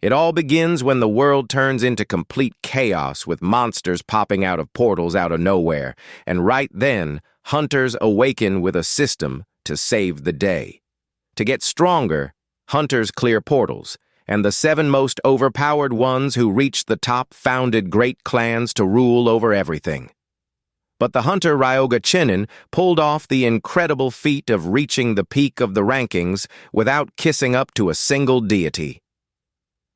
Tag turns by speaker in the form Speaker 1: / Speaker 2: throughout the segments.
Speaker 1: It all begins when the world turns into complete chaos with monsters popping out of portals out of nowhere, and right then, hunters awaken with a system to save the day. To get stronger, hunters clear portals, and the 7 most overpowered ones who reached the top founded great clans to rule over everything. But the hunter Ryoga Chinen pulled off the incredible feat of reaching the peak of the rankings without kissing up to a single deity.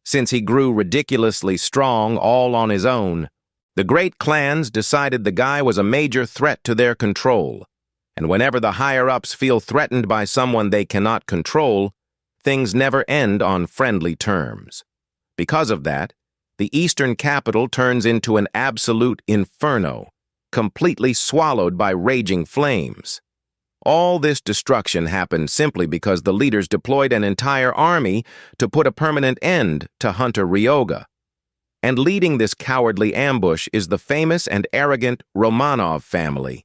Speaker 1: Since he grew ridiculously strong all on his own, the great clans decided the guy was a major threat to their control, and whenever the higher-ups feel threatened by someone they cannot control, things never end on friendly terms. Because of that, the eastern capital turns into an absolute inferno, completely swallowed by raging flames. All this destruction happened simply because the leaders deployed an entire army to put a permanent end to Hunter Ryoga. And leading this cowardly ambush is the famous and arrogant Romanov family,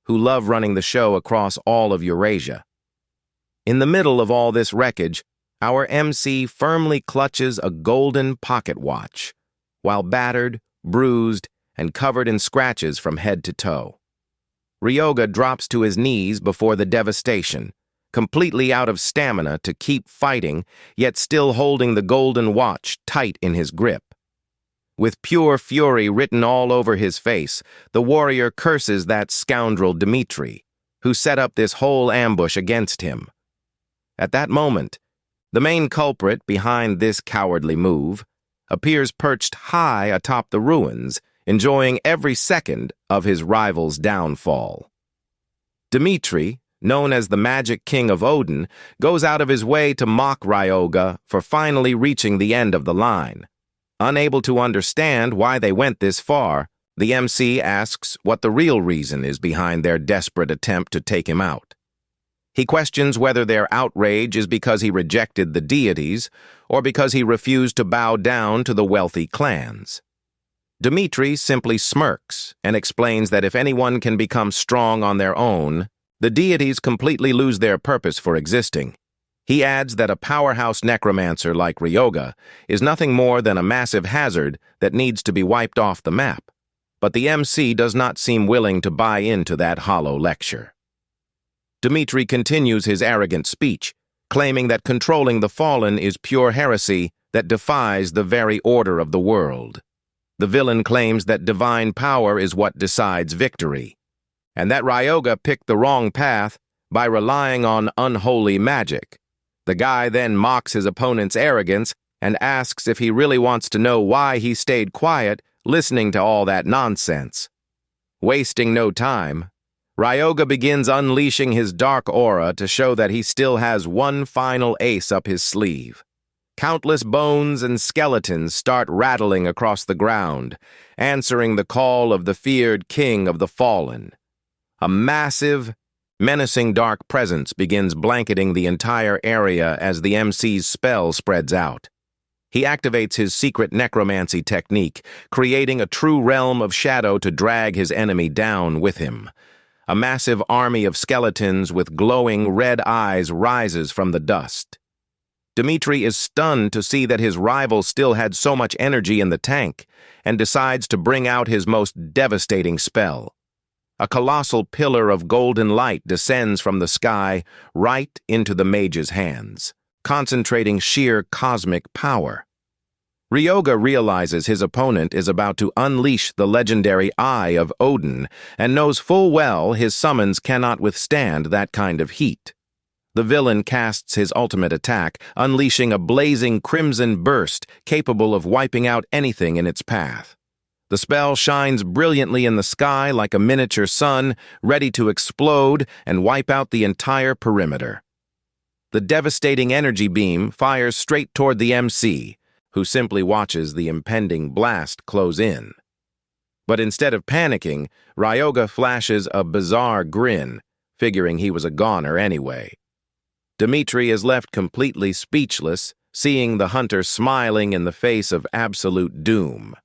Speaker 1: who love running the show across all of Eurasia. In the middle of all this wreckage, our MC firmly clutches a golden pocket watch, while battered, bruised, and covered in scratches from head to toe. Ryoga drops to his knees before the devastation, completely out of stamina to keep fighting, yet still holding the golden watch tight in his grip. With pure fury written all over his face, the warrior curses that scoundrel Dmitri, who set up this whole ambush against him. At that moment, the main culprit behind this cowardly move appears perched high atop the ruins, enjoying every second of his rival's downfall. Dmitri, known as the Magic King of Odin, goes out of his way to mock Ryoga for finally reaching the end of the line. Unable to understand why they went this far, the MC asks what the real reason is behind their desperate attempt to take him out. He questions whether their outrage is because he rejected the deities or because he refused to bow down to the wealthy clans. Dmitri simply smirks and explains that if anyone can become strong on their own, the deities completely lose their purpose for existing. He adds that a powerhouse necromancer like Ryoga is nothing more than a massive hazard that needs to be wiped off the map, but the MC does not seem willing to buy into that hollow lecture. Dmitri continues his arrogant speech, claiming that controlling the fallen is pure heresy that defies the very order of the world. The villain claims that divine power is what decides victory, and that Ryoga picked the wrong path by relying on unholy magic. The guy then mocks his opponent's arrogance and asks if he really wants to know why he stayed quiet listening to all that nonsense. Wasting no time, Ryoga begins unleashing his dark aura to show that he still has one final ace up his sleeve. Countless bones and skeletons start rattling across the ground, answering the call of the feared king of the fallen. A massive, menacing dark presence begins blanketing the entire area as the MC's spell spreads out. He activates his secret necromancy technique, creating a true realm of shadow to drag his enemy down with him. A massive army of skeletons with glowing red eyes rises from the dust. Dmitri is stunned to see that his rival still had so much energy in the tank and decides to bring out his most devastating spell. A colossal pillar of golden light descends from the sky right into the mage's hands, concentrating sheer cosmic power. Ryoga realizes his opponent is about to unleash the legendary Eye of Odin and knows full well his summons cannot withstand that kind of heat. The villain casts his ultimate attack, unleashing a blazing crimson burst capable of wiping out anything in its path. The spell shines brilliantly in the sky like a miniature sun, ready to explode and wipe out the entire perimeter. The devastating energy beam fires straight toward the MC, who simply watches the impending blast close in. But instead of panicking, Ryoga flashes a bizarre grin, figuring he was a goner anyway. Dmitri is left completely speechless, seeing the hunter smiling in the face of absolute doom.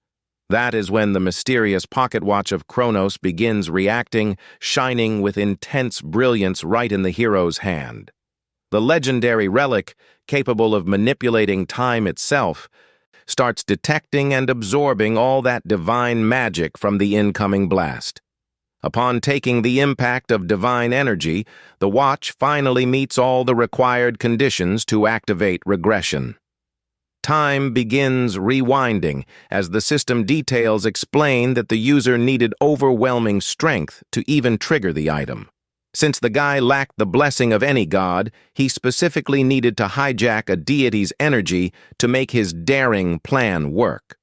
Speaker 1: That is when the mysterious pocket watch of Kronos begins reacting, shining with intense brilliance right in the hero's hand. The legendary relic, capable of manipulating time itself, starts detecting and absorbing all that divine magic from the incoming blast. Upon taking the impact of divine energy, the watch finally meets all the required conditions to activate regression. Time begins rewinding as the system details explain that the user needed overwhelming strength to even trigger the item. Since the guy lacked the blessing of any god, he specifically needed to hijack a deity's energy to make his daring plan work.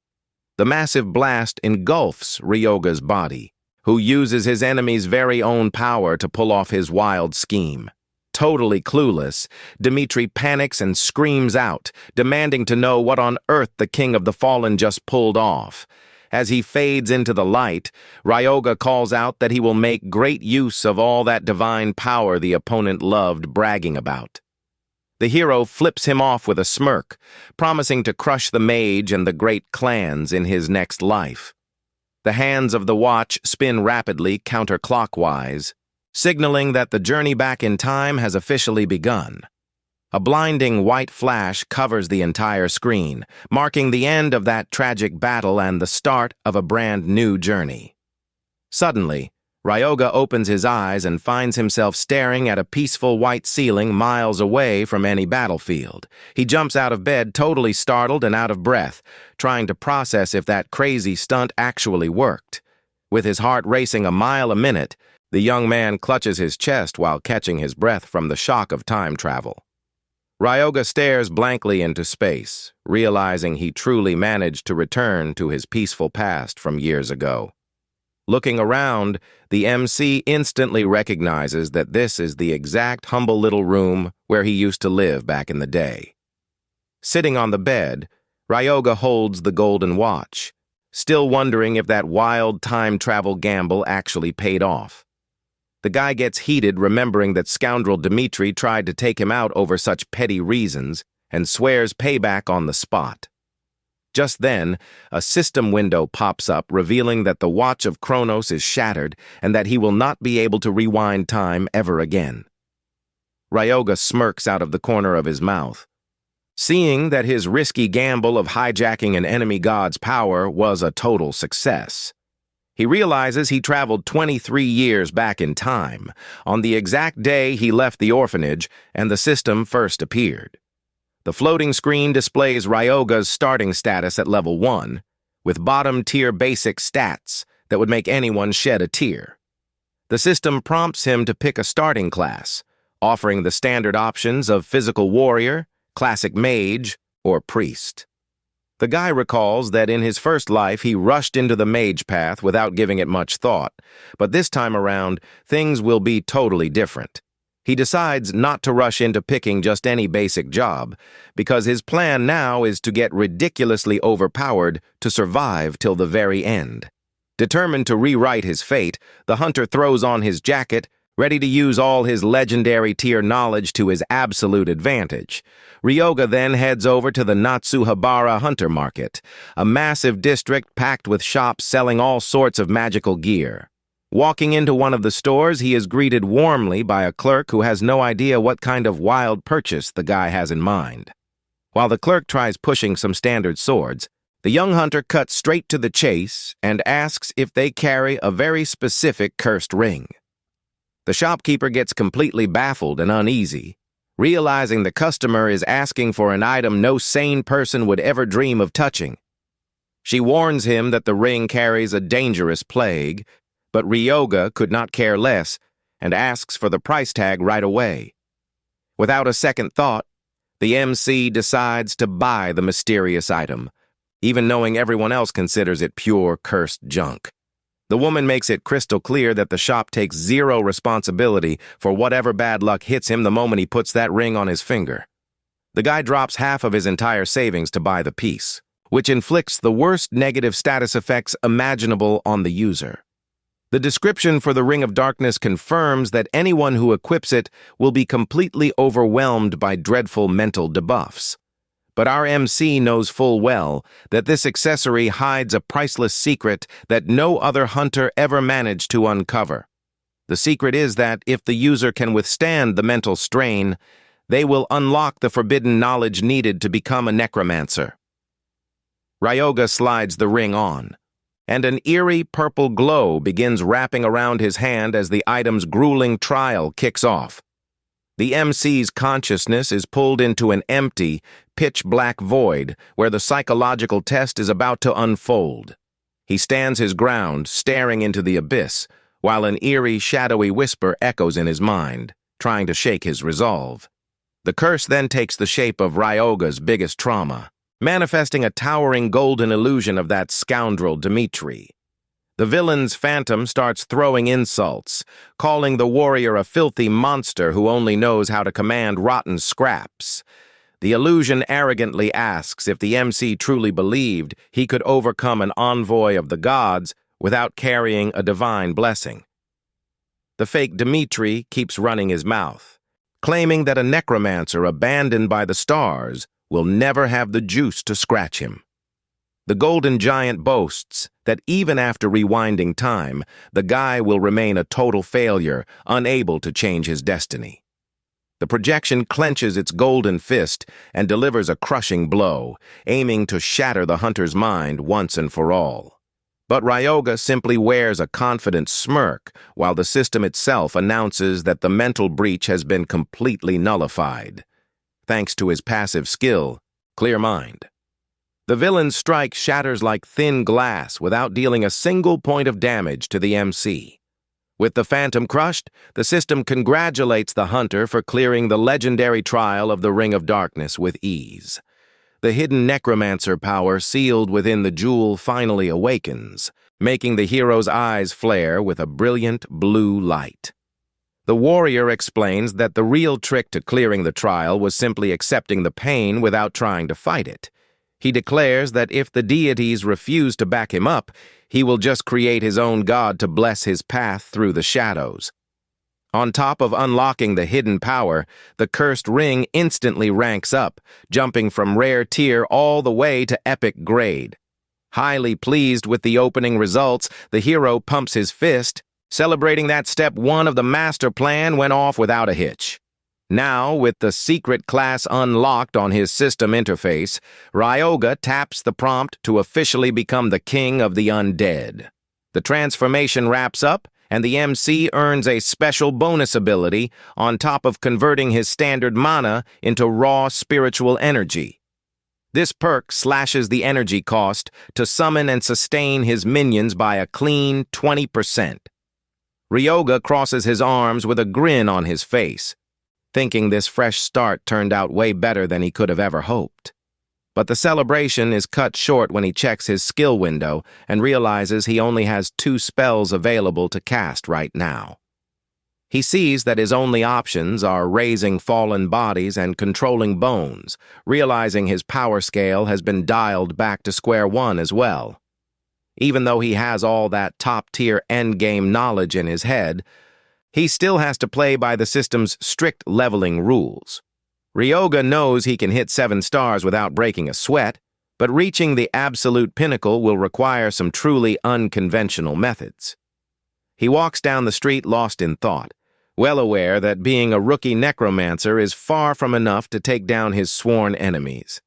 Speaker 1: The massive blast engulfs Ryoga's body, who uses his enemy's very own power to pull off his wild scheme. Totally clueless, Dimitri panics and screams out, demanding to know what on earth the King of the Fallen just pulled off. As he fades into the light, Ryoga calls out that he will make great use of all that divine power the opponent loved bragging about. The hero flips him off with a smirk, promising to crush the mage and the great clans in his next life. The hands of the watch spin rapidly counterclockwise, signaling that the journey back in time has officially begun. A blinding white flash covers the entire screen, marking the end of that tragic battle and the start of a brand new journey. Suddenly, Ryoga opens his eyes and finds himself staring at a peaceful white ceiling miles away from any battlefield. He jumps out of bed, totally startled and out of breath, trying to process if that crazy stunt actually worked. With his heart racing a mile a minute, the young man clutches his chest while catching his breath from the shock of time travel. Ryoga stares blankly into space, realizing he truly managed to return to his peaceful past from years ago. Looking around, the MC instantly recognizes that this is the exact humble little room where he used to live back in the day. Sitting on the bed, Ryoga holds the golden watch, still wondering if that wild time travel gamble actually paid off. The guy gets heated remembering that scoundrel Dimitri tried to take him out over such petty reasons and swears payback on the spot. Just then, a system window pops up revealing that the watch of Kronos is shattered and that he will not be able to rewind time ever again. Ryoga smirks out of the corner of his mouth. Seeing that his risky gamble of hijacking an enemy god's power was a total success, he realizes he traveled 23 years back in time, on the exact day he left the orphanage and the system first appeared. The floating screen displays Ryoga's starting status at level 1, with bottom-tier basic stats that would make anyone shed a tear. The system prompts him to pick a starting class, offering the standard options of physical warrior, classic mage, or priest. The guy recalls that in his first life he rushed into the mage path without giving it much thought, but this time around, things will be totally different. He decides not to rush into picking just any basic job, because his plan now is to get ridiculously overpowered to survive till the very end. Determined to rewrite his fate, the hunter throws on his jacket, ready to use all his legendary tier knowledge to his absolute advantage. Ryoga then heads over to the Natsuhabara Hunter Market, a massive district packed with shops selling all sorts of magical gear. Walking into one of the stores, he is greeted warmly by a clerk who has no idea what kind of wild purchase the guy has in mind. While the clerk tries pushing some standard swords, the young hunter cuts straight to the chase and asks if they carry a very specific cursed ring. The shopkeeper gets completely baffled and uneasy, realizing the customer is asking for an item no sane person would ever dream of touching. She warns him that the ring carries a dangerous plague, but Ryoga could not care less and asks for the price tag right away. Without a second thought, the MC decides to buy the mysterious item, even knowing everyone else considers it pure cursed junk. The woman makes it crystal clear that the shop takes zero responsibility for whatever bad luck hits him the moment he puts that ring on his finger. The guy drops half of his entire savings to buy the piece, which inflicts the worst negative status effects imaginable on the user. The description for the Ring of Darkness confirms that anyone who equips it will be completely overwhelmed by dreadful mental debuffs. But our MC knows full well that this accessory hides a priceless secret that no other hunter ever managed to uncover. The secret is that if the user can withstand the mental strain, they will unlock the forbidden knowledge needed to become a necromancer. Ryoga slides the ring on, and an eerie purple glow begins wrapping around his hand as the item's grueling trial kicks off. The MC's consciousness is pulled into an empty, pitch-black void where the psychological test is about to unfold. He stands his ground, staring into the abyss, while an eerie, shadowy whisper echoes in his mind, trying to shake his resolve. The curse then takes the shape of Ryoga's biggest trauma, manifesting a towering golden illusion of that scoundrel Dimitri. The villain's phantom starts throwing insults, calling the warrior a filthy monster who only knows how to command rotten scraps. The illusion arrogantly asks if the MC truly believed he could overcome an envoy of the gods without carrying a divine blessing. The fake Dimitri keeps running his mouth, claiming that a necromancer abandoned by the stars will never have the juice to scratch him. The Golden Giant boasts that even after rewinding time, the guy will remain a total failure, unable to change his destiny. The projection clenches its golden fist and delivers a crushing blow, aiming to shatter the hunter's mind once and for all. But Ryoga simply wears a confident smirk while the system itself announces that the mental breach has been completely nullified, thanks to his passive skill, Clear Mind. The villain's strike shatters like thin glass without dealing a single point of damage to the MC. With the phantom crushed, the system congratulates the hunter for clearing the legendary trial of the Ring of Darkness with ease. The hidden necromancer power sealed within the jewel finally awakens, making the hero's eyes flare with a brilliant blue light. The warrior explains that the real trick to clearing the trial was simply accepting the pain without trying to fight it. He declares that if the deities refuse to back him up, he will just create his own god to bless his path through the shadows. On top of unlocking the hidden power, the cursed ring instantly ranks up, jumping from rare tier all the way to epic grade. Highly pleased with the opening results, the hero pumps his fist, celebrating that step 1 of the master plan went off without a hitch. Now, with the secret class unlocked on his system interface, Ryoga taps the prompt to officially become the king of the undead. The transformation wraps up, and the MC earns a special bonus ability on top of converting his standard mana into raw spiritual energy. This perk slashes the energy cost to summon and sustain his minions by a clean 20%. Ryoga crosses his arms with a grin on his face, thinking this fresh start turned out way better than he could have ever hoped. But the celebration is cut short when he checks his skill window and realizes he only has 2 spells available to cast right now. He sees that his only options are raising fallen bodies and controlling bones, realizing his power scale has been dialed back to square one as well. Even though he has all that top-tier endgame knowledge in his head, he still has to play by the system's strict leveling rules. Ryoga knows he can hit 7 stars without breaking a sweat, but reaching the absolute pinnacle will require some truly unconventional methods. He walks down the street lost in thought, well aware that being a rookie necromancer is far from enough to take down his sworn enemies.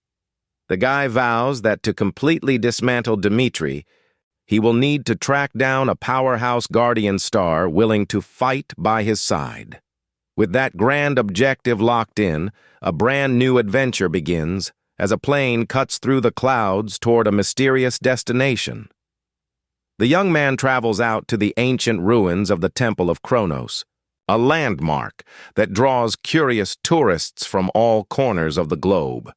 Speaker 1: The guy vows that to completely dismantle Dimitri, he will need to track down a powerhouse guardian star willing to fight by his side. With that grand objective locked in, a brand new adventure begins as a plane cuts through the clouds toward a mysterious destination. The young man travels out to the ancient ruins of the Temple of Kronos, a landmark that draws curious tourists from all corners of the globe.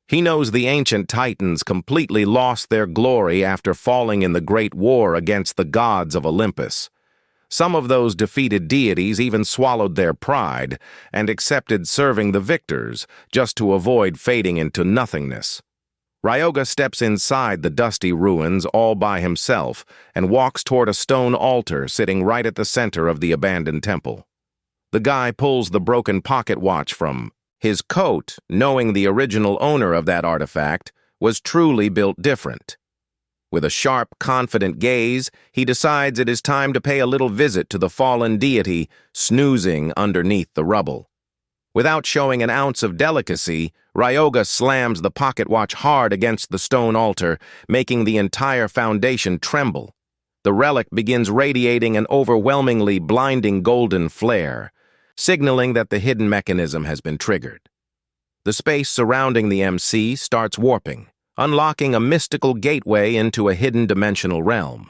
Speaker 1: He knows the ancient titans completely lost their glory after falling in the great war against the gods of Olympus. Some of those defeated deities even swallowed their pride and accepted serving the victors just to avoid fading into nothingness. Ryoga steps inside the dusty ruins all by himself and walks toward a stone altar sitting right at the center of the abandoned temple. The guy pulls the broken pocket watch from his coat, knowing the original owner of that artifact was truly built different. With a sharp, confident gaze, he decides it is time to pay a little visit to the fallen deity snoozing underneath the rubble. Without showing an ounce of delicacy, Ryoga slams the pocket watch hard against the stone altar, making the entire foundation tremble. The relic begins radiating an overwhelmingly blinding golden flare, signaling that the hidden mechanism has been triggered. The space surrounding the MC starts warping, unlocking a mystical gateway into a hidden dimensional realm.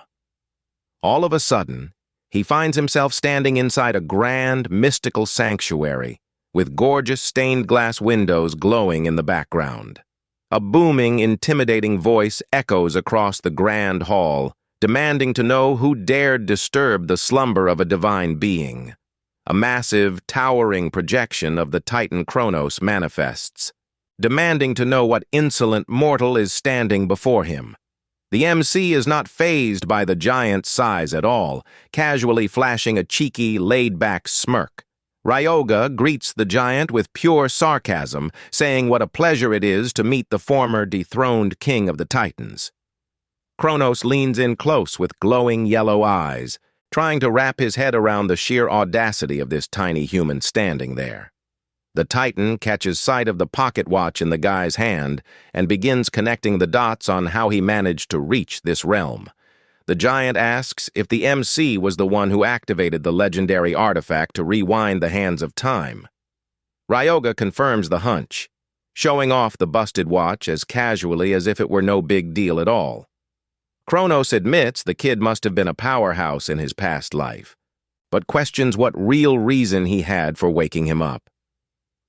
Speaker 1: All of a sudden, he finds himself standing inside a grand, mystical sanctuary, with gorgeous stained glass windows glowing in the background. A booming, intimidating voice echoes across the grand hall, demanding to know who dared disturb the slumber of a divine being. A massive, towering projection of the Titan Kronos manifests, demanding to know what insolent mortal is standing before him. The MC is not fazed by the giant's size at all, casually flashing a cheeky, laid-back smirk. Ryoga greets the giant with pure sarcasm, saying what a pleasure it is to meet the former dethroned king of the Titans. Kronos leans in close with glowing yellow eyes, trying to wrap his head around the sheer audacity of this tiny human standing there. The Titan catches sight of the pocket watch in the guy's hand and begins connecting the dots on how he managed to reach this realm. The giant asks if the MC was the one who activated the legendary artifact to rewind the hands of time. Ryoga confirms the hunch, showing off the busted watch as casually as if it were no big deal at all. Kronos admits the kid must have been a powerhouse in his past life, but questions what real reason he had for waking him up.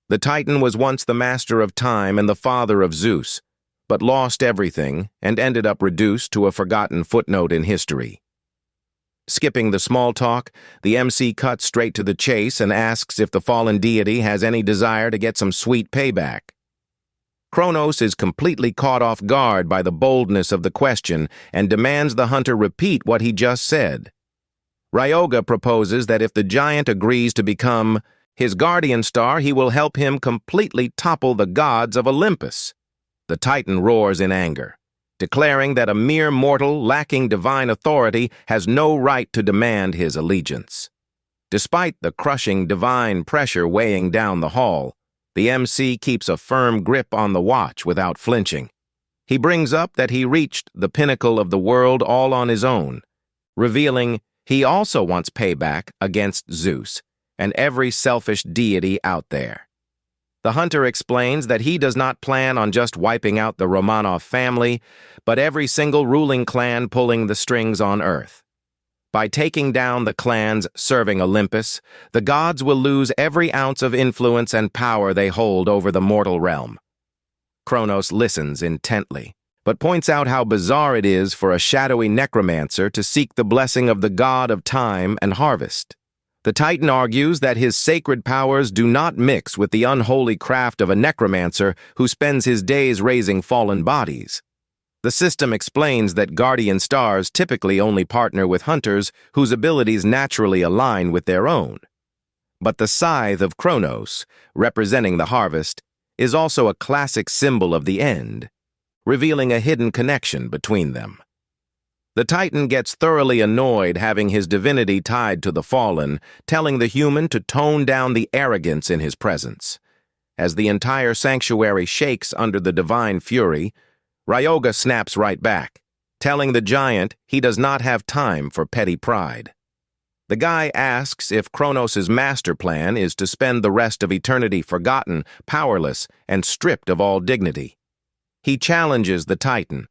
Speaker 1: The Titan was once the master of time and the father of Zeus, but lost everything and ended up reduced to a forgotten footnote in history. Skipping the small talk, the MC cuts straight to the chase and asks if the fallen deity has any desire to get some sweet payback. Kronos is completely caught off guard by the boldness of the question and demands the hunter repeat what he just said. Ryoga proposes that if the giant agrees to become his guardian star, he will help him completely topple the gods of Olympus. The Titan roars in anger, declaring that a mere mortal lacking divine authority has no right to demand his allegiance. Despite the crushing divine pressure weighing down the hall, the MC keeps a firm grip on the watch without flinching. He brings up that he reached the pinnacle of the world all on his own, revealing he also wants payback against Zeus and every selfish deity out there. The hunter explains that he does not plan on just wiping out the Romanov family, but every single ruling clan pulling the strings on Earth. By taking down the clans serving Olympus, the gods will lose every ounce of influence and power they hold over the mortal realm. Kronos listens intently, but points out how bizarre it is for a shadowy necromancer to seek the blessing of the god of time and harvest. The Titan argues that his sacred powers do not mix with the unholy craft of a necromancer who spends his days raising fallen bodies. The system explains that guardian stars typically only partner with hunters whose abilities naturally align with their own. But the scythe of Kronos, representing the harvest, is also a classic symbol of the end, revealing a hidden connection between them. The Titan gets thoroughly annoyed having his divinity tied to the fallen, telling the human to tone down the arrogance in his presence. As the entire sanctuary shakes under the divine fury, Ryoga snaps right back, telling the giant he does not have time for petty pride. The guy asks if Kronos' master plan is to spend the rest of eternity forgotten, powerless, and stripped of all dignity. He challenges the Titan,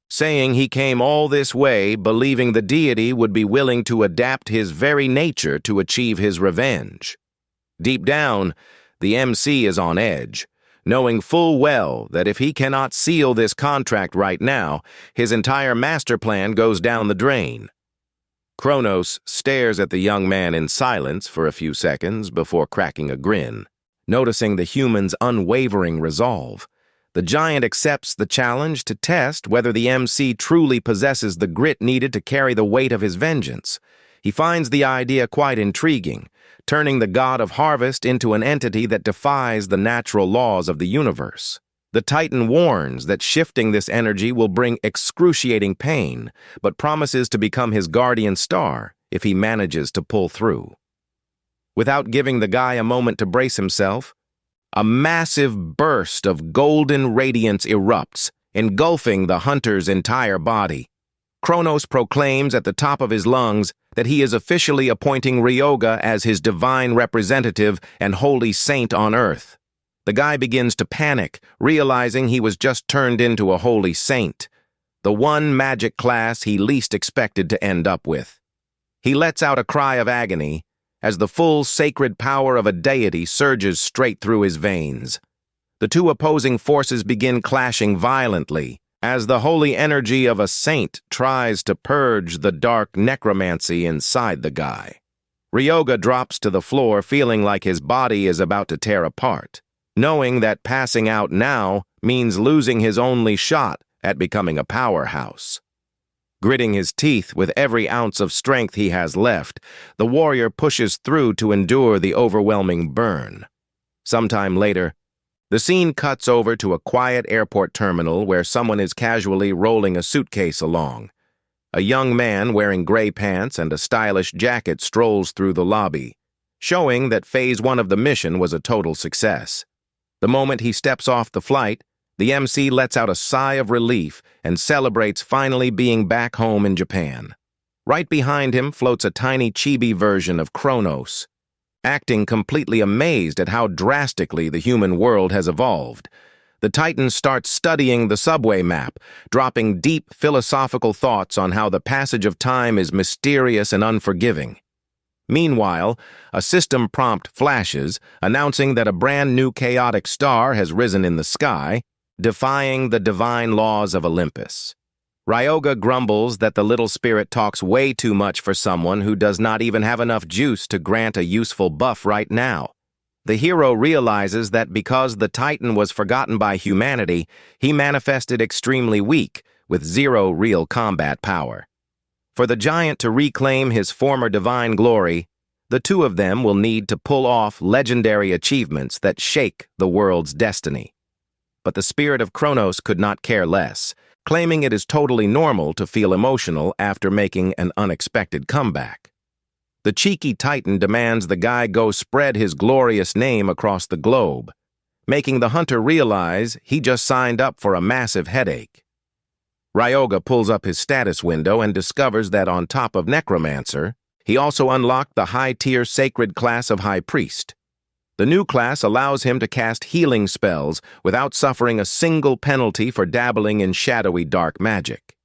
Speaker 1: saying he came all this way believing the deity would be willing to adapt his very nature to achieve his revenge. Deep down, the MC is on edge, knowing full well that if he cannot seal this contract right now, his entire master plan goes down the drain. Kronos stares at the young man in silence for a few seconds before cracking a grin, noticing the human's unwavering resolve. The giant accepts the challenge to test whether the MC truly possesses the grit needed to carry the weight of his vengeance. He finds the idea quite intriguing, turning the god of harvest into an entity that defies the natural laws of the universe. The Titan warns that shifting this energy will bring excruciating pain, but promises to become his guardian star if he manages to pull through. Without giving the guy a moment to brace himself, A massive burst of golden radiance erupts, engulfing the hunter's entire body. Kronos proclaims at the top of his lungs that he is officially appointing Ryoga as his divine representative and holy saint on Earth. The guy begins to panic, realizing he was just turned into a holy saint, the one magic class he least expected to end up with. He lets out a cry of agony as the full sacred power of a deity surges straight through his veins. The two opposing forces begin clashing violently as the holy energy of a saint tries to purge the dark necromancy inside the guy. Ryoga drops to the floor feeling like his body is about to tear apart, knowing that passing out now means losing his only shot at becoming a powerhouse. Gritting his teeth with every ounce of strength he has left, the warrior pushes through to endure the overwhelming burn. Sometime later, the scene cuts over to a quiet airport terminal where someone is casually rolling a suitcase along. A young man wearing gray pants and a stylish jacket strolls through the lobby, showing that Phase 1 of the mission was a total success. The moment he steps off the flight, the MC lets out a sigh of relief and celebrates finally being back home in Japan. Right behind him floats a tiny chibi version of Kronos, acting completely amazed at how drastically the human world has evolved. The Titan starts studying the subway map, dropping deep philosophical thoughts on how the passage of time is mysterious and unforgiving. Meanwhile, a system prompt flashes, announcing that a brand new chaotic star has risen in the sky, defying the divine laws of Olympus. Ryoga grumbles that the little spirit talks way too much for someone who does not even have enough juice to grant a useful buff right now. The hero realizes that because the Titan was forgotten by humanity, he manifested extremely weak, with zero real combat power. For the giant to reclaim his former divine glory, the two of them will need to pull off legendary achievements that shake the world's destiny. But the spirit of Kronos could not care less, claiming it is totally normal to feel emotional after making an unexpected comeback. The cheeky Titan demands the guy go spread his glorious name across the globe, making the hunter realize he just signed up for a massive headache. Ryoga pulls up his status window and discovers that on top of necromancer, he also unlocked the high-tier sacred class of high priest. The new class allows him to cast healing spells without suffering a single penalty for dabbling in shadowy dark magic.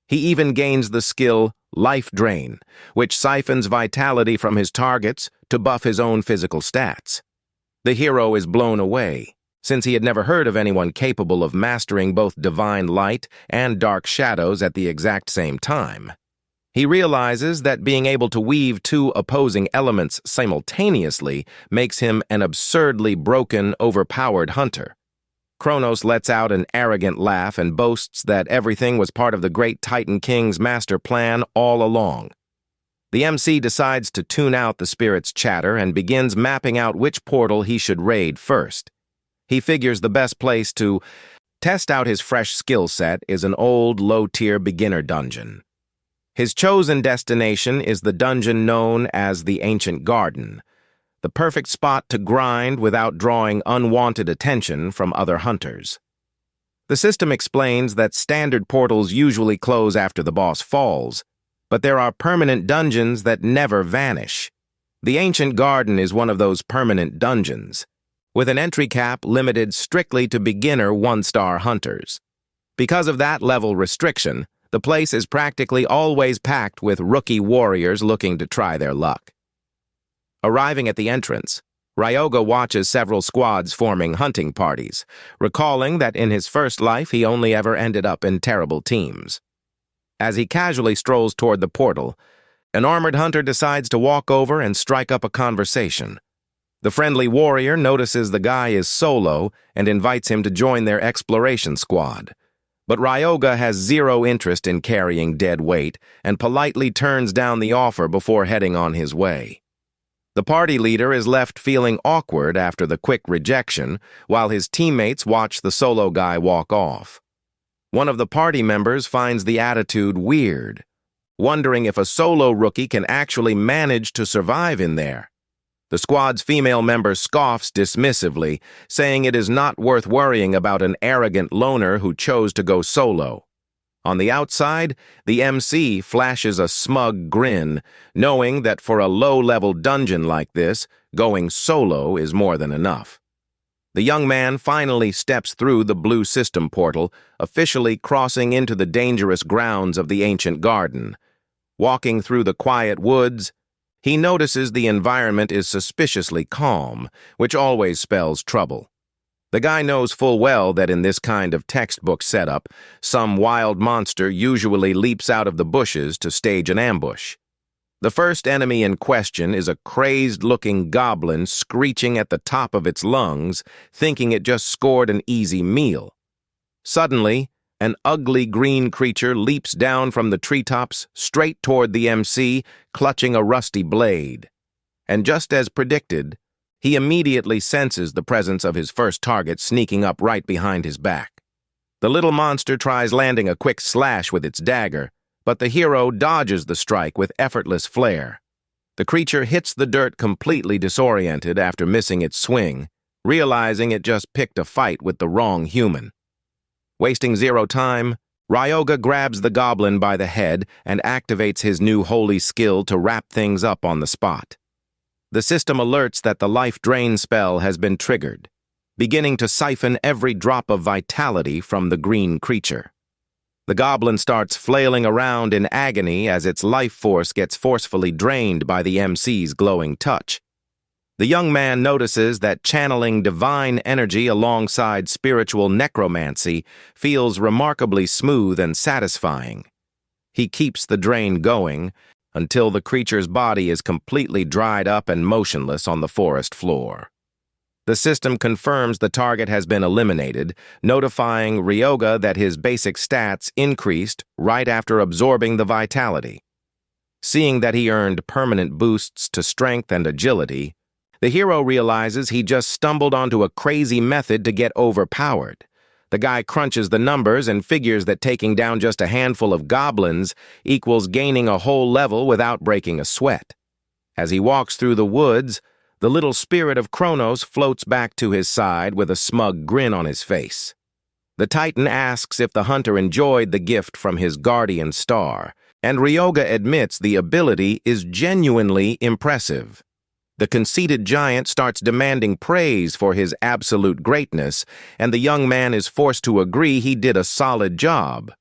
Speaker 1: He even gains the skill Life Drain, which siphons vitality from his targets to buff his own physical stats. The hero is blown away, since he had never heard of anyone capable of mastering both divine light and dark shadows at the exact same time. He realizes that being able to weave two opposing elements simultaneously makes him an absurdly broken, overpowered hunter. Kronos lets out an arrogant laugh and boasts that everything was part of the great Titan King's master plan all along. The MC decides to tune out the spirit's chatter and begins mapping out which portal he should raid first. He figures the best place to test out his fresh skill set is an old, low-tier beginner dungeon. His chosen destination is the dungeon known as the Ancient Garden, the perfect spot to grind without drawing unwanted attention from other hunters. The system explains that standard portals usually close after the boss falls, but there are permanent dungeons that never vanish. The Ancient Garden is one of those permanent dungeons, with an entry cap limited strictly to beginner one-star hunters. Because of that level restriction, the place is practically always packed with rookie warriors looking to try their luck. Arriving at the entrance, Ryoga watches several squads forming hunting parties, recalling that in his first life he only ever ended up in terrible teams. As he casually strolls toward the portal, an armored hunter decides to walk over and strike up a conversation. The friendly warrior notices the guy is solo and invites him to join their exploration squad. But Ryoga has zero interest in carrying dead weight and politely turns down the offer before heading on his way. The party leader is left feeling awkward after the quick rejection, while his teammates watch the solo guy walk off. One of the party members finds the attitude weird, wondering if a solo rookie can actually manage to survive in there. The squad's female member scoffs dismissively, saying it is not worth worrying about an arrogant loner who chose to go solo. On the outside, the MC flashes a smug grin, knowing that for a low-level dungeon like this, going solo is more than enough. The young man finally steps through the blue system portal, officially crossing into the dangerous grounds of the ancient garden. Walking through the quiet woods, he notices the environment is suspiciously calm, which always spells trouble. The guy knows full well that in this kind of textbook setup, some wild monster usually leaps out of the bushes to stage an ambush. The first enemy in question is a crazed-looking goblin screeching at the top of its lungs, thinking it just scored an easy meal. Suddenly, an ugly green creature leaps down from the treetops straight toward the MC, clutching a rusty blade. And just as predicted, he immediately senses the presence of his first target sneaking up right behind his back. The little monster tries landing a quick slash with its dagger, but the hero dodges the strike with effortless flair. The creature hits the dirt completely disoriented after missing its swing, realizing it just picked a fight with the wrong human. Wasting zero time, Ryoga grabs the goblin by the head and activates his new holy skill to wrap things up on the spot. The system alerts that the life drain spell has been triggered, beginning to siphon every drop of vitality from the green creature. The goblin starts flailing around in agony as its life force gets forcefully drained by the MC's glowing touch. The young man notices that channeling divine energy alongside spiritual necromancy feels remarkably smooth and satisfying. He keeps the drain going until the creature's body is completely dried up and motionless on the forest floor. The system confirms the target has been eliminated, notifying Ryoga that his basic stats increased right after absorbing the vitality. Seeing that he earned permanent boosts to strength and agility, the hero realizes he just stumbled onto a crazy method to get overpowered. The guy crunches the numbers and figures that taking down just a handful of goblins equals gaining a whole level without breaking a sweat. As he walks through the woods, the little spirit of Kronos floats back to his side with a smug grin on his face. The Titan asks if the hunter enjoyed the gift from his guardian star, and Ryoga admits the ability is genuinely impressive. The conceited giant starts demanding praise for his absolute greatness, and the young man is forced to agree he did a solid job.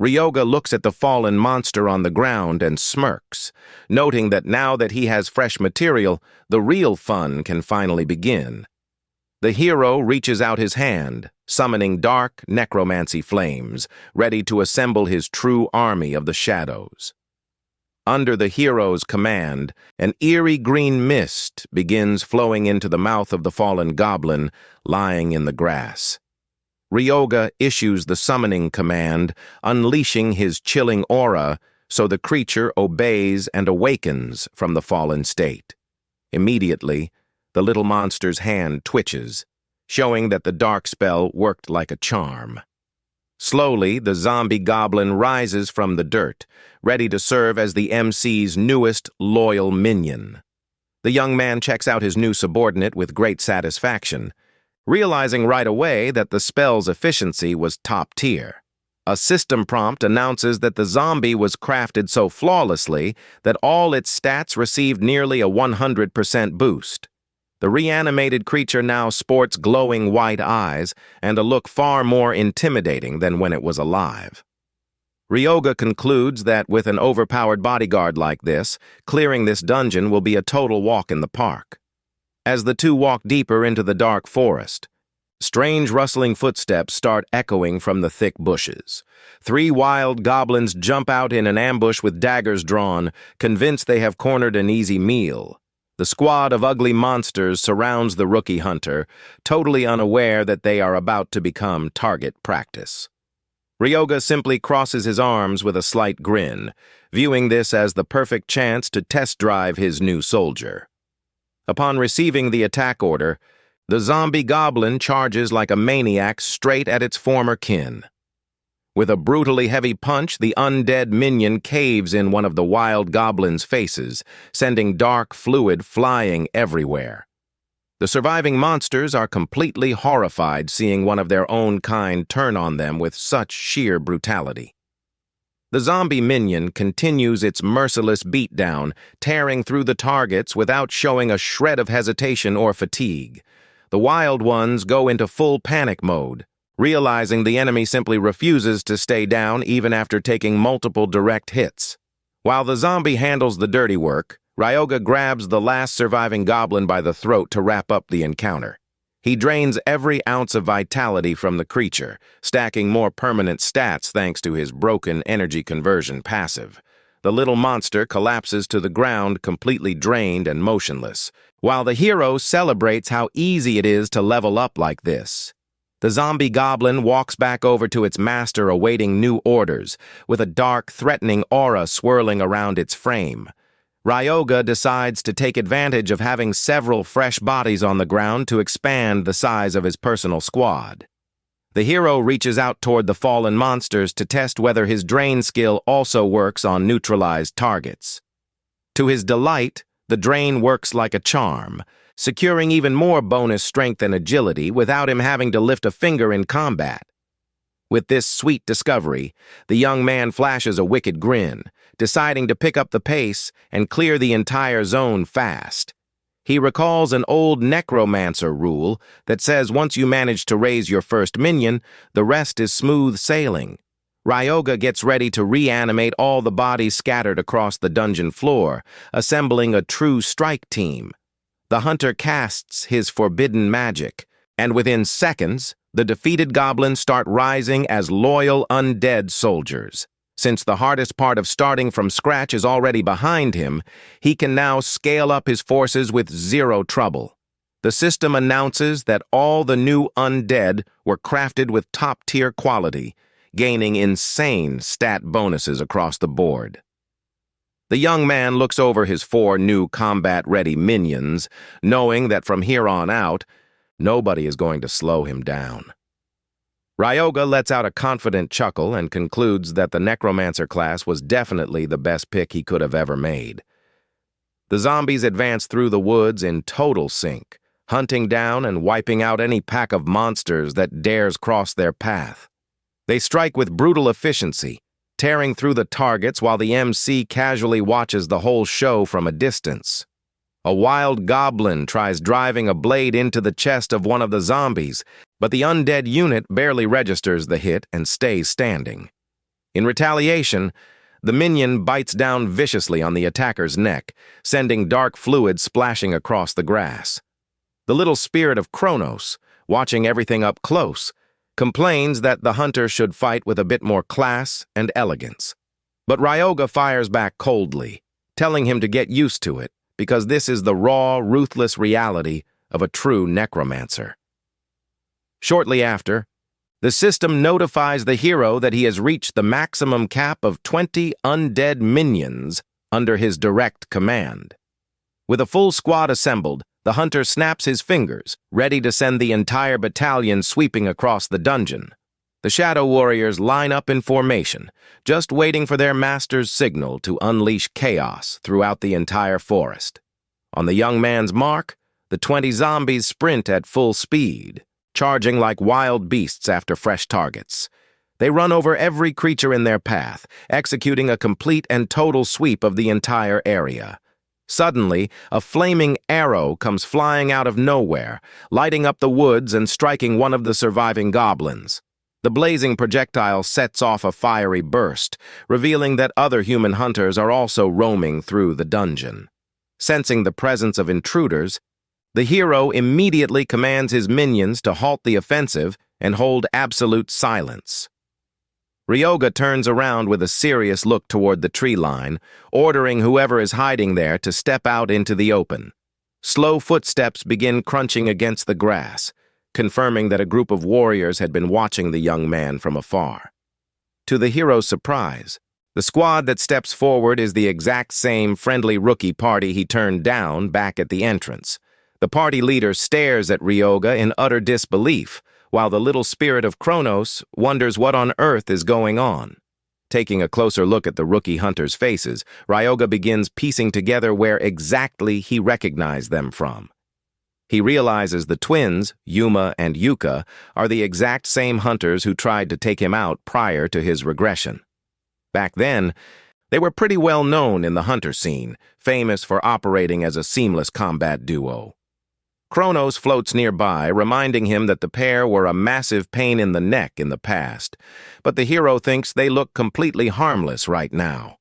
Speaker 1: Ryoga looks at the fallen monster on the ground and smirks, noting that now that he has fresh material, the real fun can finally begin. The hero reaches out his hand, summoning dark necromancy flames, ready to assemble his true army of the shadows. Under the hero's command, an eerie green mist begins flowing into the mouth of the fallen goblin lying in the grass. Ryoga issues the summoning command, unleashing his chilling aura so the creature obeys and awakens from the fallen state. Immediately, the little monster's hand twitches, showing that the dark spell worked like a charm. Slowly, the zombie goblin rises from the dirt, ready to serve as the MC's newest loyal minion. The young man checks out his new subordinate with great satisfaction, realizing right away that the spell's efficiency was top tier. A system prompt announces that the zombie was crafted so flawlessly that all its stats received nearly a 100% boost. The reanimated creature now sports glowing white eyes and a look far more intimidating than when it was alive. Ryoga concludes that with an overpowered bodyguard like this, clearing this dungeon will be a total walk in the park. As the two walk deeper into the dark forest, strange rustling footsteps start echoing from the thick bushes. 3 wild goblins jump out in an ambush with daggers drawn, convinced they have cornered an easy meal. The squad of ugly monsters surrounds the rookie hunter, totally unaware that they are about to become target practice. Ryoga simply crosses his arms with a slight grin, viewing this as the perfect chance to test drive his new soldier. Upon receiving the attack order, the zombie goblin charges like a maniac straight at its former kin. With a brutally heavy punch, the undead minion caves in one of the wild goblin's faces, sending dark fluid flying everywhere. The surviving monsters are completely horrified seeing one of their own kind turn on them with such sheer brutality. The zombie minion continues its merciless beatdown, tearing through the targets without showing a shred of hesitation or fatigue. The wild ones go into full panic mode, realizing the enemy simply refuses to stay down even after taking multiple direct hits. While the zombie handles the dirty work, Ryoga grabs the last surviving goblin by the throat to wrap up the encounter. He drains every ounce of vitality from the creature, stacking more permanent stats thanks to his broken energy conversion passive. The little monster collapses to the ground, completely drained and motionless, while the hero celebrates how easy it is to level up like this. The zombie goblin walks back over to its master awaiting new orders, with a dark, threatening aura swirling around its frame. Ryoga decides to take advantage of having several fresh bodies on the ground to expand the size of his personal squad. The hero reaches out toward the fallen monsters to test whether his drain skill also works on neutralized targets. To his delight, the drain works like a charm, securing even more bonus strength and agility without him having to lift a finger in combat. With this sweet discovery, the young man flashes a wicked grin, deciding to pick up the pace and clear the entire zone fast. He recalls an old necromancer rule that says once you manage to raise your first minion, the rest is smooth sailing. Ryoga gets ready to reanimate all the bodies scattered across the dungeon floor, assembling a true strike team. The hunter casts his forbidden magic, and within seconds, the defeated goblins start rising as loyal undead soldiers. Since the hardest part of starting from scratch is already behind him, he can now scale up his forces with zero trouble. The system announces that all the new undead were crafted with top-tier quality, gaining insane stat bonuses across the board. The young man looks over his 4 new combat-ready minions, knowing that from here on out, nobody is going to slow him down. Ryoga lets out a confident chuckle and concludes that the necromancer class was definitely the best pick he could have ever made. The zombies advance through the woods in total sync, hunting down and wiping out any pack of monsters that dares cross their path. They strike with brutal efficiency, tearing through the targets while the MC casually watches the whole show from a distance. A wild goblin tries driving a blade into the chest of one of the zombies, but the undead unit barely registers the hit and stays standing. In retaliation, the minion bites down viciously on the attacker's neck, sending dark fluid splashing across the grass. The little spirit of Kronos, watching everything up close, complains that the hunter should fight with a bit more class and elegance. But Ryoga fires back coldly, telling him to get used to it, because this is the raw, ruthless reality of a true necromancer. Shortly after, the system notifies the hero that he has reached the maximum cap of 20 undead minions under his direct command. With a full squad assembled, the hunter snaps his fingers, ready to send the entire battalion sweeping across the dungeon. The Shadow Warriors line up in formation, just waiting for their master's signal to unleash chaos throughout the entire forest. On the young man's mark, the 20 zombies sprint at full speed, charging like wild beasts after fresh targets. They run over every creature in their path, executing a complete and total sweep of the entire area. Suddenly, a flaming arrow comes flying out of nowhere, lighting up the woods and striking one of the surviving goblins. The blazing projectile sets off a fiery burst, revealing that other human hunters are also roaming through the dungeon. Sensing the presence of intruders, the hero immediately commands his minions to halt the offensive and hold absolute silence. Ryoga turns around with a serious look toward the tree line, ordering whoever is hiding there to step out into the open. Slow footsteps begin crunching against the grass, confirming that a group of warriors had been watching the young man from afar. To the hero's surprise, the squad that steps forward is the exact same friendly rookie party he turned down back at the entrance. The party leader stares at Ryoga in utter disbelief, while the little spirit of Kronos wonders what on earth is going on. Taking a closer look at the rookie hunters' faces, Ryoga begins piecing together where exactly he recognized them from. He realizes the twins, Yuma and Yuka, are the exact same hunters who tried to take him out prior to his regression. Back then, they were pretty well known in the hunter scene, famous for operating as a seamless combat duo. Kronos floats nearby, reminding him that the pair were a massive pain in the neck in the past, but the hero thinks they look completely harmless right now.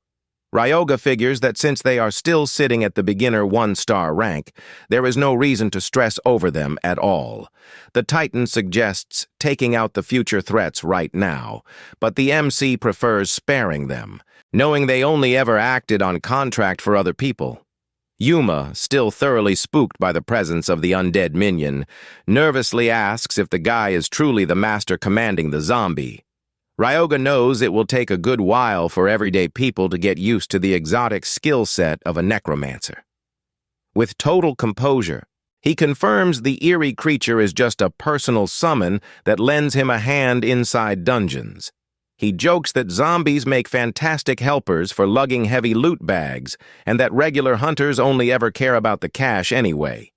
Speaker 1: Ryoga figures that since they are still sitting at the beginner 1-star rank, there is no reason to stress over them at all. The Titan suggests taking out the future threats right now, but the MC prefers sparing them, knowing they only ever acted on contract for other people. Yuma, still thoroughly spooked by the presence of the undead minion, nervously asks if the guy is truly the master commanding the zombie. Ryoga knows it will take a good while for everyday people to get used to the exotic skill set of a necromancer. With total composure, he confirms the eerie creature is just a personal summon that lends him a hand inside dungeons. He jokes that zombies make fantastic helpers for lugging heavy loot bags, and that regular hunters only ever care about the cash anyway.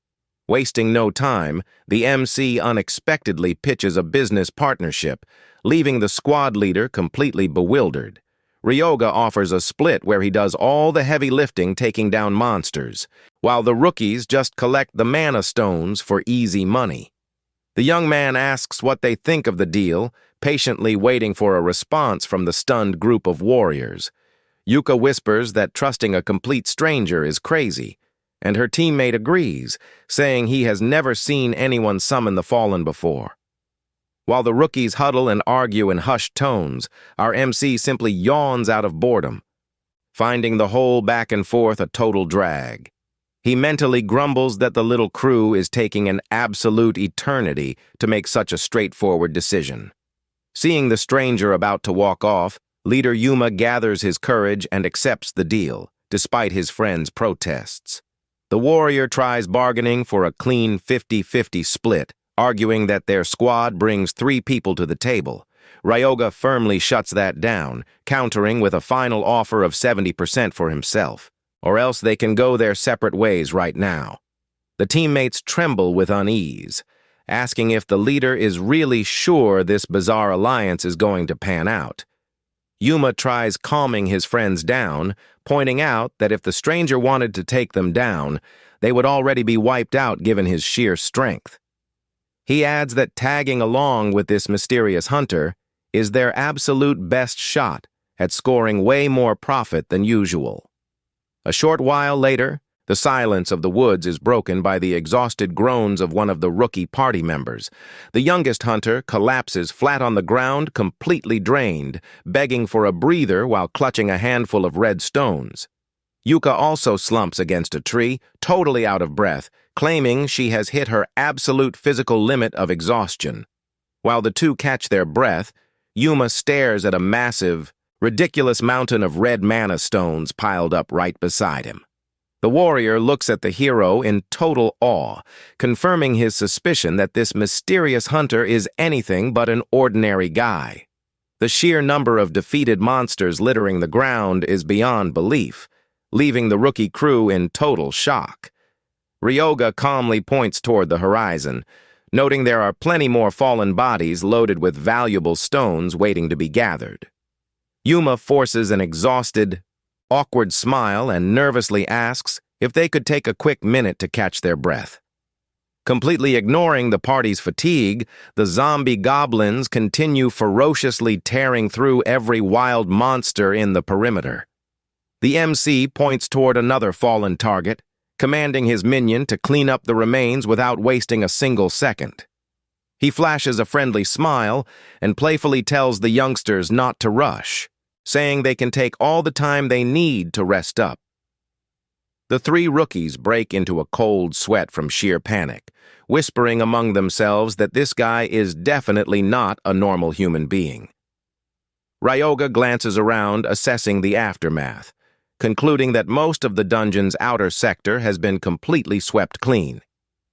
Speaker 1: Wasting no time, the MC unexpectedly pitches a business partnership, leaving the squad leader completely bewildered. Ryoga offers a split where he does all the heavy lifting taking down monsters, while the rookies just collect the mana stones for easy money. The young man asks what they think of the deal, patiently waiting for a response from the stunned group of warriors. Yuka whispers that trusting a complete stranger is crazy, and her teammate agrees, saying he has never seen anyone summon the fallen before. While the rookies huddle and argue in hushed tones, our MC simply yawns out of boredom, finding the whole back and forth a total drag. He mentally grumbles that the little crew is taking an absolute eternity to make such a straightforward decision. Seeing the stranger about to walk off, leader Yuma gathers his courage and accepts the deal, despite his friend's protests. The warrior tries bargaining for a clean 50-50 split, arguing that their squad brings 3 people to the table. Ryoga firmly shuts that down, countering with a final offer of 70% for himself, or else they can go their separate ways right now. The teammates tremble with unease, asking if the leader is really sure this bizarre alliance is going to pan out. Yuma tries calming his friends down, pointing out that if the stranger wanted to take them down, they would already be wiped out given his sheer strength. He adds that tagging along with this mysterious hunter is their absolute best shot at scoring way more profit than usual. A short while later, the silence of the woods is broken by the exhausted groans of one of the rookie party members. The youngest hunter collapses flat on the ground, completely drained, begging for a breather while clutching a handful of red stones. Yuka also slumps against a tree, totally out of breath, claiming she has hit her absolute physical limit of exhaustion. While the two catch their breath, Yuma stares at a massive, ridiculous mountain of red mana stones piled up right beside him. The warrior looks at the hero in total awe, confirming his suspicion that this mysterious hunter is anything but an ordinary guy. The sheer number of defeated monsters littering the ground is beyond belief, leaving the rookie crew in total shock. Ryoga calmly points toward the horizon, noting there are plenty more fallen bodies loaded with valuable stones waiting to be gathered. Yuma forces an exhausted, awkward smile and nervously asks if they could take a quick minute to catch their breath. Completely ignoring the party's fatigue, the zombie goblins continue ferociously tearing through every wild monster in the perimeter. The MC points toward another fallen target, commanding his minion to clean up the remains without wasting a single second. He flashes a friendly smile and playfully tells the youngsters not to rush, saying they can take all the time they need to rest up. The 3 rookies break into a cold sweat from sheer panic, whispering among themselves that this guy is definitely not a normal human being. Ryoga glances around, assessing the aftermath, concluding that most of the dungeon's outer sector has been completely swept clean.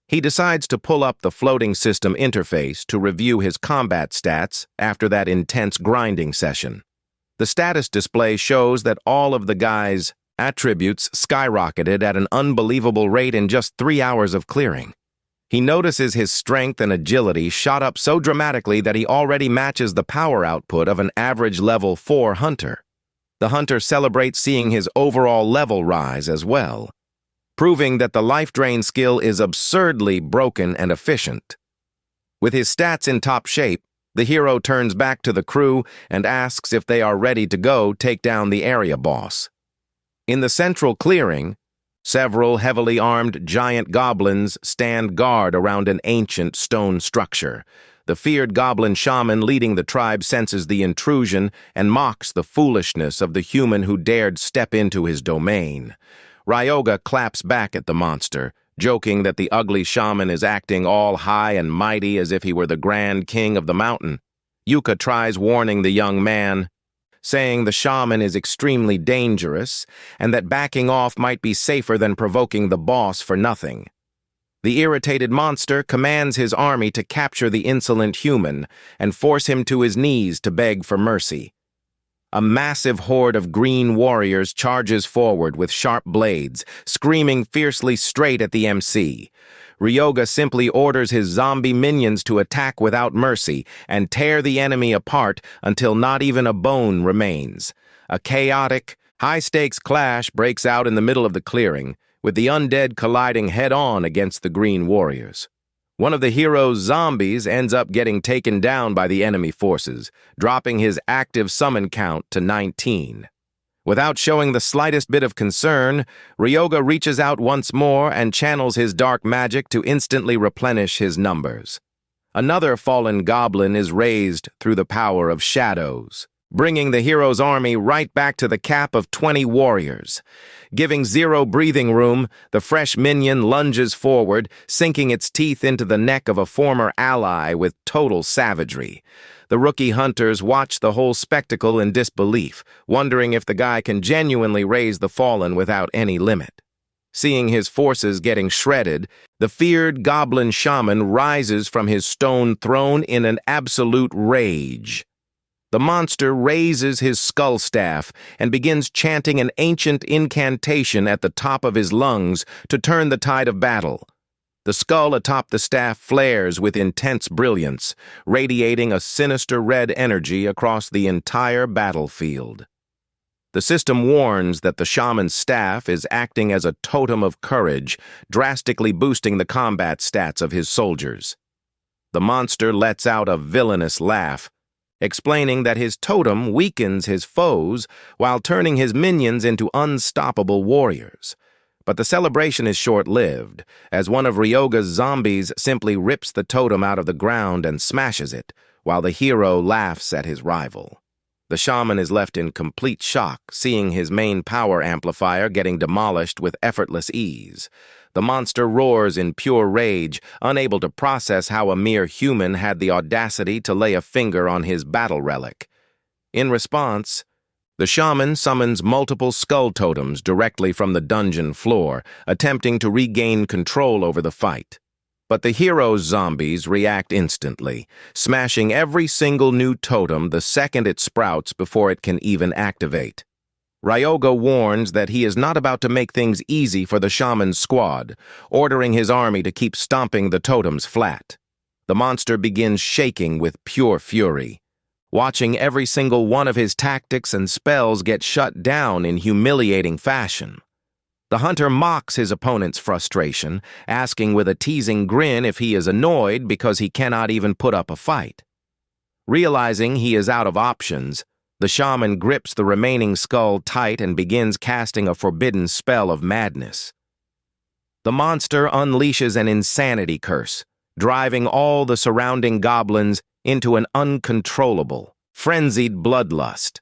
Speaker 1: He decides to pull up the floating system interface to review his combat stats after that intense grinding session. The status display shows that all of the guy's attributes skyrocketed at an unbelievable rate in just 3 hours of clearing. He notices his strength and agility shot up so dramatically that he already matches the power output of an average level 4 hunter. The hunter celebrates seeing his overall level rise as well, proving that the life drain skill is absurdly broken and efficient. With his stats in top shape, the hero turns back to the crew and asks if they are ready to go take down the area boss. In the central clearing, several heavily armed giant goblins stand guard around an ancient stone structure. The feared goblin shaman leading the tribe senses the intrusion and mocks the foolishness of the human who dared step into his domain. Ryoga claps back at the monster, joking that the ugly shaman is acting all high and mighty as if he were the grand king of the mountain. Yuka tries warning the young man, saying the shaman is extremely dangerous and that backing off might be safer than provoking the boss for nothing. The irritated monster commands his army to capture the insolent human and force him to his knees to beg for mercy. A massive horde of green warriors charges forward with sharp blades, screaming fiercely straight at the MC. Ryoga simply orders his zombie minions to attack without mercy and tear the enemy apart until not even a bone remains. A chaotic, high-stakes clash breaks out in the middle of the clearing, with the undead colliding head-on against the green warriors. One of the hero's zombies ends up getting taken down by the enemy forces, dropping his active summon count to 19. Without showing the slightest bit of concern, Ryoga reaches out once more and channels his dark magic to instantly replenish his numbers. Another fallen goblin is raised through the power of shadows, bringing the hero's army right back to the cap of 20 warriors. Giving zero breathing room, the fresh minion lunges forward, sinking its teeth into the neck of a former ally with total savagery. The rookie hunters watch the whole spectacle in disbelief, wondering if the guy can genuinely raise the fallen without any limit. Seeing his forces getting shredded, the feared goblin shaman rises from his stone throne in an absolute rage. The monster raises his skull staff and begins chanting an ancient incantation at the top of his lungs to turn the tide of battle. The skull atop the staff flares with intense brilliance, radiating a sinister red energy across the entire battlefield. The system warns that the shaman's staff is acting as a totem of courage, drastically boosting the combat stats of his soldiers. The monster lets out a villainous laugh, explaining that his totem weakens his foes while turning his minions into unstoppable warriors. But the celebration is short-lived, as one of Ryoga's zombies simply rips the totem out of the ground and smashes it, while the hero laughs at his rival. The shaman is left in complete shock, seeing his main power amplifier getting demolished with effortless ease. The monster roars in pure rage, unable to process how a mere human had the audacity to lay a finger on his battle relic. In response, the shaman summons multiple skull totems directly from the dungeon floor, attempting to regain control over the fight. But the hero's zombies react instantly, smashing every single new totem the second it sprouts before it can even activate. Ryoga warns that he is not about to make things easy for the shaman's squad, ordering his army to keep stomping the totems flat. The monster begins shaking with pure fury, watching every single one of his tactics and spells get shut down in humiliating fashion. The hunter mocks his opponent's frustration, asking with a teasing grin if he is annoyed because he cannot even put up a fight. Realizing he is out of options, the shaman grips the remaining skull tight and begins casting a forbidden spell of madness. The monster unleashes an insanity curse, driving all the surrounding goblins into an uncontrollable, frenzied bloodlust.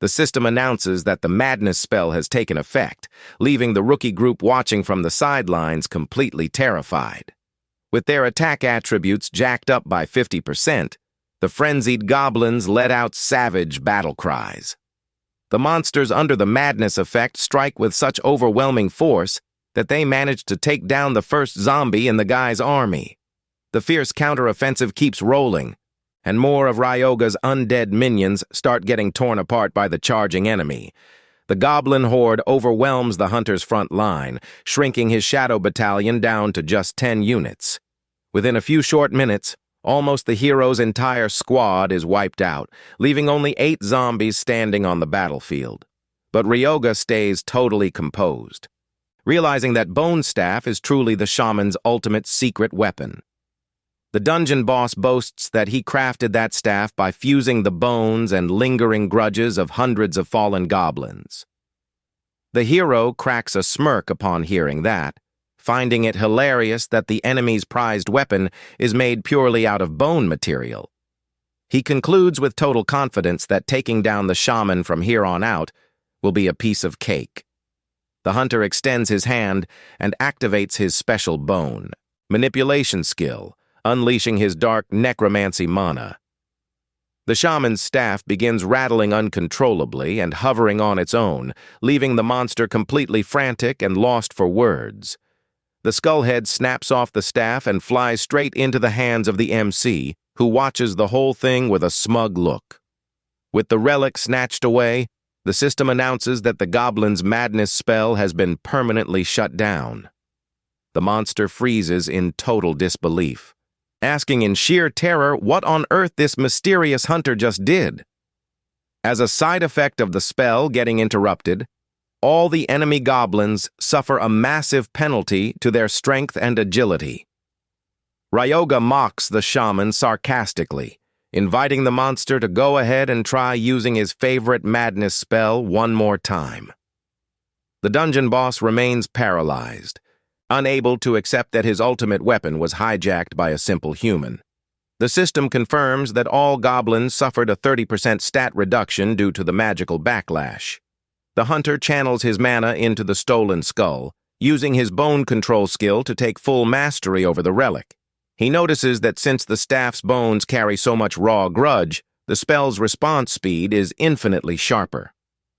Speaker 1: The system announces that the madness spell has taken effect, leaving the rookie group watching from the sidelines completely terrified. With their attack attributes jacked up by 50%, the frenzied goblins let out savage battle cries. The monsters under the madness effect strike with such overwhelming force that they managed to take down the first zombie in the guy's army. The fierce counteroffensive keeps rolling, and more of Ryoga's undead minions start getting torn apart by the charging enemy. The goblin horde overwhelms the hunter's front line, shrinking his shadow battalion down to just 10 units. Within a few short minutes, almost the hero's entire squad is wiped out, leaving only 8 zombies standing on the battlefield. But Ryoga stays totally composed, realizing that Bone Staff is truly the shaman's ultimate secret weapon. The dungeon boss boasts that he crafted that staff by fusing the bones and lingering grudges of hundreds of fallen goblins. The hero cracks a smirk upon hearing that, finding it hilarious that the enemy's prized weapon is made purely out of bone material. He concludes with total confidence that taking down the shaman from here on out will be a piece of cake. The hunter extends his hand and activates his special bone manipulation skill, unleashing his dark necromancy mana. The shaman's staff begins rattling uncontrollably and hovering on its own, leaving the monster completely frantic and lost for words. The skullhead snaps off the staff and flies straight into the hands of the MC, who watches the whole thing with a smug look. With the relic snatched away, the system announces that the goblin's madness spell has been permanently shut down. The monster freezes in total disbelief, asking in sheer terror what on earth this mysterious hunter just did. As a side effect of the spell getting interrupted, all the enemy goblins suffer a massive penalty to their strength and agility. Ryoga mocks the shaman sarcastically, inviting the monster to go ahead and try using his favorite madness spell one more time. The dungeon boss remains paralyzed, unable to accept that his ultimate weapon was hijacked by a simple human. The system confirms that all goblins suffered a 30% stat reduction due to the magical backlash. The hunter channels his mana into the stolen skull, using his bone control skill to take full mastery over the relic. He notices that since the staff's bones carry so much raw grudge, the spell's response speed is infinitely sharper.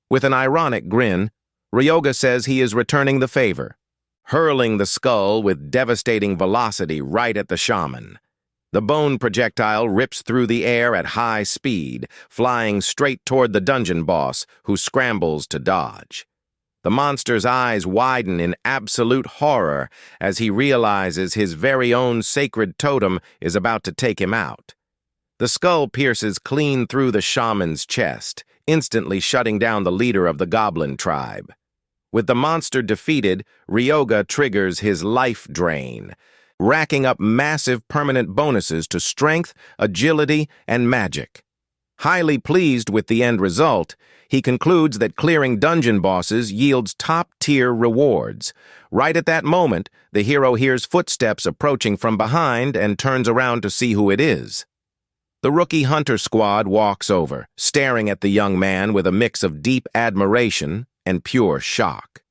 Speaker 1: With an ironic grin, Ryoga says he is returning the favor, hurling the skull with devastating velocity right at the shaman. The bone projectile rips through the air at high speed, flying straight toward the dungeon boss, who scrambles to dodge. The monster's eyes widen in absolute horror as he realizes his very own sacred totem is about to take him out. The skull pierces clean through the shaman's chest, instantly shutting down the leader of the goblin tribe. With the monster defeated, Ryoga triggers his life drain, racking up massive permanent bonuses to strength, agility, and magic. Highly pleased with the end result, he concludes that clearing dungeon bosses yields top-tier rewards. Right at that moment, the hero hears footsteps approaching from behind and turns around to see who it is. The rookie hunter squad walks over, staring at the young man with a mix of deep admiration and pure shock.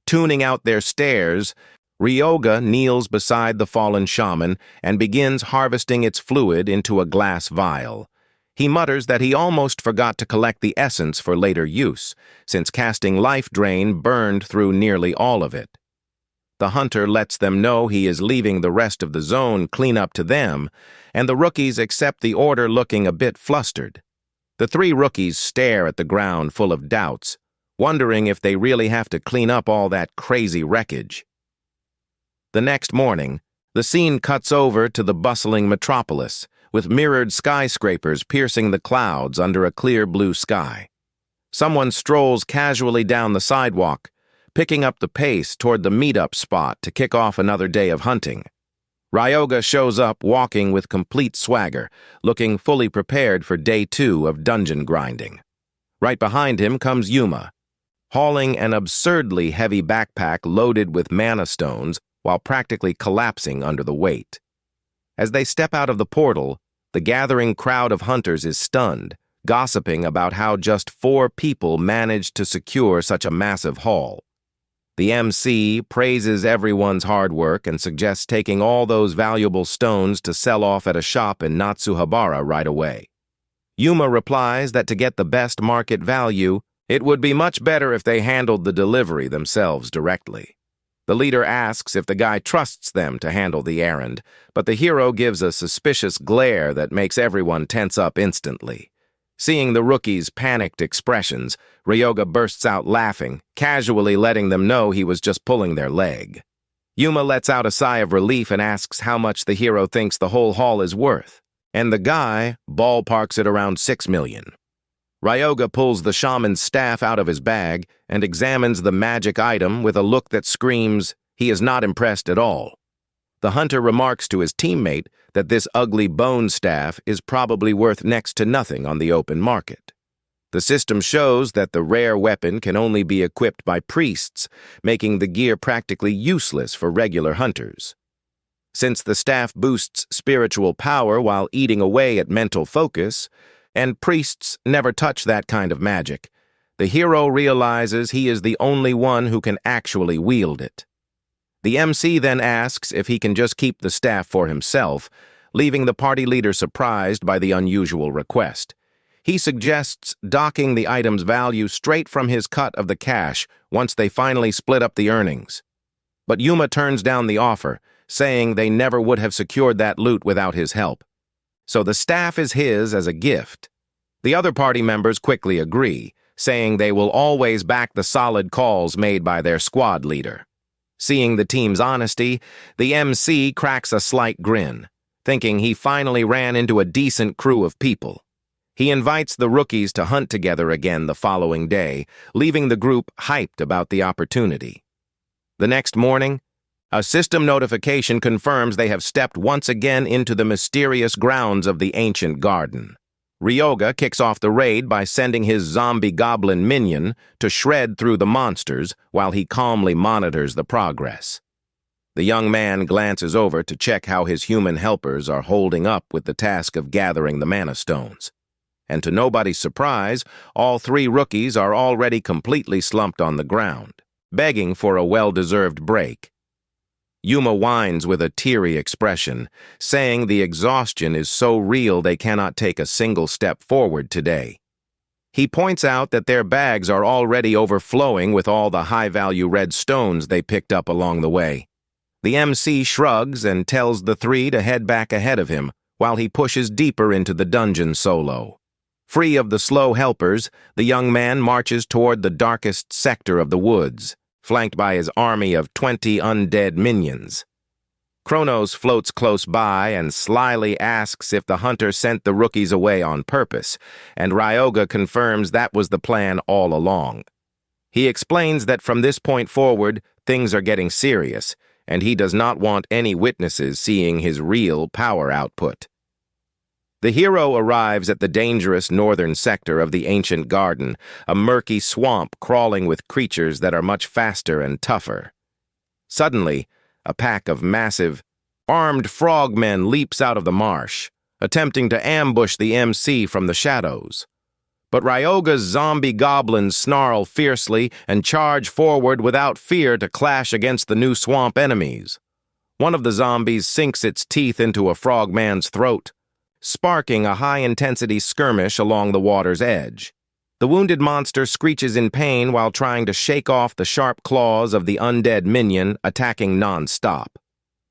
Speaker 1: Tuning out their stares, Ryoga kneels beside the fallen shaman and begins harvesting its fluid into a glass vial. He mutters that he almost forgot to collect the essence for later use, since casting Life Drain burned through nearly all of it. The hunter lets them know he is leaving the rest of the zone clean up to them, and the rookies accept the order looking a bit flustered. The 3 rookies stare at the ground full of doubts, wondering if they really have to clean up all that crazy wreckage. The next morning, the scene cuts over to the bustling metropolis, with mirrored skyscrapers piercing the clouds under a clear blue sky. Someone strolls casually down the sidewalk, picking up the pace toward the meetup spot to kick off another day of hunting. Ryoga shows up walking with complete swagger, looking fully prepared for day 2 of dungeon grinding. Right behind him comes Yuma, hauling an absurdly heavy backpack loaded with mana stones while practically collapsing under the weight. As they step out of the portal, the gathering crowd of hunters is stunned, gossiping about how just 4 people managed to secure such a massive haul. The MC praises everyone's hard work and suggests taking all those valuable stones to sell off at a shop in Natsuhabara right away. Yuma replies that to get the best market value, it would be much better if they handled the delivery themselves directly. The leader asks if the guy trusts them to handle the errand, but the hero gives a suspicious glare that makes everyone tense up instantly. Seeing the rookie's panicked expressions, Ryoga bursts out laughing, casually letting them know he was just pulling their leg. Yuma lets out a sigh of relief and asks how much the hero thinks the whole haul is worth, and the guy ballparks it around 6 million. Ryoga pulls the shaman's staff out of his bag and examines the magic item with a look that screams he is not impressed at all. The hunter remarks to his teammate that this ugly bone staff is probably worth next to nothing on the open market. The system shows that the rare weapon can only be equipped by priests, making the gear practically useless for regular hunters. Since the staff boosts spiritual power while eating away at mental focus, and priests never touch that kind of magic, the hero realizes he is the only one who can actually wield it. The MC then asks if he can just keep the staff for himself, leaving the party leader surprised by the unusual request. He suggests docking the item's value straight from his cut of the cash once they finally split up the earnings. But Yuma turns down the offer, saying they never would have secured that loot without his help. So the staff is his as a gift. The other party members quickly agree, saying they will always back the solid calls made by their squad leader. Seeing the team's honesty, the MC cracks a slight grin, thinking he finally ran into a decent crew of people. He invites the rookies to hunt together again the following day, leaving the group hyped about the opportunity. The next morning, a system notification confirms they have stepped once again into the mysterious grounds of the ancient garden. Ryoga kicks off the raid by sending his zombie goblin minion to shred through the monsters while he calmly monitors the progress. The young man glances over to check how his human helpers are holding up with the task of gathering the mana stones. And to nobody's surprise, all 3 rookies are already completely slumped on the ground, begging for a well-deserved break. Yuma whines with a teary expression, saying the exhaustion is so real they cannot take a single step forward today. He points out that their bags are already overflowing with all the high-value red stones they picked up along the way. The MC shrugs and tells the 3 to head back ahead of him, while he pushes deeper into the dungeon solo. Free of the slow helpers, the young man marches toward the darkest sector of the woods, flanked by his army of 20 undead minions. Kronos floats close by and slyly asks if the hunter sent the rookies away on purpose, and Ryoga confirms that was the plan all along. He explains that from this point forward, things are getting serious, and he does not want any witnesses seeing his real power output. The hero arrives at the dangerous northern sector of the ancient garden, a murky swamp crawling with creatures that are much faster and tougher. Suddenly, a pack of massive, armed frogmen leaps out of the marsh, attempting to ambush the MC from the shadows. But Ryoga's zombie goblins snarl fiercely and charge forward without fear to clash against the new swamp enemies. One of the zombies sinks its teeth into a frogman's throat, sparking a high-intensity skirmish along the water's edge. The wounded monster screeches in pain while trying to shake off the sharp claws of the undead minion, attacking non-stop.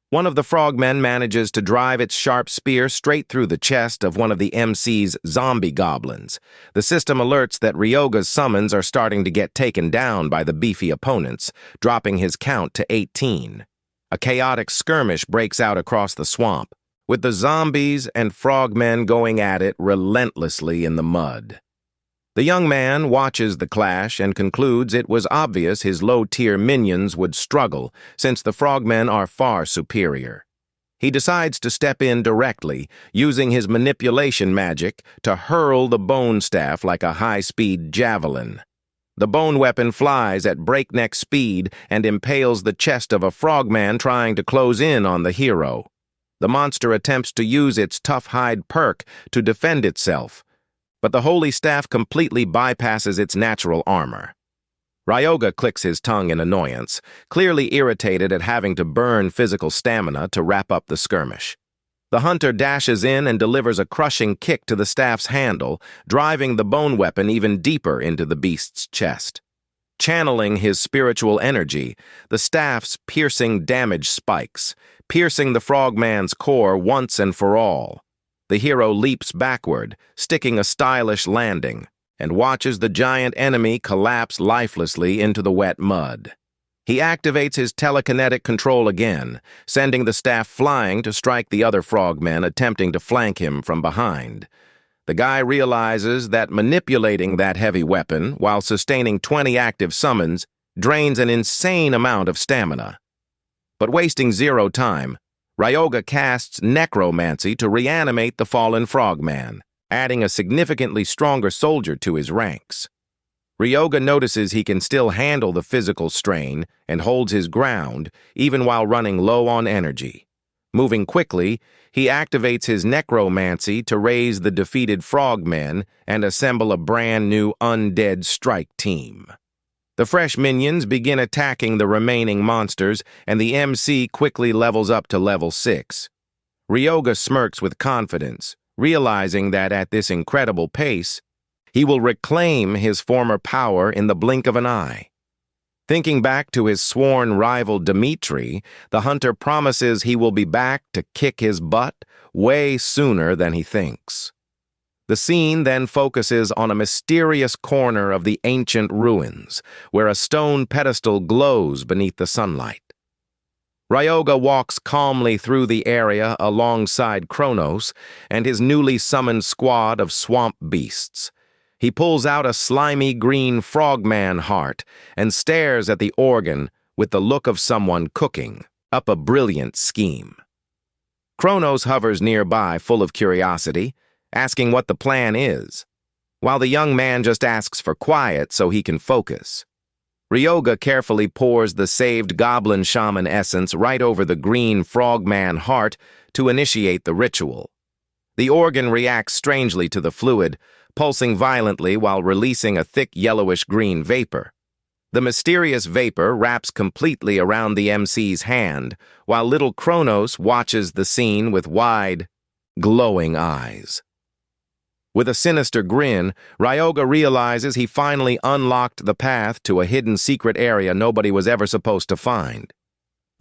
Speaker 1: One of the frogmen manages to drive its sharp spear straight through the chest of one of the MC's zombie goblins. The system alerts that Ryoga's summons are starting to get taken down by the beefy opponents, dropping his count to 18. A chaotic skirmish breaks out across the swamp, with the zombies and frogmen going at it relentlessly in the mud. The young man watches the clash and concludes it was obvious his low-tier minions would struggle, since the frogmen are far superior. He decides to step in directly, using his manipulation magic to hurl the bone staff like a high-speed javelin. The bone weapon flies at breakneck speed and impales the chest of a frogman trying to close in on the hero. The monster attempts to use its tough hide perk to defend itself, but the holy staff completely bypasses its natural armor. Ryoga clicks his tongue in annoyance, clearly irritated at having to burn physical stamina to wrap up the skirmish. The hunter dashes in and delivers a crushing kick to the staff's handle, driving the bone weapon even deeper into the beast's chest. Channeling his spiritual energy, the staff's piercing damage spikes, piercing the frogman's core once and for all. The hero leaps backward, sticking a stylish landing, and watches the giant enemy collapse lifelessly into the wet mud. He activates his telekinetic control again, sending the staff flying to strike the other frogmen attempting to flank him from behind. The guy realizes that manipulating that heavy weapon while sustaining 20 active summons drains an insane amount of stamina. But wasting zero time, Ryoga casts necromancy to reanimate the fallen frogman, adding a significantly stronger soldier to his ranks. Ryoga notices he can still handle the physical strain and holds his ground even while running low on energy. Moving quickly, he activates his necromancy to raise the defeated frogmen and assemble a brand new undead strike team. The fresh minions begin attacking the remaining monsters, and the MC quickly levels up to level 6. Ryoga smirks with confidence, realizing that at this incredible pace, he will reclaim his former power in the blink of an eye. Thinking back to his sworn rival Dimitri, the hunter promises he will be back to kick his butt way sooner than he thinks. The scene then focuses on a mysterious corner of the ancient ruins, where a stone pedestal glows beneath the sunlight. Ryoga walks calmly through the area alongside Kronos and his newly summoned squad of swamp beasts. He pulls out a slimy green frogman heart and stares at the organ with the look of someone cooking up a brilliant scheme. Kronos hovers nearby, full of curiosity, asking what the plan is, while the young man just asks for quiet so he can focus. Ryoga carefully pours the saved goblin shaman essence right over the green frogman heart to initiate the ritual. The organ reacts strangely to the fluid, pulsing violently while releasing a thick yellowish-green vapor. The mysterious vapor wraps completely around the MC's hand, while little Kronos watches the scene with wide, glowing eyes. With a sinister grin, Ryoga realizes he finally unlocked the path to a hidden secret area nobody was ever supposed to find.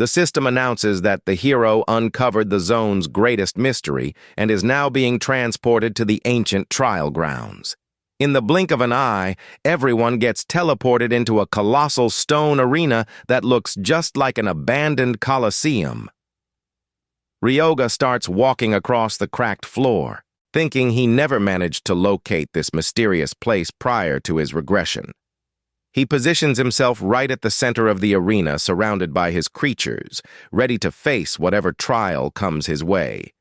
Speaker 1: The system announces that the hero uncovered the zone's greatest mystery and is now being transported to the ancient trial grounds. In the blink of an eye, everyone gets teleported into a colossal stone arena that looks just like an abandoned coliseum. Ryoga starts walking across the cracked floor, thinking he never managed to locate this mysterious place prior to his regression. He positions himself right at the center of the arena, surrounded by his creatures, ready to face whatever trial comes his way.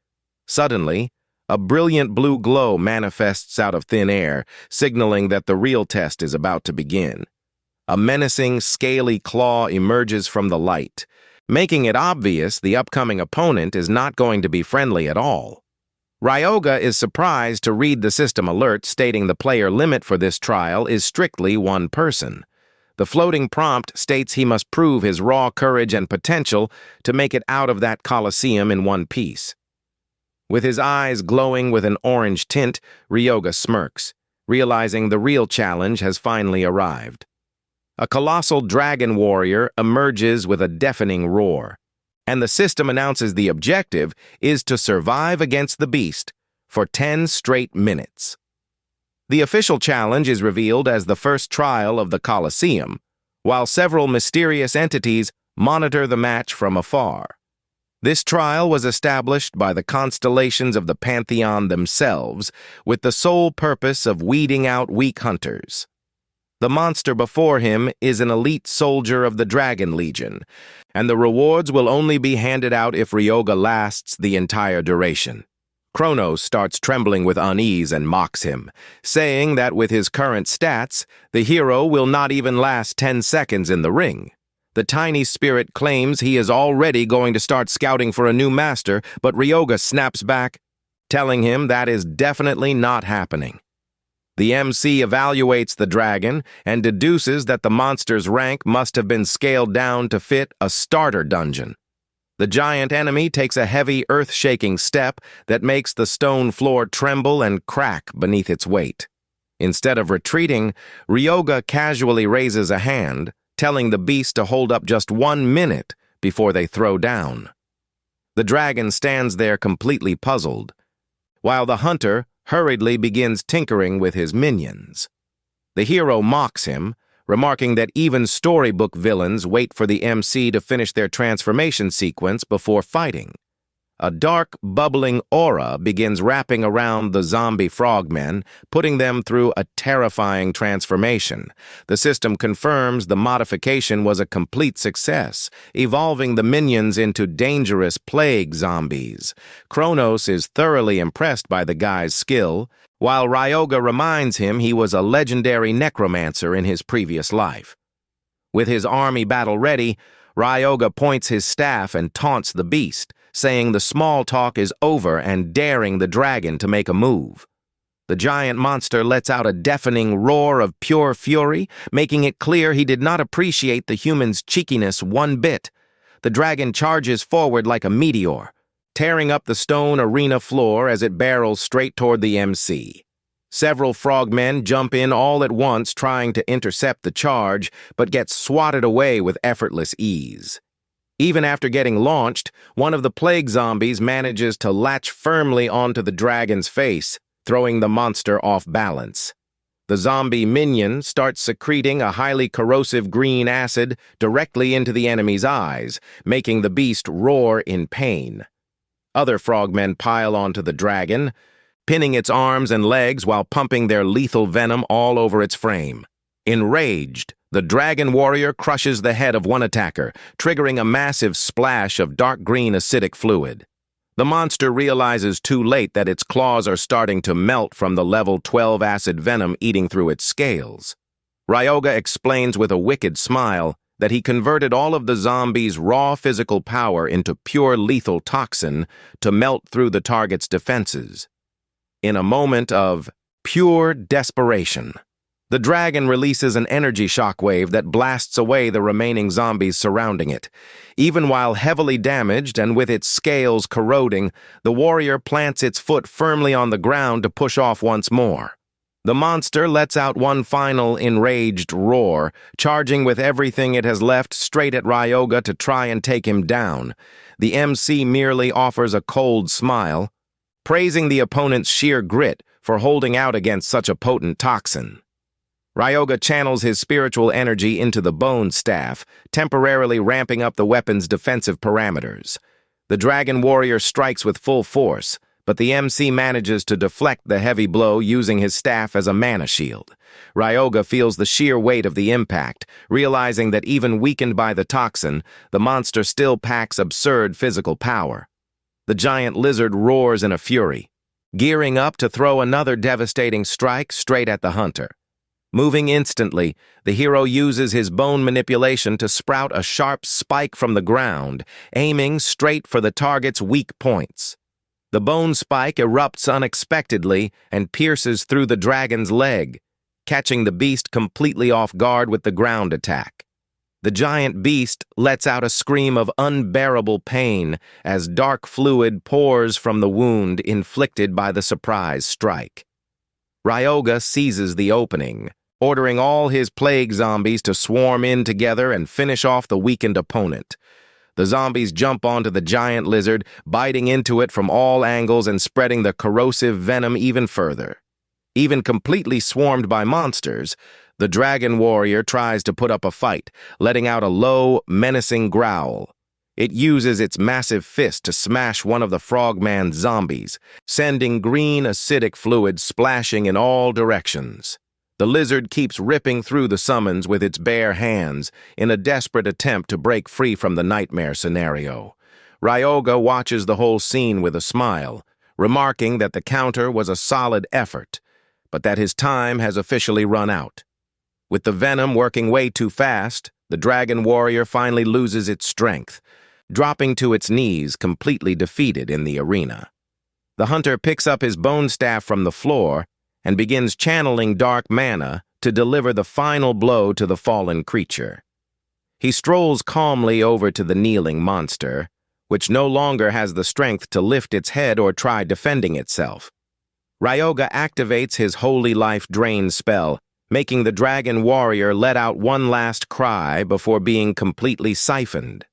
Speaker 1: Suddenly, a brilliant blue glow manifests out of thin air, signaling that the real test is about to begin. A menacing, scaly claw emerges from the light, making it obvious the upcoming opponent is not going to be friendly at all. Ryoga is surprised to read the system alert stating the player limit for this trial is strictly one person. The floating prompt states he must prove his raw courage and potential to make it out of that coliseum in one piece. With his eyes glowing with an orange tint, Ryoga smirks, realizing the real challenge has finally arrived. A colossal dragon warrior emerges with a deafening roar, and the system announces the objective is to survive against the beast for 10 straight minutes. The official challenge is revealed as the first trial of the Colosseum, while several mysterious entities monitor the match from afar. This trial was established by the constellations of the Pantheon themselves, with the sole purpose of weeding out weak hunters. The monster before him is an elite soldier of the Dragon Legion, and the rewards will only be handed out if Ryoga lasts the entire duration. Kronos starts trembling with unease and mocks him, saying that with his current stats, the hero will not even last 10 seconds in the ring. The tiny spirit claims he is already going to start scouting for a new master, but Ryoga snaps back, telling him that is definitely not happening. The MC evaluates the dragon and deduces that the monster's rank must have been scaled down to fit a starter dungeon. The giant enemy takes a heavy, earth-shaking step that makes the stone floor tremble and crack beneath its weight. Instead of retreating, Ryoga casually raises a hand, telling the beast to hold up just 1 minute before they throw down. The dragon stands there completely puzzled, while the hunter hurriedly begins tinkering with his minions. The hero mocks him, remarking that even storybook villains wait for the MC to finish their transformation sequence before fighting. A dark, bubbling aura begins wrapping around the zombie frogmen, putting them through a terrifying transformation. The system confirms the modification was a complete success, evolving the minions into dangerous plague zombies. Kronos is thoroughly impressed by the guy's skill, while Ryoga reminds him he was a legendary necromancer in his previous life. With his army battle ready, Ryoga points his staff and taunts the beast, saying the small talk is over and daring the dragon to make a move. The giant monster lets out a deafening roar of pure fury, making it clear he did not appreciate the human's cheekiness one bit. The dragon charges forward like a meteor, tearing up the stone arena floor as it barrels straight toward the MC. Several frogmen jump in all at once trying to intercept the charge, but get swatted away with effortless ease. Even after getting launched, one of the plague zombies manages to latch firmly onto the dragon's face, throwing the monster off balance. The zombie minion starts secreting a highly corrosive green acid directly into the enemy's eyes, making the beast roar in pain. Other frogmen pile onto the dragon, pinning its arms and legs while pumping their lethal venom all over its frame. Enraged, the dragon warrior crushes the head of one attacker, triggering a massive splash of dark green acidic fluid. The monster realizes too late that its claws are starting to melt from the level 12 acid venom eating through its scales. Ryoga explains with a wicked smile that he converted all of the zombie's raw physical power into pure lethal toxin to melt through the target's defenses. In a moment of pure desperation, the dragon releases an energy shockwave that blasts away the remaining zombies surrounding it. Even while heavily damaged and with its scales corroding, the warrior plants its foot firmly on the ground to push off once more. The monster lets out one final enraged roar, charging with everything it has left straight at Ryoga to try and take him down. The MC merely offers a cold smile, praising the opponent's sheer grit for holding out against such a potent toxin. Ryoga channels his spiritual energy into the bone staff, temporarily ramping up the weapon's defensive parameters. The dragon warrior strikes with full force, but the MC manages to deflect the heavy blow using his staff as a mana shield. Ryoga feels the sheer weight of the impact, realizing that even weakened by the toxin, the monster still packs absurd physical power. The giant lizard roars in a fury, gearing up to throw another devastating strike straight at the hunter. Moving instantly, the hero uses his bone manipulation to sprout a sharp spike from the ground, aiming straight for the target's weak points. The bone spike erupts unexpectedly and pierces through the dragon's leg, catching the beast completely off guard with the ground attack. The giant beast lets out a scream of unbearable pain as dark fluid pours from the wound inflicted by the surprise strike. Ryoga seizes the opening, ordering all his plague zombies to swarm in together and finish off the weakened opponent. The zombies jump onto the giant lizard, biting into it from all angles and spreading the corrosive venom even further. Even completely swarmed by monsters, the dragon warrior tries to put up a fight, letting out a low, menacing growl. It uses its massive fist to smash one of the frogman's zombies, sending green acidic fluid splashing in all directions. The lizard keeps ripping through the summons with its bare hands in a desperate attempt to break free from the nightmare scenario. Ryoga watches the whole scene with a smile, remarking that the counter was a solid effort, but that his time has officially run out. With the venom working way too fast, the dragon warrior finally loses its strength, dropping to its knees completely defeated in the arena. The hunter picks up his bone staff from the floor and begins channeling dark mana to deliver the final blow to the fallen creature. He strolls calmly over to the kneeling monster, which no longer has the strength to lift its head or try defending itself. Ryoga activates his Holy Life Drain spell, making the dragon warrior let out one last cry before being completely siphoned.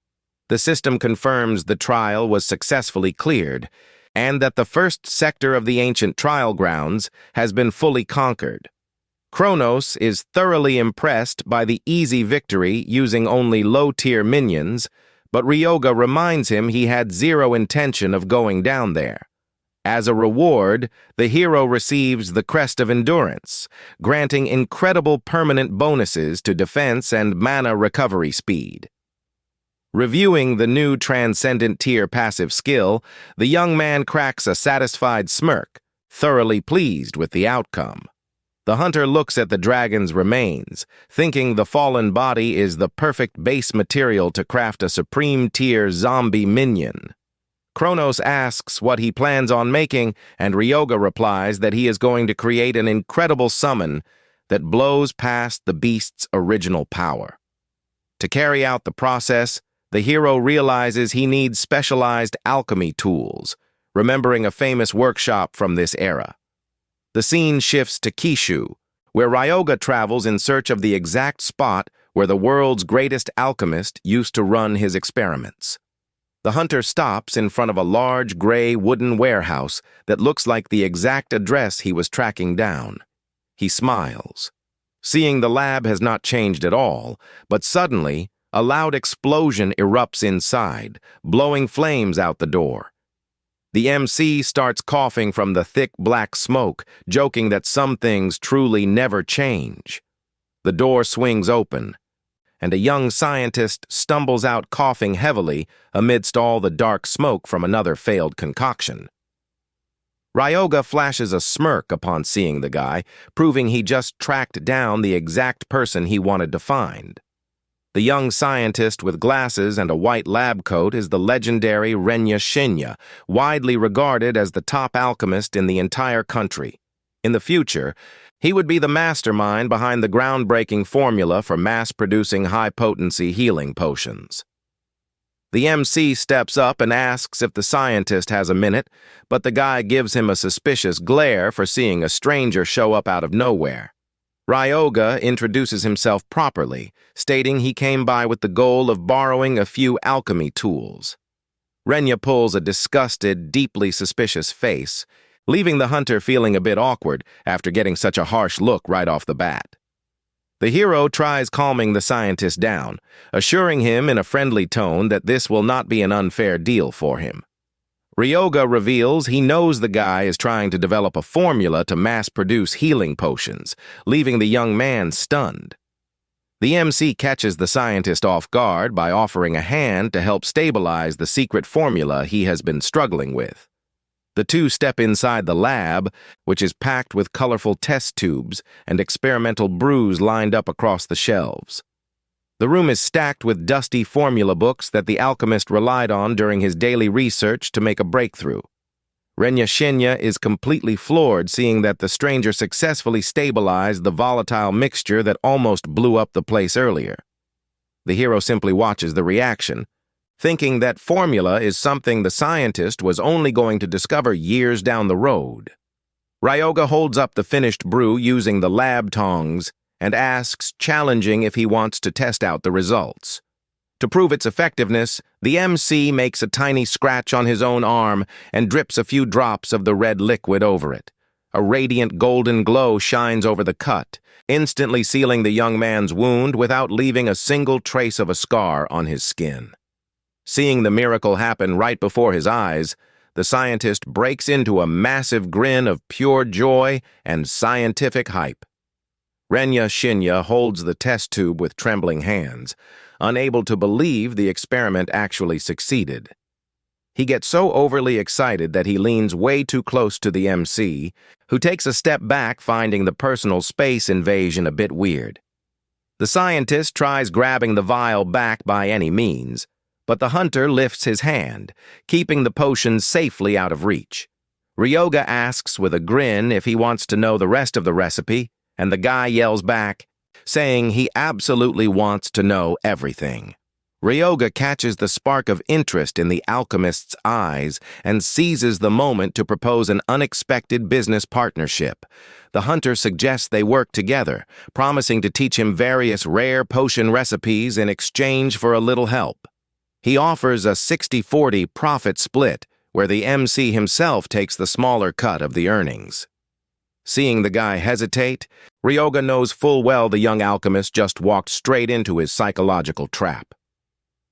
Speaker 1: The system confirms the trial was successfully cleared, and that the first sector of the ancient trial grounds has been fully conquered. Kronos is thoroughly impressed by the easy victory using only low-tier minions, but Ryoga reminds him he had zero intention of going down there. As a reward, the hero receives the Crest of Endurance, granting incredible permanent bonuses to defense and mana recovery speed. Reviewing the new Transcendent tier passive skill, the young man cracks a satisfied smirk, thoroughly pleased with the outcome. The hunter looks at the dragon's remains, thinking the fallen body is the perfect base material to craft a supreme tier zombie minion. Kronos asks what he plans on making, and Ryoga replies that he is going to create an incredible summon that blows past the beast's original power. To carry out the process, the hero realizes he needs specialized alchemy tools, remembering a famous workshop from this era. The scene shifts to Kishu, where Ryoga travels in search of the exact spot where the world's greatest alchemist used to run his experiments. The hunter stops in front of a large gray wooden warehouse that looks like the exact address he was tracking down. He smiles. Seeing the lab has not changed at all, but suddenly, a loud explosion erupts inside, blowing flames out the door. The MC starts coughing from the thick black smoke, joking that some things truly never change. The door swings open, and a young scientist stumbles out coughing heavily amidst all the dark smoke from another failed concoction. Ryoga flashes a smirk upon seeing the guy, proving he just tracked down the exact person he wanted to find. The young scientist with glasses and a white lab coat is the legendary Shinya, widely regarded as the top alchemist in the entire country. In the future, he would be the mastermind behind the groundbreaking formula for mass-producing high-potency healing potions. The MC steps up and asks if the scientist has a minute, but the guy gives him a suspicious glare for seeing a stranger show up out of nowhere. Ryoga introduces himself properly, stating he came by with the goal of borrowing a few alchemy tools. Renya pulls a disgusted, deeply suspicious face, leaving the hunter feeling a bit awkward after getting such a harsh look right off the bat. The hero tries calming the scientist down, assuring him in a friendly tone that this will not be an unfair deal for him. Ryoga reveals he knows the guy is trying to develop a formula to mass-produce healing potions, leaving the young man stunned. The MC catches the scientist off guard by offering a hand to help stabilize the secret formula he has been struggling with. The two step inside the lab, which is packed with colorful test tubes and experimental brews lined up across the shelves. The room is stacked with dusty formula books that the alchemist relied on during his daily research to make a breakthrough. Shinya is completely floored seeing that the stranger successfully stabilized the volatile mixture that almost blew up the place earlier. The hero simply watches the reaction, thinking that formula is something the scientist was only going to discover years down the road. Ryoga holds up the finished brew using the lab tongs and asks, challenging if he wants to test out the results. To prove its effectiveness, the MC makes a tiny scratch on his own arm and drips a few drops of the red liquid over it. A radiant golden glow shines over the cut, instantly sealing the young man's wound without leaving a single trace of a scar on his skin. Seeing the miracle happen right before his eyes, the scientist breaks into a massive grin of pure joy and scientific hype. Shinya holds the test tube with trembling hands, unable to believe the experiment actually succeeded. He gets so overly excited that he leans way too close to the MC, who takes a step back, finding the personal space invasion a bit weird. The scientist tries grabbing the vial back by any means, but the hunter lifts his hand, keeping the potion safely out of reach. Ryoga asks with a grin if he wants to know the rest of the recipe, and the guy yells back, saying he absolutely wants to know everything. Ryoga catches the spark of interest in the alchemist's eyes and seizes the moment to propose an unexpected business partnership. The hunter suggests they work together, promising to teach him various rare potion recipes in exchange for a little help. He offers a 60-40 profit split, where the MC himself takes the smaller cut of the earnings. Seeing the guy hesitate, Ryoga knows full well the young alchemist just walked straight into his psychological trap.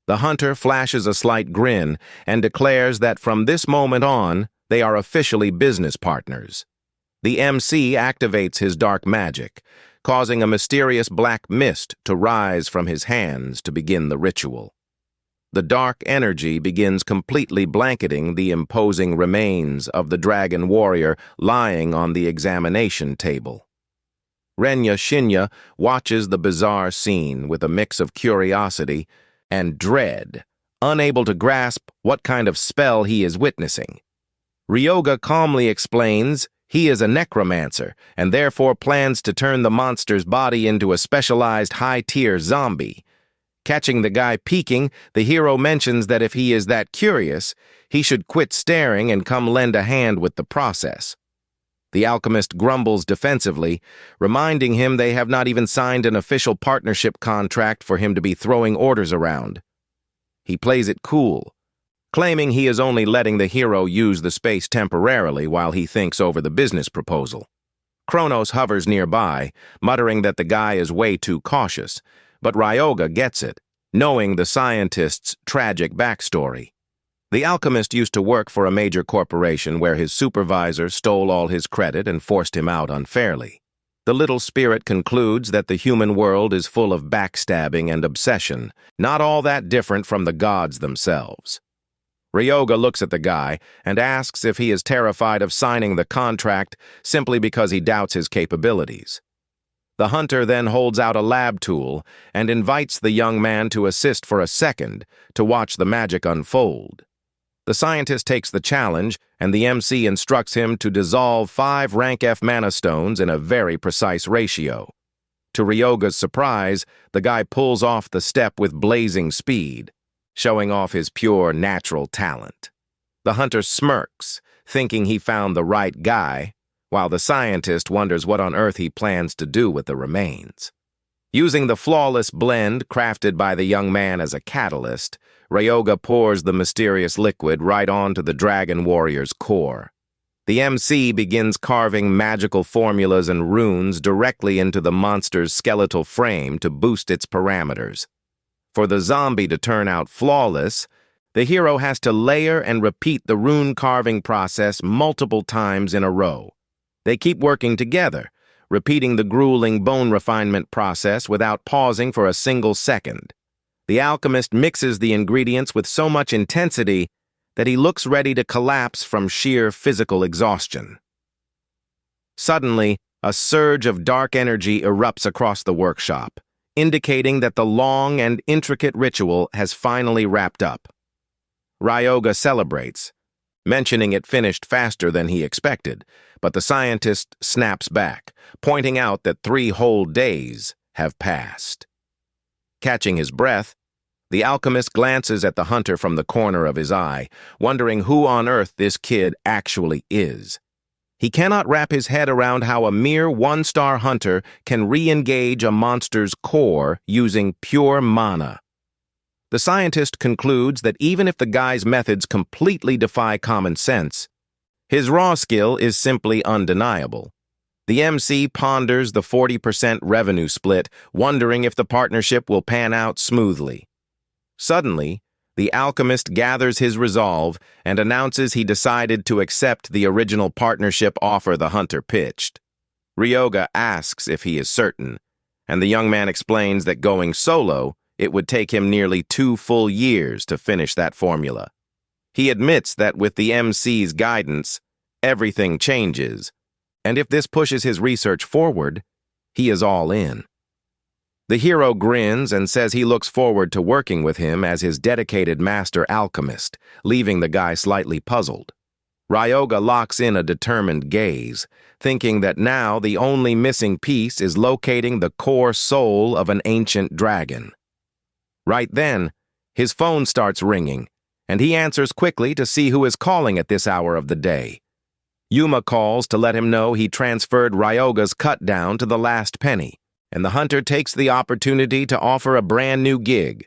Speaker 1: The hunter flashes a slight grin and declares that from this moment on, they are officially business partners. The MC activates his dark magic, causing a mysterious black mist to rise from his hands to begin the ritual. The dark energy begins completely blanketing the imposing remains of the dragon warrior lying on the examination table. Renya Shinya watches the bizarre scene with a mix of curiosity and dread, unable to grasp what kind of spell he is witnessing. Ryoga calmly explains he is a necromancer and therefore plans to turn the monster's body into a specialized high-tier zombie. Catching the guy peeking, the hero mentions that if he is that curious, he should quit staring and come lend a hand with the process. The alchemist grumbles defensively, reminding him they have not even signed an official partnership contract for him to be throwing orders around. He plays it cool, claiming he is only letting the hero use the space temporarily while he thinks over the business proposal. Kronos hovers nearby, muttering that the guy is way too cautious, but Ryoga gets it, knowing the scientist's tragic backstory. The alchemist used to work for a major corporation where his supervisor stole all his credit and forced him out unfairly. The little spirit concludes that the human world is full of backstabbing and obsession, not all that different from the gods themselves. Ryoga looks at the guy and asks if he is terrified of signing the contract simply because he doubts his capabilities. The hunter then holds out a lab tool and invites the young man to assist for a second to watch the magic unfold. The scientist takes the challenge, and the MC instructs him to dissolve 5 rank F mana stones in a very precise ratio. To Ryoga's surprise, the guy pulls off the step with blazing speed, showing off his pure natural talent. The hunter smirks, thinking he found the right guy, while the scientist wonders what on earth he plans to do with the remains. Using the flawless blend crafted by the young man as a catalyst, Ryoga pours the mysterious liquid right onto the dragon warrior's core. The MC begins carving magical formulas and runes directly into the monster's skeletal frame to boost its parameters. For the zombie to turn out flawless, the hero has to layer and repeat the rune carving process multiple times in a row. They keep working together, repeating the grueling bone refinement process without pausing for a single second. The alchemist mixes the ingredients with so much intensity that he looks ready to collapse from sheer physical exhaustion. Suddenly, a surge of dark energy erupts across the workshop, indicating that the long and intricate ritual has finally wrapped up. Ryoga celebrates, mentioning it finished faster than he expected, but the scientist snaps back, pointing out that 3 whole days have passed. Catching his breath, the alchemist glances at the hunter from the corner of his eye, wondering who on earth this kid actually is. He cannot wrap his head around how a mere 1-star hunter can re-engage a monster's core using pure mana. The scientist concludes that even if the guy's methods completely defy common sense, his raw skill is simply undeniable. The MC ponders the 40% revenue split, wondering if the partnership will pan out smoothly. Suddenly, the alchemist gathers his resolve and announces he decided to accept the original partnership offer the hunter pitched. Ryoga asks if he is certain, and the young man explains that going solo, it would take him nearly 2 full years to finish that formula. He admits that with the MC's guidance, everything changes, and if this pushes his research forward, he is all in. The hero grins and says he looks forward to working with him as his dedicated master alchemist, leaving the guy slightly puzzled. Ryoga locks in a determined gaze, thinking that now the only missing piece is locating the core soul of an ancient dragon. Right then, His phone starts ringing, and he answers quickly to see who is calling at this hour of the day. Yuma calls to let him know he transferred Ryoga's cut down to the last penny, and the hunter takes the opportunity to offer a brand new gig.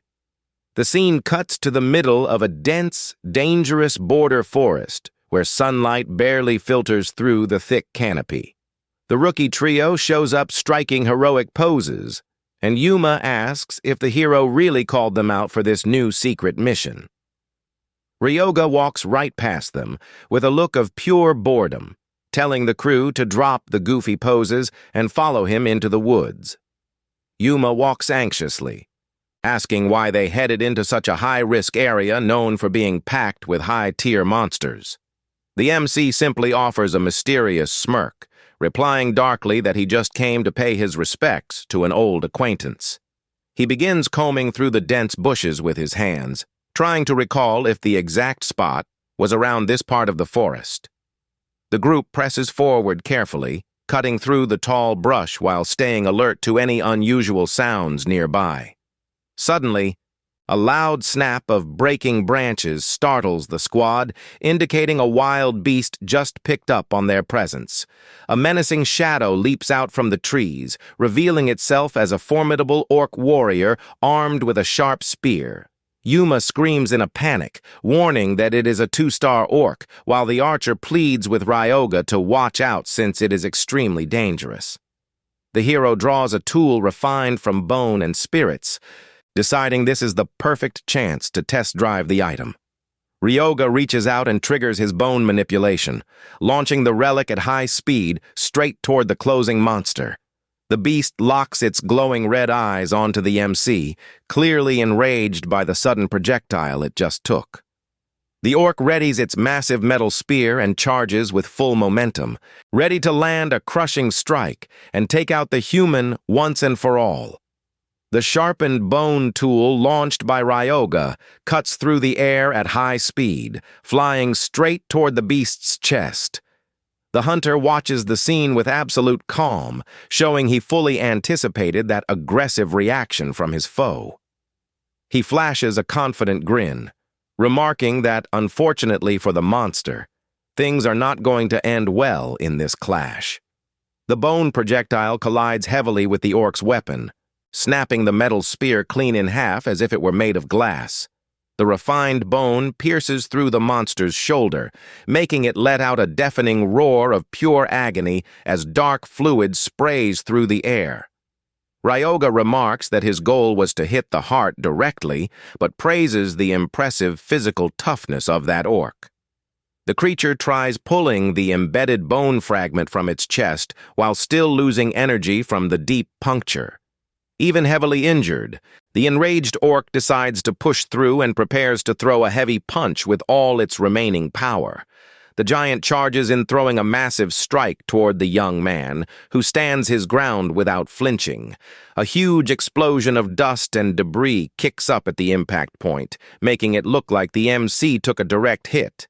Speaker 1: The scene cuts to the middle of a dense, dangerous border forest where sunlight barely filters through the thick canopy. The rookie trio shows up striking heroic poses, and Yuma asks if the hero really called them out for this new secret mission. Ryoga walks right past them with a look of pure boredom, telling the crew to drop the goofy poses and follow him into the woods. Yuma walks anxiously, asking why they headed into such a high-risk area known for being packed with high-tier monsters. The MC simply offers a mysterious smirk, replying darkly that he just came to pay his respects to an old acquaintance. He begins combing through the dense bushes with his hands, trying to recall if the exact spot was around this part of the forest. The group presses forward carefully, cutting through the tall brush while staying alert to any unusual sounds nearby. Suddenly, a loud snap of breaking branches startles the squad, indicating a wild beast just picked up on their presence. A menacing shadow leaps out from the trees, revealing itself as a formidable orc warrior armed with a sharp spear. Yuma screams in a panic, warning that it is a 2-star orc, while the archer pleads with Ryoga to watch out since it is extremely dangerous. The hero draws a tool refined from bone and spirits, deciding this is the perfect chance to test drive the item. Ryoga reaches out and triggers his bone manipulation, launching the relic at high speed straight toward the closing monster. The beast locks its glowing red eyes onto the MC, clearly enraged by the sudden projectile it just took. The orc readies its massive metal spear and charges with full momentum, ready to land a crushing strike and take out the human once and for all. The sharpened bone tool launched by Ryoga cuts through the air at high speed, flying straight toward the beast's chest. The hunter watches the scene with absolute calm, showing he fully anticipated that aggressive reaction from his foe. He flashes a confident grin, remarking that, unfortunately for the monster, things are not going to end well in this clash. The bone projectile collides heavily with the orc's weapon, snapping the metal spear clean in half as if it were made of glass. The refined bone pierces through the monster's shoulder, making it let out a deafening roar of pure agony as dark fluid sprays through the air. Ryoga remarks that his goal was to hit the heart directly, but praises the impressive physical toughness of that orc. The creature tries pulling the embedded bone fragment from its chest while still losing energy from the deep puncture. Even heavily injured, the enraged orc decides to push through and prepares to throw a heavy punch with all its remaining power. The giant charges in throwing a massive strike toward the young man, who stands his ground without flinching. A huge explosion of dust and debris kicks up at the impact point, making it look like the MC took a direct hit.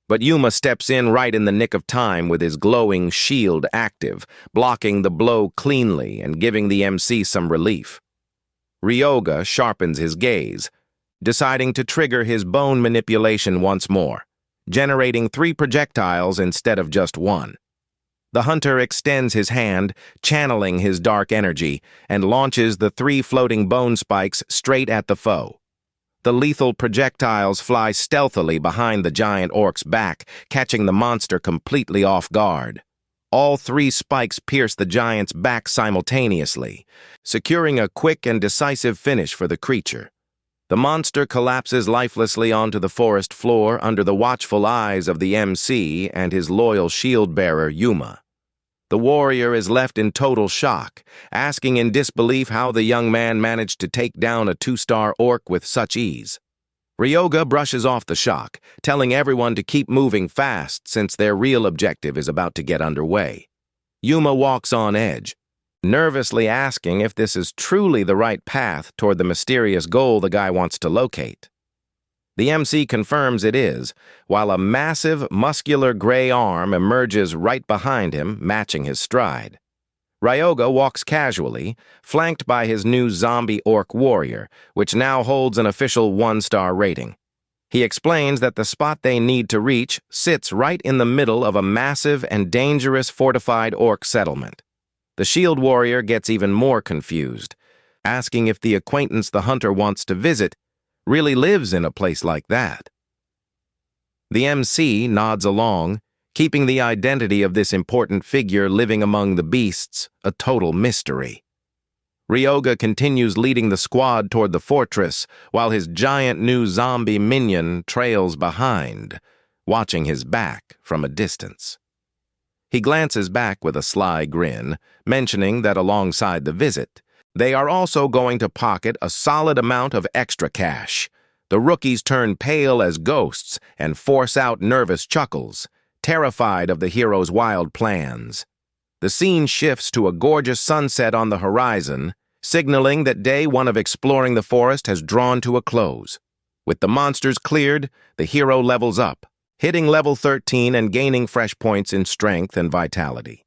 Speaker 1: But Yuma steps in right in the nick of time with his glowing shield active, blocking the blow cleanly and giving the MC some relief. Ryoga sharpens his gaze, deciding to trigger his bone manipulation once more, generating 3 projectiles instead of just 1. The hunter extends his hand, channeling his dark energy, and launches the 3 floating bone spikes straight at the foe. The lethal projectiles fly stealthily behind the giant orc's back, catching the monster completely off guard. All 3 spikes pierce the giant's back simultaneously, securing a quick and decisive finish for the creature. The monster collapses lifelessly onto the forest floor under the watchful eyes of the MC and his loyal shield-bearer, Yuma. The warrior is left in total shock, asking in disbelief how the young man managed to take down a 2-star orc with such ease. Ryoga brushes off the shock, telling everyone to keep moving fast since their real objective is about to get underway. Yuma walks on edge, nervously asking if this is truly the right path toward the mysterious goal the guy wants to locate. The MC confirms it is, while a massive, muscular gray arm emerges right behind him, matching his stride. Ryoga walks casually, flanked by his new zombie orc warrior, which now holds an official 1-star rating. He explains that the spot they need to reach sits right in the middle of a massive and dangerous fortified orc settlement. The shield warrior gets even more confused, asking if the acquaintance the hunter wants to visit really lives in a place like that. The MC nods along, keeping the identity of this important figure living among the beasts a total mystery. Ryoga continues leading the squad toward the fortress, while his giant new zombie minion trails behind, watching his back from a distance. He glances back with a sly grin, mentioning that alongside the visit, they are also going to pocket a solid amount of extra cash. The rookies turn pale as ghosts and force out nervous chuckles, terrified of the hero's wild plans. The scene shifts to a gorgeous sunset on the horizon, signaling that day one of exploring the forest has drawn to a close. With the monsters cleared, the hero levels up, hitting level 13 and gaining fresh points in strength and vitality.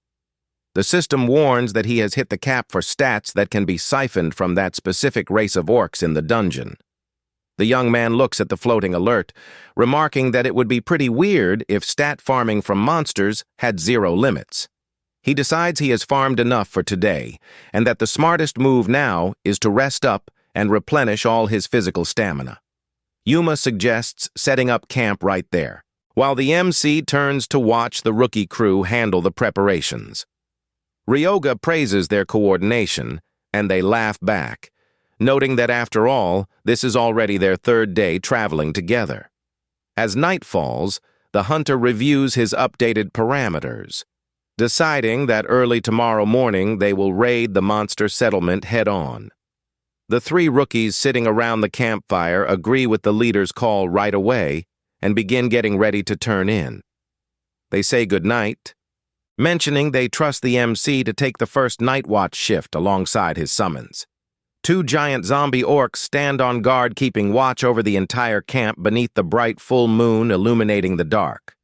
Speaker 1: The system warns that he has hit the cap for stats that can be siphoned from that specific race of orcs in the dungeon. The young man looks at the floating alert, remarking that it would be pretty weird if stat farming from monsters had 0 limits. He decides he has farmed enough for today, and that the smartest move now is to rest up and replenish all his physical stamina. Yuma suggests setting up camp right there, while the MC turns to watch the rookie crew handle the preparations. Ryoga praises their coordination, and they laugh back, noting that after all, this is already their 3rd day traveling together. As night falls, the hunter reviews his updated parameters, deciding that early tomorrow morning they will raid the monster settlement head-on. The 3 rookies sitting around the campfire agree with the leader's call right away and begin getting ready to turn in. They say goodnight, mentioning they trust the MC to take the first night watch shift alongside his summons. 2 giant zombie orcs stand on guard, keeping watch over the entire camp beneath the bright full moon illuminating the dark.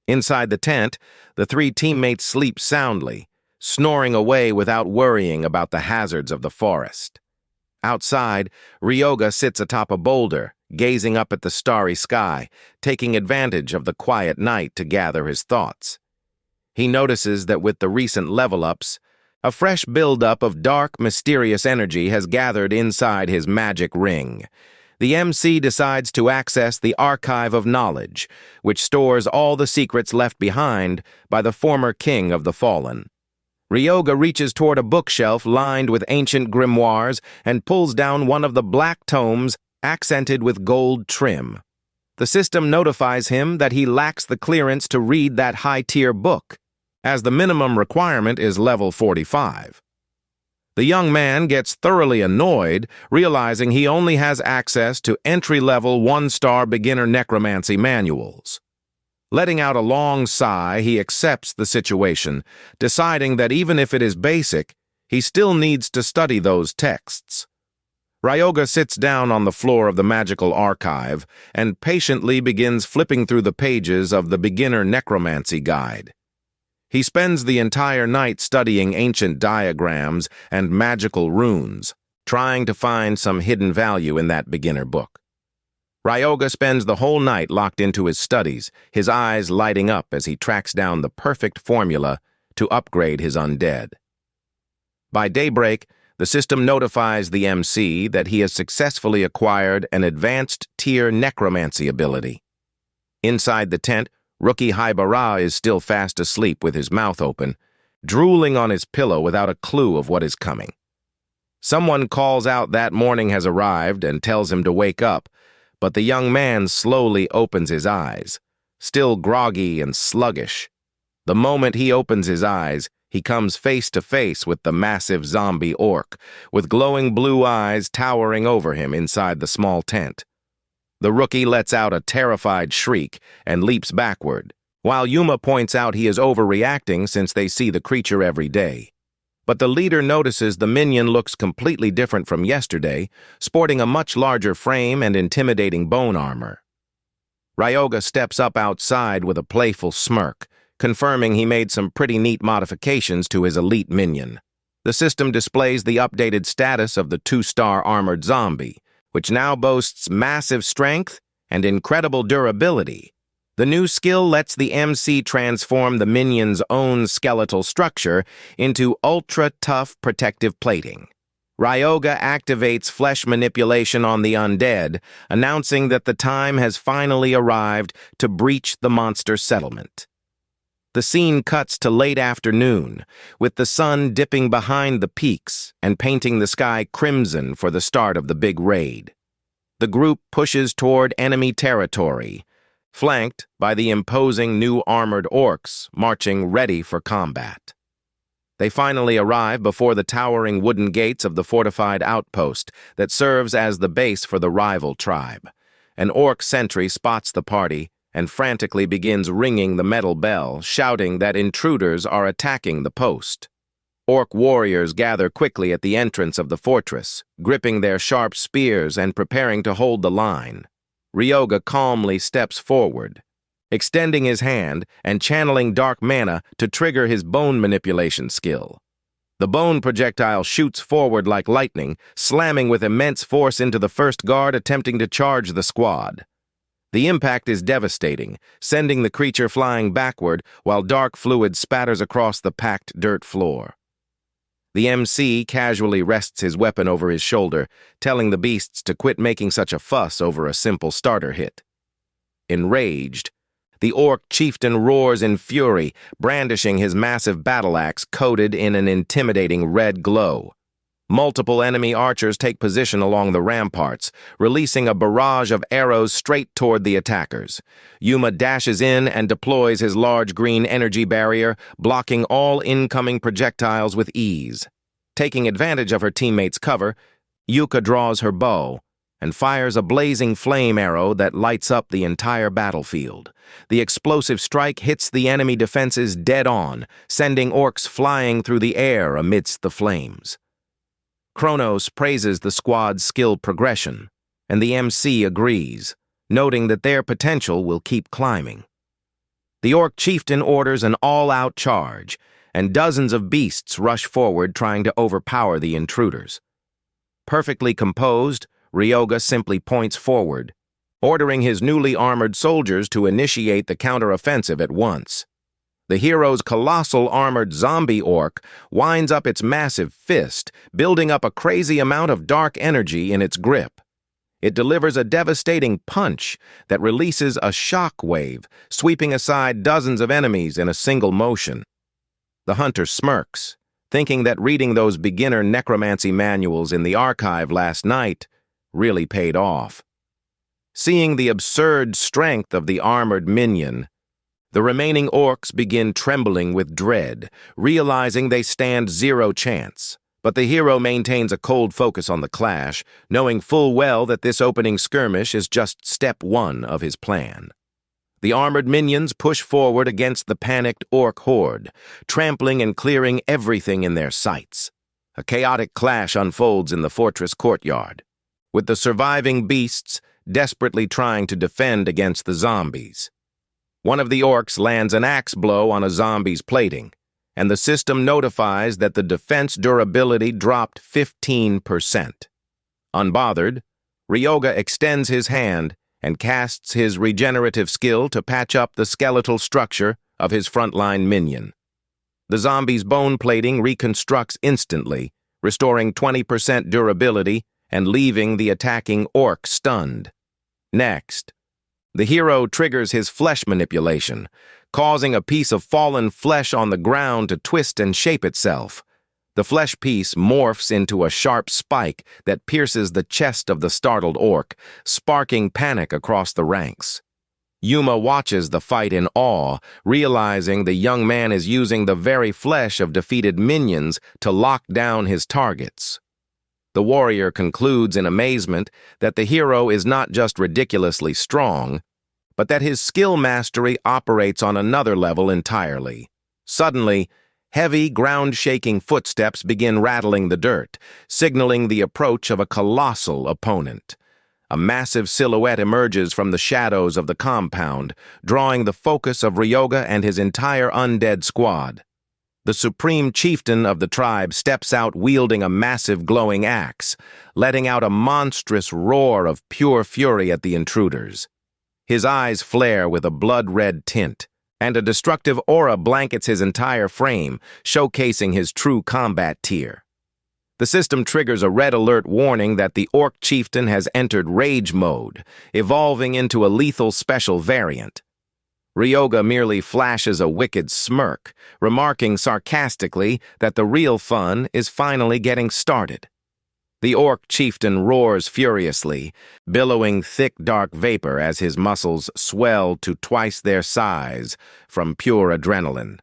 Speaker 1: Inside the tent, the 3 teammates sleep soundly, snoring away without worrying about the hazards of the forest. Outside, Ryoga sits atop a boulder, gazing up at the starry sky, taking advantage of the quiet night to gather his thoughts. He notices that with the recent level-ups, a fresh buildup of dark, mysterious energy has gathered inside his magic ring. The MC decides to access the Archive of Knowledge, which stores all the secrets left behind by the former king of the Fallen. Ryoga reaches toward a bookshelf lined with ancient grimoires and pulls down one of the black tomes accented with gold trim. The system notifies him that he lacks the clearance to read that high-tier book, as the minimum requirement is level 45. The young man gets thoroughly annoyed, realizing he only has access to entry-level 1-star beginner necromancy manuals. Letting out a long sigh, he accepts the situation, deciding that even if it is basic, he still needs to study those texts. Ryoga sits down on the floor of the magical archive and patiently begins flipping through the pages of the beginner necromancy guide. He spends the entire night studying ancient diagrams and magical runes, trying to find some hidden value in that beginner book. Ryoga spends the whole night locked into his studies, his eyes lighting up as he tracks down the perfect formula to upgrade his undead. By daybreak, the system notifies the MC that he has successfully acquired an advanced tier necromancy ability. Inside the tent, Rookie Haibara is still fast asleep with his mouth open, drooling on his pillow without a clue of what is coming. Someone calls out that morning has arrived and tells him to wake up, but the young man slowly opens his eyes, still groggy and sluggish. The moment he opens his eyes, he comes face to face with the massive zombie orc, with glowing blue eyes towering over him inside the small tent. The rookie lets out a terrified shriek and leaps backward, while Yuma points out he is overreacting since they see the creature every day. But the leader notices the minion looks completely different from yesterday, sporting a much larger frame and intimidating bone armor. Ryoga steps up outside with a playful smirk, confirming he made some pretty neat modifications to his elite minion. The system displays the updated status of the 2-star armored zombie, which now boasts massive strength and incredible durability. The new skill lets the MC transform the minion's own skeletal structure into ultra-tough protective plating. Ryoga activates flesh manipulation on the undead, announcing that the time has finally arrived to breach the monster settlement. The scene cuts to late afternoon, with the sun dipping behind the peaks and painting the sky crimson for the start of the big raid. The group pushes toward enemy territory, flanked by the imposing new armored orcs marching ready for combat. They finally arrive before the towering wooden gates of the fortified outpost that serves as the base for the rival tribe. An orc sentry spots the party and frantically begins ringing the metal bell, shouting that intruders are attacking the post. Orc warriors gather quickly at the entrance of the fortress, gripping their sharp spears and preparing to hold the line. Ryoga calmly steps forward, extending his hand and channeling dark mana to trigger his bone manipulation skill. The bone projectile shoots forward like lightning, slamming with immense force into the first guard attempting to charge the squad. The impact is devastating, sending the creature flying backward while dark fluid spatters across the packed dirt floor. The MC casually rests his weapon over his shoulder, telling the beasts to quit making such a fuss over a simple starter hit. Enraged, the orc chieftain roars in fury, brandishing his massive battle axe coated in an intimidating red glow. Multiple enemy archers take position along the ramparts, releasing a barrage of arrows straight toward the attackers. Yuma dashes in and deploys his large green energy barrier, blocking all incoming projectiles with ease. Taking advantage of her teammates' cover, Yuka draws her bow and fires a blazing flame arrow that lights up the entire battlefield. The explosive strike hits the enemy defenses dead on, sending orcs flying through the air amidst the flames. Kronos praises the squad's skill progression, and the MC agrees, noting that their potential will keep climbing. The orc chieftain orders an all-out charge, and dozens of beasts rush forward trying to overpower the intruders. Perfectly composed, Ryoga simply points forward, ordering his newly armored soldiers to initiate the counteroffensive at once. The hero's colossal armored zombie orc winds up its massive fist, building up a crazy amount of dark energy in its grip. It delivers a devastating punch that releases a shock wave, sweeping aside dozens of enemies in a single motion. The hunter smirks, thinking that reading those beginner necromancy manuals in the archive last night really paid off. Seeing the absurd strength of the armored minion, the remaining orcs begin trembling with dread, realizing they stand zero chance. But the hero maintains a cold focus on the clash, knowing full well that this opening skirmish is just step one of his plan. The armored minions push forward against the panicked orc horde, trampling and clearing everything in their sights. A chaotic clash unfolds in the fortress courtyard, with the surviving beasts desperately trying to defend against the zombies. One of the orcs lands an axe blow on a zombie's plating, and the system notifies that the defense durability dropped 15%. Unbothered, Ryoga extends his hand and casts his regenerative skill to patch up the skeletal structure of his frontline minion. The zombie's bone plating reconstructs instantly, restoring 20% durability and leaving the attacking orc stunned. Next, the hero triggers his flesh manipulation, causing a piece of fallen flesh on the ground to twist and shape itself. The flesh piece morphs into a sharp spike that pierces the chest of the startled orc, sparking panic across the ranks. Yuma watches the fight in awe, realizing the young man is using the very flesh of defeated minions to lock down his targets. The warrior concludes in amazement that the hero is not just ridiculously strong, but that his skill mastery operates on another level entirely. Suddenly, heavy, ground-shaking footsteps begin rattling the dirt, signaling the approach of a colossal opponent. A massive silhouette emerges from the shadows of the compound, drawing the focus of Ryoga and his entire undead squad. The supreme chieftain of the tribe steps out wielding a massive glowing axe, letting out a monstrous roar of pure fury at the intruders. His eyes flare with a blood-red tint, and a destructive aura blankets his entire frame, showcasing his true combat tier. The system triggers a red alert warning that the orc chieftain has entered rage mode, evolving into a lethal special variant. Ryoga merely flashes a wicked smirk, remarking sarcastically that the real fun is finally getting started. The orc chieftain roars furiously, billowing thick dark vapor as his muscles swell to twice their size from pure adrenaline.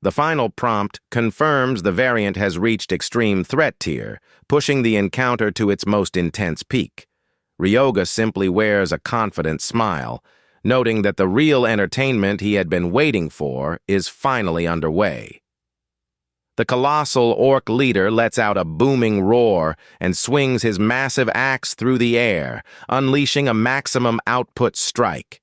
Speaker 1: The final prompt confirms the variant has reached extreme threat tier, pushing the encounter to its most intense peak. Ryoga simply wears a confident smile, noting that the real entertainment he had been waiting for is finally underway. The colossal orc leader lets out a booming roar and swings his massive axe through the air, unleashing a maximum output strike.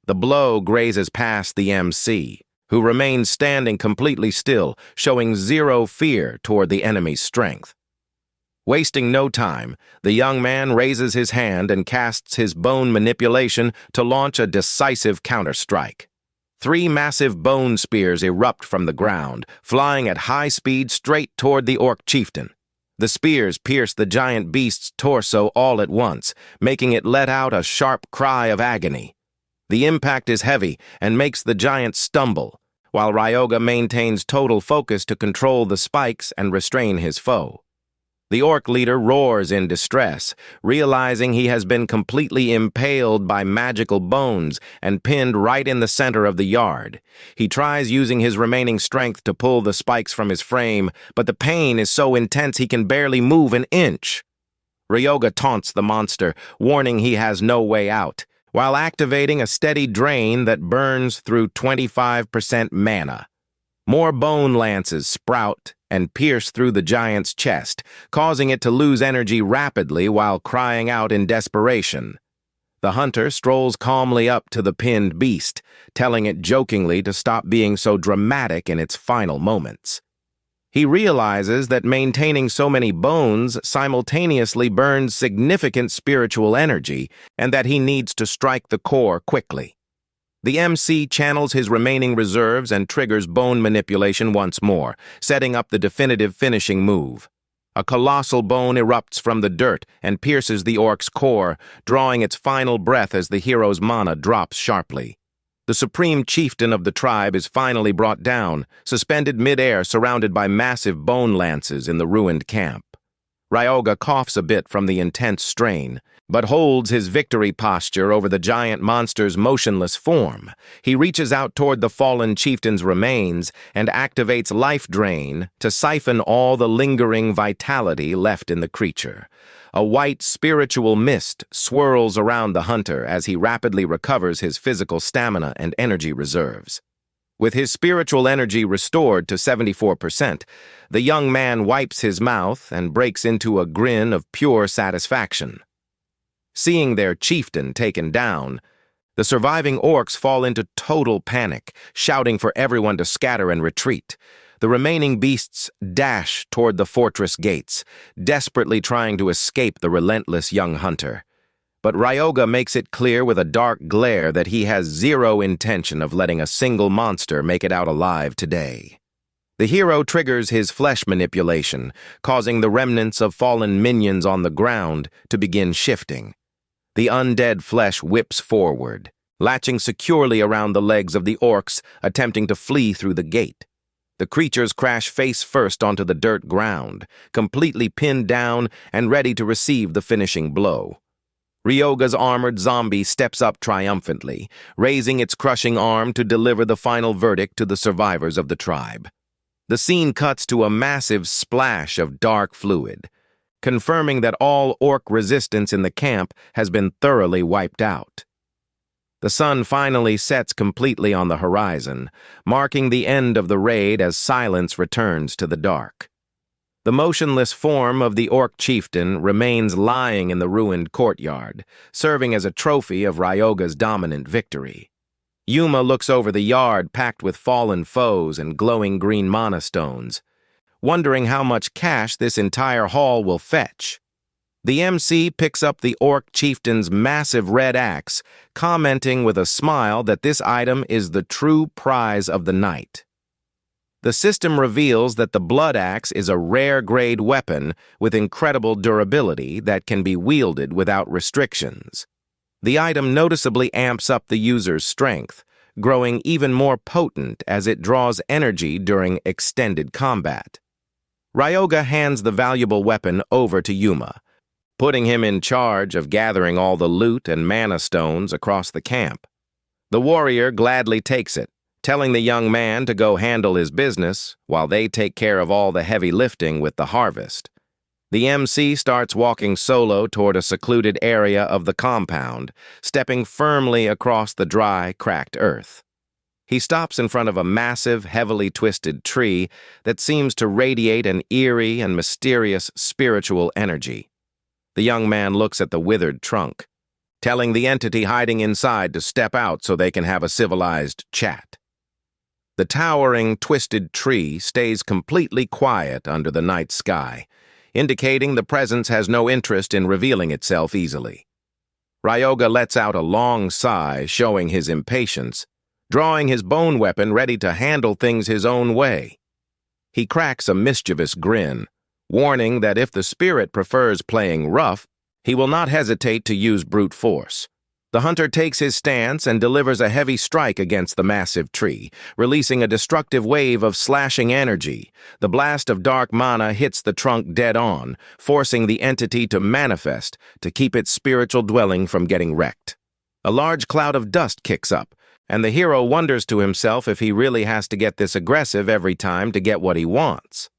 Speaker 1: The blow grazes past the MC, who remains standing completely still, showing zero fear toward the enemy's strength. Wasting no time, the young man raises his hand and casts his bone manipulation to launch a decisive counterstrike. 3 massive bone spears erupt from the ground, flying at high speed straight toward the orc chieftain. The spears pierce the giant beast's torso all at once, making it let out a sharp cry of agony. The impact is heavy and makes the giant stumble, while Ryoga maintains total focus to control the spikes and restrain his foe. The orc leader roars in distress, realizing he has been completely impaled by magical bones and pinned right in the center of the yard. He tries using his remaining strength to pull the spikes from his frame, but the pain is so intense he can barely move an inch. Ryoga taunts the monster, warning he has no way out, while activating a steady drain that burns through 25% mana. More bone lances sprout and pierce through the giant's chest, causing it to lose energy rapidly while crying out in desperation. The hunter strolls calmly up to the pinned beast, telling it jokingly to stop being so dramatic in its final moments. He realizes that maintaining so many bones simultaneously burns significant spiritual energy, and that he needs to strike the core quickly. The MC channels his remaining reserves and triggers bone manipulation once more, setting up the definitive finishing move. A colossal bone erupts from the dirt and pierces the orc's core, drawing its final breath as the hero's mana drops sharply. The supreme chieftain of the tribe is finally brought down, suspended mid-air surrounded by massive bone lances in the ruined camp. Ryoga coughs a bit from the intense strain, but holds his victory posture over the giant monster's motionless form. He reaches out toward the fallen chieftain's remains and activates Life Drain to siphon all the lingering vitality left in the creature. A white spiritual mist swirls around the hunter as he rapidly recovers his physical stamina and energy reserves. With his spiritual energy restored to 74%, the young man wipes his mouth and breaks into a grin of pure satisfaction. Seeing their chieftain taken down, the surviving orcs fall into total panic, shouting for everyone to scatter and retreat. The remaining beasts dash toward the fortress gates, desperately trying to escape the relentless young hunter. But Ryoga makes it clear with a dark glare that he has zero intention of letting a single monster make it out alive today. The hero triggers his flesh manipulation, causing the remnants of fallen minions on the ground to begin shifting. The undead flesh whips forward, latching securely around the legs of the orcs, attempting to flee through the gate. The creatures crash face first onto the dirt ground, completely pinned down and ready to receive the finishing blow. Ryoga's armored zombie steps up triumphantly, raising its crushing arm to deliver the final verdict to the survivors of the tribe. The scene cuts to a massive splash of dark fluid, confirming that all orc resistance in the camp has been thoroughly wiped out. The sun finally sets completely on the horizon, marking the end of the raid as silence returns to the dark. The motionless form of the orc chieftain remains lying in the ruined courtyard, serving as a trophy of Ryoga's dominant victory. Yuma looks over the yard packed with fallen foes and glowing green mana stones, wondering how much cash this entire haul will fetch. The MC picks up the orc chieftain's massive red axe, commenting with a smile that this item is the true prize of the night. The system reveals that the blood axe is a rare-grade weapon with incredible durability that can be wielded without restrictions. The item noticeably amps up the user's strength, growing even more potent as it draws energy during extended combat. Ryoga hands the valuable weapon over to Yuma, putting him in charge of gathering all the loot and mana stones across the camp. The warrior gladly takes it, telling the young man to go handle his business while they take care of all the heavy lifting with the harvest. The MC starts walking solo toward a secluded area of the compound, stepping firmly across the dry, cracked earth. He stops in front of a massive, heavily twisted tree that seems to radiate an eerie and mysterious spiritual energy. The young man looks at the withered trunk, telling the entity hiding inside to step out so they can have a civilized chat. The towering, twisted tree stays completely quiet under the night sky, indicating the presence has no interest in revealing itself easily. Ryoga lets out a long sigh, showing his impatience, drawing his bone weapon ready to handle things his own way. He cracks a mischievous grin, warning that if the spirit prefers playing rough, he will not hesitate to use brute force. The hunter takes his stance and delivers a heavy strike against the massive tree, releasing a destructive wave of slashing energy. The blast of dark mana hits the trunk dead on, forcing the entity to manifest to keep its spiritual dwelling from getting wrecked. A large cloud of dust kicks up, and the hero wonders to himself if he really has to get this aggressive every time to get what he wants.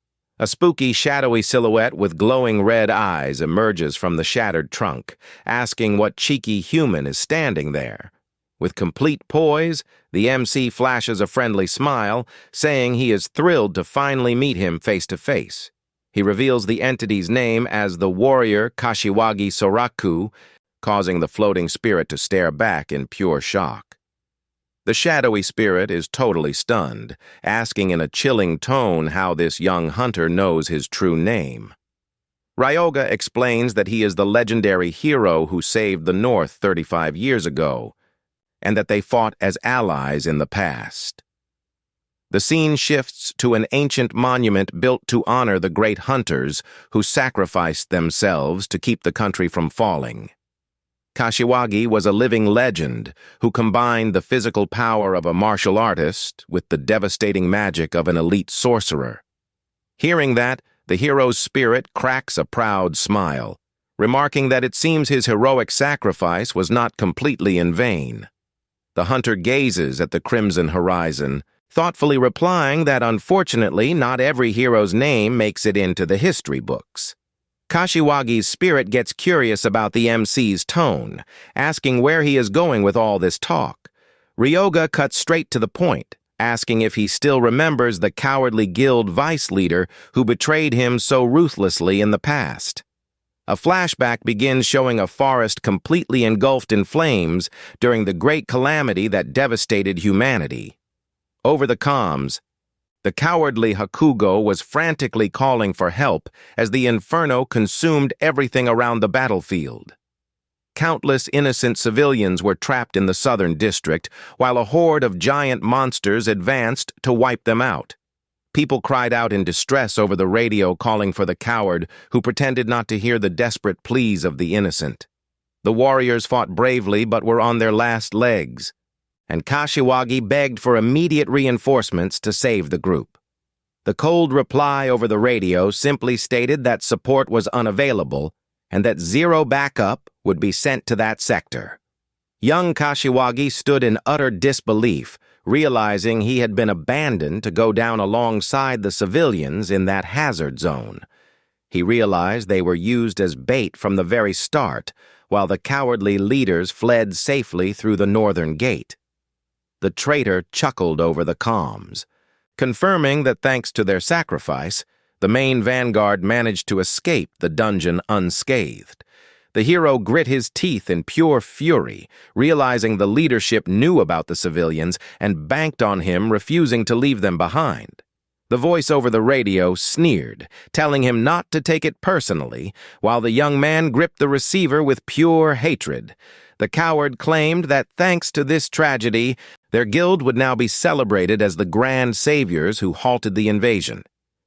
Speaker 1: A spooky, shadowy silhouette with glowing red eyes emerges from the shattered trunk, asking what cheeky human is standing there. With complete poise, the MC flashes a friendly smile, saying he is thrilled to finally meet him face to face. He reveals the entity's name as the warrior Kashiwagi Soraku, causing the floating spirit to stare back in pure shock. The shadowy spirit is totally stunned, asking in a chilling tone how this young hunter knows his true name. Ryoga explains that he is the legendary hero who saved the North 35 years ago, and that they fought as allies in the past. The scene shifts to an ancient monument built to honor the great hunters who sacrificed themselves to keep the country from falling. Kashiwagi was a living legend who combined the physical power of a martial artist with the devastating magic of an elite sorcerer. Hearing that, the hero's spirit cracks a proud smile, remarking that it seems his heroic sacrifice was not completely in vain. The hunter gazes at the crimson horizon, thoughtfully replying that unfortunately not every hero's name makes it into the history books. Kashiwagi's spirit gets curious about the MC's tone, asking where he is going with all this talk. Ryoga cuts straight to the point, asking if he still remembers the cowardly guild vice leader who betrayed him so ruthlessly in the past. A flashback begins showing a forest completely engulfed in flames during the great calamity that devastated humanity. Over the comms, the cowardly Hakugo was frantically calling for help as the inferno consumed everything around the battlefield. Countless innocent civilians were trapped in the southern district, while a horde of giant monsters advanced to wipe them out. People cried out in distress over the radio calling for the coward who pretended not to hear the desperate pleas of the innocent. The warriors fought bravely but were on their last legs, and Kashiwagi begged for immediate reinforcements to save the group. The cold reply over the radio simply stated that support was unavailable and that zero backup would be sent to that sector. Young Kashiwagi stood in utter disbelief, realizing he had been abandoned to go down alongside the civilians in that hazard zone. He realized they were used as bait from the very start, while the cowardly leaders fled safely through the northern gate. The traitor chuckled over the comms, confirming that thanks to their sacrifice, The main vanguard managed to escape the dungeon unscathed. The hero grit his teeth in pure fury, realizing the leadership knew about the civilians and banked on him, refusing to leave them behind. The voice over the radio sneered, telling him not to take it personally, while the young man gripped the receiver with pure hatred. The coward claimed that thanks to this tragedy, their guild would now be celebrated as the grand saviors who halted the invasion.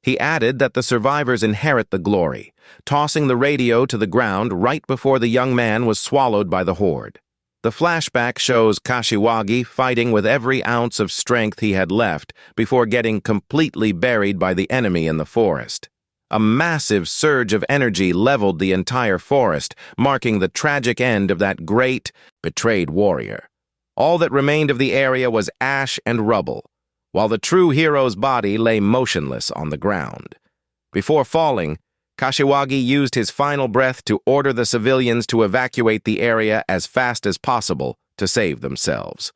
Speaker 1: He added that the survivors inherit the glory, tossing the radio to the ground right before the young man was swallowed by the horde. The flashback shows Kashiwagi fighting with every ounce of strength he had left before getting completely buried by the enemy in the forest. A massive surge of energy leveled the entire forest, marking the tragic end of that great, betrayed warrior. All that remained of the area was ash and rubble, while the true hero's body lay motionless on the ground. Before falling, Kashiwagi used his final breath to order the civilians to evacuate the area as fast as possible to save themselves.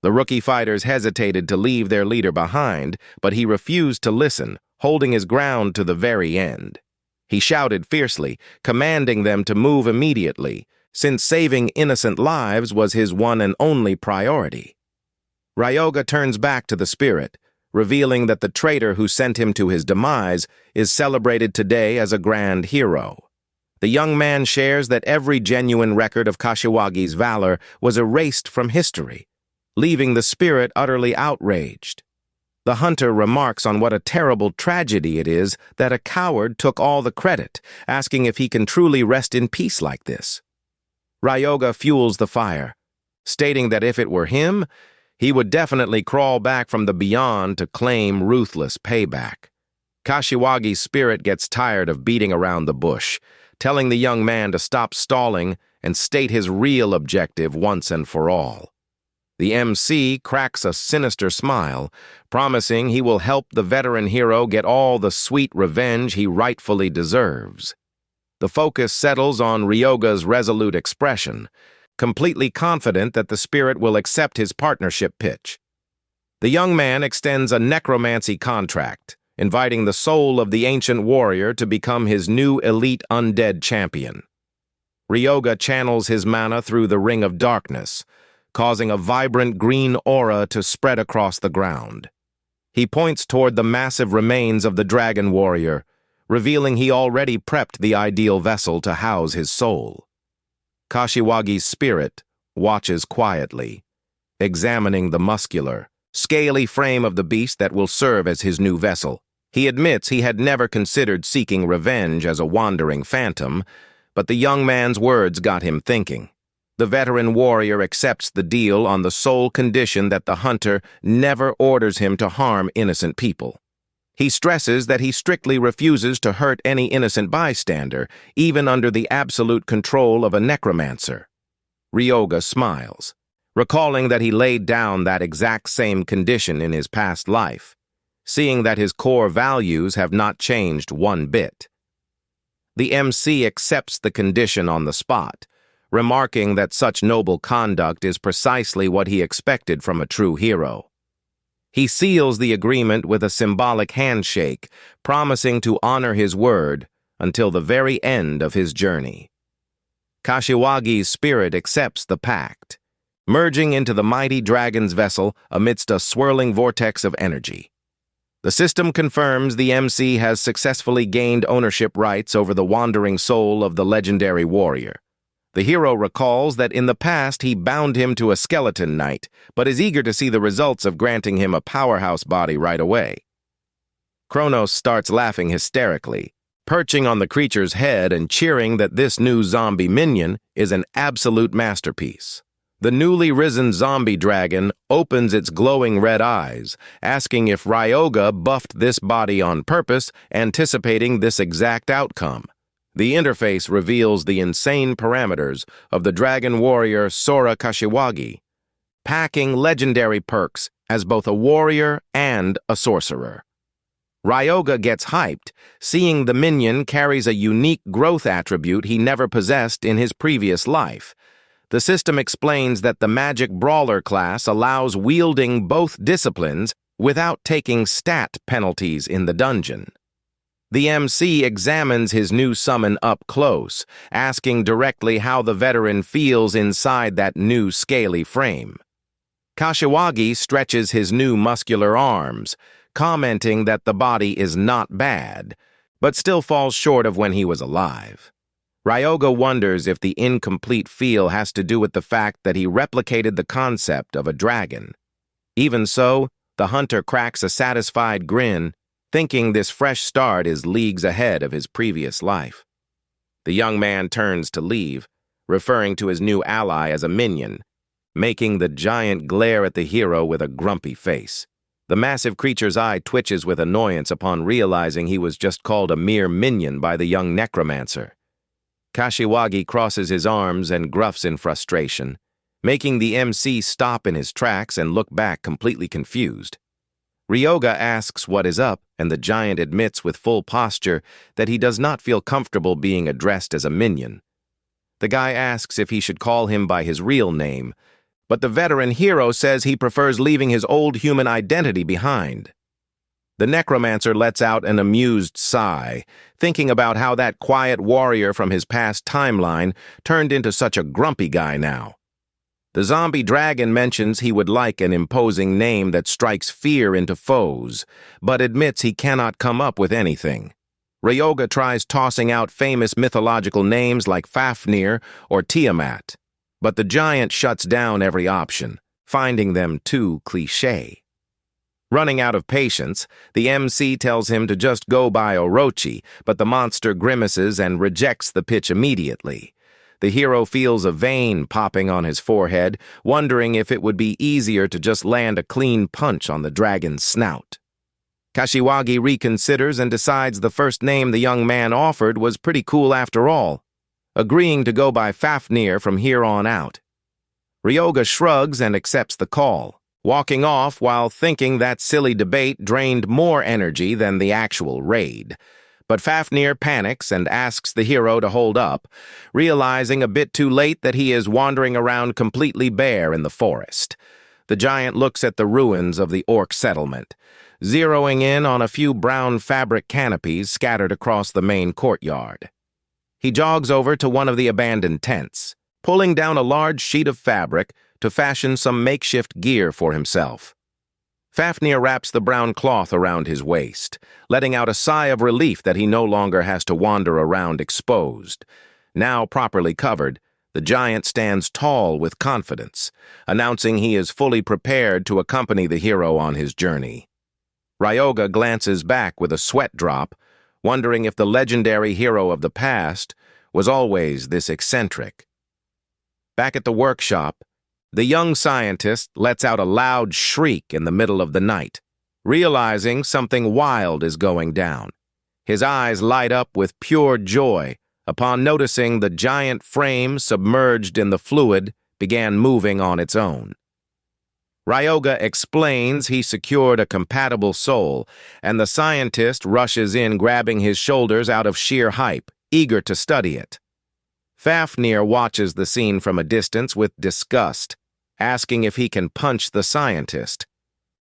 Speaker 1: The rookie fighters hesitated to leave their leader behind, but he refused to listen, holding his ground to the very end. He shouted fiercely, commanding them to move immediately, since saving innocent lives was his one and only priority. Ryoga turns back to the spirit, revealing that the traitor who sent him to his demise is celebrated today as a grand hero. The young man shares that every genuine record of Kashiwagi's valor was erased from history, leaving the spirit utterly outraged. The hunter remarks on what a terrible tragedy it is that a coward took all the credit, asking if he can truly rest in peace like this. Ryoga fuels the fire, stating that if it were him, he would definitely crawl back from the beyond to claim ruthless payback. Kashiwagi's spirit gets tired of beating around the bush, telling the young man to stop stalling and state his real objective once and for all. The MC cracks a sinister smile, promising he will help the veteran hero get all the sweet revenge he rightfully deserves. The focus settles on Ryoga's resolute expression, completely confident that the spirit will accept his partnership pitch. The young man extends a necromancy contract, inviting the soul of the ancient warrior to become his new elite undead champion. Ryoga channels his mana through the ring of darkness, causing a vibrant green aura to spread across the ground. He points toward the massive remains of the dragon warrior, revealing he already prepped the ideal vessel to house his soul. Kashiwagi's spirit watches quietly, examining the muscular, scaly frame of the beast that will serve as his new vessel. He admits he had never considered seeking revenge as a wandering phantom, but the young man's words got him thinking. The veteran warrior accepts the deal on the sole condition that the hunter never orders him to harm innocent people. He stresses that he strictly refuses to hurt any innocent bystander, even under the absolute control of a necromancer. Ryoga smiles, recalling that he laid down that exact same condition in his past life, seeing that his core values have not changed one bit. The MC accepts the condition on the spot, remarking that such noble conduct is precisely what he expected from a true hero. He seals the agreement with a symbolic handshake, promising to honor his word until the very end of his journey. Kashiwagi's spirit accepts the pact, merging into the mighty dragon's vessel amidst a swirling vortex of energy. The system confirms the MC has successfully gained ownership rights over the wandering soul of the legendary warrior. The hero recalls that in the past he bound him to a skeleton knight, but is eager to see the results of granting him a powerhouse body right away. Kronos starts laughing hysterically, perching on the creature's head and cheering that this new zombie minion is an absolute masterpiece. The newly risen zombie dragon opens its glowing red eyes, asking if Ryoga buffed this body on purpose, anticipating this exact outcome. The interface reveals the insane parameters of the dragon warrior Sora Kashiwagi, packing legendary perks as both a warrior and a sorcerer. Ryoga gets hyped, seeing the minion carries a unique growth attribute he never possessed in his previous life. The system explains that the magic brawler class allows wielding both disciplines without taking stat penalties in the dungeon. The MC examines his new summon up close, asking directly how the veteran feels inside that new scaly frame. Kashiwagi stretches his new muscular arms, commenting that the body is not bad, but still falls short of when he was alive. Ryoga wonders if the incomplete feel has to do with the fact that he replicated the concept of a dragon. Even so, the hunter cracks a satisfied grin, thinking this fresh start is leagues ahead of his previous life. The young man turns to leave, referring to his new ally as a minion, making the giant glare at the hero with a grumpy face. The massive creature's eye twitches with annoyance upon realizing he was just called a mere minion by the young necromancer. Kashiwagi crosses his arms and gruffs in frustration, making the MC stop in his tracks and look back completely confused. Ryoga asks what is up, and the giant admits with full posture that he does not feel comfortable being addressed as a minion. The guy asks if he should call him by his real name, but the veteran hero says he prefers leaving his old human identity behind. The necromancer lets out an amused sigh, thinking about how that quiet warrior from his past timeline turned into such a grumpy guy now. The zombie dragon mentions he would like an imposing name that strikes fear into foes, but admits he cannot come up with anything. Ryoga tries tossing out famous mythological names like Fafnir or Tiamat, but the giant shuts down every option, finding them too cliché. Running out of patience, the MC tells him to just go by Orochi, but the monster grimaces and rejects the pitch immediately. The hero feels a vein popping on his forehead, wondering if it would be easier to just land a clean punch on the dragon's snout. Kashiwagi reconsiders and decides the first name the young man offered was pretty cool after all, agreeing to go by Fafnir from here on out. Ryoga shrugs and accepts the call, walking off while thinking that silly debate drained more energy than the actual raid. But Fafnir panics and asks the hero to hold up, realizing a bit too late that he is wandering around completely bare in the forest. The giant looks at the ruins of the orc settlement, zeroing in on a few brown fabric canopies scattered across the main courtyard. He jogs over to one of the abandoned tents, pulling down a large sheet of fabric to fashion some makeshift gear for himself. Fafnir wraps the brown cloth around his waist, letting out a sigh of relief that he no longer has to wander around exposed. Now properly covered, the giant stands tall with confidence, announcing he is fully prepared to accompany the hero on his journey. Ryoga glances back with a sweat drop, wondering if the legendary hero of the past was always this eccentric. Back at the workshop, the young scientist lets out a loud shriek in the middle of the night, realizing something wild is going down. His eyes light up with pure joy upon noticing the giant frame submerged in the fluid began moving on its own. Ryoga explains he secured a compatible soul, and the scientist rushes in, grabbing his shoulders out of sheer hype, eager to study it. Fafnir watches the scene from a distance with disgust, asking if he can punch the scientist.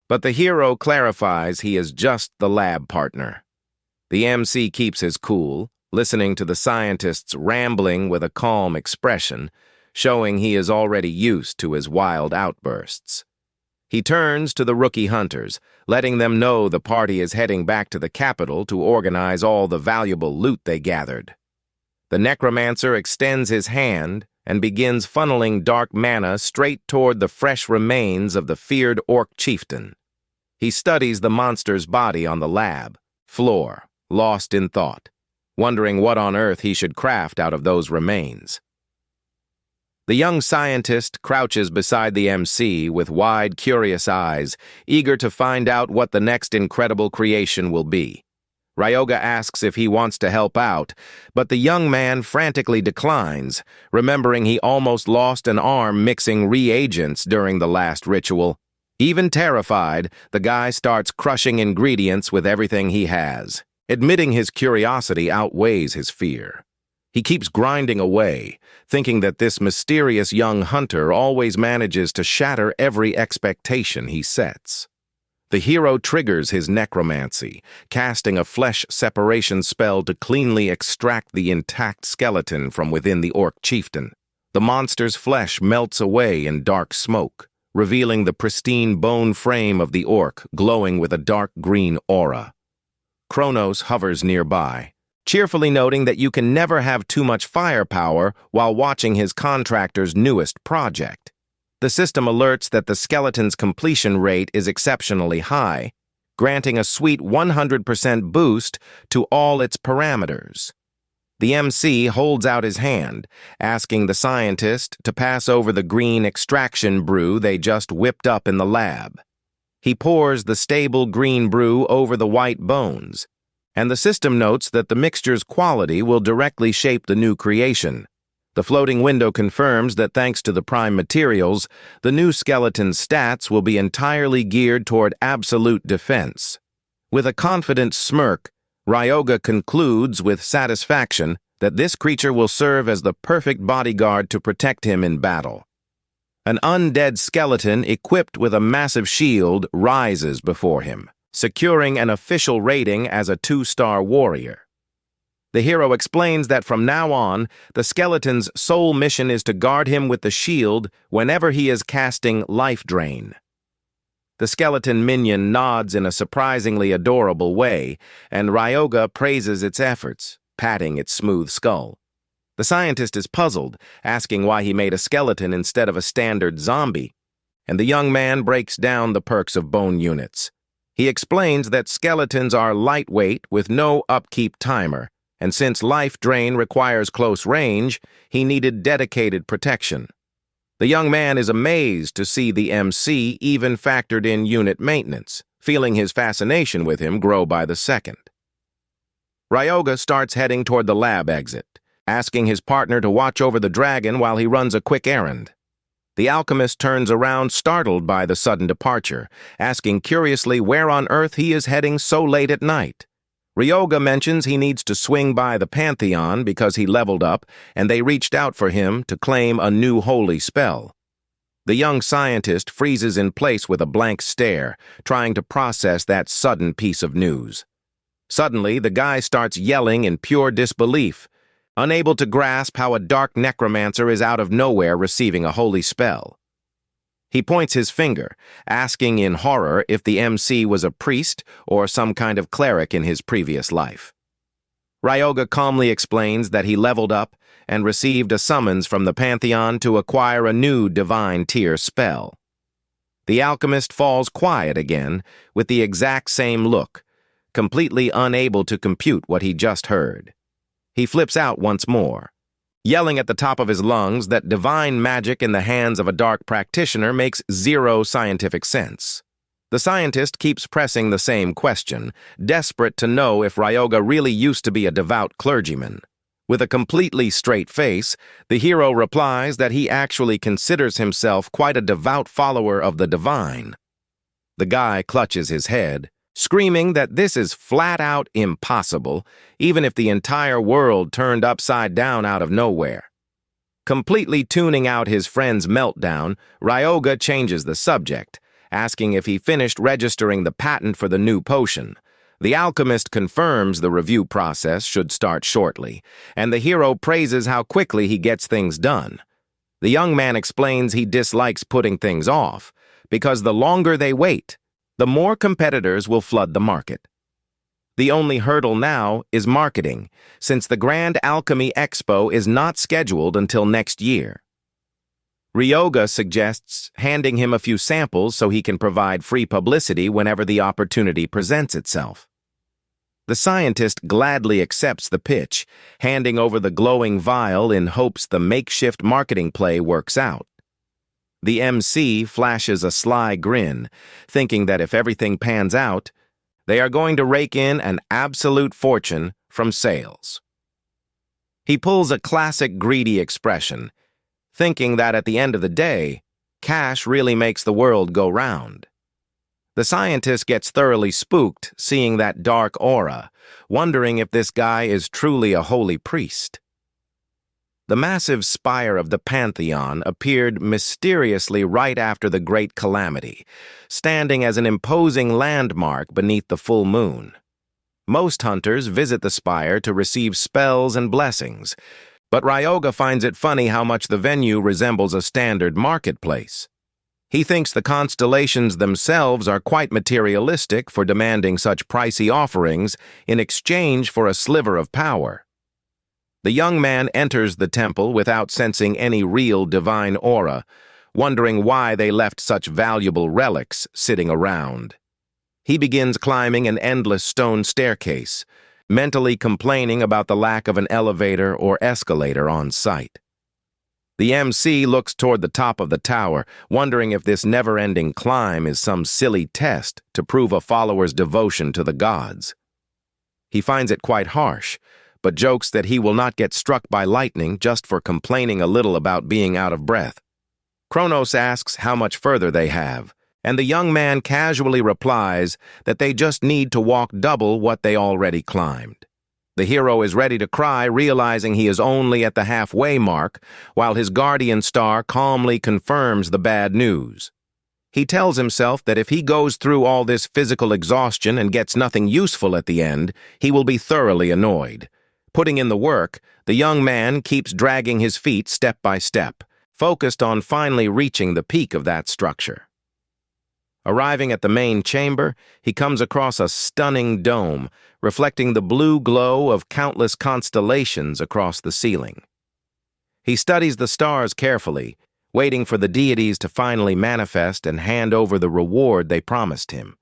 Speaker 1: But the hero clarifies he is just the lab partner. The MC keeps his cool, listening to the scientist's rambling with a calm expression, showing he is already used to his wild outbursts. He turns to the rookie hunters, letting them know the party is heading back to the capital to organize all the valuable loot they gathered. The necromancer extends his hand and begins funneling dark mana straight toward the fresh remains of the feared orc chieftain. He studies the monster's body on the lab floor, lost in thought, wondering what on earth he should craft out of those remains. The young scientist crouches beside the MC with wide, curious eyes, eager to find out what the next incredible creation will be. Ryoga asks if he wants to help out, but the young man frantically declines, remembering he almost lost an arm mixing reagents during the last ritual. Even terrified, the guy starts crushing ingredients with everything he has. Admitting his curiosity outweighs his fear. He keeps grinding away, thinking that this mysterious young hunter always manages to shatter every expectation he sets. The hero triggers his necromancy, casting a flesh separation spell to cleanly extract the intact skeleton from within the orc chieftain. The monster's flesh melts away in dark smoke, revealing the pristine bone frame of the orc glowing with a dark green aura. Kronos hovers nearby, cheerfully noting that you can never have too much firepower while watching his contractor's newest project. The system alerts that the skeleton's completion rate is exceptionally high, granting a sweet 100% boost to all its parameters. The MC holds out his hand, asking the scientist to pass over the green extraction brew they just whipped up in the lab. He pours the stable green brew over the white bones, and the system notes that the mixture's quality will directly shape the new creation. The floating window confirms that thanks to the prime materials, the new skeleton's stats will be entirely geared toward absolute defense. With a confident smirk, Ryoga concludes with satisfaction that this creature will serve as the perfect bodyguard to protect him in battle. An undead skeleton equipped with a massive shield rises before him, securing an official rating as a 2-star warrior. The hero explains that from now on, the skeleton's sole mission is to guard him with the shield whenever he is casting life drain. The skeleton minion nods in a surprisingly adorable way, and Ryoga praises its efforts, patting its smooth skull. The scientist is puzzled, asking why he made a skeleton instead of a standard zombie, and the young man breaks down the perks of bone units. He explains that skeletons are lightweight with no upkeep timer, and since life drain requires close range, he needed dedicated protection. The young man is amazed to see the MC even factored in unit maintenance, feeling his fascination with him grow by the second. Ryoga starts heading toward the lab exit, asking his partner to watch over the dragon while he runs a quick errand. The alchemist turns around startled by the sudden departure, asking curiously where on earth he is heading so late at night. Ryoga mentions he needs to swing by the Pantheon because he leveled up and they reached out for him to claim a new holy spell. The young scientist freezes in place with a blank stare, trying to process that sudden piece of news. Suddenly, the guy starts yelling in pure disbelief, unable to grasp how a dark necromancer is out of nowhere receiving a holy spell. He points his finger, asking in horror if the MC was a priest or some kind of cleric in his previous life. Ryoga calmly explains that he leveled up and received a summons from the Pantheon to acquire a new divine tier spell. The alchemist falls quiet again, with the exact same look, completely unable to compute what he just heard. He flips out once more, yelling at the top of his lungs that divine magic in the hands of a dark practitioner makes zero scientific sense. The scientist keeps pressing the same question, desperate to know if Ryoga really used to be a devout clergyman. With a completely straight face, the hero replies that he actually considers himself quite a devout follower of the divine. The guy clutches his head, screaming that this is flat-out impossible, even if the entire world turned upside down out of nowhere. Completely tuning out his friend's meltdown, Ryoga changes the subject, asking if he finished registering the patent for the new potion. The alchemist confirms the review process should start shortly, and the hero praises how quickly he gets things done. The young man explains he dislikes putting things off, because the longer they wait, the more competitors will flood the market. The only hurdle now is marketing, since the Grand Alchemy Expo is not scheduled until next year. Ryoga suggests handing him a few samples so he can provide free publicity whenever the opportunity presents itself. The scientist gladly accepts the pitch, handing over the glowing vial in hopes the makeshift marketing play works out. The MC flashes a sly grin, thinking that if everything pans out, they are going to rake in an absolute fortune from sales. He pulls a classic greedy expression, thinking that at the end of the day, cash really makes the world go round. The scientist gets thoroughly spooked seeing that dark aura, wondering if this guy is truly a holy priest. The massive spire of the Pantheon appeared mysteriously right after the Great Calamity, standing as an imposing landmark beneath the full moon. Most hunters visit the spire to receive spells and blessings, but Ryoga finds it funny how much the venue resembles a standard marketplace. He thinks the constellations themselves are quite materialistic for demanding such pricey offerings in exchange for a sliver of power. The young man enters the temple without sensing any real divine aura, wondering why they left such valuable relics sitting around. He begins climbing an endless stone staircase, mentally complaining about the lack of an elevator or escalator on site. The MC looks toward the top of the tower, wondering if this never-ending climb is some silly test to prove a follower's devotion to the gods. He finds it quite harsh, but jokes that he will not get struck by lightning just for complaining a little about being out of breath. Kronos asks how much further they have, and the young man casually replies that they just need to walk double what they already climbed. The hero is ready to cry, realizing he is only at the halfway mark, while his guardian star calmly confirms the bad news. He tells himself that if he goes through all this physical exhaustion and gets nothing useful at the end, he will be thoroughly annoyed. Putting in the work, the young man keeps dragging his feet step by step, focused on finally reaching the peak of that structure. Arriving at the main chamber, he comes across a stunning dome, reflecting the blue glow of countless constellations across the ceiling. He studies the stars carefully, waiting for the deities to finally manifest and hand over the reward they promised him.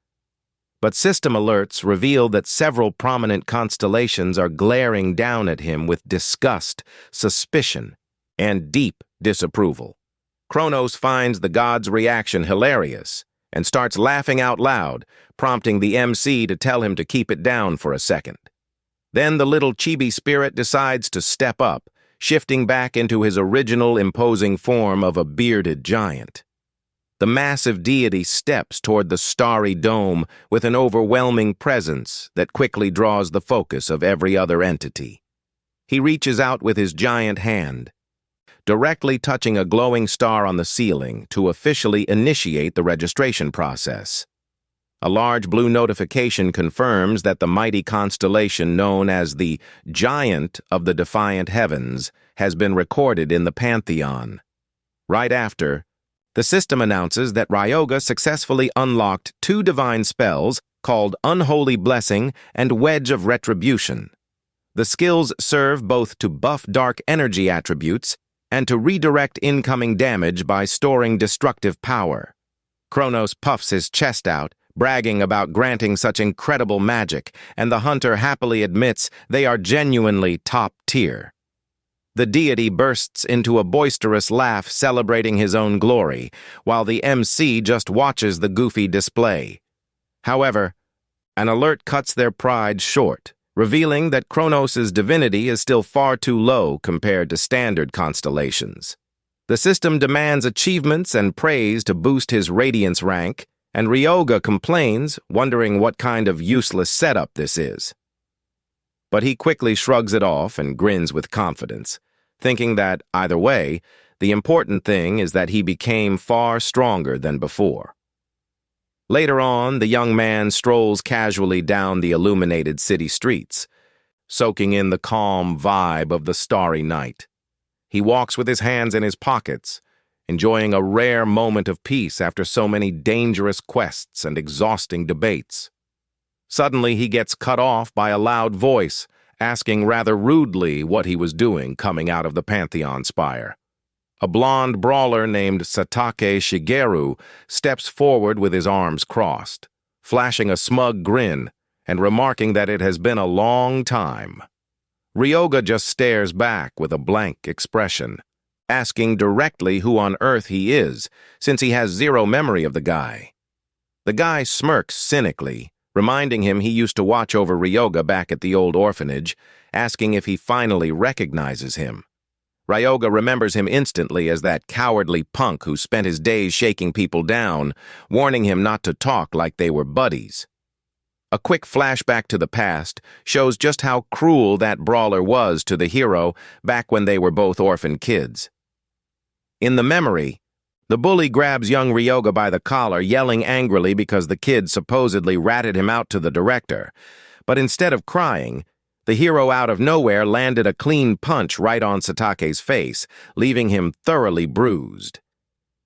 Speaker 1: But system alerts reveal that several prominent constellations are glaring down at him with disgust, suspicion, and deep disapproval. Kronos finds the god's reaction hilarious and starts laughing out loud, prompting the MC to tell him to keep it down for a second. Then the little chibi spirit decides to step up, shifting back into his original imposing form of a bearded giant. The massive deity steps toward the starry dome with an overwhelming presence that quickly draws the focus of every other entity. He reaches out with his giant hand, directly touching a glowing star on the ceiling to officially initiate the registration process. A large blue notification confirms that the mighty constellation known as the Giant of the Defiant Heavens has been recorded in the Pantheon. Right after, the system announces that Ryoga successfully unlocked 2 divine spells called Unholy Blessing and Wedge of Retribution. The skills serve both to buff dark energy attributes and to redirect incoming damage by storing destructive power. Kronos puffs his chest out, bragging about granting such incredible magic, and the hunter happily admits they are genuinely top tier. The deity bursts into a boisterous laugh celebrating his own glory, while the MC just watches the goofy display. However, an alert cuts their pride short, revealing that Kronos' divinity is still far too low compared to standard constellations. The system demands achievements and praise to boost his radiance rank, and Ryoga complains, wondering what kind of useless setup this is. But he quickly shrugs it off and grins with confidence, thinking that, either way, the important thing is that he became far stronger than before. Later on, the young man strolls casually down the illuminated city streets, soaking in the calm vibe of the starry night. He walks with his hands in his pockets, enjoying a rare moment of peace after so many dangerous quests and exhausting debates. Suddenly, he gets cut off by a loud voice, asking rather rudely what he was doing coming out of the Pantheon spire. A blonde brawler named Satake Shigeru steps forward with his arms crossed, flashing a smug grin and remarking that it has been a long time. Ryoga just stares back with a blank expression, asking directly who on earth he is, since he has zero memory of the guy. The guy smirks cynically, reminding him he used to watch over Ryoga back at the old orphanage, asking if he finally recognizes him. Ryoga remembers him instantly as that cowardly punk who spent his days shaking people down, warning him not to talk like they were buddies. A quick flashback to the past shows just how cruel that brawler was to the hero back when they were both orphan kids. In the memory, the bully grabs young Ryoga by the collar, yelling angrily because the kid supposedly ratted him out to the director. But instead of crying, the hero out of nowhere landed a clean punch right on Satake's face, leaving him thoroughly bruised.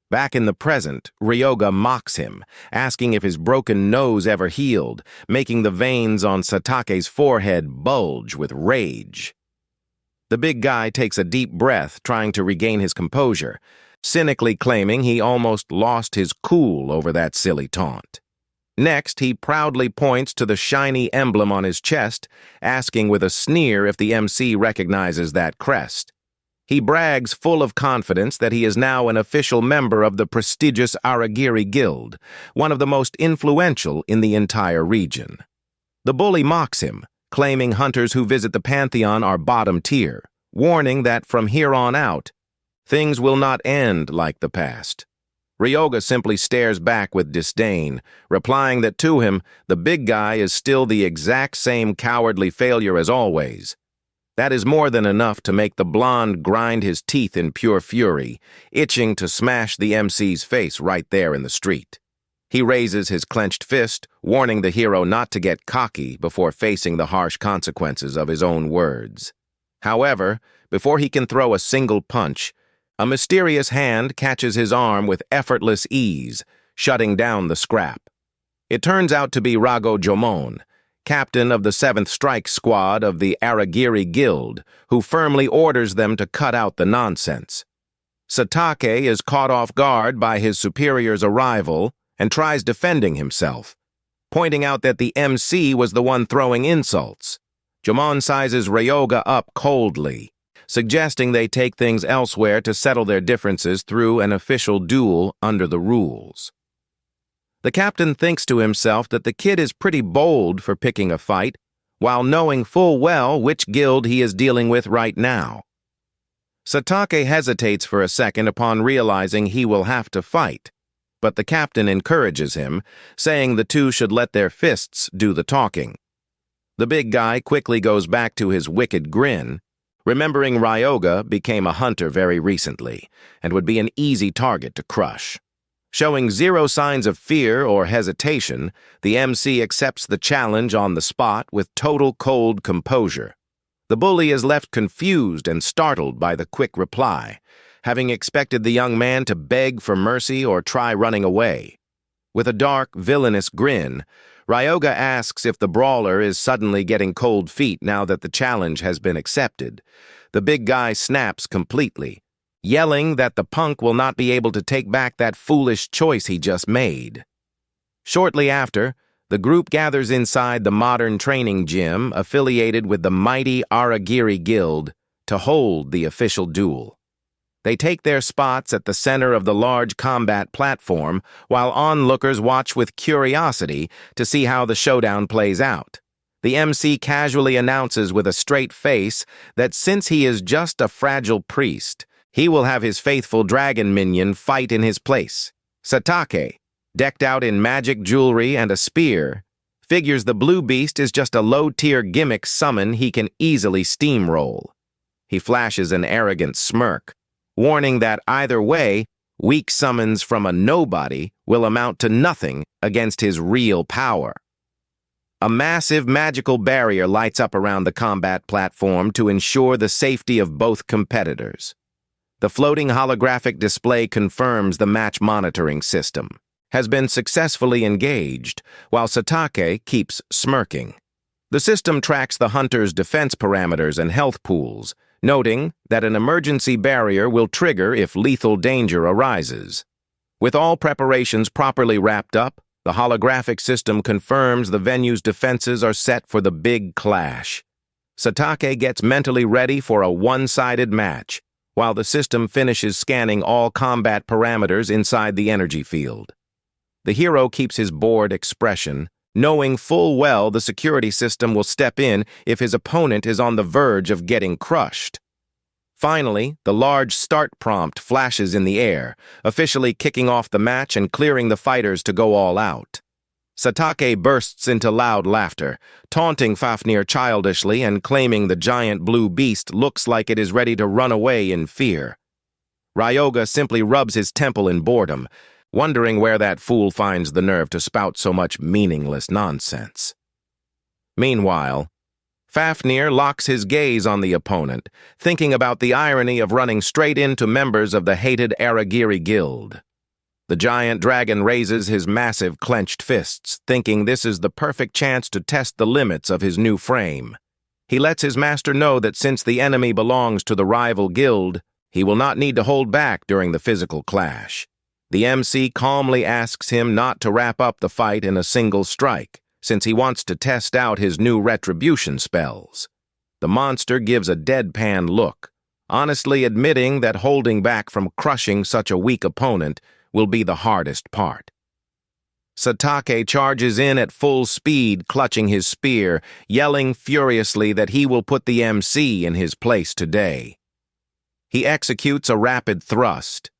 Speaker 1: Back in the present, Ryoga mocks him, asking if his broken nose ever healed, making the veins on Satake's forehead bulge with rage. The big guy takes a deep breath, trying to regain his composure, cynically claiming he almost lost his cool over that silly taunt. Next, he proudly points to the shiny emblem on his chest, asking with a sneer if the MC recognizes that crest. He brags full of confidence that he is now an official member of the prestigious Aragiri Guild, one of the most influential in the entire region. The bully mocks him, claiming hunters who visit the Pantheon are bottom tier, warning that from here on out, things will not end like the past. Ryoga simply stares back with disdain, replying that to him, the big guy is still the exact same cowardly failure as always. That is more than enough to make the blonde grind his teeth in pure fury, itching to smash the MC's face right there in the street. He raises his clenched fist, warning the hero not to get cocky before facing the harsh consequences of his own words. However, before he can throw a single punch, a mysterious hand catches his arm with effortless ease, shutting down the scrap. It turns out to be Rago Jomon, captain of the 7th Strike Squad of the Aragiri Guild, who firmly orders them to cut out the nonsense. Satake is caught off guard by his superior's arrival and tries defending himself, pointing out that the MC was the one throwing insults. Jomon sizes Ryoga up coldly, suggesting they take things elsewhere to settle their differences through an official duel under the rules. The captain thinks to himself that the kid is pretty bold for picking a fight, while knowing full well which guild he is dealing with right now. Satake hesitates for a second upon realizing he will have to fight, but the captain encourages him, saying the two should let their fists do the talking. The big guy quickly goes back to his wicked grin, remembering Ryoga became a hunter very recently and would be an easy target to crush. Showing zero signs of fear or hesitation, the MC accepts the challenge on the spot with total cold composure. The bully is left confused and startled by the quick reply, having expected the young man to beg for mercy or try running away. With a dark, villainous grin, Ryoga asks if the brawler is suddenly getting cold feet now that the challenge has been accepted. The big guy snaps completely, yelling that the punk will not be able to take back that foolish choice he just made. Shortly after, the group gathers inside the modern training gym affiliated with the mighty Aragiri Guild to hold the official duel. They take their spots at the center of the large combat platform while onlookers watch with curiosity to see how the showdown plays out. The MC casually announces with a straight face that since he is just a fragile priest, he will have his faithful dragon minion fight in his place. Satake, decked out in magic jewelry and a spear, figures the blue beast is just a low-tier gimmick summon he can easily steamroll. He flashes an arrogant smirk, warning that either way, weak summons from a nobody will amount to nothing against his real power. A massive magical barrier lights up around the combat platform to ensure the safety of both competitors. The floating holographic display confirms the match monitoring system has been successfully engaged, while Satake keeps smirking. The system tracks the hunter's defense parameters and health pools, noting that an emergency barrier will trigger if lethal danger arises. With all preparations properly wrapped up, the holographic system confirms the venue's defenses are set for the big clash. Satake gets mentally ready for a one-sided match, while the system finishes scanning all combat parameters inside the energy field. The hero keeps his bored expression, knowing full well the security system will step in if his opponent is on the verge of getting crushed. Finally, the large start prompt flashes in the air, officially kicking off the match and clearing the fighters to go all out. Satake bursts into loud laughter, taunting Fafnir childishly and claiming the giant blue beast looks like it is ready to run away in fear. Ryoga simply rubs his temple in boredom, wondering where that fool finds the nerve to spout so much meaningless nonsense. Meanwhile, Fafnir locks his gaze on the opponent, thinking about the irony of running straight into members of the hated Aragiri Guild. The giant dragon raises his massive clenched fists, thinking this is the perfect chance to test the limits of his new frame. He lets his master know that since the enemy belongs to the rival guild, he will not need to hold back during the physical clash. The MC calmly asks him not to wrap up the fight in a single strike, since he wants to test out his new retribution spells. The monster gives a deadpan look, honestly admitting that holding back from crushing such a weak opponent will be the hardest part. Satake charges in at full speed, clutching his spear, yelling furiously that he will put the MC in his place today. He executes a rapid thrust,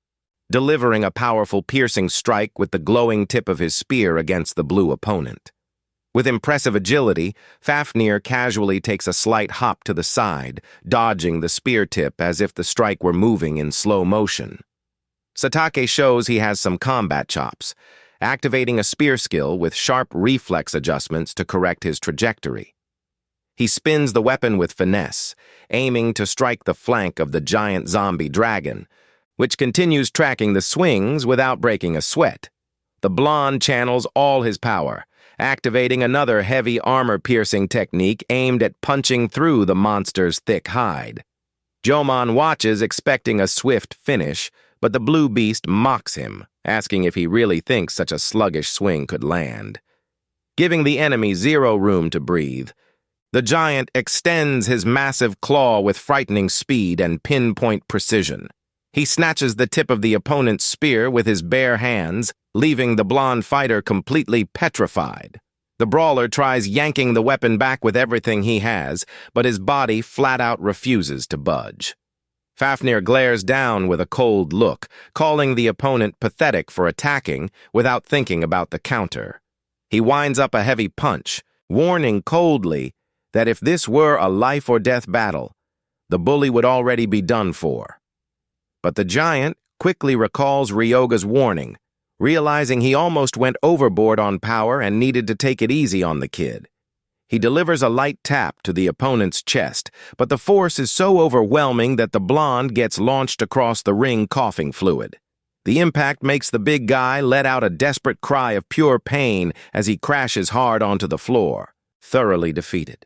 Speaker 1: delivering a powerful piercing strike with the glowing tip of his spear against the blue opponent. With impressive agility, Fafnir casually takes a slight hop to the side, dodging the spear tip as if the strike were moving in slow motion. Satake shows he has some combat chops, activating a spear skill with sharp reflex adjustments to correct his trajectory. He spins the weapon with finesse, aiming to strike the flank of the giant zombie dragon, which continues tracking the swings without breaking a sweat. The blonde channels all his power, activating another heavy armor-piercing technique aimed at punching through the monster's thick hide. Jomon watches, expecting a swift finish, but the blue beast mocks him, asking if he really thinks such a sluggish swing could land. Giving the enemy zero room to breathe, the giant extends his massive claw with frightening speed and pinpoint precision. He snatches the tip of the opponent's spear with his bare hands, leaving the blonde fighter completely petrified. The brawler tries yanking the weapon back with everything he has, but his body flat-out refuses to budge. Fafnir glares down with a cold look, calling the opponent pathetic for attacking without thinking about the counter. He winds up a heavy punch, warning coldly that if this were a life-or-death battle, the bully would already be done for. But the giant quickly recalls Ryoga's warning, realizing he almost went overboard on power and needed to take it easy on the kid. He delivers a light tap to the opponent's chest, but the force is so overwhelming that the blonde gets launched across the ring coughing fluid. The impact makes the big guy let out a desperate cry of pure pain as he crashes hard onto the floor, thoroughly defeated.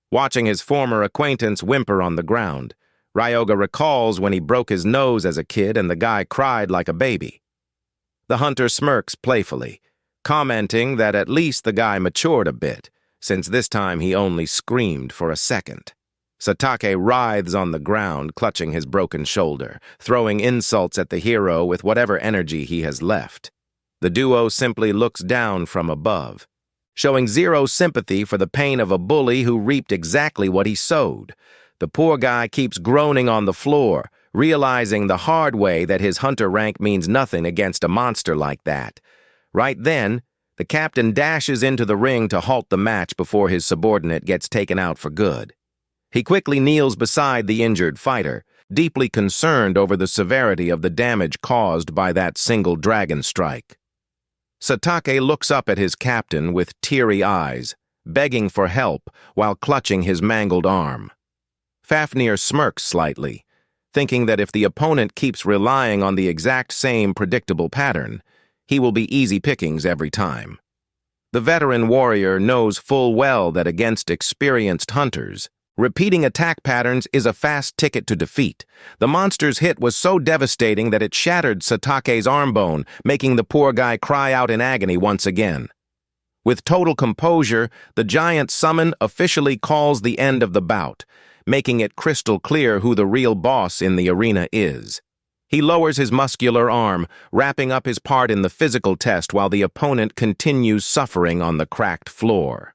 Speaker 1: Watching his former acquaintance whimper on the ground, Ryoga recalls when he broke his nose as a kid and the guy cried like a baby. The hunter smirks playfully, commenting that at least the guy matured a bit, since this time he only screamed for a second. Satake writhes on the ground, clutching his broken shoulder, throwing insults at the hero with whatever energy he has left. The duo simply looks down from above, showing zero sympathy for the pain of a bully who reaped exactly what he sowed. The poor guy keeps groaning on the floor, realizing the hard way that his hunter rank means nothing against a monster like that. Right then, the captain dashes into the ring to halt the match before his subordinate gets taken out for good. He quickly kneels beside the injured fighter, deeply concerned over the severity of the damage caused by that single dragon strike. Satake looks up at his captain with teary eyes, begging for help while clutching his mangled arm. Fafnir smirks slightly, thinking that if the opponent keeps relying on the exact same predictable pattern, he will be easy pickings every time. The veteran warrior knows full well that against experienced hunters, repeating attack patterns is a fast ticket to defeat. The monster's hit was so devastating that it shattered Satake's arm bone, making the poor guy cry out in agony once again. With total composure, the giant summon officially calls the end of the bout, making it crystal clear who the real boss in the arena is. He lowers his muscular arm, wrapping up his part in the physical test while the opponent continues suffering on the cracked floor.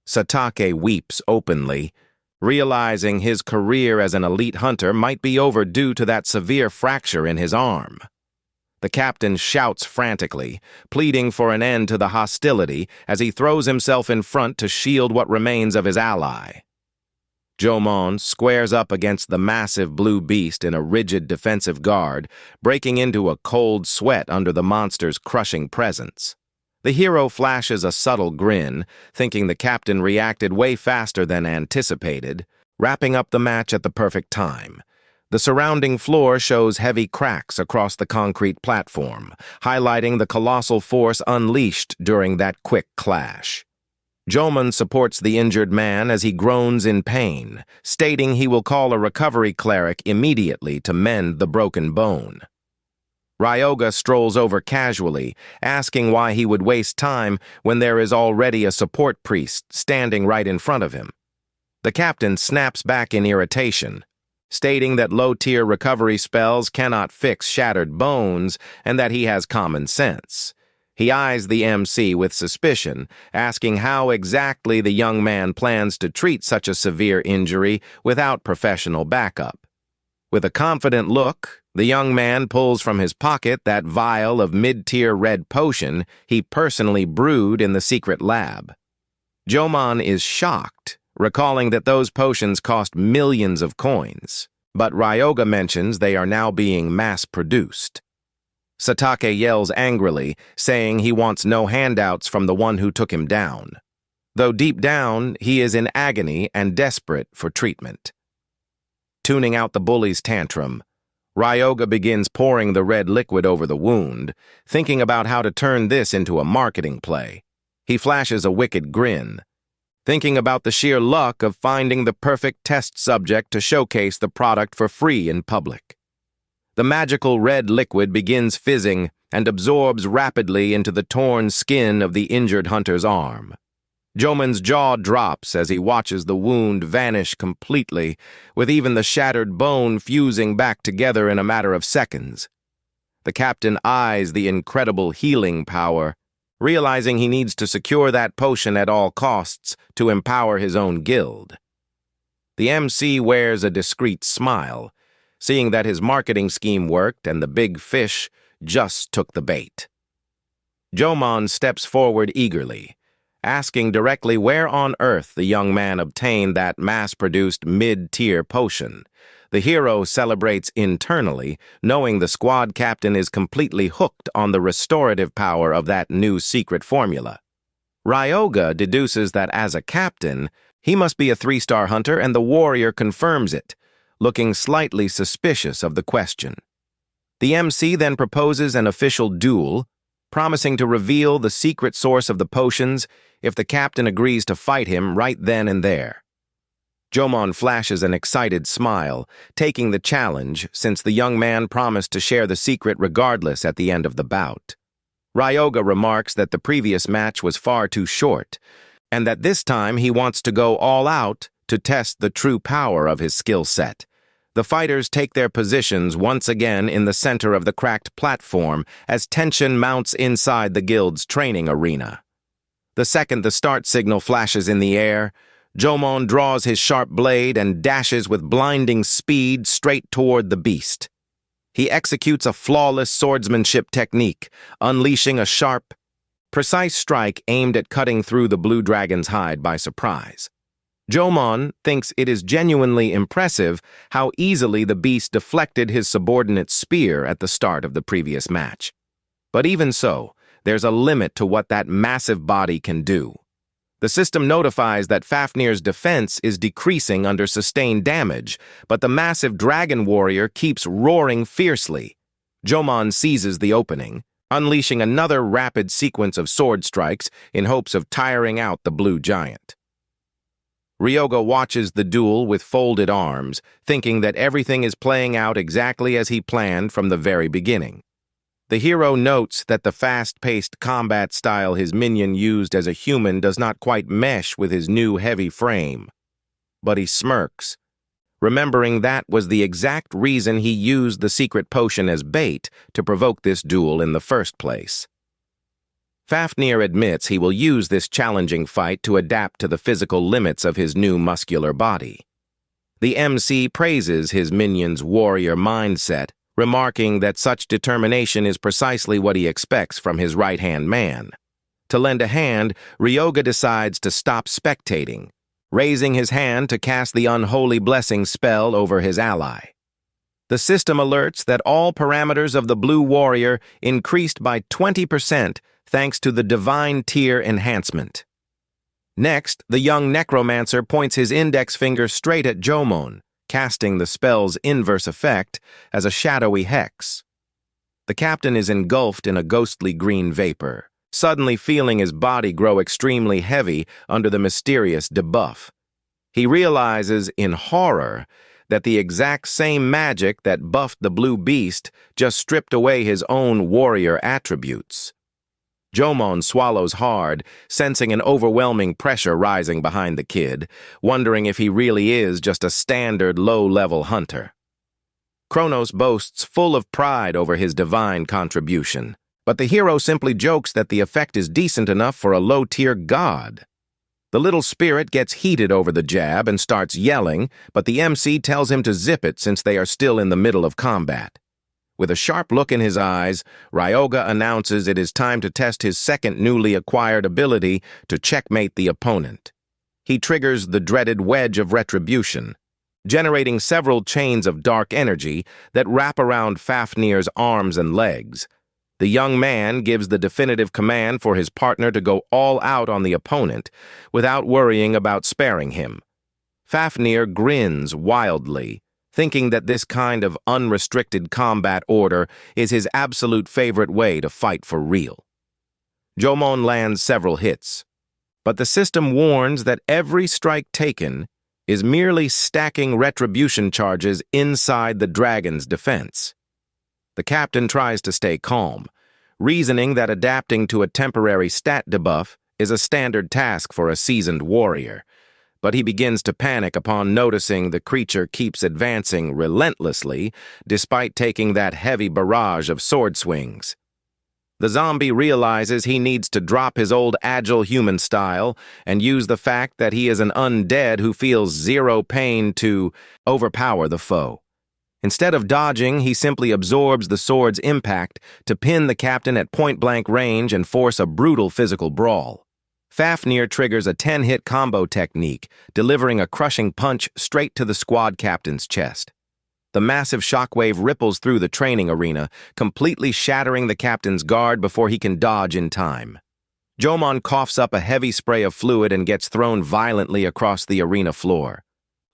Speaker 1: Satake weeps openly, realizing his career as an elite hunter might be overdue to that severe fracture in his arm. The captain shouts frantically, pleading for an end to the hostility as he throws himself in front to shield what remains of his ally. Jomon squares up against the massive blue beast in a rigid defensive guard, breaking into a cold sweat under the monster's crushing presence. The hero flashes a subtle grin, thinking the captain reacted way faster than anticipated, wrapping up the match at the perfect time. The surrounding floor shows heavy cracks across the concrete platform, highlighting the colossal force unleashed during that quick clash. Jomon supports the injured man as he groans in pain, stating he will call a recovery cleric immediately to mend the broken bone. Ryoga strolls over casually, asking why he would waste time when there is already a support priest standing right in front of him. The captain snaps back in irritation, stating that low-tier recovery spells cannot fix shattered bones and that he has common sense. He eyes the MC with suspicion, asking how exactly the young man plans to treat such a severe injury without professional backup. With a confident look, the young man pulls from his pocket that vial of mid-tier red potion he personally brewed in the secret lab. Jomon is shocked, recalling that those potions cost millions of coins, but Ryoga mentions they are now being mass-produced. Satake yells angrily, saying he wants no handouts from the one who took him down, though deep down he is in agony and desperate for treatment. Tuning out the bully's tantrum, Ryoga begins pouring the red liquid over the wound, thinking about how to turn this into a marketing play. He flashes a wicked grin, thinking about the sheer luck of finding the perfect test subject to showcase the product for free in public. The magical red liquid begins fizzing and absorbs rapidly into the torn skin of the injured hunter's arm. Jomon's jaw drops as he watches the wound vanish completely, with even the shattered bone fusing back together in a matter of seconds. The captain eyes the incredible healing power, realizing he needs to secure that potion at all costs to empower his own guild. The MC wears a discreet smile, seeing that his marketing scheme worked and the big fish just took the bait. Jomon steps forward eagerly, asking directly where on earth the young man obtained that mass-produced mid-tier potion. The hero celebrates internally, knowing the squad captain is completely hooked on the restorative power of that new secret formula. Ryoga deduces that as a captain, he must be a 3-star hunter, and the warrior confirms it, looking slightly suspicious of the question. The MC then proposes an official duel, promising to reveal the secret source of the potions if the captain agrees to fight him right then and there. Jomon flashes an excited smile, taking the challenge since the young man promised to share the secret regardless at the end of the bout. Ryoga remarks that the previous match was far too short, and that this time he wants to go all out to test the true power of his skill set. The fighters take their positions once again in the center of the cracked platform as tension mounts inside the guild's training arena. The second the start signal flashes in the air, Jomon draws his sharp blade and dashes with blinding speed straight toward the beast. He executes a flawless swordsmanship technique, unleashing a sharp, precise strike aimed at cutting through the blue dragon's hide by surprise. Jomon thinks it is genuinely impressive how easily the beast deflected his subordinate's spear at the start of the previous match. But even so, there's a limit to what that massive body can do. The system notifies that Fafnir's defense is decreasing under sustained damage, but the massive dragon warrior keeps roaring fiercely. Jomon seizes the opening, unleashing another rapid sequence of sword strikes in hopes of tiring out the blue giant. Ryoga watches the duel with folded arms, thinking that everything is playing out exactly as he planned from the very beginning. The hero notes that the fast-paced combat style his minion used as a human does not quite mesh with his new heavy frame. But he smirks, remembering that was the exact reason he used the secret potion as bait to provoke this duel in the first place. Fafnir admits he will use this challenging fight to adapt to the physical limits of his new muscular body. The MC praises his minion's warrior mindset, remarking that such determination is precisely what he expects from his right-hand man. To lend a hand, Ryoga decides to stop spectating, raising his hand to cast the unholy blessing spell over his ally. The system alerts that all parameters of the blue warrior increased by 20% thanks to the divine tier enhancement. Next, the young necromancer points his index finger straight at Jomon, casting the spell's inverse effect as a shadowy hex. The captain is engulfed in a ghostly green vapor, suddenly feeling his body grow extremely heavy under the mysterious debuff. He realizes, in horror, that the exact same magic that buffed the blue beast just stripped away his own warrior attributes. Jomon swallows hard, sensing an overwhelming pressure rising behind the kid, wondering if he really is just a standard low-level hunter. Kronos boasts full of pride over his divine contribution, but the hero simply jokes that the effect is decent enough for a low-tier god. The little spirit gets heated over the jab and starts yelling, but the MC tells him to zip it since they are still in the middle of combat. With a sharp look in his eyes, Ryoga announces it is time to test his second newly acquired ability to checkmate the opponent. He triggers the dreaded Wedge of Retribution, generating several chains of dark energy that wrap around Fafnir's arms and legs. The young man gives the definitive command for his partner to go all out on the opponent without worrying about sparing him. Fafnir grins wildly, thinking that this kind of unrestricted combat order is his absolute favorite way to fight for real. Jomon lands several hits, but the system warns that every strike taken is merely stacking retribution charges inside the dragon's defense. The captain tries to stay calm, reasoning that adapting to a temporary stat debuff is a standard task for a seasoned warrior, but he begins to panic upon noticing the creature keeps advancing relentlessly despite taking that heavy barrage of sword swings. The zombie realizes he needs to drop his old agile human style and use the fact that he is an undead who feels zero pain to overpower the foe. Instead of dodging, he simply absorbs the sword's impact to pin the captain at point-blank range and force a brutal physical brawl. Fafnir triggers a 10-hit combo technique, delivering a crushing punch straight to the squad captain's chest. The massive shockwave ripples through the training arena, completely shattering the captain's guard before he can dodge in time. Jomon coughs up a heavy spray of fluid and gets thrown violently across the arena floor,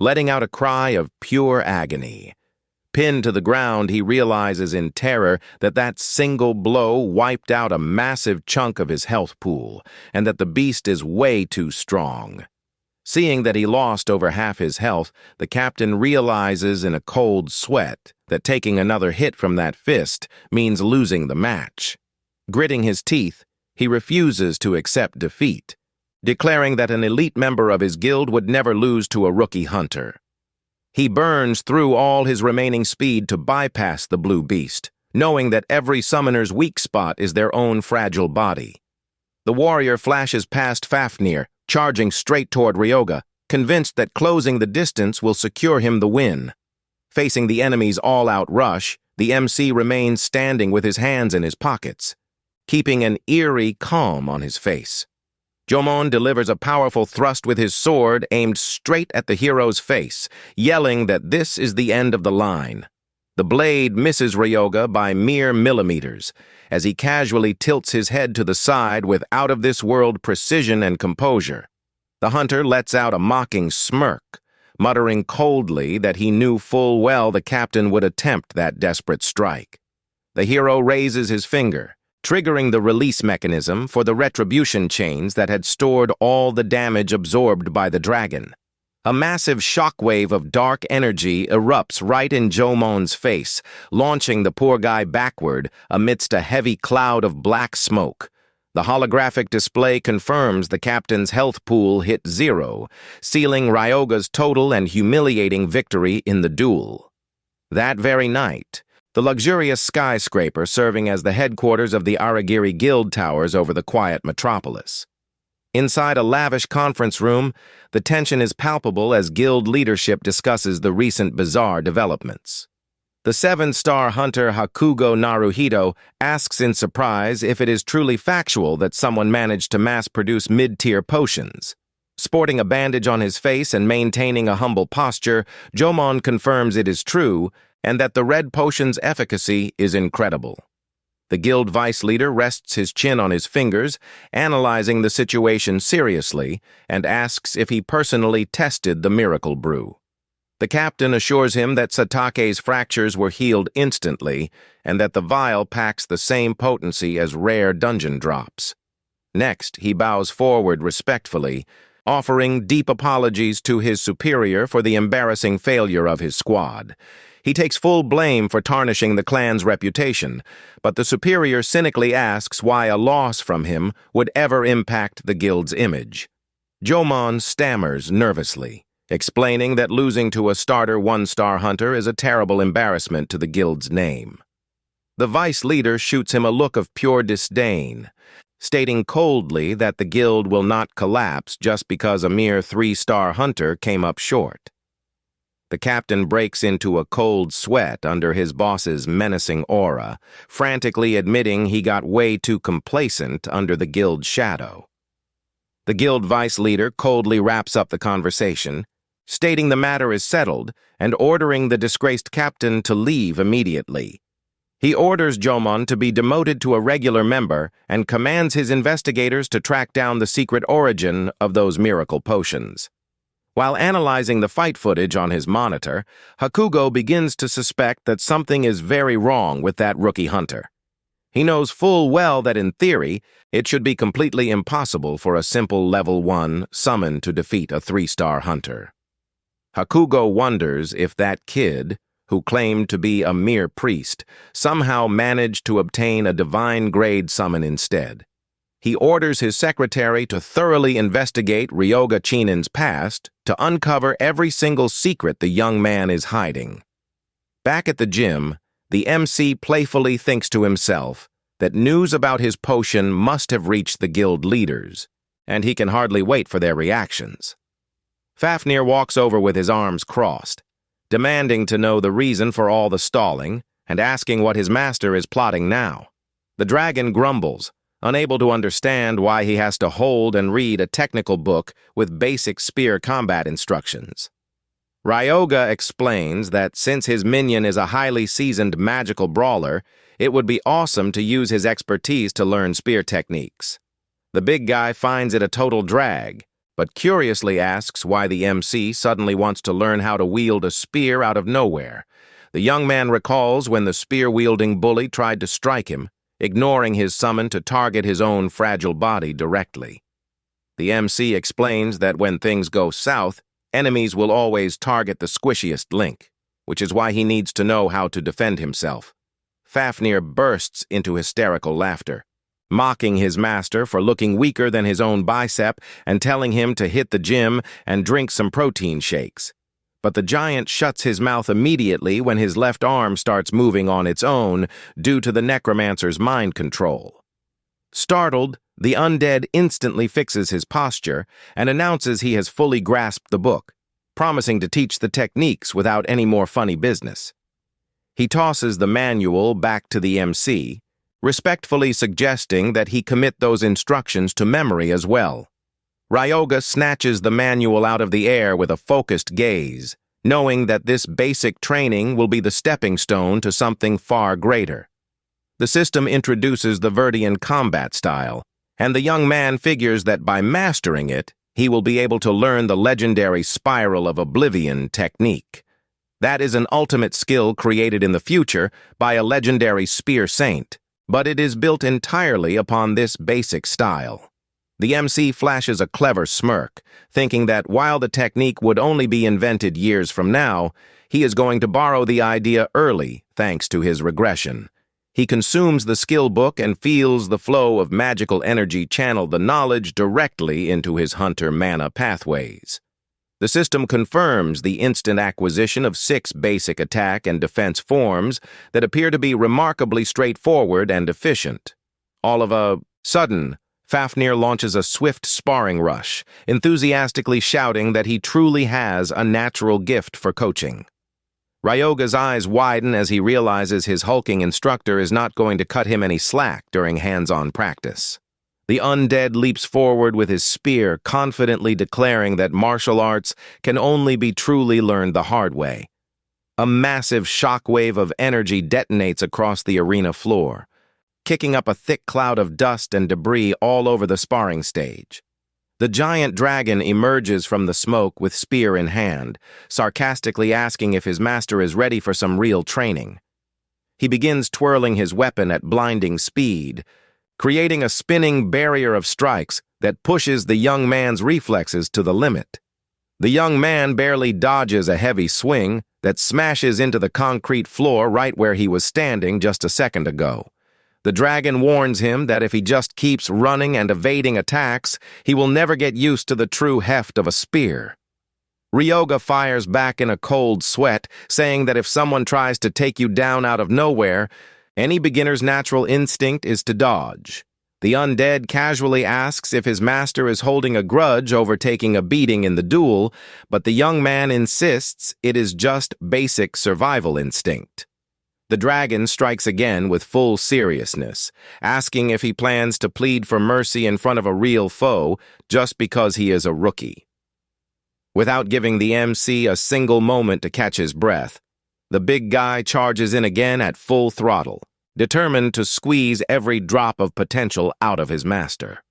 Speaker 1: letting out a cry of pure agony. Pinned to the ground, he realizes in terror that that single blow wiped out a massive chunk of his health pool, and that the beast is way too strong. Seeing that he lost over half his health, the captain realizes in a cold sweat that taking another hit from that fist means losing the match. Gritting his teeth, he refuses to accept defeat, declaring that an elite member of his guild would never lose to a rookie hunter. He burns through all his remaining speed to bypass the blue beast, knowing that every summoner's weak spot is their own fragile body. The warrior flashes past Fafnir, charging straight toward Ryoga, convinced that closing the distance will secure him the win. Facing the enemy's all-out rush, the MC remains standing with his hands in his pockets, keeping an eerie calm on his face. Jomon delivers a powerful thrust with his sword aimed straight at the hero's face, yelling that this is the end of the line. The blade misses Ryoga by mere millimeters, as he casually tilts his head to the side with out-of-this-world precision and composure. The hunter lets out a mocking smirk, muttering coldly that he knew full well the captain would attempt that desperate strike. The hero raises his finger, triggering the release mechanism for the retribution chains that had stored all the damage absorbed by the dragon. A massive shockwave of dark energy erupts right in Jomon's face, launching the poor guy backward amidst a heavy cloud of black smoke. The holographic display confirms the captain's health pool hit 0, sealing Ryoga's total and humiliating victory in the duel. That very night, the luxurious skyscraper serving as the headquarters of the Aragiri Guild towers over the quiet metropolis. Inside a lavish conference room, the tension is palpable as guild leadership discusses the recent bizarre developments. The 7-star hunter Hakugo Naruhito asks in surprise if it is truly factual that someone managed to mass-produce mid-tier potions. Sporting a bandage on his face and maintaining a humble posture, Jomon confirms it is true and that the red potion's efficacy is incredible. The guild vice leader rests his chin on his fingers, analyzing the situation seriously, and asks if he personally tested the miracle brew. The captain assures him that Satake's fractures were healed instantly and that the vial packs the same potency as rare dungeon drops. Next, he bows forward respectfully, offering deep apologies to his superior for the embarrassing failure of his squad. He takes full blame for tarnishing the clan's reputation, but the superior cynically asks why a loss from him would ever impact the guild's image. Jomon stammers nervously, explaining that losing to a starter 1-star hunter is a terrible embarrassment to the guild's name. The vice leader shoots him a look of pure disdain, stating coldly that the guild will not collapse just because a mere 3-star hunter came up short. The captain breaks into a cold sweat under his boss's menacing aura, frantically admitting he got way too complacent under the guild's shadow. The guild vice leader coldly wraps up the conversation, stating the matter is settled and ordering the disgraced captain to leave immediately. He orders Jomon to be demoted to a regular member and commands his investigators to track down the secret origin of those miracle potions. While analyzing the fight footage on his monitor, Hakugo begins to suspect that something is very wrong with that rookie hunter. He knows full well that in theory, it should be completely impossible for a simple level 1 summon to defeat a 3-star hunter. Hakugo wonders if that kid, who claimed to be a mere priest, somehow managed to obtain a divine-grade summon instead. He orders his secretary to thoroughly investigate Ryoga Chinin's past to uncover every single secret the young man is hiding. Back at the gym, the MC playfully thinks to himself that news about his potion must have reached the guild leaders, and he can hardly wait for their reactions. Fafnir walks over with his arms crossed, demanding to know the reason for all the stalling and asking what his master is plotting now. The dragon grumbles, unable to understand why he has to hold and read a technical book with basic spear combat instructions. Ryoga explains that since his minion is a highly seasoned magical brawler, it would be awesome to use his expertise to learn spear techniques. The big guy finds it a total drag, but curiously asks why the MC suddenly wants to learn how to wield a spear out of nowhere. The young man recalls when the spear-wielding bully tried to strike him, ignoring his summon to target his own fragile body directly. The MC explains that when things go south, enemies will always target the squishiest link, which is why he needs to know how to defend himself. Fafnir bursts into hysterical laughter, mocking his master for looking weaker than his own bicep and telling him to hit the gym and drink some protein shakes. But the giant shuts his mouth immediately when his left arm starts moving on its own due to the necromancer's mind control. Startled, the undead instantly fixes his posture and announces he has fully grasped the book, promising to teach the techniques without any more funny business. He tosses the manual back to the MC, respectfully suggesting that he commit those instructions to memory as well. Ryoga snatches the manual out of the air with a focused gaze, knowing that this basic training will be the stepping stone to something far greater. The system introduces the Verdian combat style, and the young man figures that by mastering it, he will be able to learn the legendary Spiral of Oblivion technique. That is an ultimate skill created in the future by a legendary spear saint, but it is built entirely upon this basic style. The MC flashes a clever smirk, thinking that while the technique would only be invented years from now, he is going to borrow the idea early thanks to his regression. He consumes the skill book and feels the flow of magical energy channel the knowledge directly into his hunter mana pathways. The system confirms the instant acquisition of 6 basic attack and defense forms that appear to be remarkably straightforward and efficient. All of a sudden, Fafnir launches a swift sparring rush, enthusiastically shouting that he truly has a natural gift for coaching. Ryoga's eyes widen as he realizes his hulking instructor is not going to cut him any slack during hands-on practice. The undead leaps forward with his spear, confidently declaring that martial arts can only be truly learned the hard way. A massive shockwave of energy detonates across the arena floor, kicking up a thick cloud of dust and debris all over the sparring stage. The giant dragon emerges from the smoke with spear in hand, sarcastically asking if his master is ready for some real training. He begins twirling his weapon at blinding speed, creating a spinning barrier of strikes that pushes the young man's reflexes to the limit. The young man barely dodges a heavy swing that smashes into the concrete floor right where he was standing just a second ago. The dragon warns him that if he just keeps running and evading attacks, he will never get used to the true heft of a spear. Ryoga fires back in a cold sweat, saying that if someone tries to take you down out of nowhere, any beginner's natural instinct is to dodge. The undead casually asks if his master is holding a grudge over taking a beating in the duel, but the young man insists it is just basic survival instinct. The dragon strikes again with full seriousness, asking if he plans to plead for mercy in front of a real foe just because he is a rookie. Without giving the MC a single moment to catch his breath, the big guy charges in again at full throttle, determined to squeeze every drop of potential out of his master.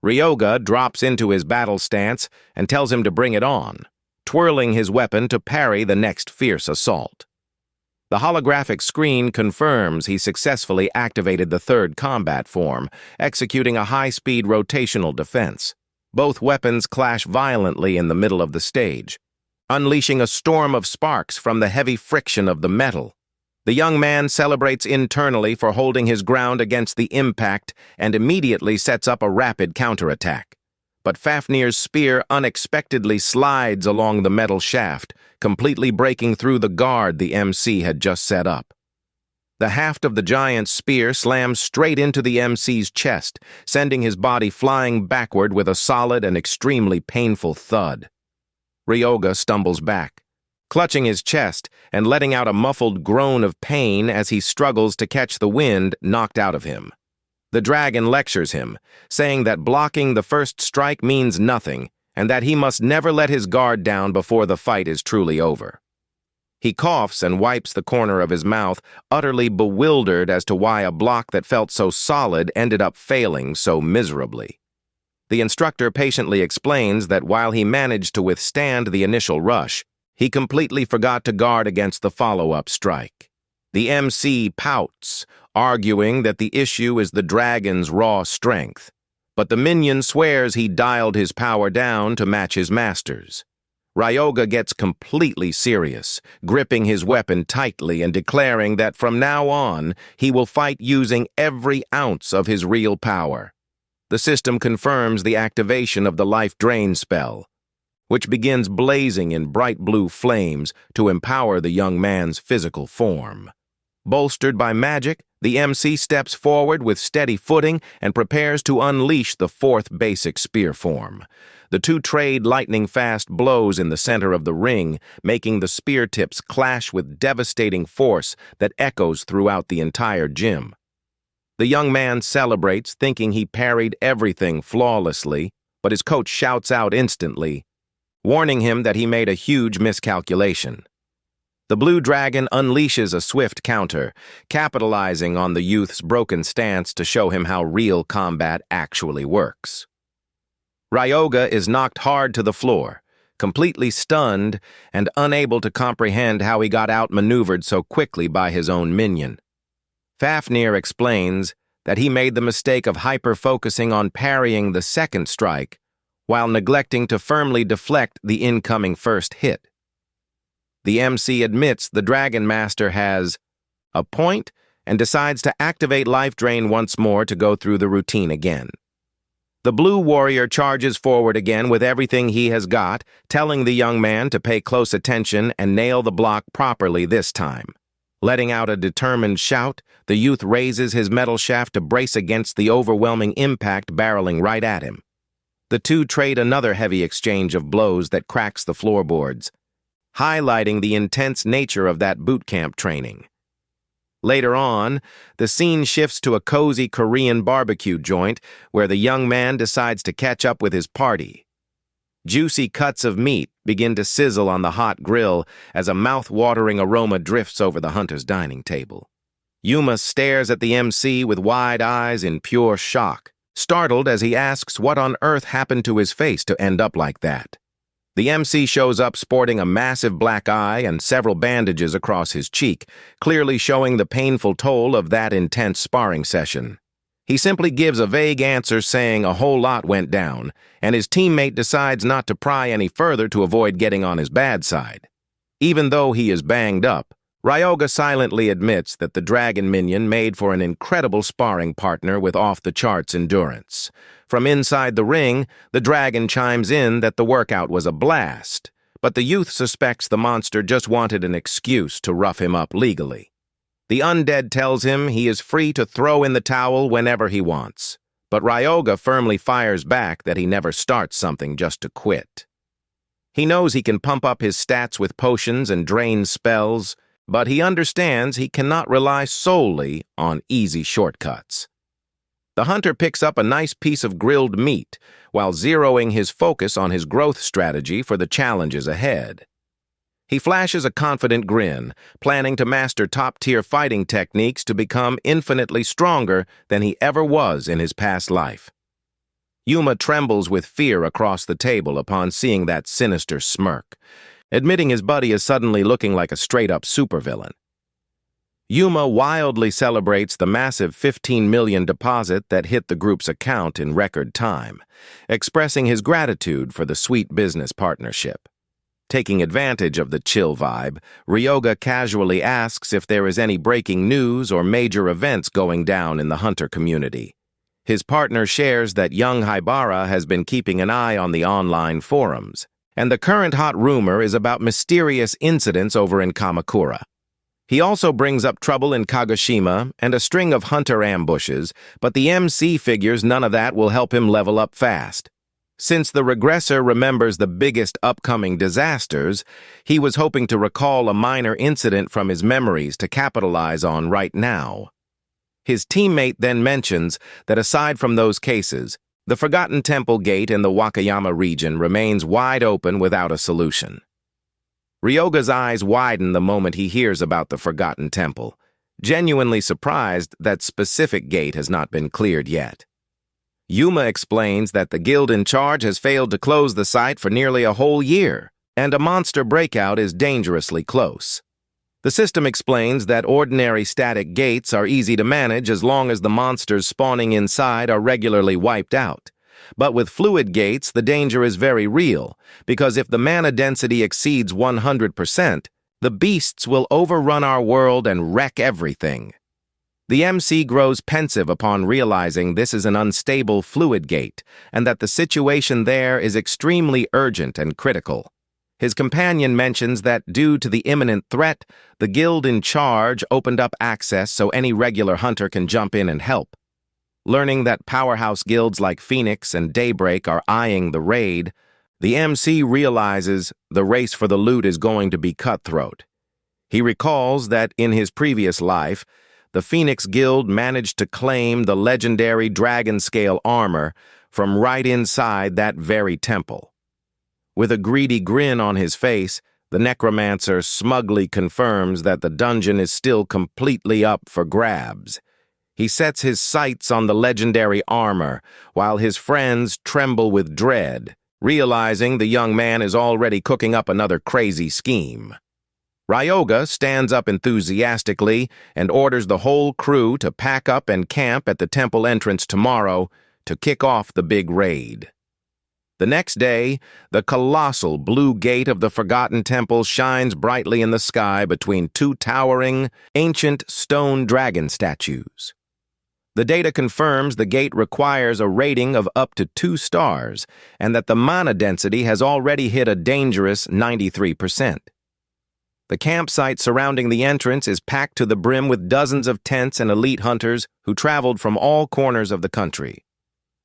Speaker 1: Ryoga drops into his battle stance and tells him to bring it on, twirling his weapon to parry the next fierce assault. The holographic screen confirms he successfully activated the third combat form, executing a high-speed rotational defense. Both weapons clash violently in the middle of the stage, unleashing a storm of sparks from the heavy friction of the metal. The young man celebrates internally for holding his ground against the impact and immediately sets up a rapid counterattack. But Fafnir's spear unexpectedly slides along the metal shaft, completely breaking through the guard the MC had just set up. The haft of the giant's spear slams straight into the MC's chest, sending his body flying backward with a solid and extremely painful thud. Ryoga stumbles back, clutching his chest and letting out a muffled groan of pain as he struggles to catch the wind knocked out of him. The dragon lectures him, saying that blocking the first strike means nothing and that he must never let his guard down before the fight is truly over. He coughs and wipes the corner of his mouth, utterly bewildered as to why a block that felt so solid ended up failing so miserably. The instructor patiently explains that while he managed to withstand the initial rush, he completely forgot to guard against the follow-up strike. The MC pouts, arguing that the issue is the dragon's raw strength, but the minion swears he dialed his power down to match his master's. Ryoga gets completely serious, gripping his weapon tightly and declaring that from now on he will fight using every ounce of his real power. The system confirms the activation of the life drain spell, which begins blazing in bright blue flames to empower the young man's physical form. Bolstered by magic, the MC steps forward with steady footing and prepares to unleash the fourth basic spear form. The two trade lightning-fast blows in the center of the ring, making the spear tips clash with devastating force that echoes throughout the entire gym. The young man celebrates, thinking he parried everything flawlessly, but his coach shouts out instantly, warning him that he made a huge miscalculation. The blue dragon unleashes a swift counter, capitalizing on the youth's broken stance to show him how real combat actually works. Ryoga is knocked hard to the floor, completely stunned and unable to comprehend how he got outmaneuvered so quickly by his own minion. Fafnir explains that he made the mistake of hyper-focusing on parrying the second strike while neglecting to firmly deflect the incoming first hit. The MC admits the Dragon Master has a point and decides to activate Life Drain once more to go through the routine again. The Blue Warrior charges forward again with everything he has got, telling the young man to pay close attention and nail the block properly this time. Letting out a determined shout, the youth raises his metal shaft to brace against the overwhelming impact barreling right at him. The two trade another heavy exchange of blows that cracks the floorboards. highlighting the intense nature of that boot camp training. Later on, the scene shifts to a cozy Korean barbecue joint where the young man decides to catch up with his party. Juicy cuts of meat begin to sizzle on the hot grill as a mouth-watering aroma drifts over the hunter's dining table. Yuma stares at the MC with wide eyes in pure shock, startled as he asks what on earth happened to his face to end up like that. The MC shows up sporting a massive black eye and several bandages across his cheek, clearly showing the painful toll of that intense sparring session. He simply gives a vague answer saying a whole lot went down, and his teammate decides not to pry any further to avoid getting on his bad side. Even though he is banged up, Ryoga silently admits that the dragon minion made for an incredible sparring partner with off-the-charts endurance. From inside the ring, the dragon chimes in that the workout was a blast, but the youth suspects the monster just wanted an excuse to rough him up legally. The undead tells him he is free to throw in the towel whenever he wants, but Ryoga firmly fires back that he never starts something just to quit. He knows he can pump up his stats with potions and drain spells, but he understands he cannot rely solely on easy shortcuts. The hunter picks up a nice piece of grilled meat while zeroing his focus on his growth strategy for the challenges ahead. He flashes a confident grin, planning to master top-tier fighting techniques to become infinitely stronger than he ever was in his past life. Yuma trembles with fear across the table upon seeing that sinister smirk, admitting his buddy is suddenly looking like a straight-up supervillain. Yuma wildly celebrates the massive $15 million deposit that hit the group's account in record time, expressing his gratitude for the sweet business partnership. Taking advantage of the chill vibe, Ryoga casually asks if there is any breaking news or major events going down in the hunter community. His partner shares that young Haibara has been keeping an eye on the online forums, and the current hot rumor is about mysterious incidents over in Kamakura. He also brings up trouble in Kagoshima and a string of hunter ambushes, but the MC figures none of that will help him level up fast. Since the regressor remembers the biggest upcoming disasters, he was hoping to recall a minor incident from his memories to capitalize on right now. His teammate then mentions that aside from those cases, the Forgotten Temple Gate in the Wakayama region remains wide open without a solution. Ryoga's eyes widen the moment he hears about the Forgotten Temple, genuinely surprised that specific gate has not been cleared yet. Yuma explains that the guild in charge has failed to close the site for nearly a whole year, and a monster breakout is dangerously close. The system explains that ordinary static gates are easy to manage as long as the monsters spawning inside are regularly wiped out. But with fluid gates, the danger is very real, because if the mana density exceeds 100%, the beasts will overrun our world and wreck everything. The MC grows pensive upon realizing this is an unstable fluid gate, and that the situation there is extremely urgent and critical. His companion mentions that due to the imminent threat, the guild in charge opened up access so any regular hunter can jump in and help. Learning that powerhouse guilds like Phoenix and Daybreak are eyeing the raid, the MC realizes the race for the loot is going to be cutthroat. He recalls that in his previous life, the Phoenix Guild managed to claim the legendary dragon-scale armor from right inside that very temple. With a greedy grin on his face, the necromancer smugly confirms that the dungeon is still completely up for grabs. He sets his sights on the legendary armor, while his friends tremble with dread, realizing the young man is already cooking up another crazy scheme. Ryoga stands up enthusiastically and orders the whole crew to pack up and camp at the temple entrance tomorrow to kick off the big raid. The next day, the colossal blue gate of the Forgotten Temple shines brightly in the sky between two towering, ancient stone dragon statues. The data confirms the gate requires a rating of up to 2 stars and that the mana density has already hit a dangerous 93%. The campsite surrounding the entrance is packed to the brim with dozens of tents and elite hunters who traveled from all corners of the country.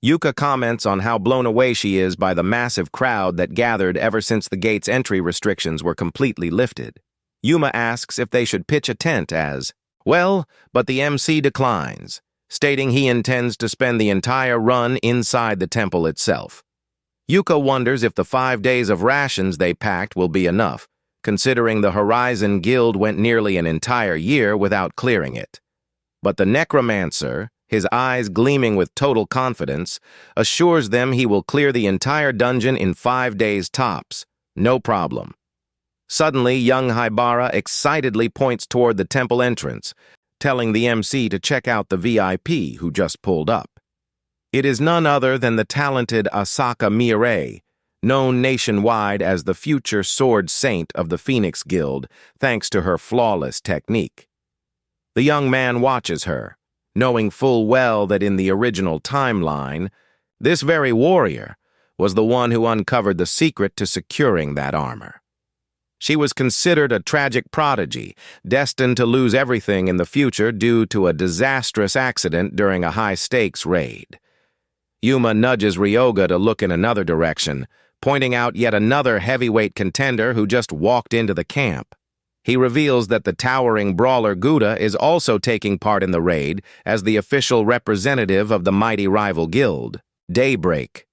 Speaker 1: Yuka comments on how blown away she is by the massive crowd that gathered ever since the gate's entry restrictions were completely lifted. Yuma asks if they should pitch a tent but the MC declines, stating he intends to spend the entire run inside the temple itself. Yuka wonders if the 5 days of rations they packed will be enough, considering the Horizon Guild went nearly an entire year without clearing it. But the necromancer, his eyes gleaming with total confidence, assures them he will clear the entire dungeon in 5 days tops. No problem. Suddenly, young Haibara excitedly points toward the temple entrance, telling the MC to check out the VIP who just pulled up. It is none other than the talented Asaka Mirei, known nationwide as the future sword saint of the Phoenix Guild, thanks to her flawless technique. The young man watches her, knowing full well that in the original timeline, this very warrior was the one who uncovered the secret to securing that armor. She was considered a tragic prodigy, destined to lose everything in the future due to a disastrous accident during a high-stakes raid. Yuma nudges Ryoga to look in another direction, pointing out yet another heavyweight contender who just walked into the camp. He reveals that the towering brawler Gouda is also taking part in the raid as the official representative of the mighty rival guild, Daybreak.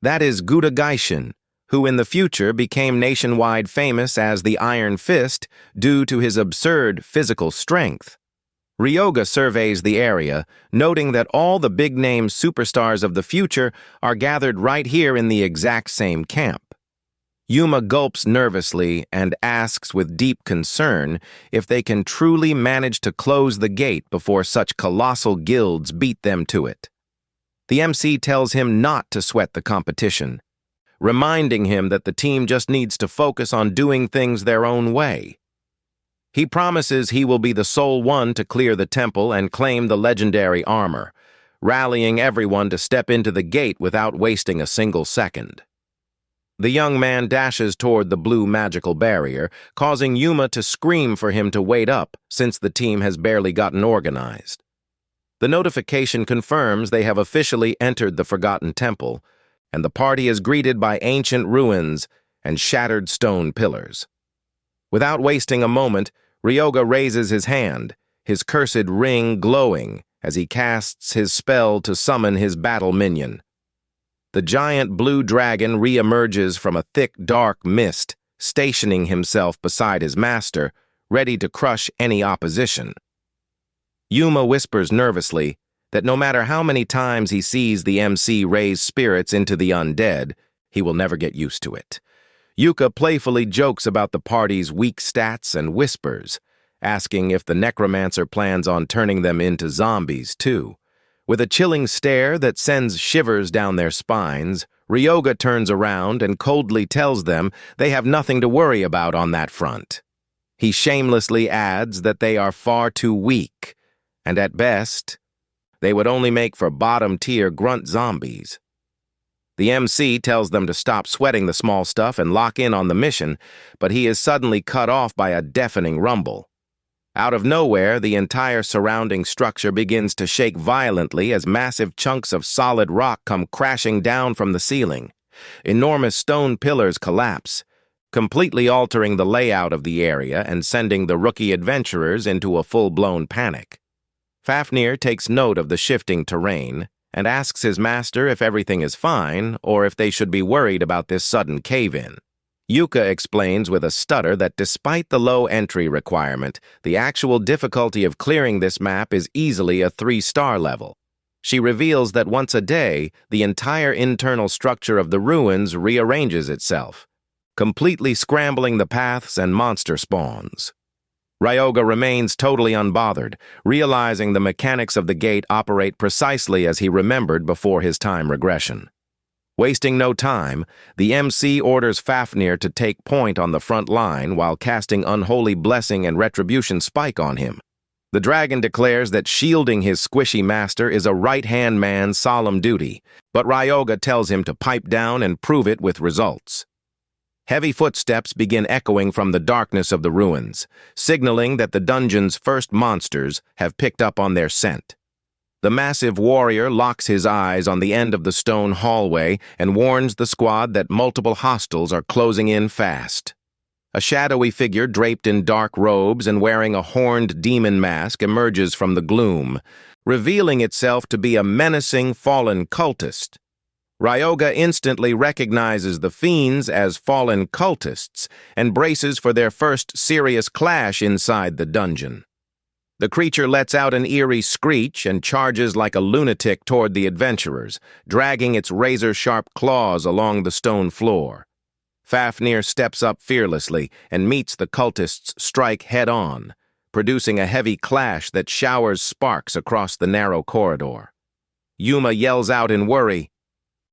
Speaker 1: That is Gouda Gaishin, who in the future became nationwide famous as the Iron Fist due to his absurd physical strength. Ryoga surveys the area, noting that all the big-name superstars of the future are gathered right here in the exact same camp. Yuma gulps nervously and asks with deep concern if they can truly manage to close the gate before such colossal guilds beat them to it. The MC tells him not to sweat the competition, reminding him that the team just needs to focus on doing things their own way. He promises he will be the sole one to clear the temple and claim the legendary armor, rallying everyone to step into the gate without wasting a single second. The young man dashes toward the blue magical barrier, causing Yuma to scream for him to wait up since the team has barely gotten organized. The notification confirms they have officially entered the Forgotten Temple, and the party is greeted by ancient ruins and shattered stone pillars. Without wasting a moment, Ryoga raises his hand, his cursed ring glowing as he casts his spell to summon his battle minion. The giant blue dragon re-emerges from a thick, dark mist, stationing himself beside his master, ready to crush any opposition. Yuma whispers nervously that no matter how many times he sees the MC raise spirits into the undead, he will never get used to it. Yuka playfully jokes about the party's weak stats and whispers, asking if the necromancer plans on turning them into zombies, too. With a chilling stare that sends shivers down their spines, Ryoga turns around and coldly tells them they have nothing to worry about on that front. He shamelessly adds that they are far too weak, and at best, they would only make for bottom-tier grunt zombies. The MC tells them to stop sweating the small stuff and lock in on the mission, but he is suddenly cut off by a deafening rumble. Out of nowhere, the entire surrounding structure begins to shake violently as massive chunks of solid rock come crashing down from the ceiling. Enormous stone pillars collapse, completely altering the layout of the area and sending the rookie adventurers into a full-blown panic. Fafnir takes note of the shifting terrain and asks his master if everything is fine or if they should be worried about this sudden cave-in. Yuka explains with a stutter that despite the low entry requirement, the actual difficulty of clearing this map is easily a 3-star level. She reveals that once a day, the entire internal structure of the ruins rearranges itself, completely scrambling the paths and monster spawns. Ryoga remains totally unbothered, realizing the mechanics of the gate operate precisely as he remembered before his time regression. Wasting no time, the MC orders Fafnir to take point on the front line while casting Unholy Blessing and Retribution Spike on him. The dragon declares that shielding his squishy master is a right-hand man's solemn duty, but Ryoga tells him to pipe down and prove it with results. Heavy footsteps begin echoing from the darkness of the ruins, signaling that the dungeon's first monsters have picked up on their scent. The massive warrior locks his eyes on the end of the stone hallway and warns the squad that multiple hostiles are closing in fast. A shadowy figure draped in dark robes and wearing a horned demon mask emerges from the gloom, revealing itself to be a menacing fallen cultist. Ryoga instantly recognizes the fiends as fallen cultists and braces for their first serious clash inside the dungeon. The creature lets out an eerie screech and charges like a lunatic toward the adventurers, dragging its razor-sharp claws along the stone floor. Fafnir steps up fearlessly and meets the cultist's strike head-on, producing a heavy clash that showers sparks across the narrow corridor. Yuma yells out in worry,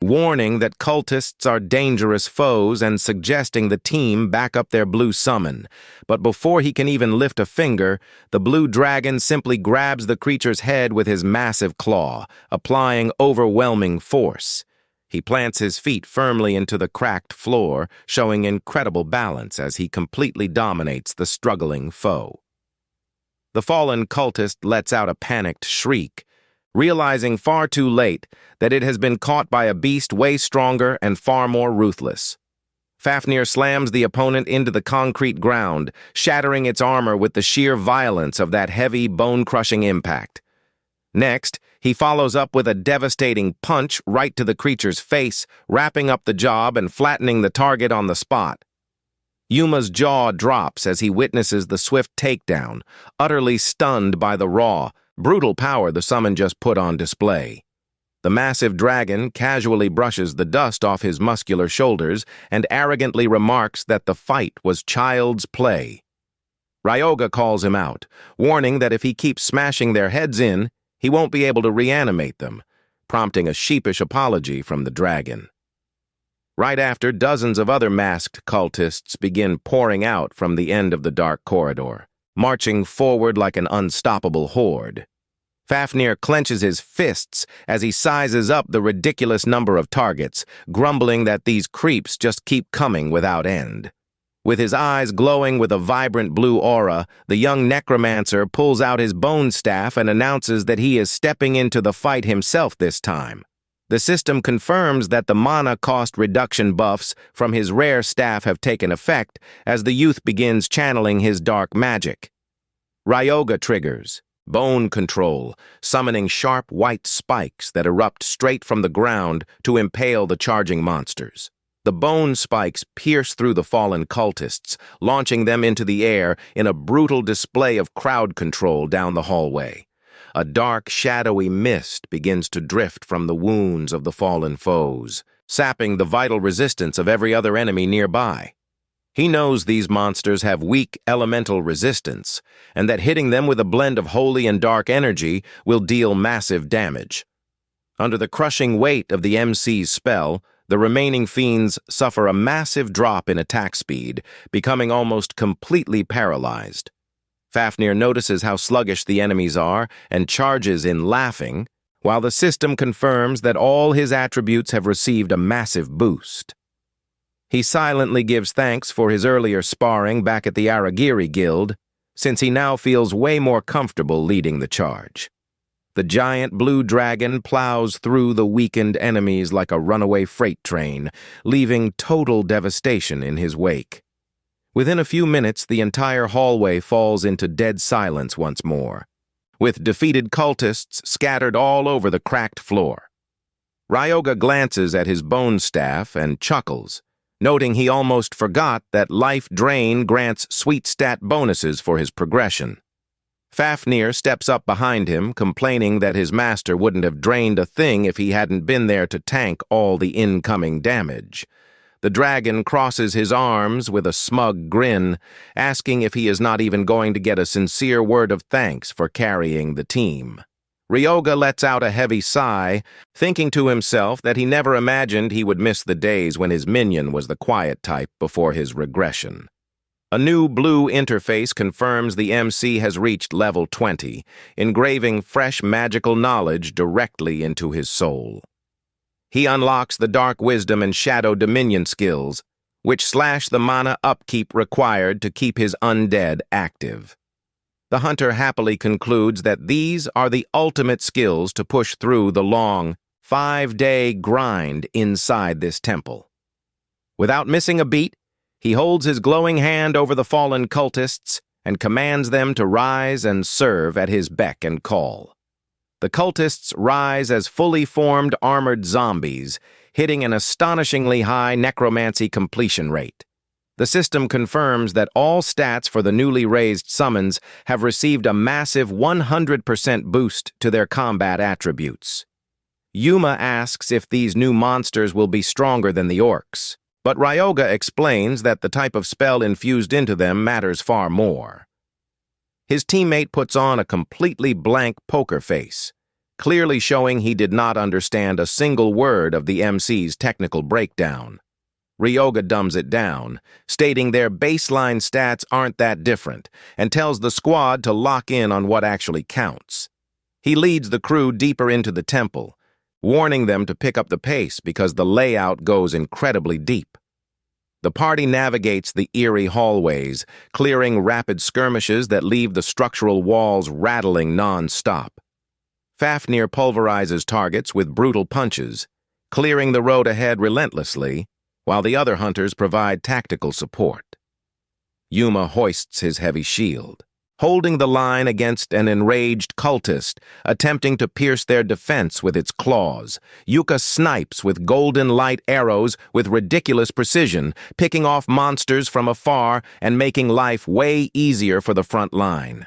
Speaker 1: warning that cultists are dangerous foes and suggesting the team back up their blue summon. But before he can even lift a finger, the blue dragon simply grabs the creature's head with his massive claw, applying overwhelming force. He plants his feet firmly into the cracked floor, showing incredible balance as he completely dominates the struggling foe. The fallen cultist lets out a panicked shriek, realizing far too late that it has been caught by a beast way stronger and far more ruthless. Fafnir slams the opponent into the concrete ground, shattering its armor with the sheer violence of that heavy, bone-crushing impact. Next, he follows up with a devastating punch right to the creature's face, wrapping up the job and flattening the target on the spot. Yuma's jaw drops as he witnesses the swift takedown, utterly stunned by the raw, brutal power the summon just put on display. The massive dragon casually brushes the dust off his muscular shoulders and arrogantly remarks that the fight was child's play. Ryoga calls him out, warning that if he keeps smashing their heads in, he won't be able to reanimate them, prompting a sheepish apology from the dragon. Right after, dozens of other masked cultists begin pouring out from the end of the dark corridor, marching forward like an unstoppable horde. Fafnir clenches his fists as he sizes up the ridiculous number of targets, grumbling that these creeps just keep coming without end. With his eyes glowing with a vibrant blue aura, the young necromancer pulls out his bone staff and announces that he is stepping into the fight himself this time. The system confirms that the mana cost reduction buffs from his rare staff have taken effect as the youth begins channeling his dark magic. Ryoga triggers bone control, summoning sharp white spikes that erupt straight from the ground to impale the charging monsters. The bone spikes pierce through the fallen cultists, launching them into the air in a brutal display of crowd control down the hallway. A dark, shadowy mist begins to drift from the wounds of the fallen foes, sapping the vital resistance of every other enemy nearby. He knows these monsters have weak elemental resistance, and that hitting them with a blend of holy and dark energy will deal massive damage. Under the crushing weight of the MC's spell, the remaining fiends suffer a massive drop in attack speed, becoming almost completely paralyzed. Fafnir notices how sluggish the enemies are and charges in laughing, while the system confirms that all his attributes have received a massive boost. He silently gives thanks for his earlier sparring back at the Aragiri Guild, since he now feels way more comfortable leading the charge. The giant blue dragon plows through the weakened enemies like a runaway freight train, leaving total devastation in his wake. Within a few minutes, the entire hallway falls into dead silence once more, with defeated cultists scattered all over the cracked floor. Ryoga glances at his bone staff and chuckles, noting he almost forgot that Life Drain grants sweet stat bonuses for his progression. Fafnir steps up behind him, complaining that his master wouldn't have drained a thing if he hadn't been there to tank all the incoming damage. The dragon crosses his arms with a smug grin, asking if he is not even going to get a sincere word of thanks for carrying the team. Ryoga lets out a heavy sigh, thinking to himself that he never imagined he would miss the days when his minion was the quiet type before his regression. A new blue interface confirms the MC has reached level 20, engraving fresh magical knowledge directly into his soul. He unlocks the Dark Wisdom and Shadow Dominion skills, which slash the mana upkeep required to keep his undead active. The hunter happily concludes that these are the ultimate skills to push through the long, 5-day grind inside this temple. Without missing a beat, he holds his glowing hand over the fallen cultists and commands them to rise and serve at his beck and call. The cultists rise as fully formed armored zombies, hitting an astonishingly high necromancy completion rate. The system confirms that all stats for the newly raised summons have received a massive 100% boost to their combat attributes. Yuma asks if these new monsters will be stronger than the orcs, but Ryoga explains that the type of spell infused into them matters far more. His teammate puts on a completely blank poker face, clearly showing he did not understand a single word of the MC's technical breakdown. Ryoga dumbs it down, stating their baseline stats aren't that different, and tells the squad to lock in on what actually counts. He leads the crew deeper into the temple, warning them to pick up the pace because the layout goes incredibly deep. The party navigates the eerie hallways, clearing rapid skirmishes that leave the structural walls rattling non-stop. Fafnir pulverizes targets with brutal punches, clearing the road ahead relentlessly, while the other hunters provide tactical support. Yuma hoists his heavy shield, holding the line against an enraged cultist attempting to pierce their defense with its claws. Yuka snipes with golden light arrows with ridiculous precision, picking off monsters from afar and making life way easier for the front line.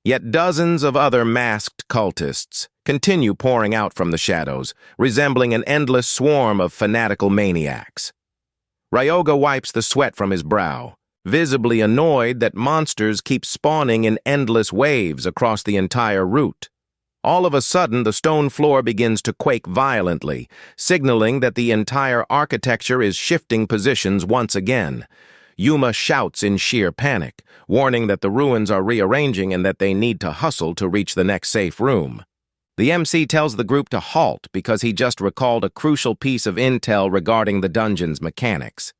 Speaker 1: Yet dozens of other masked cultists continue pouring out from the shadows, resembling an endless swarm of fanatical maniacs. Ryoga wipes the sweat from his brow, visibly annoyed that monsters keep spawning in endless waves across the entire route. All of a sudden, the stone floor begins to quake violently, signaling that the entire architecture is shifting positions once again. Yuma shouts in sheer panic, warning that the ruins are rearranging and that they need to hustle to reach the next safe room. The MC tells the group to halt because he just recalled a crucial piece of intel regarding the dungeon's mechanics.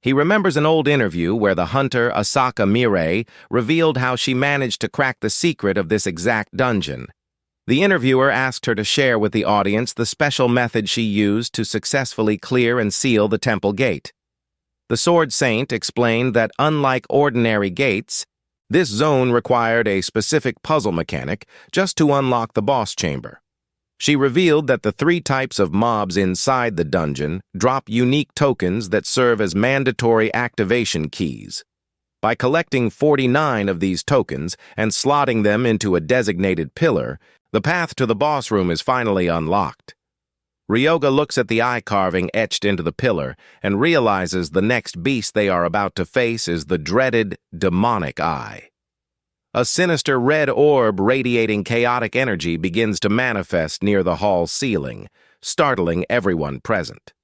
Speaker 1: He remembers an old interview where the hunter Asaka Mirei revealed how she managed to crack the secret of this exact dungeon. The interviewer asked her to share with the audience the special method she used to successfully clear and seal the temple gate. The Sword Saint explained that unlike ordinary gates, this zone required a specific puzzle mechanic just to unlock the boss chamber. She revealed that the 3 types of mobs inside the dungeon drop unique tokens that serve as mandatory activation keys. By collecting 49 of these tokens and slotting them into a designated pillar, the path to the boss room is finally unlocked. Ryoga looks at the eye carving etched into the pillar and realizes the next beast they are about to face is the dreaded demonic eye. A sinister red orb radiating chaotic energy begins to manifest near the hall ceiling, startling everyone present.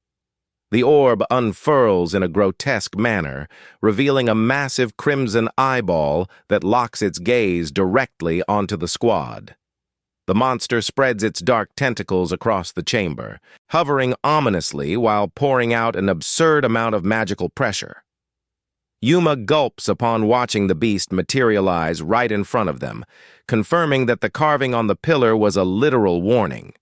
Speaker 1: The orb unfurls in a grotesque manner, revealing a massive crimson eyeball that locks its gaze directly onto the squad. The monster spreads its dark tentacles across the chamber, hovering ominously while pouring out an absurd amount of magical pressure. Yuma gulps upon watching the beast materialize right in front of them, confirming that the carving on the pillar was a literal warning.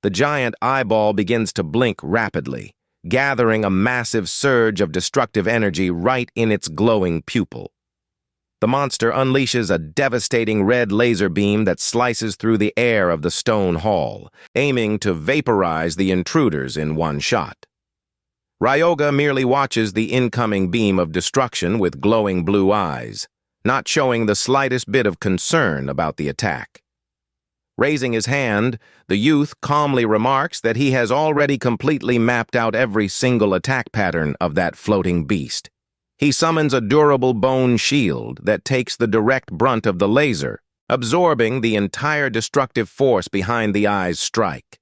Speaker 1: The giant eyeball begins to blink rapidly, gathering a massive surge of destructive energy right in its glowing pupil. The monster unleashes a devastating red laser beam that slices through the air of the stone hall, aiming to vaporize the intruders in one shot. Ryoga merely watches the incoming beam of destruction with glowing blue eyes, not showing the slightest bit of concern about the attack. Raising his hand, the youth calmly remarks that he has already completely mapped out every single attack pattern of that floating beast. He summons a durable bone shield that takes the direct brunt of the laser, absorbing the entire destructive force behind the eye's strike.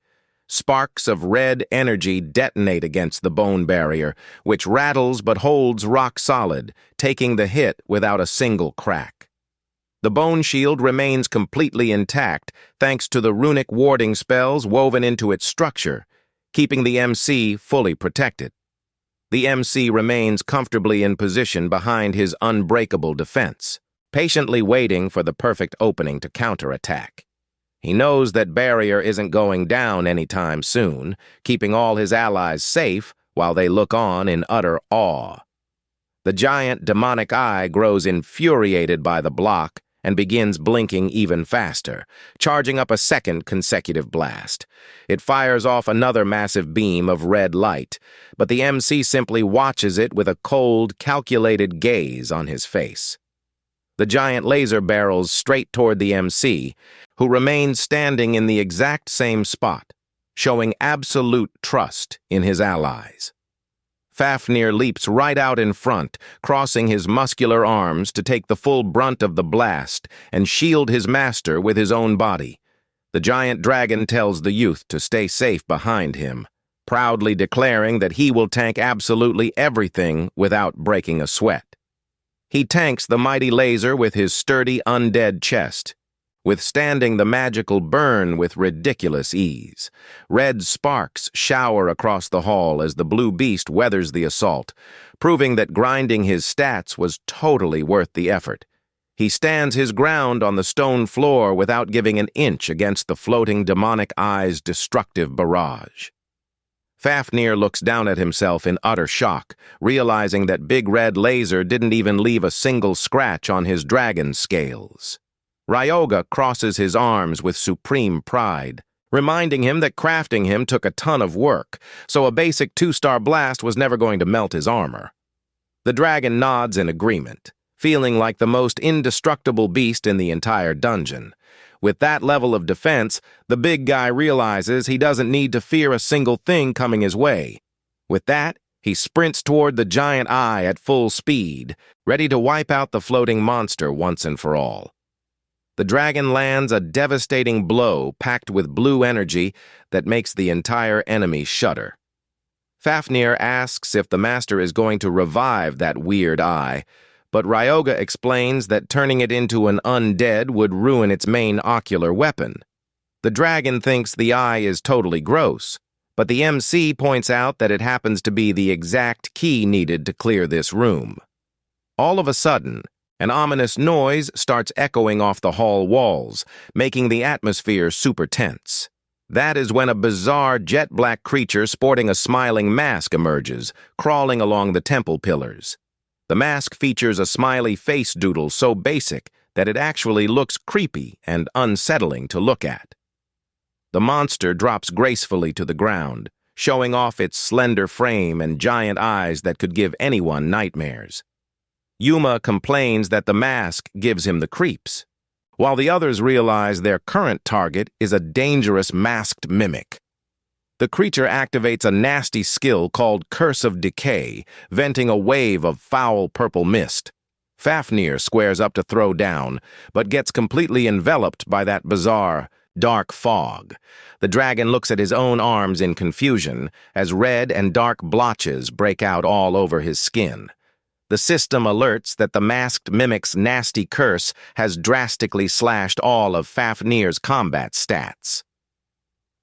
Speaker 1: Sparks of red energy detonate against the bone barrier, which rattles but holds rock solid, taking the hit without a single crack. The bone shield remains completely intact thanks to the runic warding spells woven into its structure, keeping the MC fully protected. The MC remains comfortably in position behind his unbreakable defense, patiently waiting for the perfect opening to counterattack. He knows that barrier isn't going down anytime soon, keeping all his allies safe while they look on in utter awe. The giant demonic eye grows infuriated by the block and begins blinking even faster, charging up a second consecutive blast. It fires off another massive beam of red light, but the MC simply watches it with a cold, calculated gaze on his face. The giant laser barrels straight toward the MC, who remains standing in the exact same spot, showing absolute trust in his allies. Fafnir leaps right out in front, crossing his muscular arms to take the full brunt of the blast and shield his master with his own body. The giant dragon tells the youth to stay safe behind him, proudly declaring that he will tank absolutely everything without breaking a sweat. He tanks the mighty laser with his sturdy undead chest, withstanding the magical burn with ridiculous ease. Red sparks shower across the hall as the blue beast weathers the assault, proving that grinding his stats was totally worth the effort. He stands his ground on the stone floor without giving an inch against the floating demonic eye's destructive barrage. Fafnir looks down at himself in utter shock, realizing that Big Red Laser didn't even leave a single scratch on his dragon scales. Ryoga crosses his arms with supreme pride, reminding him that crafting him took a ton of work, so a basic 2-star blast was never going to melt his armor. The dragon nods in agreement, feeling like the most indestructible beast in the entire dungeon. With that level of defense, the big guy realizes he doesn't need to fear a single thing coming his way. With that, he sprints toward the giant eye at full speed, ready to wipe out the floating monster once and for all. The dragon lands a devastating blow packed with blue energy that makes the entire enemy shudder. Fafnir asks if the master is going to revive that weird eye, but Ryoga explains that turning it into an undead would ruin its main ocular weapon. The dragon thinks the eye is totally gross, but the MC points out that it happens to be the exact key needed to clear this room. All of a sudden, an ominous noise starts echoing off the hall walls, making the atmosphere super tense. That is when a bizarre jet-black creature sporting a smiling mask emerges, crawling along the temple pillars. The mask features a smiley face doodle so basic that it actually looks creepy and unsettling to look at. The monster drops gracefully to the ground, showing off its slender frame and giant eyes that could give anyone nightmares. Yuma complains that the mask gives him the creeps, while the others realize their current target is a dangerous masked mimic. The creature activates a nasty skill called Curse of Decay, venting a wave of foul purple mist. Fafnir squares up to throw down, but gets completely enveloped by that bizarre, dark fog. The dragon looks at his own arms in confusion as red and dark blotches break out all over his skin. The system alerts that the masked mimic's nasty curse has drastically slashed all of Fafnir's combat stats.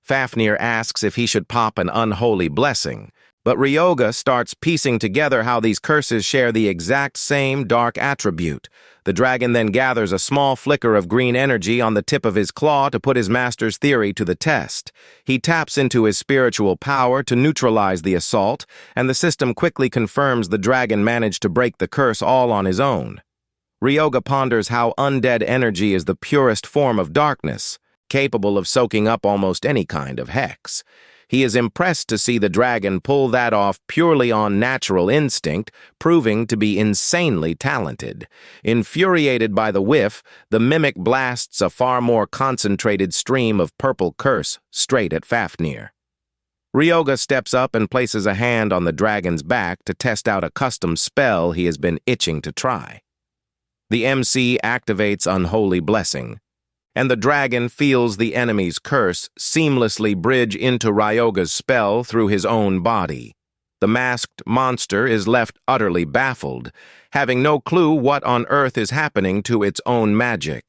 Speaker 1: Fafnir asks if he should pop an unholy blessing, but Ryoga starts piecing together how these curses share the exact same dark attribute. The dragon then gathers a small flicker of green energy on the tip of his claw to put his master's theory to the test. He taps into his spiritual power to neutralize the assault, and the system quickly confirms the dragon managed to break the curse all on his own. Ryoga ponders how undead energy is the purest form of darkness, capable of soaking up almost any kind of hex. He is impressed to see the dragon pull that off purely on natural instinct, proving to be insanely talented. Infuriated by the whiff, the mimic blasts a far more concentrated stream of purple curse straight at Fafnir. Ryoga steps up and places a hand on the dragon's back to test out a custom spell he has been itching to try. The MC activates Unholy Blessing, and the dragon feels the enemy's curse seamlessly bridge into Ryoga's spell through his own body. The masked monster is left utterly baffled, having no clue what on earth is happening to its own magic.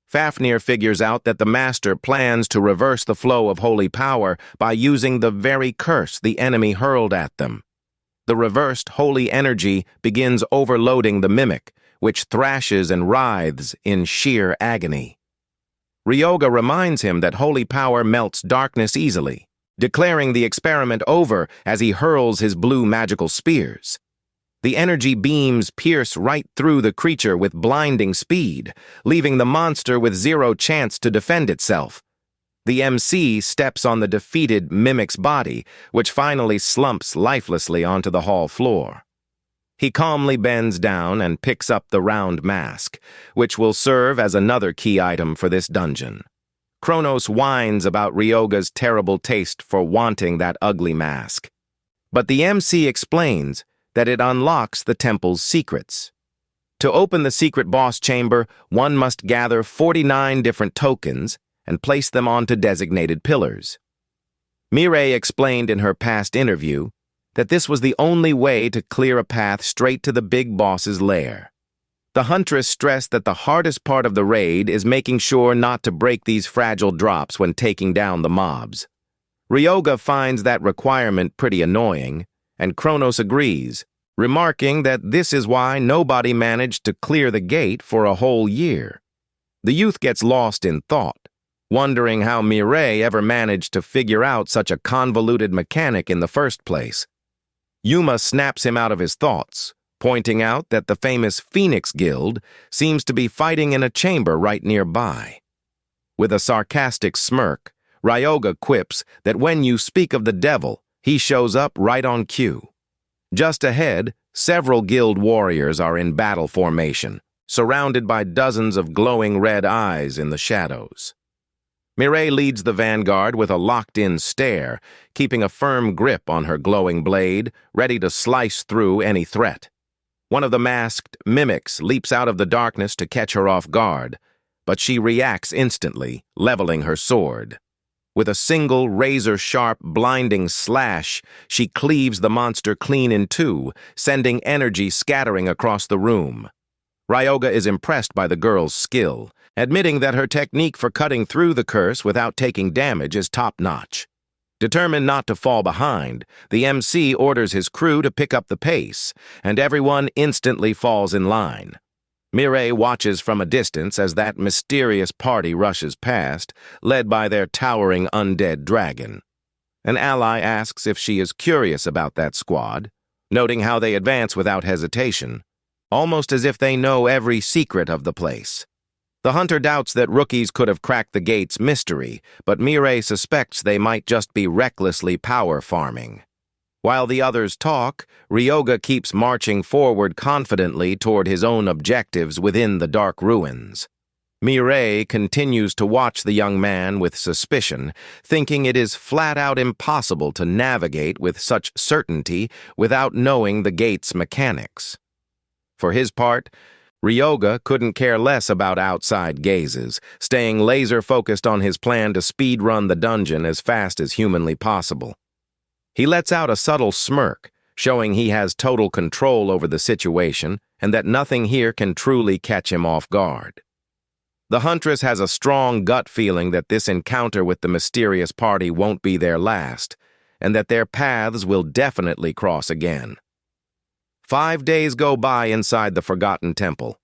Speaker 1: Fafnir figures out that the master plans to reverse the flow of holy power by using the very curse the enemy hurled at them. The reversed holy energy begins overloading the mimic, which thrashes and writhes in sheer agony. Ryoga reminds him that holy power melts darkness easily, declaring the experiment over as he hurls his blue magical spears. The energy beams pierce right through the creature with blinding speed, leaving the monster with zero chance to defend itself. The MC steps on the defeated mimic's body, which finally slumps lifelessly onto the hall floor. He calmly bends down and picks up the round mask, which will serve as another key item for this dungeon. Kronos whines about Ryoga's terrible taste for wanting that ugly mask. But the MC explains that it unlocks the temple's secrets. To open the secret boss chamber, one must gather 49 different tokens and place them onto designated pillars. Mireille explained in her past interview that this was the only way to clear a path straight to the big boss's lair. The huntress stressed that the hardest part of the raid is making sure not to break these fragile drops when taking down the mobs. Ryoga finds that requirement pretty annoying, and Kronos agrees, remarking that this is why nobody managed to clear the gate for a whole year. The youth gets lost in thought, wondering how Mireille ever managed to figure out such a convoluted mechanic in the first place. Yuma snaps him out of his thoughts, pointing out that the famous Phoenix Guild seems to be fighting in a chamber right nearby. With a sarcastic smirk, Ryoga quips that when you speak of the devil, he shows up right on cue. Just ahead, several guild warriors are in battle formation, surrounded by dozens of glowing red eyes in the shadows. Mireille leads the vanguard with a locked-in stare, keeping a firm grip on her glowing blade, ready to slice through any threat. One of the masked mimics leaps out of the darkness to catch her off guard, but she reacts instantly, leveling her sword. With a single razor-sharp, blinding slash, she cleaves the monster clean in two, sending energy scattering across the room. Ryoga is impressed by the girl's skill, admitting that her technique for cutting through the curse without taking damage is top-notch. Determined not to fall behind, the MC orders his crew to pick up the pace, and everyone instantly falls in line. Mireille watches from a distance as that mysterious party rushes past, led by their towering undead dragon. An ally asks if she is curious about that squad, noting how they advance without hesitation, almost as if they know every secret of the place. The hunter doubts that rookies could have cracked the gate's mystery, but Mireille suspects they might just be recklessly power farming. While the others talk, Ryoga keeps marching forward confidently toward his own objectives within the dark ruins. Mireille continues to watch the young man with suspicion, thinking it is flat-out impossible to navigate with such certainty without knowing the gate's mechanics. For his part, Ryoga couldn't care less about outside gazes, staying laser-focused on his plan to speed-run the dungeon as fast as humanly possible. He lets out a subtle smirk, showing he has total control over the situation and that nothing here can truly catch him off guard. The huntress has a strong gut feeling that this encounter with the mysterious party won't be their last, and that their paths will definitely cross again. 5 days go by inside the Forgotten Temple,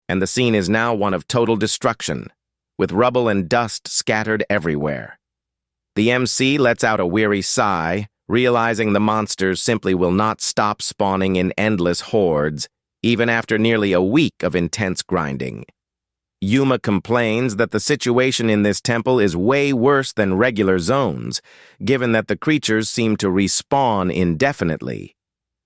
Speaker 1: and the scene is now one of total destruction, with rubble and dust scattered everywhere. The MC lets out a weary sigh, realizing the monsters simply will not stop spawning in endless hordes, even after nearly a week of intense grinding. Yuma complains that the situation in this temple is way worse than regular zones, given that the creatures seem to respawn indefinitely.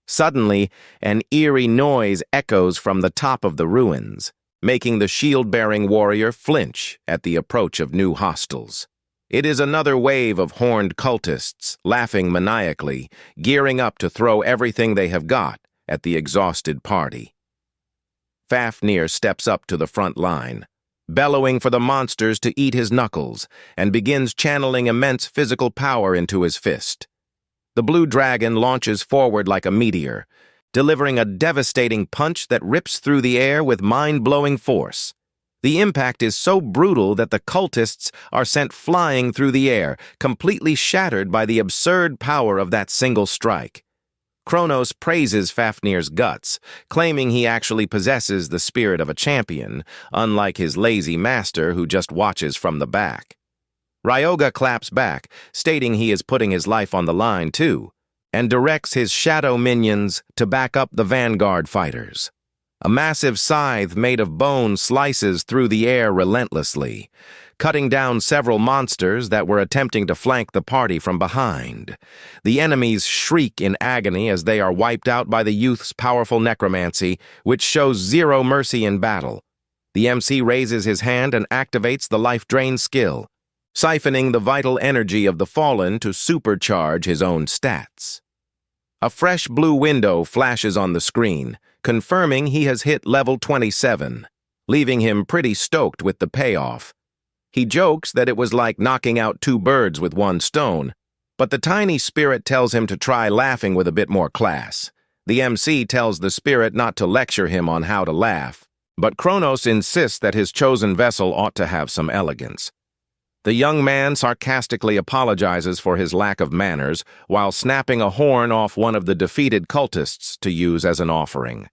Speaker 1: Suddenly, an eerie noise echoes from the top of the ruins, making the shield-bearing warrior flinch at the approach of new hostiles. It is another wave of horned cultists, laughing maniacally, gearing up to throw everything they have got at the exhausted party. Fafnir steps up to the front line, bellowing for the monsters to eat his knuckles, and begins channeling immense physical power into his fist. The blue dragon launches forward like a meteor, delivering a devastating punch that rips through the air with mind-blowing force. The impact is so brutal that the cultists are sent flying through the air, completely shattered by the absurd power of that single strike. Kronos praises Fafnir's guts, claiming he actually possesses the spirit of a champion, unlike his lazy master who just watches from the back. Ryoga claps back, stating he is putting his life on the line too, and directs his shadow minions to back up the vanguard fighters. A massive scythe made of bone slices through the air relentlessly, cutting down several monsters that were attempting to flank the party from behind. The enemies shriek in agony as they are wiped out by the youth's powerful necromancy, which shows zero mercy in battle. The MC raises his hand and activates the life drain skill, siphoning the vital energy of the fallen to supercharge his own stats. A fresh blue window flashes on the screen, confirming he has hit level 27, leaving him pretty stoked with the payoff. He jokes that it was like knocking out 2 birds with 1 stone, but the tiny spirit tells him to try laughing with a bit more class. The MC tells the spirit not to lecture him on how to laugh, but Kronos insists that his chosen vessel ought to have some elegance. The young man sarcastically apologizes for his lack of manners while snapping a horn off one of the defeated cultists to use as an offering.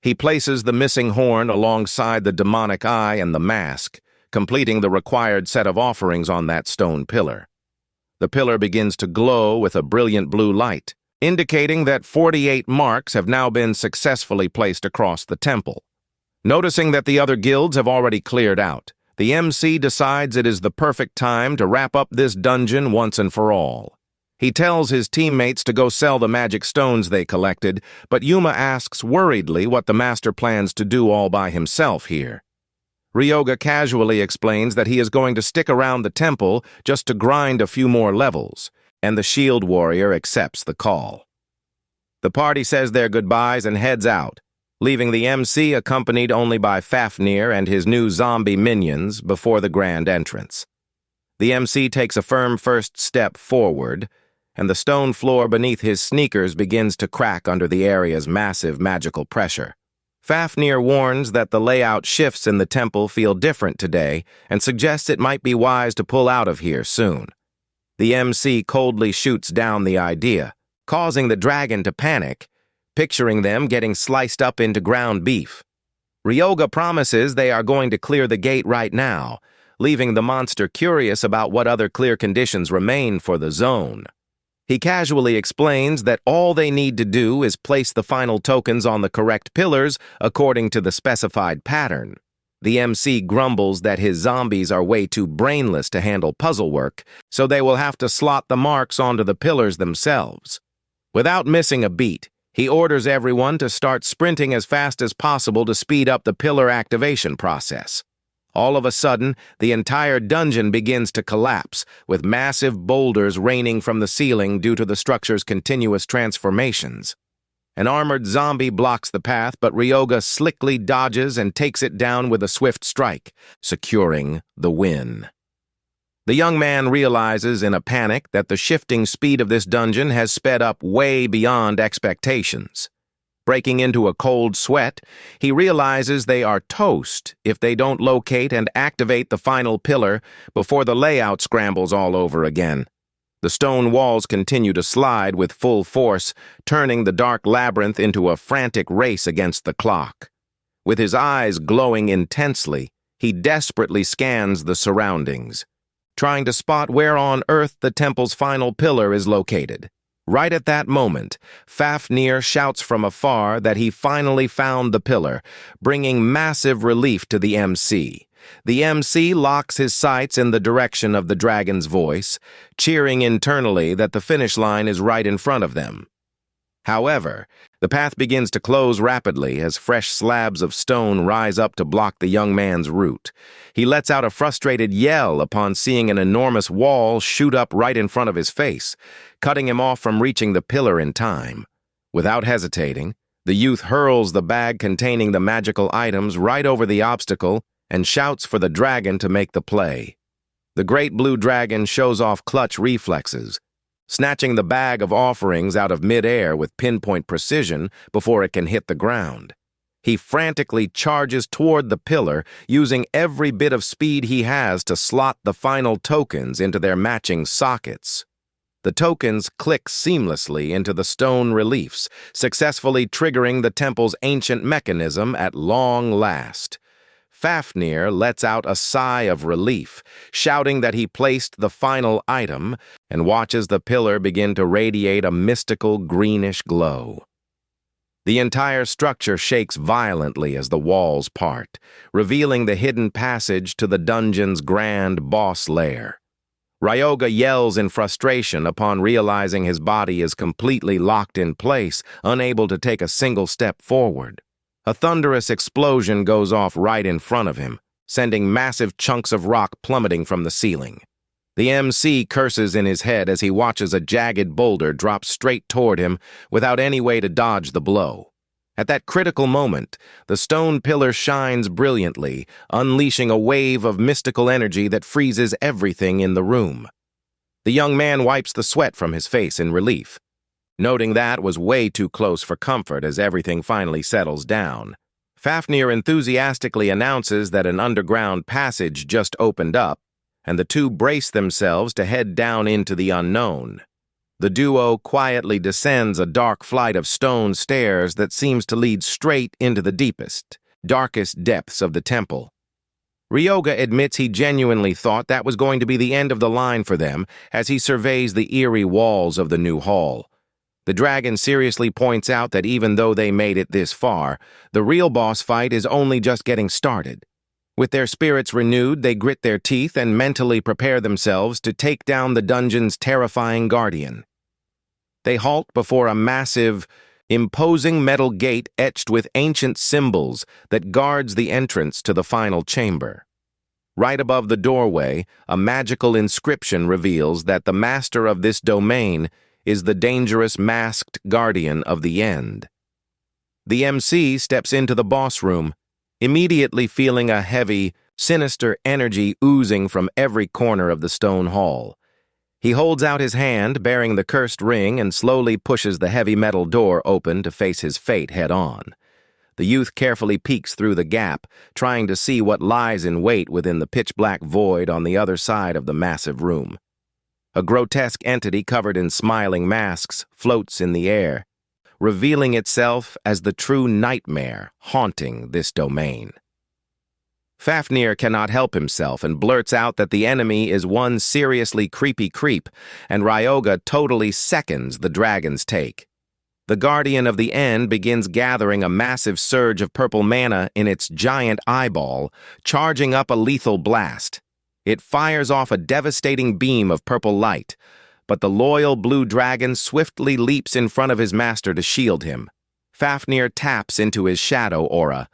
Speaker 1: He places the missing horn alongside the demonic eye and the mask, completing the required set of offerings on that stone pillar. The pillar begins to glow with a brilliant blue light, indicating that 48 marks have now been successfully placed across the temple. Noticing that the other guilds have already cleared out, the MC decides it is the perfect time to wrap up this dungeon once and for all. He tells his teammates to go sell the magic stones they collected, but Yuma asks worriedly what the master plans to do all by himself here. Ryoga casually explains that he is going to stick around the temple just to grind a few more levels, and the shield warrior accepts the call. The party says their goodbyes and heads out, leaving the MC accompanied only by Fafnir and his new zombie minions before the grand entrance. The MC takes a firm first step forward, and the stone floor beneath his sneakers begins to crack under the area's massive magical pressure. Fafnir warns that the layout shifts in the temple feel different today and suggests it might be wise to pull out of here soon. The MC coldly shoots down the idea, causing the dragon to panic, picturing them getting sliced up into ground beef. Ryoga promises they are going to clear the gate right now, leaving the monster curious about what other clear conditions remain for the zone. He casually explains that all they need to do is place the final tokens on the correct pillars according to the specified pattern. The MC grumbles that his zombies are way too brainless to handle puzzle work, so they will have to slot the marks onto the pillars themselves. Without missing a beat, he orders everyone to start sprinting as fast as possible to speed up the pillar activation process. All of a sudden, the entire dungeon begins to collapse, with massive boulders raining from the ceiling due to the structure's continuous transformations. An armored zombie blocks the path, but Ryoga slickly dodges and takes it down with a swift strike, securing the win. The young man realizes in a panic that the shifting speed of this dungeon has sped up way beyond expectations. Breaking into a cold sweat, he realizes they are toast if they don't locate and activate the final pillar before the layout scrambles all over again. The stone walls continue to slide with full force, turning the dark labyrinth into a frantic race against the clock. With his eyes glowing intensely, he desperately scans the surroundings, trying to spot where on earth the temple's final pillar is located. Right at that moment, Fafnir shouts from afar that he finally found the pillar, bringing massive relief to the MC. The MC locks his sights in the direction of the dragon's voice, cheering internally that the finish line is right in front of them. However, the path begins to close rapidly as fresh slabs of stone rise up to block the young man's route. He lets out a frustrated yell upon seeing an enormous wall shoot up right in front of his face, cutting him off from reaching the pillar in time. Without hesitating, the youth hurls the bag containing the magical items right over the obstacle and shouts for the dragon to make the play. The great blue dragon shows off clutch reflexes, snatching the bag of offerings out of mid-air with pinpoint precision before it can hit the ground. He frantically charges toward the pillar, using every bit of speed he has to slot the final tokens into their matching sockets. The tokens click seamlessly into the stone reliefs, successfully triggering the temple's ancient mechanism at long last. Fafnir lets out a sigh of relief, shouting that he placed the final item, and watches the pillar begin to radiate a mystical greenish glow. The entire structure shakes violently as the walls part, revealing the hidden passage to the dungeon's grand boss lair. Ryoga yells in frustration upon realizing his body is completely locked in place, unable to take a single step forward. A thunderous explosion goes off right in front of him, sending massive chunks of rock plummeting from the ceiling. The MC curses in his head as he watches a jagged boulder drop straight toward him without any way to dodge the blow. At that critical moment, the stone pillar shines brilliantly, unleashing a wave of mystical energy that freezes everything in the room. The young man wipes the sweat from his face in relief, noting that was way too close for comfort as everything finally settles down. Fafnir enthusiastically announces that an underground passage just opened up, and the two brace themselves to head down into the unknown. The duo quietly descends a dark flight of stone stairs that seems to lead straight into the deepest, darkest depths of the temple. Ryoga admits he genuinely thought that was going to be the end of the line for them as he surveys the eerie walls of the new hall. The dragon seriously points out that even though they made it this far, the real boss fight is only just getting started. With their spirits renewed, they grit their teeth and mentally prepare themselves to take down the dungeon's terrifying guardian. They halt before a massive, imposing metal gate etched with ancient symbols that guards the entrance to the final chamber. Right above the doorway, a magical inscription reveals that the master of this domain is the dangerous masked guardian of the end. The MC steps into the boss room, immediately feeling a heavy, sinister energy oozing from every corner of the stone hall. He holds out his hand, bearing the cursed ring, and slowly pushes the heavy metal door open to face his fate head-on. The youth carefully peeks through the gap, trying to see what lies in wait within the pitch-black void on the other side of the massive room. A grotesque entity covered in smiling masks floats in the air, revealing itself as the true nightmare haunting this domain. Fafnir cannot help himself and blurts out that the enemy is one seriously creepy creep, and Ryoga totally seconds the dragon's take. The Guardian of the End begins gathering a massive surge of purple mana in its giant eyeball, charging up a lethal blast. It fires off a devastating beam of purple light, but the loyal blue dragon swiftly leaps in front of his master to shield him. Fafnir taps into his shadow aura,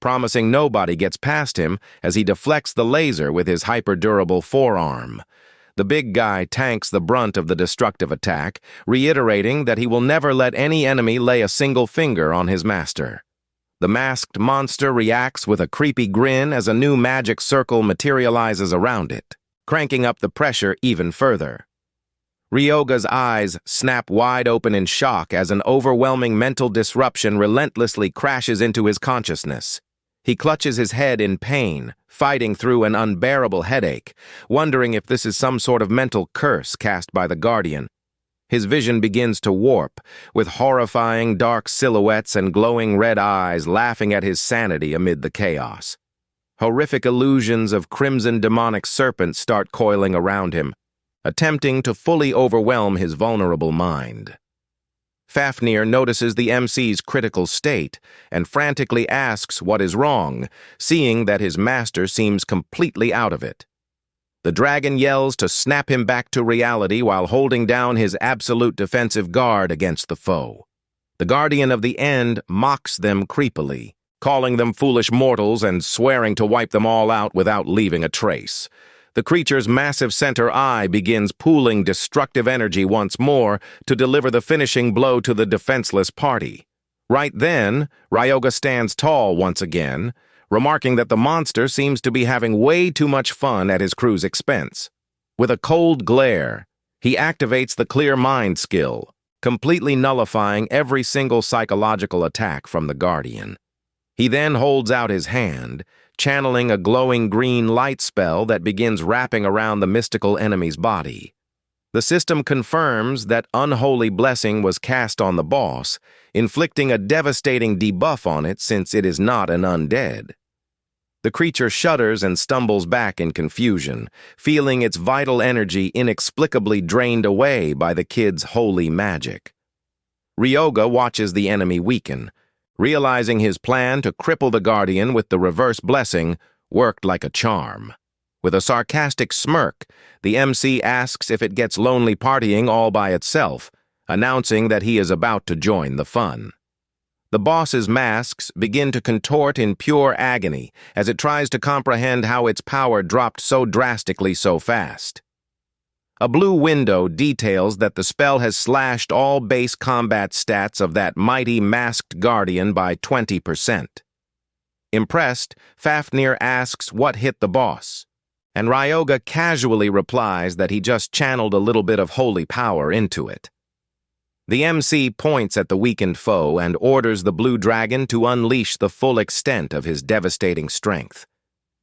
Speaker 1: promising nobody gets past him as he deflects the laser with his hyper-durable forearm. The big guy tanks the brunt of the destructive attack, reiterating that he will never let any enemy lay a single finger on his master. The masked monster reacts with a creepy grin as a new magic circle materializes around it, cranking up the pressure even further. Ryoga's eyes snap wide open in shock as an overwhelming mental disruption relentlessly crashes into his consciousness. He clutches his head in pain, fighting through an unbearable headache, wondering if this is some sort of mental curse cast by the Guardian. His vision begins to warp, with horrifying dark silhouettes and glowing red eyes laughing at his sanity amid the chaos. Horrific illusions of crimson demonic serpents start coiling around him, attempting to fully overwhelm his vulnerable mind. Fafnir notices the MC's critical state and frantically asks what is wrong, seeing that his master seems completely out of it. The dragon yells to snap him back to reality while holding down his absolute defensive guard against the foe. The Guardian of the End mocks them creepily, calling them foolish mortals and swearing to wipe them all out without leaving a trace. The creature's massive center eye begins pooling destructive energy once more to deliver the finishing blow to the defenseless party. Right then, Ryoga stands tall once again, remarking that the monster seems to be having way too much fun at his crew's expense. With a cold glare, he activates the Clear Mind skill, completely nullifying every single psychological attack from the Guardian. He then holds out his hand, channeling a glowing green light spell that begins wrapping around the mystical enemy's body. The system confirms that unholy blessing was cast on the boss, inflicting a devastating debuff on it since it is not an undead. The creature shudders and stumbles back in confusion, feeling its vital energy inexplicably drained away by the kid's holy magic. Ryoga watches the enemy weaken, realizing his plan to cripple the Guardian with the reverse blessing worked like a charm. With a sarcastic smirk, the MC asks if it gets lonely partying all by itself, announcing that he is about to join the fun. The boss's masks begin to contort in pure agony as it tries to comprehend how its power dropped so drastically so fast. A blue window details that the spell has slashed all base combat stats of that mighty masked guardian by 20%. Impressed, Fafnir asks what hit the boss, and Ryoga casually replies that he just channeled a little bit of holy power into it. The MC points at the weakened foe and orders the blue dragon to unleash the full extent of his devastating strength.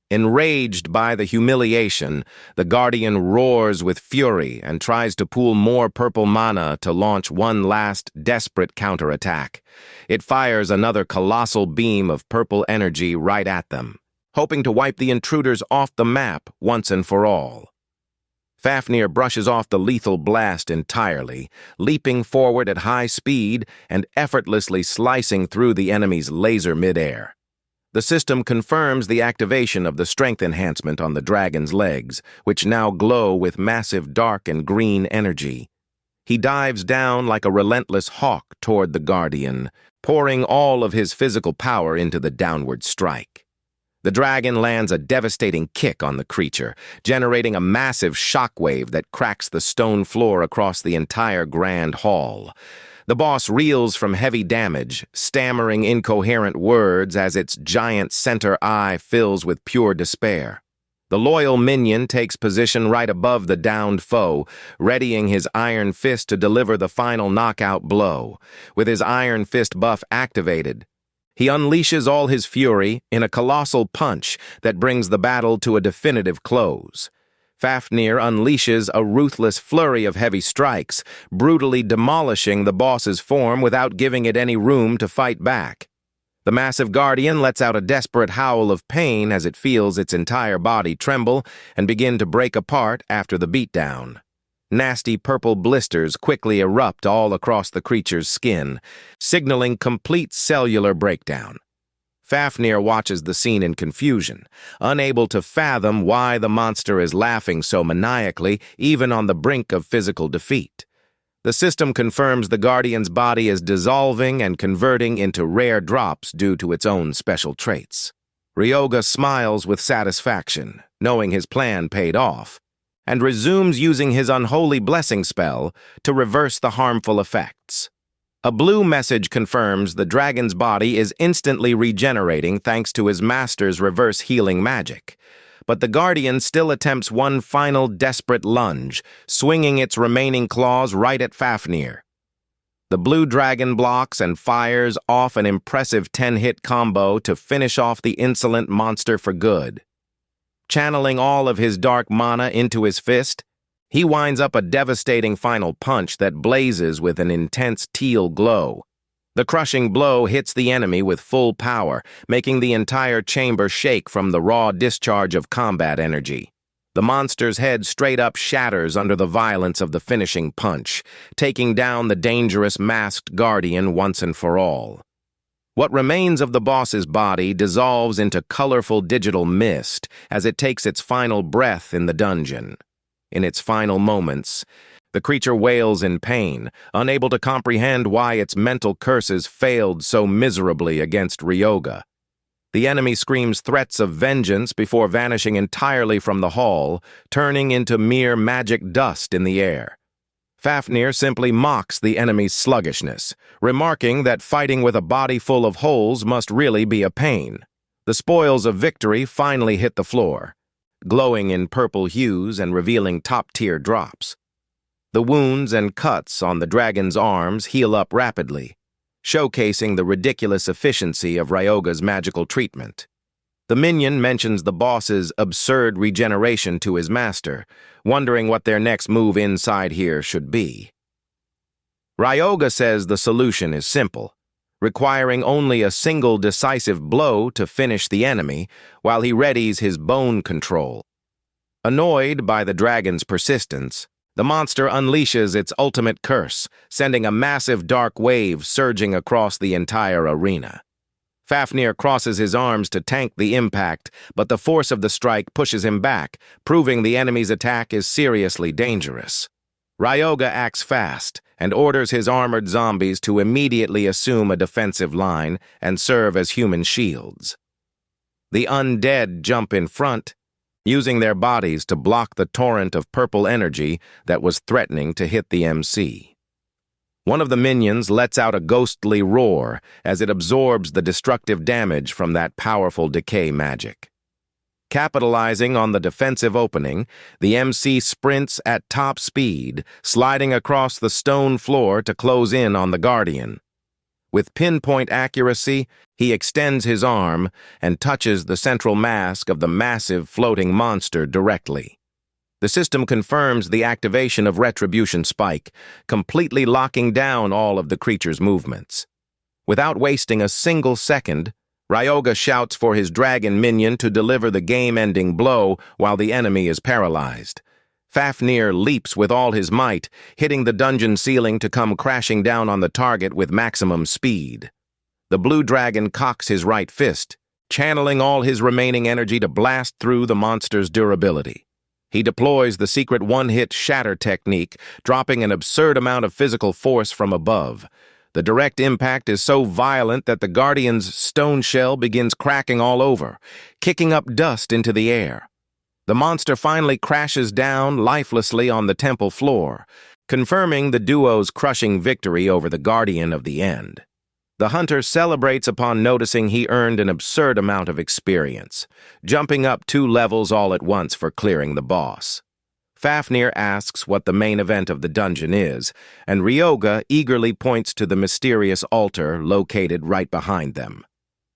Speaker 1: Enraged by the humiliation, the Guardian roars with fury and tries to pool more purple mana to launch one last desperate counterattack. It fires another colossal beam of purple energy right at them, hoping to wipe the intruders off the map once and for all. Fafnir brushes off the lethal blast entirely, leaping forward at high speed and effortlessly slicing through the enemy's laser midair. The system confirms the activation of the strength enhancement on the dragon's legs, which now glow with massive dark and green energy. He dives down like a relentless hawk toward the Guardian, pouring all of his physical power into the downward strike. The dragon lands a devastating kick on the creature, generating a massive shockwave that cracks the stone floor across the entire grand hall. The boss reels from heavy damage, stammering incoherent words as its giant center eye fills with pure despair. The loyal minion takes position right above the downed foe, readying his iron fist to deliver the final knockout blow. With his iron fist buff activated, he unleashes all his fury in a colossal punch that brings the battle to a definitive close. Fafnir unleashes a ruthless flurry of heavy strikes, brutally demolishing the boss's form without giving it any room to fight back. The massive guardian lets out a desperate howl of pain as it feels its entire body tremble and begin to break apart after the beatdown. Nasty purple blisters quickly erupt all across the creature's skin, signaling complete cellular breakdown. Fafnir watches the scene in confusion, unable to fathom why the monster is laughing so maniacally, even on the brink of physical defeat. The system confirms the Guardian's body is dissolving and converting into rare drops due to its own special traits. Ryoga smiles with satisfaction, knowing his plan paid off, and resumes using his unholy blessing spell to reverse the harmful effects. A blue message confirms the dragon's body is instantly regenerating thanks to his master's reverse healing magic. But the Guardian still attempts one final desperate lunge, swinging its remaining claws right at Fafnir. The blue dragon blocks and fires off an impressive 10-hit combo to finish off the insolent monster for good. Channeling all of his dark mana into his fist, he winds up a devastating final punch that blazes with an intense teal glow. The crushing blow hits the enemy with full power, making the entire chamber shake from the raw discharge of combat energy. The monster's head straight up shatters under the violence of the finishing punch, taking down the dangerous masked guardian once and for all. What remains of the boss's body dissolves into colorful digital mist as it takes its final breath in the dungeon. In its final moments, the creature wails in pain, unable to comprehend why its mental curses failed so miserably against Ryoga. The enemy screams threats of vengeance before vanishing entirely from the hall, turning into mere magic dust in the air. Fafnir simply mocks the enemy's sluggishness, remarking that fighting with a body full of holes must really be a pain. The spoils of victory finally hit the floor, glowing in purple hues and revealing top-tier drops. The wounds and cuts on the dragon's arms heal up rapidly, showcasing the ridiculous efficiency of Ryoga's magical treatment. The minion mentions the boss's absurd regeneration to his master, wondering what their next move inside here should be. Ryoga says the solution is simple, requiring only a single decisive blow to finish the enemy while he readies his bone control. Annoyed by the dragon's persistence, the monster unleashes its ultimate curse, sending a massive dark wave surging across the entire arena. Fafnir crosses his arms to tank the impact, but the force of the strike pushes him back, proving the enemy's attack is seriously dangerous. Ryoga acts fast and orders his armored zombies to immediately assume a defensive line and serve as human shields. The undead jump in front, using their bodies to block the torrent of purple energy that was threatening to hit the MC. One of the minions lets out a ghostly roar as it absorbs the destructive damage from that powerful decay magic. Capitalizing on the defensive opening, the MC sprints at top speed, sliding across the stone floor to close in on the Guardian. With pinpoint accuracy, he extends his arm and touches the central mask of the massive floating monster directly. The system confirms the activation of Retribution Spike, completely locking down all of the creature's movements. Without wasting a single second, Ryoga shouts for his dragon minion to deliver the game-ending blow while the enemy is paralyzed. Fafnir leaps with all his might, hitting the dungeon ceiling to come crashing down on the target with maximum speed. The blue dragon cocks his right fist, channeling all his remaining energy to blast through the monster's durability. He deploys the secret one-hit shatter technique, dropping an absurd amount of physical force from above. The direct impact is so violent that the Guardian's stone shell begins cracking all over, kicking up dust into the air. The monster finally crashes down lifelessly on the temple floor, confirming the duo's crushing victory over the Guardian of the End. The hunter celebrates upon noticing he earned an absurd amount of experience, jumping up 2 levels all at once for clearing the boss. Fafnir asks what the main event of the dungeon is, and Ryoga eagerly points to the mysterious altar located right behind them.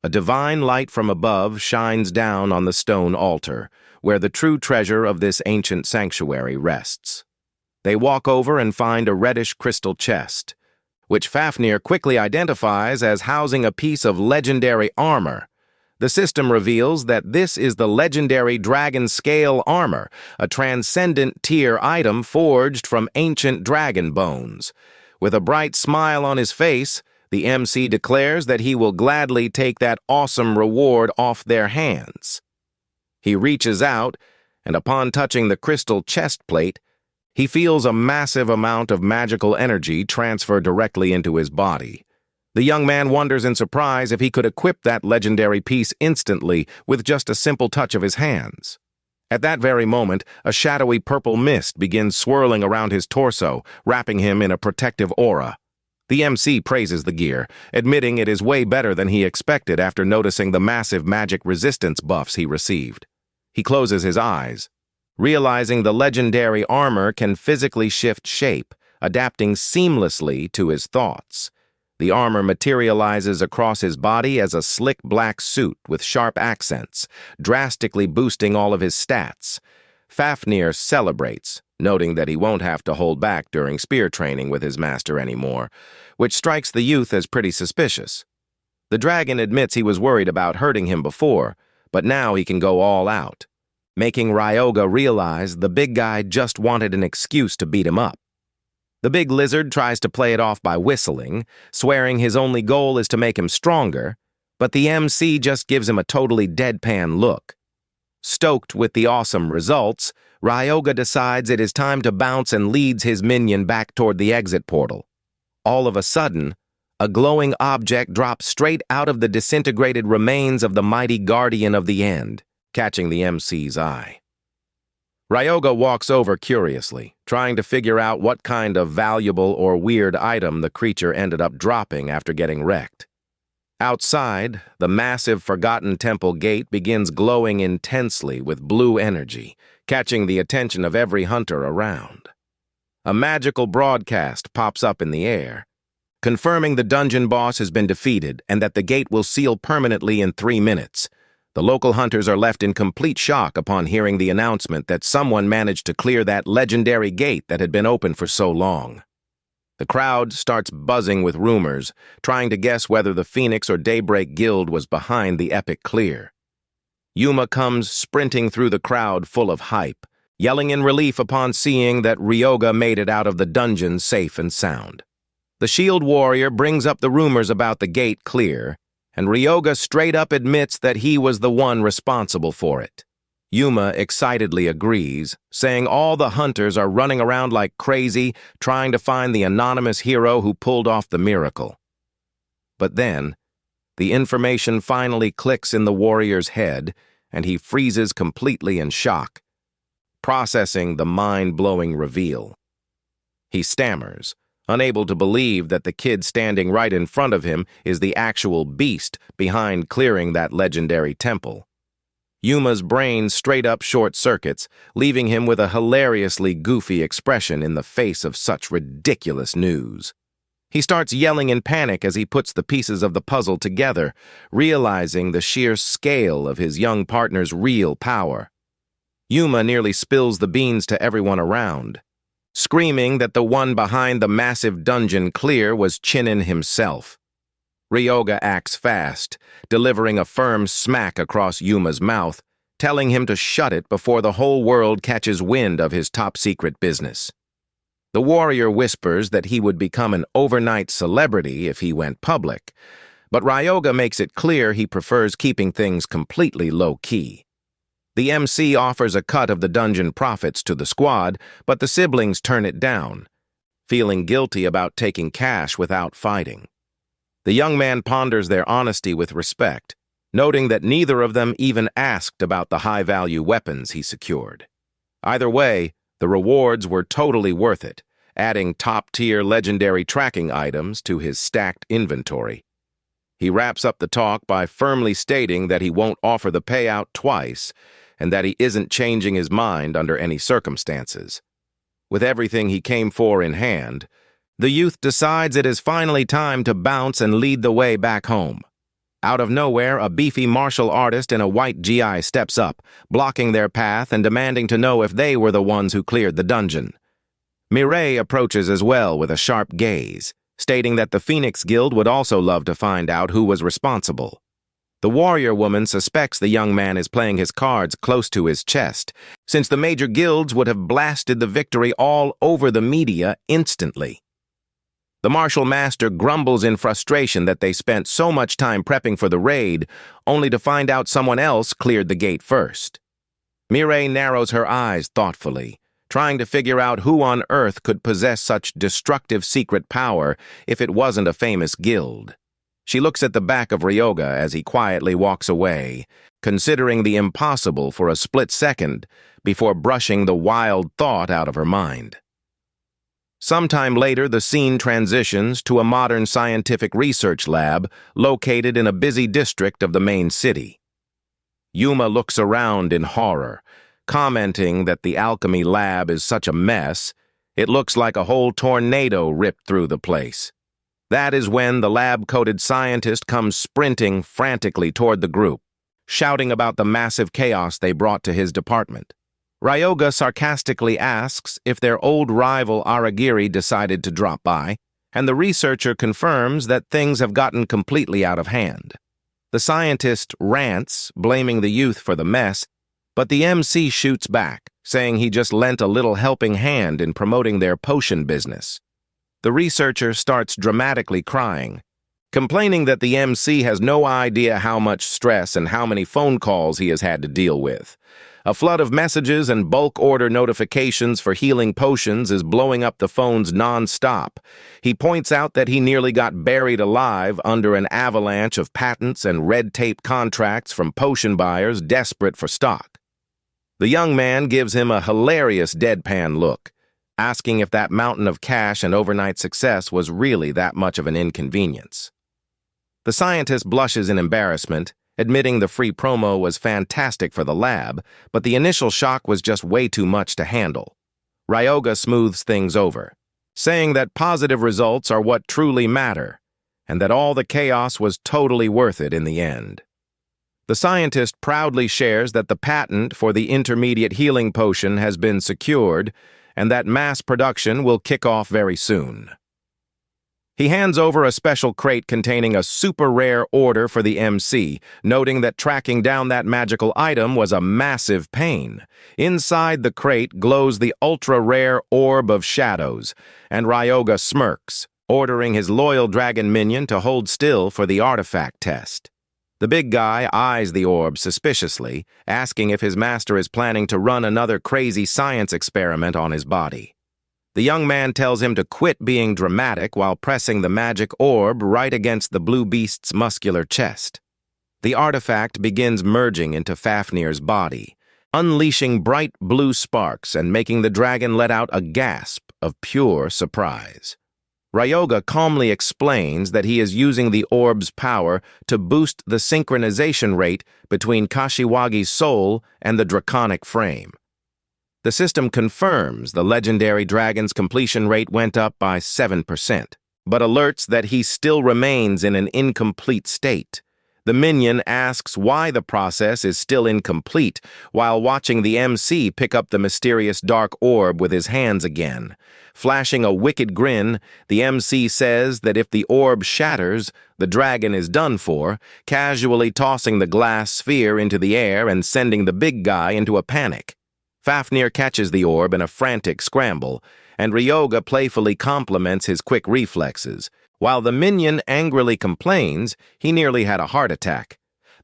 Speaker 1: A divine light from above shines down on the stone altar, where the true treasure of this ancient sanctuary rests. They walk over and find a reddish crystal chest, which Fafnir quickly identifies as housing a piece of legendary armor. The system reveals that this is the legendary dragon scale armor, a transcendent tier item forged from ancient dragon bones. With a bright smile on his face, the MC declares that he will gladly take that awesome reward off their hands. He reaches out, and upon touching the crystal chest plate, he feels a massive amount of magical energy transfer directly into his body. The young man wonders in surprise if he could equip that legendary piece instantly with just a simple touch of his hands. At that very moment, a shadowy purple mist begins swirling around his torso, wrapping him in a protective aura. The MC praises the gear, admitting it is way better than he expected after noticing the massive magic resistance buffs he received. He closes his eyes, realizing the legendary armor can physically shift shape, adapting seamlessly to his thoughts. The armor materializes across his body as a slick black suit with sharp accents, drastically boosting all of his stats. Fafnir celebrates, noting that he won't have to hold back during spear training with his master anymore, which strikes the youth as pretty suspicious. The dragon admits he was worried about hurting him before, but now he can go all out, making Ryoga realize the big guy just wanted an excuse to beat him up. The big lizard tries to play it off by whistling, swearing his only goal is to make him stronger, but the MC just gives him a totally deadpan look. Stoked with the awesome results, Ryoga decides it is time to bounce and leads his minion back toward the exit portal. All of a sudden, a glowing object drops straight out of the disintegrated remains of the mighty Guardian of the End, catching the MC's eye. Ryoga walks over curiously, trying to figure out what kind of valuable or weird item the creature ended up dropping after getting wrecked. Outside, the massive Forgotten Temple gate begins glowing intensely with blue energy, catching the attention of every hunter around. A magical broadcast pops up in the air, confirming the dungeon boss has been defeated and that the gate will seal permanently in 3 minutes. The local hunters are left in complete shock upon hearing the announcement that someone managed to clear that legendary gate that had been open for so long. The crowd starts buzzing with rumors, trying to guess whether the Phoenix or Daybreak Guild was behind the epic clear. Yuma comes sprinting through the crowd full of hype, yelling in relief upon seeing that Ryoga made it out of the dungeon safe and sound. The shield warrior brings up the rumors about the gate clear, and Ryoga straight up admits that he was the one responsible for it. Yuma excitedly agrees, saying all the hunters are running around like crazy, trying to find the anonymous hero who pulled off the miracle. But then, the information finally clicks in the warrior's head, and he freezes completely in shock, processing the mind-blowing reveal. He stammers, unable to believe that the kid standing right in front of him is the actual beast behind clearing that legendary temple. Yuma's brain straight up short-circuits, leaving him with a hilariously goofy expression in the face of such ridiculous news. He starts yelling in panic as he puts the pieces of the puzzle together, realizing the sheer scale of his young partner's real power. Yuma nearly spills the beans to everyone around, screaming that the one behind the massive dungeon clear was Chinin himself. Ryoga acts fast, delivering a firm smack across Yuma's mouth, telling him to shut it before the whole world catches wind of his top-secret business. The warrior whispers that he would become an overnight celebrity if he went public, but Ryoga makes it clear he prefers keeping things completely low-key. The MC offers a cut of the dungeon profits to the squad, but the siblings turn it down, feeling guilty about taking cash without fighting. The young man ponders their honesty with respect, noting that neither of them even asked about the high-value weapons he secured. Either way, the rewards were totally worth it, adding top-tier legendary tracking items to his stacked inventory. He wraps up the talk by firmly stating that he won't offer the payout twice and that he isn't changing his mind under any circumstances. With everything he came for in hand, the youth decides it is finally time to bounce and lead the way back home. Out of nowhere, a beefy martial artist in a white GI steps up, blocking their path and demanding to know if they were the ones who cleared the dungeon. Mireille approaches as well with a sharp gaze, stating that the Phoenix Guild would also love to find out who was responsible. The warrior woman suspects the young man is playing his cards close to his chest, since the major guilds would have blasted the victory all over the media instantly. The martial master grumbles in frustration that they spent so much time prepping for the raid, only to find out someone else cleared the gate first. Mireille narrows her eyes thoughtfully, trying to figure out who on earth could possess such destructive secret power if it wasn't a famous guild. She looks at the back of Ryoga as he quietly walks away, considering the impossible for a split second before brushing the wild thought out of her mind. Sometime later, the scene transitions to a modern scientific research lab located in a busy district of the main city. Yuma looks around in horror, commenting that the alchemy lab is such a mess, it looks like a whole tornado ripped through the place. That is when the lab-coated scientist comes sprinting frantically toward the group, shouting about the massive chaos they brought to his department. Ryoga sarcastically asks if their old rival Aragiri decided to drop by, and the researcher confirms that things have gotten completely out of hand. The scientist rants, blaming the youth for the mess, but the MC shoots back, saying he just lent a little helping hand in promoting their potion business. The researcher starts dramatically crying, complaining that the MC has no idea how much stress and how many phone calls he has had to deal with. A flood of messages and bulk order notifications for healing potions is blowing up the phones non-stop. He points out that he nearly got buried alive under an avalanche of patents and red tape contracts from potion buyers desperate for stock. The young man gives him a hilarious deadpan look, asking if that mountain of cash and overnight success was really that much of an inconvenience. The scientist blushes in embarrassment, admitting the free promo was fantastic for the lab, but the initial shock was just way too much to handle. Ryoga smooths things over, saying that positive results are what truly matter, and that all the chaos was totally worth it in the end. The scientist proudly shares that the patent for the intermediate healing potion has been secured and that mass production will kick off very soon. He hands over a special crate containing a super rare order for the MC, noting that tracking down that magical item was a massive pain. Inside the crate glows the ultra-rare Orb of Shadows, and Ryoga smirks, ordering his loyal dragon minion to hold still for the artifact test. The big guy eyes the orb suspiciously, asking if his master is planning to run another crazy science experiment on his body. The young man tells him to quit being dramatic while pressing the magic orb right against the blue beast's muscular chest. The artifact begins merging into Fafnir's body, unleashing bright blue sparks and making the dragon let out a gasp of pure surprise. Ryoga calmly explains that he is using the orb's power to boost the synchronization rate between Kashiwagi's soul and the draconic frame. The system confirms the legendary dragon's completion rate went up by 7%, but alerts that he still remains in an incomplete state. The minion asks why the process is still incomplete while watching the MC pick up the mysterious dark orb with his hands again. Flashing a wicked grin, the MC says that if the orb shatters, the dragon is done for, casually tossing the glass sphere into the air and sending the big guy into a panic. Fafnir catches the orb in a frantic scramble, and Ryoga playfully compliments his quick reflexes. While the minion angrily complains, he nearly had a heart attack.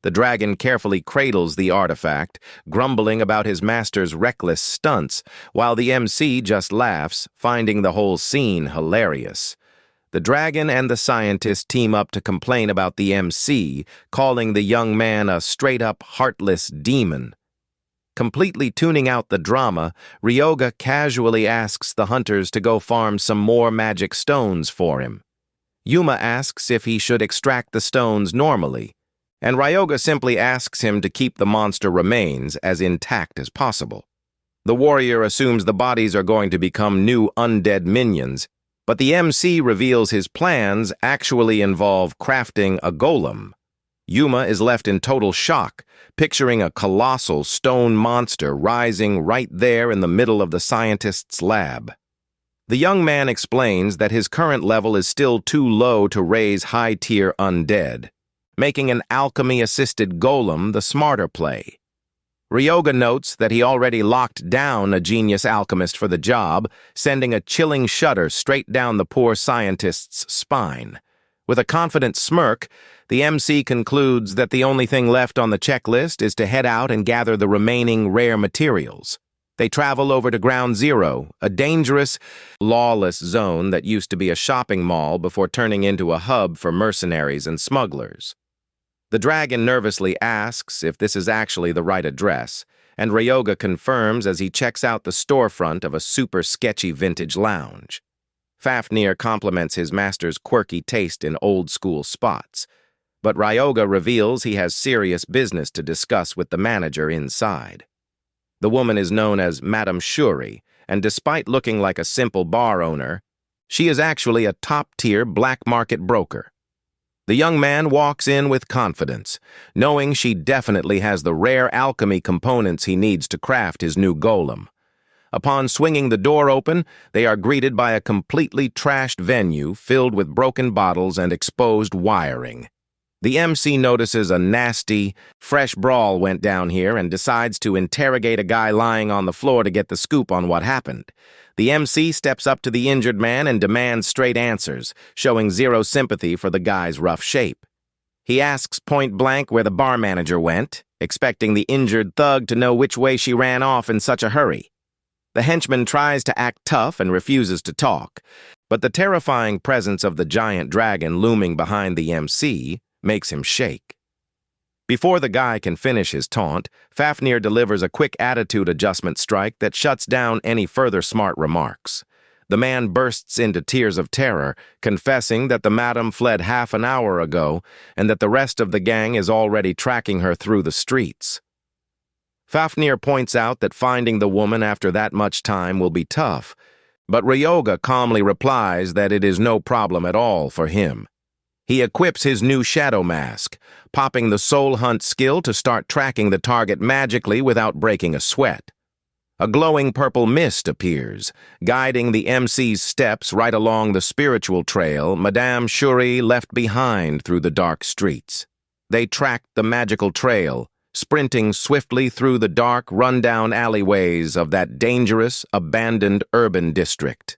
Speaker 1: The dragon carefully cradles the artifact, grumbling about his master's reckless stunts, while the MC just laughs, finding the whole scene hilarious. The dragon and the scientist team up to complain about the MC, calling the young man a straight-up heartless demon. Completely tuning out the drama, Ryoga casually asks the hunters to go farm some more magic stones for him. Yuma asks if he should extract the stones normally, and Ryoga simply asks him to keep the monster remains as intact as possible. The warrior assumes the bodies are going to become new undead minions, but the MC reveals his plans actually involve crafting a golem. Yuma is left in total shock, picturing a colossal stone monster rising right there in the middle of the scientist's lab. The young man explains that his current level is still too low to raise high-tier undead, making an alchemy-assisted golem the smarter play. Ryoga notes that he already locked down a genius alchemist for the job, sending a chilling shudder straight down the poor scientist's spine. With a confident smirk, the MC concludes that the only thing left on the checklist is to head out and gather the remaining rare materials. They travel over to Ground Zero, a dangerous, lawless zone that used to be a shopping mall before turning into a hub for mercenaries and smugglers. The dragon nervously asks if this is actually the right address, and Ryoga confirms as he checks out the storefront of a super sketchy vintage lounge. Fafnir compliments his master's quirky taste in old-school spots, but Ryoga reveals he has serious business to discuss with the manager inside. The woman is known as Madame Shuri, and despite looking like a simple bar owner, she is actually a top-tier black market broker. The young man walks in with confidence, knowing she definitely has the rare alchemy components he needs to craft his new golem. Upon swinging the door open, they are greeted by a completely trashed venue filled with broken bottles and exposed wiring. The MC notices a nasty, fresh brawl went down here and decides to interrogate a guy lying on the floor to get the scoop on what happened. The MC steps up to the injured man and demands straight answers, showing zero sympathy for the guy's rough shape. He asks point-blank where the bar manager went, expecting the injured thug to know which way she ran off in such a hurry. The henchman tries to act tough and refuses to talk, but the terrifying presence of the giant dragon looming behind the MC makes him shake. Before the guy can finish his taunt, Fafnir delivers a quick attitude adjustment strike that shuts down any further smart remarks. The man bursts into tears of terror, confessing that the madam fled half an hour ago and that the rest of the gang is already tracking her through the streets. Fafnir points out that finding the woman after that much time will be tough, but Ryoga calmly replies that it is no problem at all for him. He equips his new shadow mask, popping the soul hunt skill to start tracking the target magically without breaking a sweat. A glowing purple mist appears, guiding the MC's steps right along the spiritual trail Madame Shuri left behind through the dark streets. They tracked the magical trail, sprinting swiftly through the dark, run-down alleyways of that dangerous, abandoned urban district.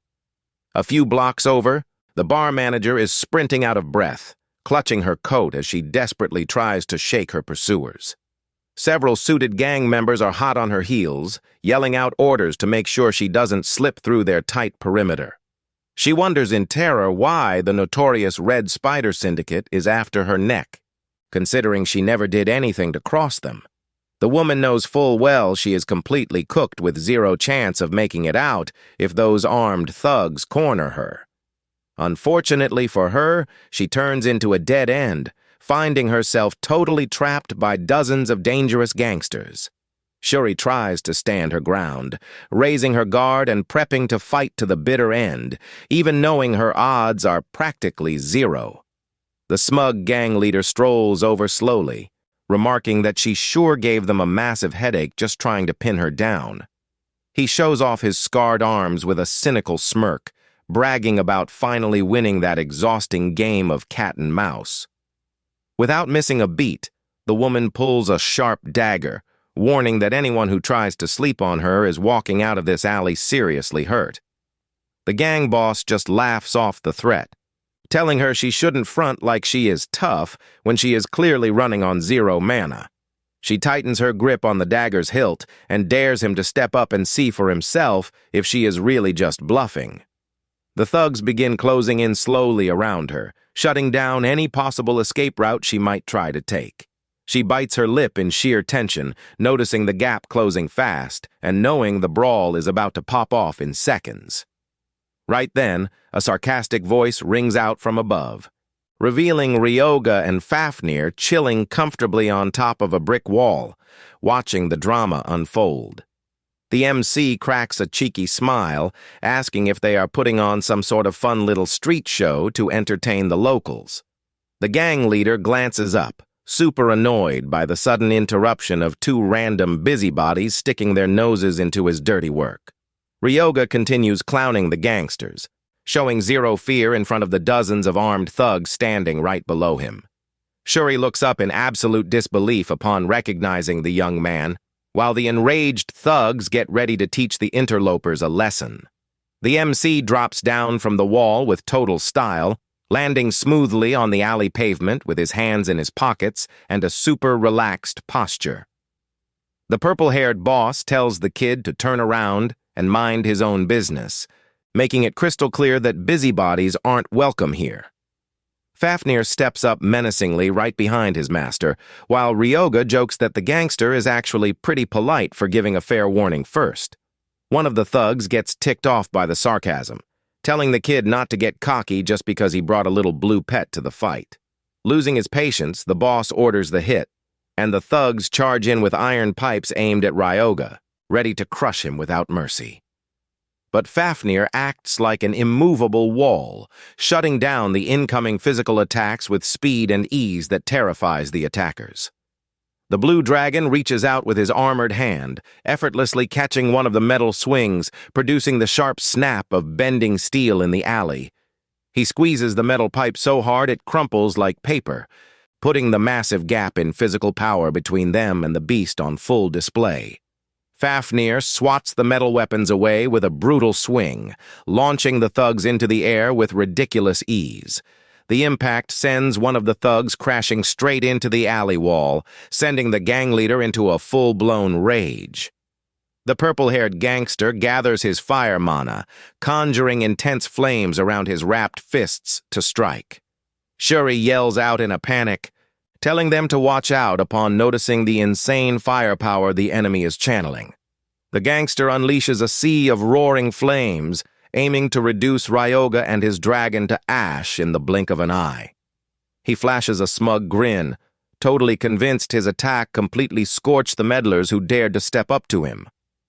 Speaker 1: A few blocks over, the bar manager is sprinting out of breath, clutching her coat as she desperately tries to shake her pursuers. Several suited gang members are hot on her heels, yelling out orders to make sure she doesn't slip through their tight perimeter. She wonders in terror why the notorious Red Spider Syndicate is after her neck, considering she never did anything to cross them. The woman knows full well she is completely cooked with zero chance of making it out if those armed thugs corner her. Unfortunately for her, she turns into a dead end, finding herself totally trapped by dozens of dangerous gangsters. Shuri tries to stand her ground, raising her guard and prepping to fight to the bitter end, even knowing her odds are practically zero. The smug gang leader strolls over slowly, remarking that she sure gave them a massive headache just trying to pin her down. He shows off his scarred arms with a cynical smirk, bragging about finally winning that exhausting game of cat and mouse. Without missing a beat, the woman pulls a sharp dagger, warning that anyone who tries to sleep on her is walking out of this alley seriously hurt. The gang boss just laughs off the threat, telling her she shouldn't front like she is tough when she is clearly running on 0 mana. She tightens her grip on the dagger's hilt and dares him to step up and see for himself if she is really just bluffing. The thugs begin closing in slowly around her, shutting down any possible escape route she might try to take. She bites her lip in sheer tension, noticing the gap closing fast and knowing the brawl is about to pop off in seconds. Right then, a sarcastic voice rings out from above, revealing Ryoga and Fafnir chilling comfortably on top of a brick wall, watching the drama unfold. The MC cracks a cheeky smile, asking if they are putting on some sort of fun little street show to entertain the locals. The gang leader glances up, super annoyed by the sudden interruption of 2 random busybodies sticking their noses into his dirty work. Ryoga continues clowning the gangsters, showing zero fear in front of the dozens of armed thugs standing right below him. Shuri looks up in absolute disbelief upon recognizing the young man, while the enraged thugs get ready to teach the interlopers a lesson. The MC drops down from the wall with total style, landing smoothly on the alley pavement with his hands in his pockets and a super relaxed posture. The purple-haired boss tells the kid to turn around and mind his own business, making it crystal clear that busybodies aren't welcome here. Fafnir steps up menacingly right behind his master, while Ryoga jokes that the gangster is actually pretty polite for giving a fair warning first. One of the thugs gets ticked off by the sarcasm, telling the kid not to get cocky just because he brought a little blue pet to the fight. Losing his patience, the boss orders the hit, and the thugs charge in with iron pipes aimed at Ryoga, ready to crush him without mercy. But Fafnir acts like an immovable wall, shutting down the incoming physical attacks with speed and ease that terrifies the attackers. The blue dragon reaches out with his armored hand, effortlessly catching one of the metal swings, producing the sharp snap of bending steel in the alley. He squeezes the metal pipe so hard it crumples like paper, putting the massive gap in physical power between them and the beast on full display. Fafnir swats the metal weapons away with a brutal swing, launching the thugs into the air with ridiculous ease. The impact sends one of the thugs crashing straight into the alley wall, sending the gang leader into a full-blown rage. The purple-haired gangster gathers his fire mana, conjuring intense flames around his wrapped fists to strike. Shuri yells out in a panic, telling them to watch out upon noticing the insane firepower the enemy is channeling. The gangster unleashes a sea of roaring flames, aiming to reduce Ryoga and his dragon to ash in the blink of an eye. He flashes a smug grin, totally convinced his attack completely scorched the meddlers who dared to step up to him.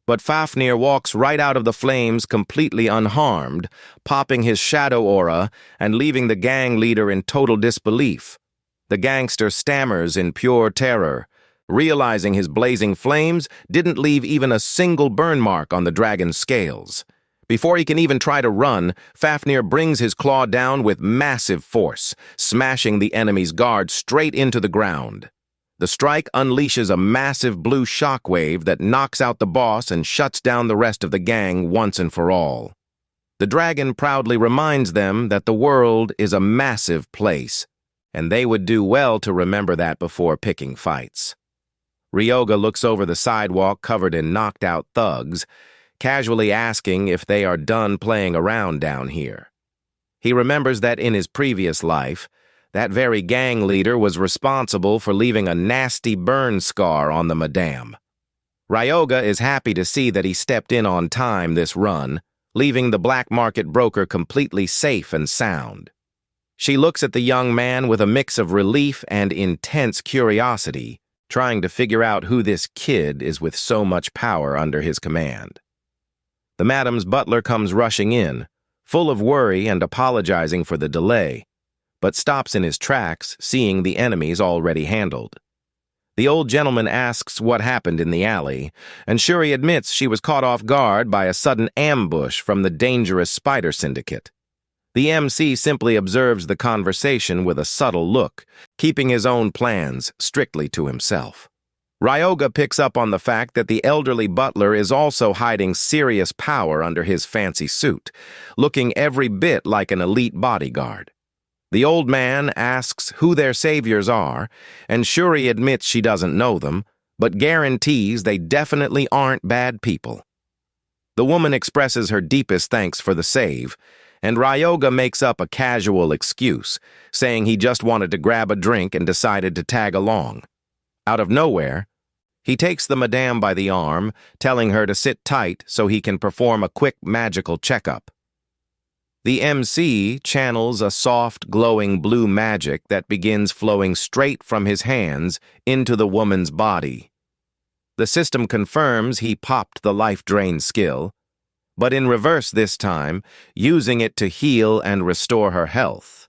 Speaker 1: But Fafnir walks right out of the flames completely unharmed, popping his shadow aura and leaving the gang leader in total disbelief. The gangster stammers in pure terror, realizing his blazing flames didn't leave even a single burn mark on the dragon's scales. Before he can even try to run, Fafnir brings his claw down with massive force, smashing the enemy's guard straight into the ground. The strike unleashes a massive blue shockwave that knocks out the boss and shuts down the rest of the gang once and for all. The dragon proudly reminds them that the world is a massive place, and they would do well to remember that before picking fights. Ryoga looks over the sidewalk covered in knocked-out thugs, casually asking if they are done playing around down here. He remembers that in his previous life, that very gang leader was responsible for leaving a nasty burn scar on the madame. Ryoga is happy to see that he stepped in on time this run, leaving the black market broker completely safe and sound. She looks at the young man with a mix of relief and intense curiosity, trying to figure out who this kid is with so much power under his command. The madam's butler comes rushing in, full of worry and apologizing for the delay, but stops in his tracks, seeing the enemies already handled. The old gentleman asks what happened in the alley, and Shuri admits she was caught off guard by a sudden ambush from the dangerous spider syndicate. The MC simply observes the conversation with a subtle look, keeping his own plans strictly to himself. Ryoga picks up on the fact that the elderly butler is also hiding serious power under his fancy suit, looking every bit like an elite bodyguard. The old man asks who their saviors are, and Shuri admits she doesn't know them, but guarantees they definitely aren't bad people. The woman expresses her deepest thanks for the save, and Ryoga makes up a casual excuse, saying he just wanted to grab a drink and decided to tag along. Out of nowhere, he takes the madame by the arm, telling her to sit tight so he can perform a quick magical checkup. The MC channels a soft, glowing blue magic that begins flowing straight from his hands into the woman's body. The system confirms he popped the life drain skill, but in reverse this time, using it to heal and restore her health.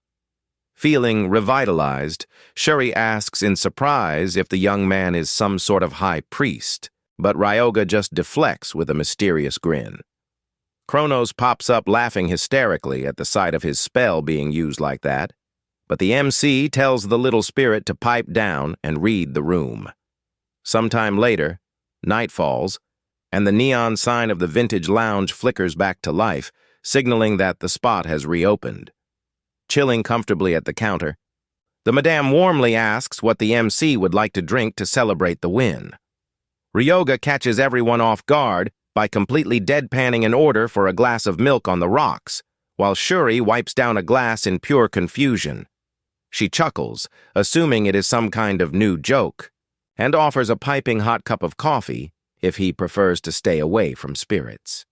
Speaker 1: Feeling revitalized, Shuri asks in surprise if the young man is some sort of high priest, but Ryoga just deflects with a mysterious grin. Kronos pops up laughing hysterically at the sight of his spell being used like that, but the MC tells the little spirit to pipe down and read the room. Sometime later, night falls, and the neon sign of the vintage lounge flickers back to life, signaling that the spot has reopened. Chilling comfortably at the counter, the madame warmly asks what the MC would like to drink to celebrate the win. Ryoga catches everyone off guard by completely deadpanning an order for a glass of milk on the rocks, while Shuri wipes down a glass in pure confusion. She chuckles, assuming it is some kind of new joke, and offers a piping hot cup of coffee if he prefers to stay away from spirits.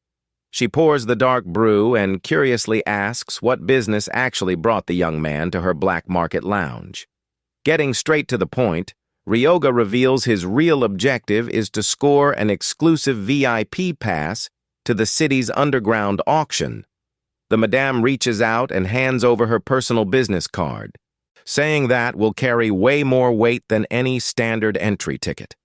Speaker 1: She pours the dark brew and curiously asks what business actually brought the young man to her black market lounge. Getting straight to the point, Ryoga reveals his real objective is to score an exclusive VIP pass to the city's underground auction. The madame reaches out and hands over her personal business card, saying that will carry way more weight than any standard entry ticket.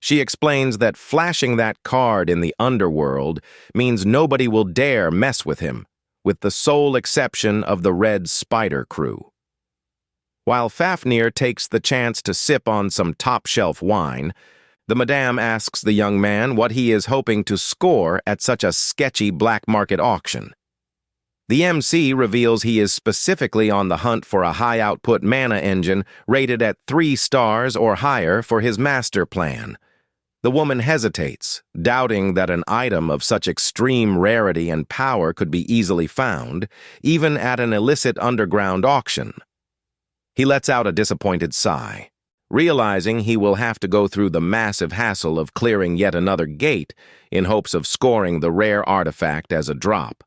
Speaker 1: She explains that flashing that card in the underworld means nobody will dare mess with him, with the sole exception of the Red Spider crew. While Fafnir takes the chance to sip on some top-shelf wine, the madame asks the young man what he is hoping to score at such a sketchy black market auction. The MC reveals he is specifically on the hunt for a high-output mana engine rated at 3 stars or higher for his master plan. The woman hesitates, doubting that an item of such extreme rarity and power could be easily found, even at an illicit underground auction. He lets out a disappointed sigh, realizing he will have to go through the massive hassle of clearing yet another gate in hopes of scoring the rare artifact as a drop.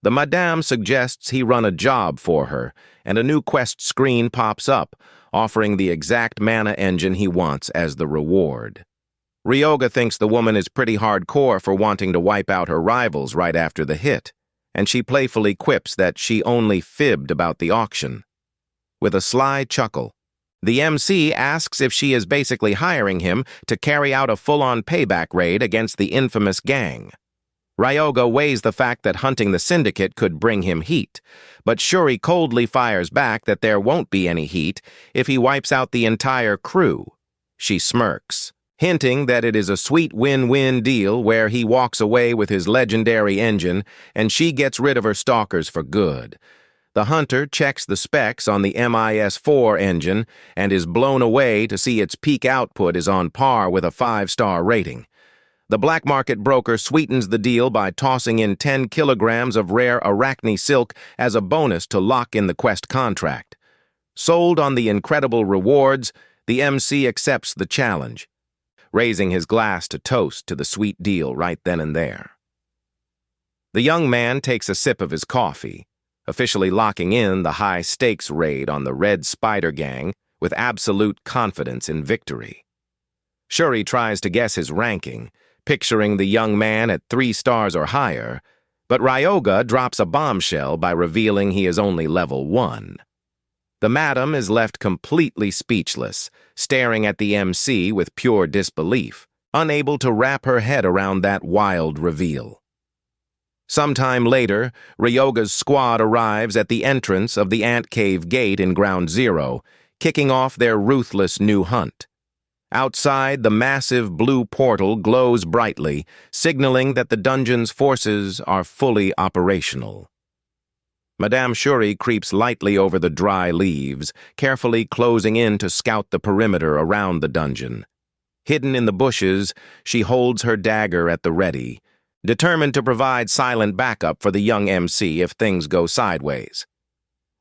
Speaker 1: The madame suggests he run a job for her, and a new quest screen pops up, offering the exact mana engine he wants as the reward. Ryoga thinks the woman is pretty hardcore for wanting to wipe out her rivals right after the hit, and she playfully quips that she only fibbed about the auction. With a sly chuckle, the MC asks if she is basically hiring him to carry out a full-on payback raid against the infamous gang. Ryoga weighs the fact that hunting the syndicate could bring him heat, but Shuri coldly fires back that there won't be any heat if he wipes out the entire crew. She smirks, hinting that it is a sweet win-win deal where he walks away with his legendary engine and she gets rid of her stalkers for good. The hunter checks the specs on the MIS-4 engine and is blown away to see its peak output is on par with a 5-star rating. The black market broker sweetens the deal by tossing in 10 kilograms of rare arachne silk as a bonus to lock in the quest contract. Sold on the incredible rewards, the MC accepts the challenge, raising his glass to toast to the sweet deal right then and there. The young man takes a sip of his coffee, officially locking in the high-stakes raid on the Red Spider Gang with absolute confidence in victory. Shuri tries to guess his ranking, picturing the young man at 3 stars or higher, but Ryoga drops a bombshell by revealing he is only level 1. The madam is left completely speechless, staring at the MC with pure disbelief, unable to wrap her head around that wild reveal. Sometime later, Ryoga's squad arrives at the entrance of the Ant Cave Gate in Ground Zero, kicking off their ruthless new hunt. Outside, the massive blue portal glows brightly, signaling that the dungeon's forces are fully operational. Madame Shuri creeps lightly over the dry leaves, carefully closing in to scout the perimeter around the dungeon. Hidden in the bushes, she holds her dagger at the ready, determined to provide silent backup for the young MC if things go sideways.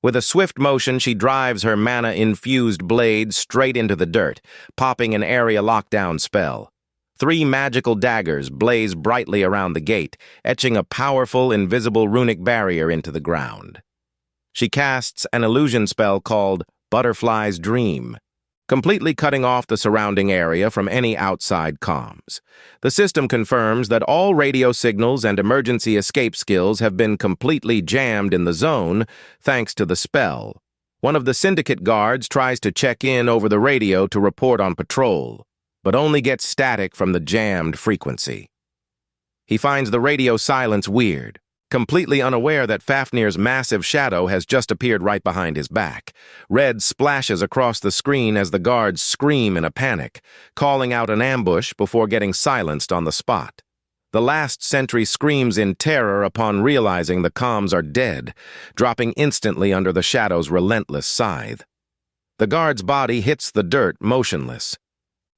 Speaker 1: With a swift motion, she drives her mana-infused blade straight into the dirt, popping an area lockdown spell. 3 magical daggers blaze brightly around the gate, etching a powerful, invisible runic barrier into the ground. She casts an illusion spell called Butterfly's Dream, completely cutting off the surrounding area from any outside comms. The system confirms that all radio signals and emergency escape skills have been completely jammed in the zone thanks to the spell. One of the syndicate guards tries to check in over the radio to report on patrol, but only gets static from the jammed frequency. He finds the radio silence weird, completely unaware that Fafnir's massive shadow has just appeared right behind his back. Red splashes across the screen as the guards scream in a panic, calling out an ambush before getting silenced on the spot. The last sentry screams in terror upon realizing the comms are dead, dropping instantly under the shadow's relentless scythe. The guard's body hits the dirt motionless,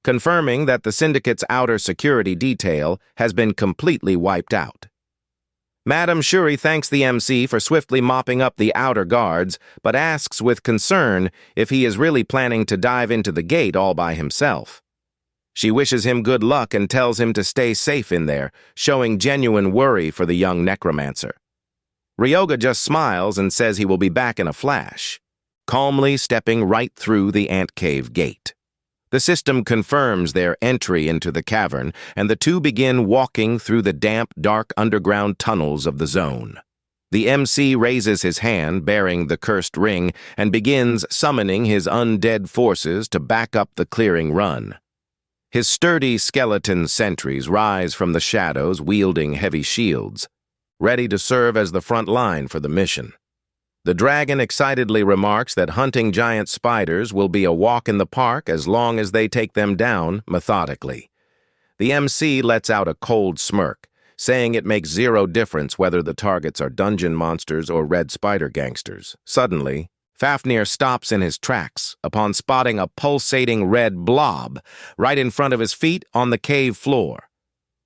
Speaker 1: confirming that the syndicate's outer security detail has been completely wiped out. Madame Shuri thanks the MC for swiftly mopping up the outer guards, but asks with concern if he is really planning to dive into the gate all by himself. She wishes him good luck and tells him to stay safe in there, showing genuine worry for the young necromancer. Ryoga just smiles and says he will be back in a flash, calmly stepping right through the ant cave gate. The system confirms their entry into the cavern, and the two begin walking through the damp, dark underground tunnels of the zone. The MC raises his hand, bearing the cursed ring, and begins summoning his undead forces to back up the clearing run. His sturdy skeleton sentries rise from the shadows, wielding heavy shields, ready to serve as the front line for the mission. The dragon excitedly remarks that hunting giant spiders will be a walk in the park as long as they take them down methodically. The MC lets out a cold smirk, saying it makes zero difference whether the targets are dungeon monsters or red spider gangsters. Suddenly, Fafnir stops in his tracks upon spotting a pulsating red blob right in front of his feet on the cave floor.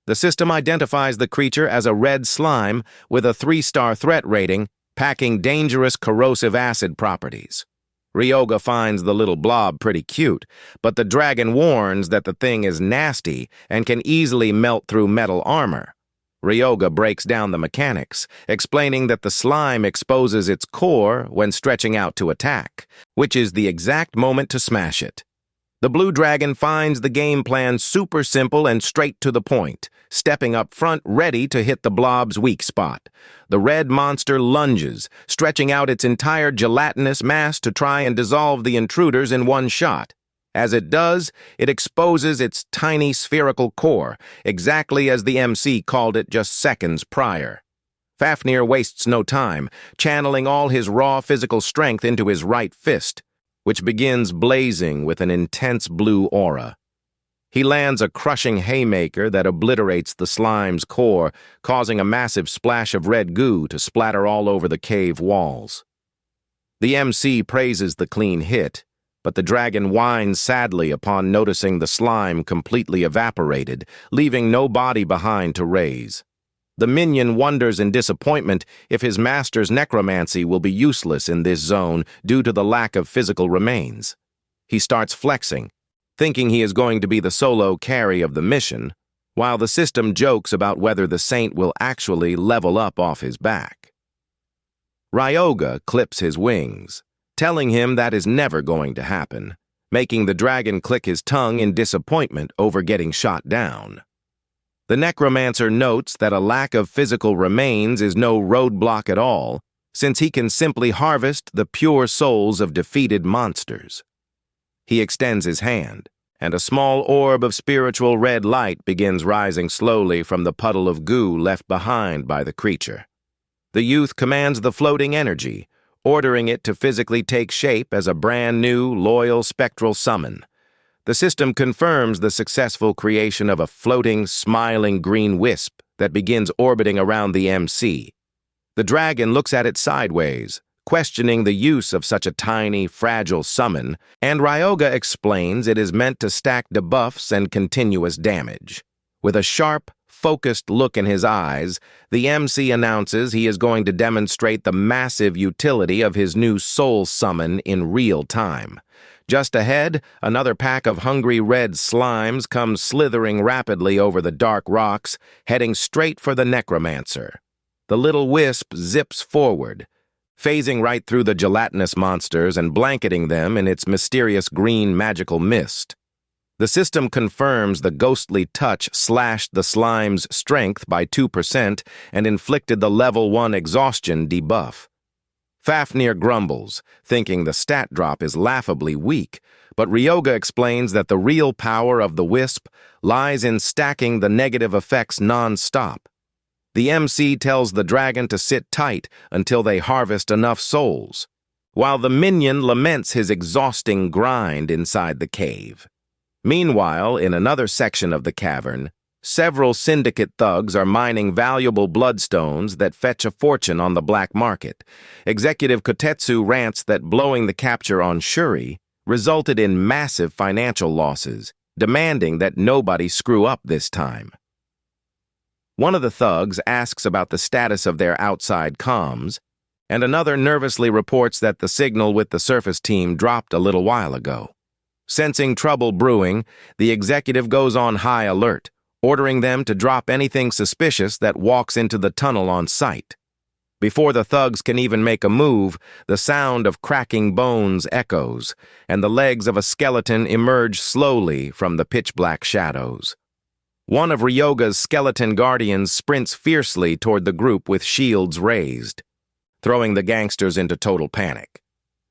Speaker 1: The system identifies the creature as a red slime with a 3-star threat rating, packing dangerous corrosive acid properties. Ryoga finds the little blob pretty cute, but the dragon warns that the thing is nasty and can easily melt through metal armor. Ryoga breaks down the mechanics, explaining that the slime exposes its core when stretching out to attack, which is the exact moment to smash it. The blue dragon finds the game plan super simple and straight to the point, stepping up front ready to hit the blob's weak spot. The red monster lunges, stretching out its entire gelatinous mass to try and dissolve the intruders in one shot. As it does, it exposes its tiny spherical core, exactly as the MC called it just seconds prior. Fafnir wastes no time, channeling all his raw physical strength into his right fist, which begins blazing with an intense blue aura. He lands a crushing haymaker that obliterates the slime's core, causing a massive splash of red goo to splatter all over the cave walls. The MC praises the clean hit, but the dragon whines sadly upon noticing the slime completely evaporated, leaving no body behind to raise. The minion wonders in disappointment if his master's necromancy will be useless in this zone due to the lack of physical remains. He starts flexing, thinking he is going to be the solo carry of the mission, while the system jokes about whether the saint will actually level up off his back. Ryoga clips his wings, telling him that is never going to happen, making the dragon click his tongue in disappointment over getting shot down. The necromancer notes that a lack of physical remains is no roadblock at all, since he can simply harvest the pure souls of defeated monsters. He extends his hand, and a small orb of spiritual red light begins rising slowly from the puddle of goo left behind by the creature. The youth commands the floating energy, ordering it to physically take shape as a brand new, loyal spectral summon. The system confirms the successful creation of a floating, smiling green wisp that begins orbiting around the MC. The dragon looks at it sideways, questioning the use of such a tiny, fragile summon, and Ryoga explains it is meant to stack debuffs and continuous damage. With a sharp, focused look in his eyes, the MC announces he is going to demonstrate the massive utility of his new soul summon in real time. Just ahead, another pack of hungry red slimes comes slithering rapidly over the dark rocks, heading straight for the necromancer. The little wisp zips forward, phasing right through the gelatinous monsters and blanketing them in its mysterious green magical mist. The system confirms the ghostly touch slashed the slime's strength by 2% and inflicted the level 1 exhaustion debuff. Fafnir grumbles, thinking the stat drop is laughably weak, but Ryoga explains that the real power of the wisp lies in stacking the negative effects non-stop. The MC tells the dragon to sit tight until they harvest enough souls, while the minion laments his exhausting grind inside the cave. Meanwhile, in another section of the cavern, several syndicate thugs are mining valuable bloodstones that fetch a fortune on the black market. Executive Kotetsu rants that blowing the capture on Shuri resulted in massive financial losses, demanding that nobody screw up this time. One of the thugs asks about the status of their outside comms, and another nervously reports that the signal with the surface team dropped a little while ago. Sensing trouble brewing, the executive goes on high alert, ordering them to drop anything suspicious that walks into the tunnel on sight. Before the thugs can even make a move, the sound of cracking bones echoes, and the legs of a skeleton emerge slowly from the pitch-black shadows. One of Ryoga's skeleton guardians sprints fiercely toward the group with shields raised, throwing the gangsters into total panic.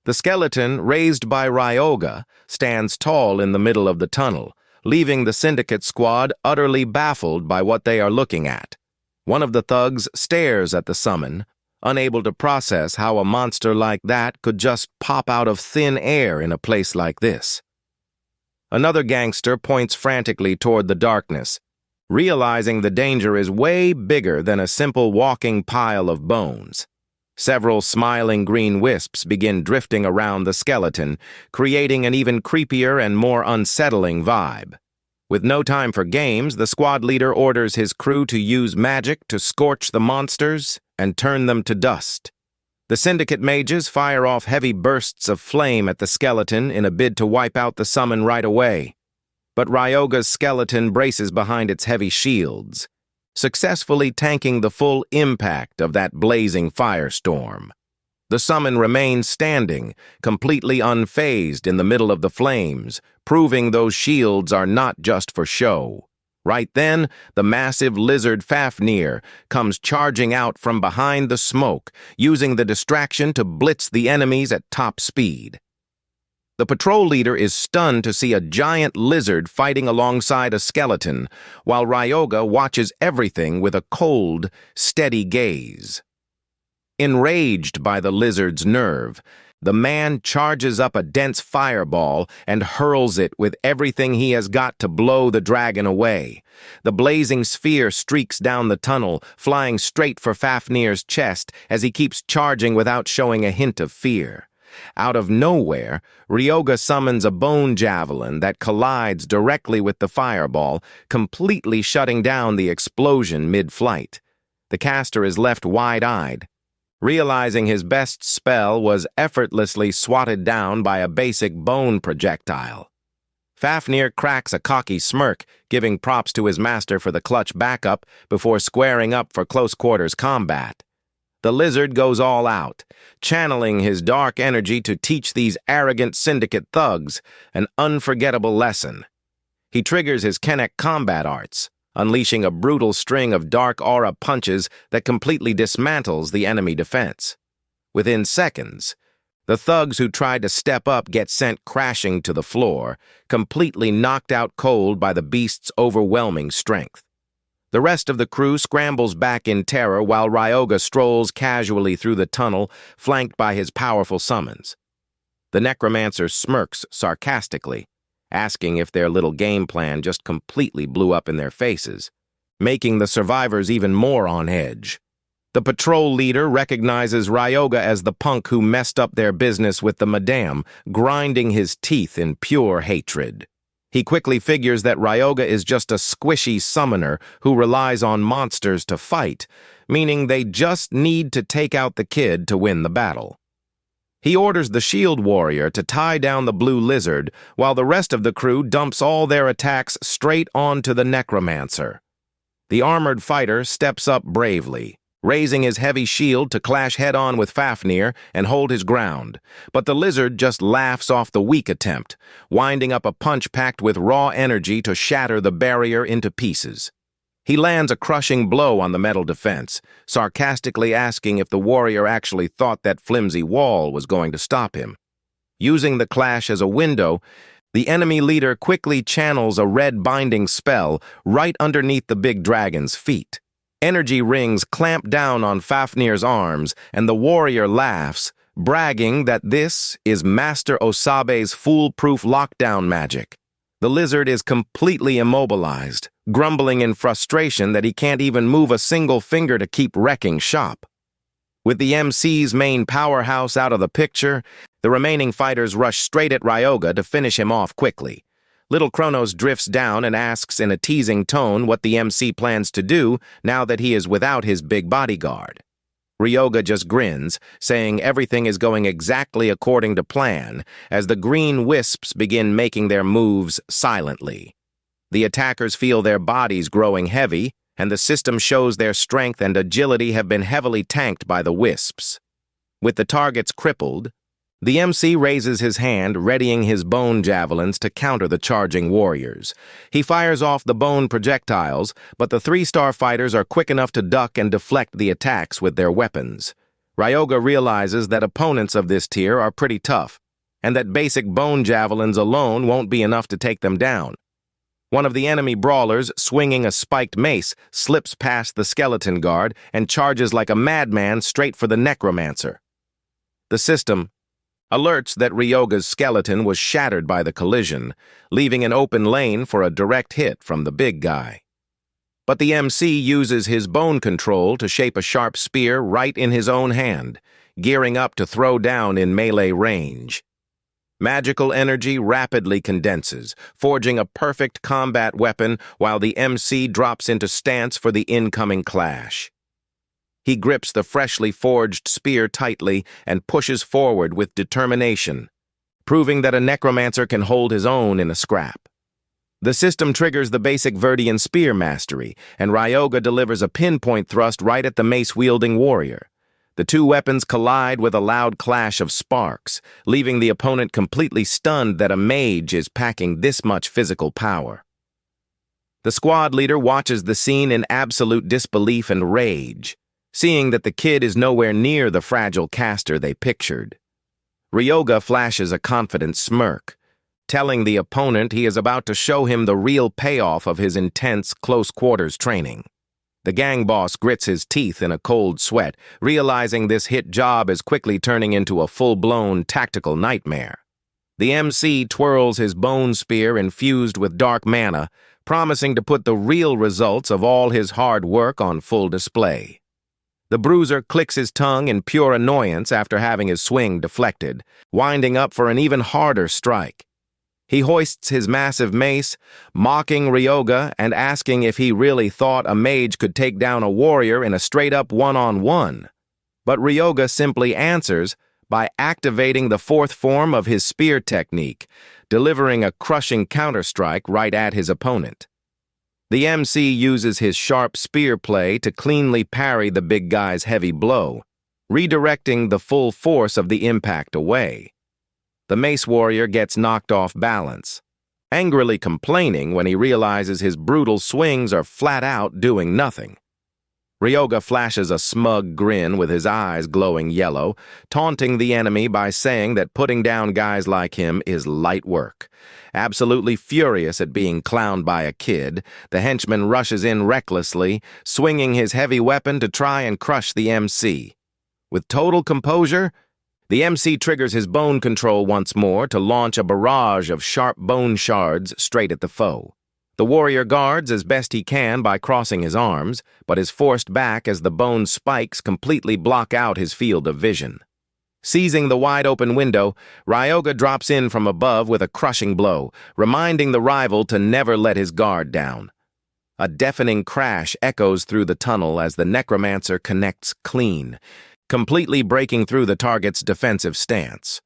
Speaker 1: The skeleton, raised by Ryoga, stands tall in the middle of the tunnel, leaving the syndicate squad utterly baffled by what they are looking at. One of the thugs stares at the summon, unable to process how a monster like that could just pop out of thin air in a place like this. Another gangster points frantically toward the darkness, realizing the danger is way bigger than a simple walking pile of bones. Several smiling green wisps begin drifting around the skeleton, creating an even creepier and more unsettling vibe. With no time for games, the squad leader orders his crew to use magic to scorch the monsters and turn them to dust. The syndicate mages fire off heavy bursts of flame at the skeleton in a bid to wipe out the summon right away. But Ryoga's skeleton braces behind its heavy shields, successfully tanking the full impact of that blazing firestorm. The summon remains standing, completely unfazed in the middle of the flames, proving those shields are not just for show. Right then, the massive lizard Fafnir comes charging out from behind the smoke, using the distraction to blitz the enemies at top speed. The patrol leader is stunned to see a giant lizard fighting alongside a skeleton, while Ryoga watches everything with a cold, steady gaze. Enraged by the lizard's nerve, the man charges up a dense fireball and hurls it with everything he has got to blow the dragon away. The blazing sphere streaks down the tunnel, flying straight for Fafnir's chest as he keeps charging without showing a hint of fear. Out of nowhere, Ryoga summons a bone javelin that collides directly with the fireball, completely shutting down the explosion mid-flight. The caster is left wide-eyed, realizing his best spell was effortlessly swatted down by a basic bone projectile. Fafnir cracks a cocky smirk, giving props to his master for the clutch backup before squaring up for close-quarters combat. The lizard goes all out, channeling his dark energy to teach these arrogant syndicate thugs an unforgettable lesson. He triggers his Kennek combat arts, unleashing a brutal string of dark aura punches that completely dismantles the enemy defense. Within seconds, the thugs who tried to step up get sent crashing to the floor, completely knocked out cold by the beast's overwhelming strength. The rest of the crew scrambles back in terror while Ryoga strolls casually through the tunnel, flanked by his powerful summons. The necromancer smirks sarcastically, asking if their little game plan just completely blew up in their faces, making the survivors even more on edge. The patrol leader recognizes Ryoga as the punk who messed up their business with the madame, grinding his teeth in pure hatred. He quickly figures that Ryoga is just a squishy summoner who relies on monsters to fight, meaning they just need to take out the kid to win the battle. He orders the shield warrior to tie down the blue lizard, while the rest of the crew dumps all their attacks straight onto the necromancer. The armored fighter steps up bravely, raising his heavy shield to clash head-on with Fafnir and hold his ground, but the lizard just laughs off the weak attempt, winding up a punch packed with raw energy to shatter the barrier into pieces. He lands a crushing blow on the metal defense, sarcastically asking if the warrior actually thought that flimsy wall was going to stop him. Using the clash as a window, the enemy leader quickly channels a red binding spell right underneath the big dragon's feet. Energy rings clamp down on Fafnir's arms, and the warrior laughs, bragging that this is Master Osabe's foolproof lockdown magic. The lizard is completely immobilized, grumbling in frustration that he can't even move a single finger to keep wrecking shop. With the MC's main powerhouse out of the picture, the remaining fighters rush straight at Ryoga to finish him off quickly. Little Kronos drifts down and asks in a teasing tone what the MC plans to do now that he is without his big bodyguard. Ryoga just grins, saying everything is going exactly according to plan, as the green wisps begin making their moves silently. The attackers feel their bodies growing heavy, and the system shows their strength and agility have been heavily tanked by the wisps. With the targets crippled, the MC raises his hand, readying his bone javelins to counter the charging warriors. He fires off the bone projectiles, but the three-star fighters are quick enough to duck and deflect the attacks with their weapons. Ryoga realizes that opponents of this tier are pretty tough, and that basic bone javelins alone won't be enough to take them down. One of the enemy brawlers, swinging a spiked mace, slips past the skeleton guard and charges like a madman straight for the necromancer. The system alerts that Ryoga's skeleton was shattered by the collision, leaving an open lane for a direct hit from the big guy. But the MC uses his bone control to shape a sharp spear right in his own hand, gearing up to throw down in melee range. Magical energy rapidly condenses, forging a perfect combat weapon while the MC drops into stance for the incoming clash. He grips the freshly forged spear tightly and pushes forward with determination, proving that a necromancer can hold his own in a scrap. The system triggers the basic Verdian spear mastery, and Ryoga delivers a pinpoint thrust right at the mace-wielding warrior. The two weapons collide with a loud clash of sparks, leaving the opponent completely stunned that a mage is packing this much physical power. The squad leader watches the scene in absolute disbelief and rage, seeing that the kid is nowhere near the fragile caster they pictured. Ryoga flashes a confident smirk, telling the opponent he is about to show him the real payoff of his intense close-quarters training. The gang boss grits his teeth in a cold sweat, realizing this hit job is quickly turning into a full-blown tactical nightmare. The MC twirls his bone spear infused with dark mana, promising to put the real results of all his hard work on full display. The bruiser clicks his tongue in pure annoyance after having his swing deflected, winding up for an even harder strike. He hoists his massive mace, mocking Ryoga and asking if he really thought a mage could take down a warrior in a straight-up one-on-one. But Ryoga simply answers by activating the fourth form of his spear technique, delivering a crushing counterstrike right at his opponent. The MC uses his sharp spear play to cleanly parry the big guy's heavy blow, redirecting the full force of the impact away. The mace warrior gets knocked off balance, angrily complaining when he realizes his brutal swings are flat out doing nothing. Ryoga flashes a smug grin with his eyes glowing yellow, taunting the enemy by saying that putting down guys like him is light work. Absolutely furious at being clowned by a kid, the henchman rushes in recklessly, swinging his heavy weapon to try and crush the MC. With total composure, the MC triggers his bone control once more to launch a barrage of sharp bone shards straight at the foe. The warrior guards as best he can by crossing his arms, but is forced back as the bone spikes completely block out his field of vision. Seizing the wide-open window, Ryoga drops in from above with a crushing blow, reminding the rival to never let his guard down. A deafening crash echoes through the tunnel as the necromancer connects clean, completely breaking through the target's defensive stance.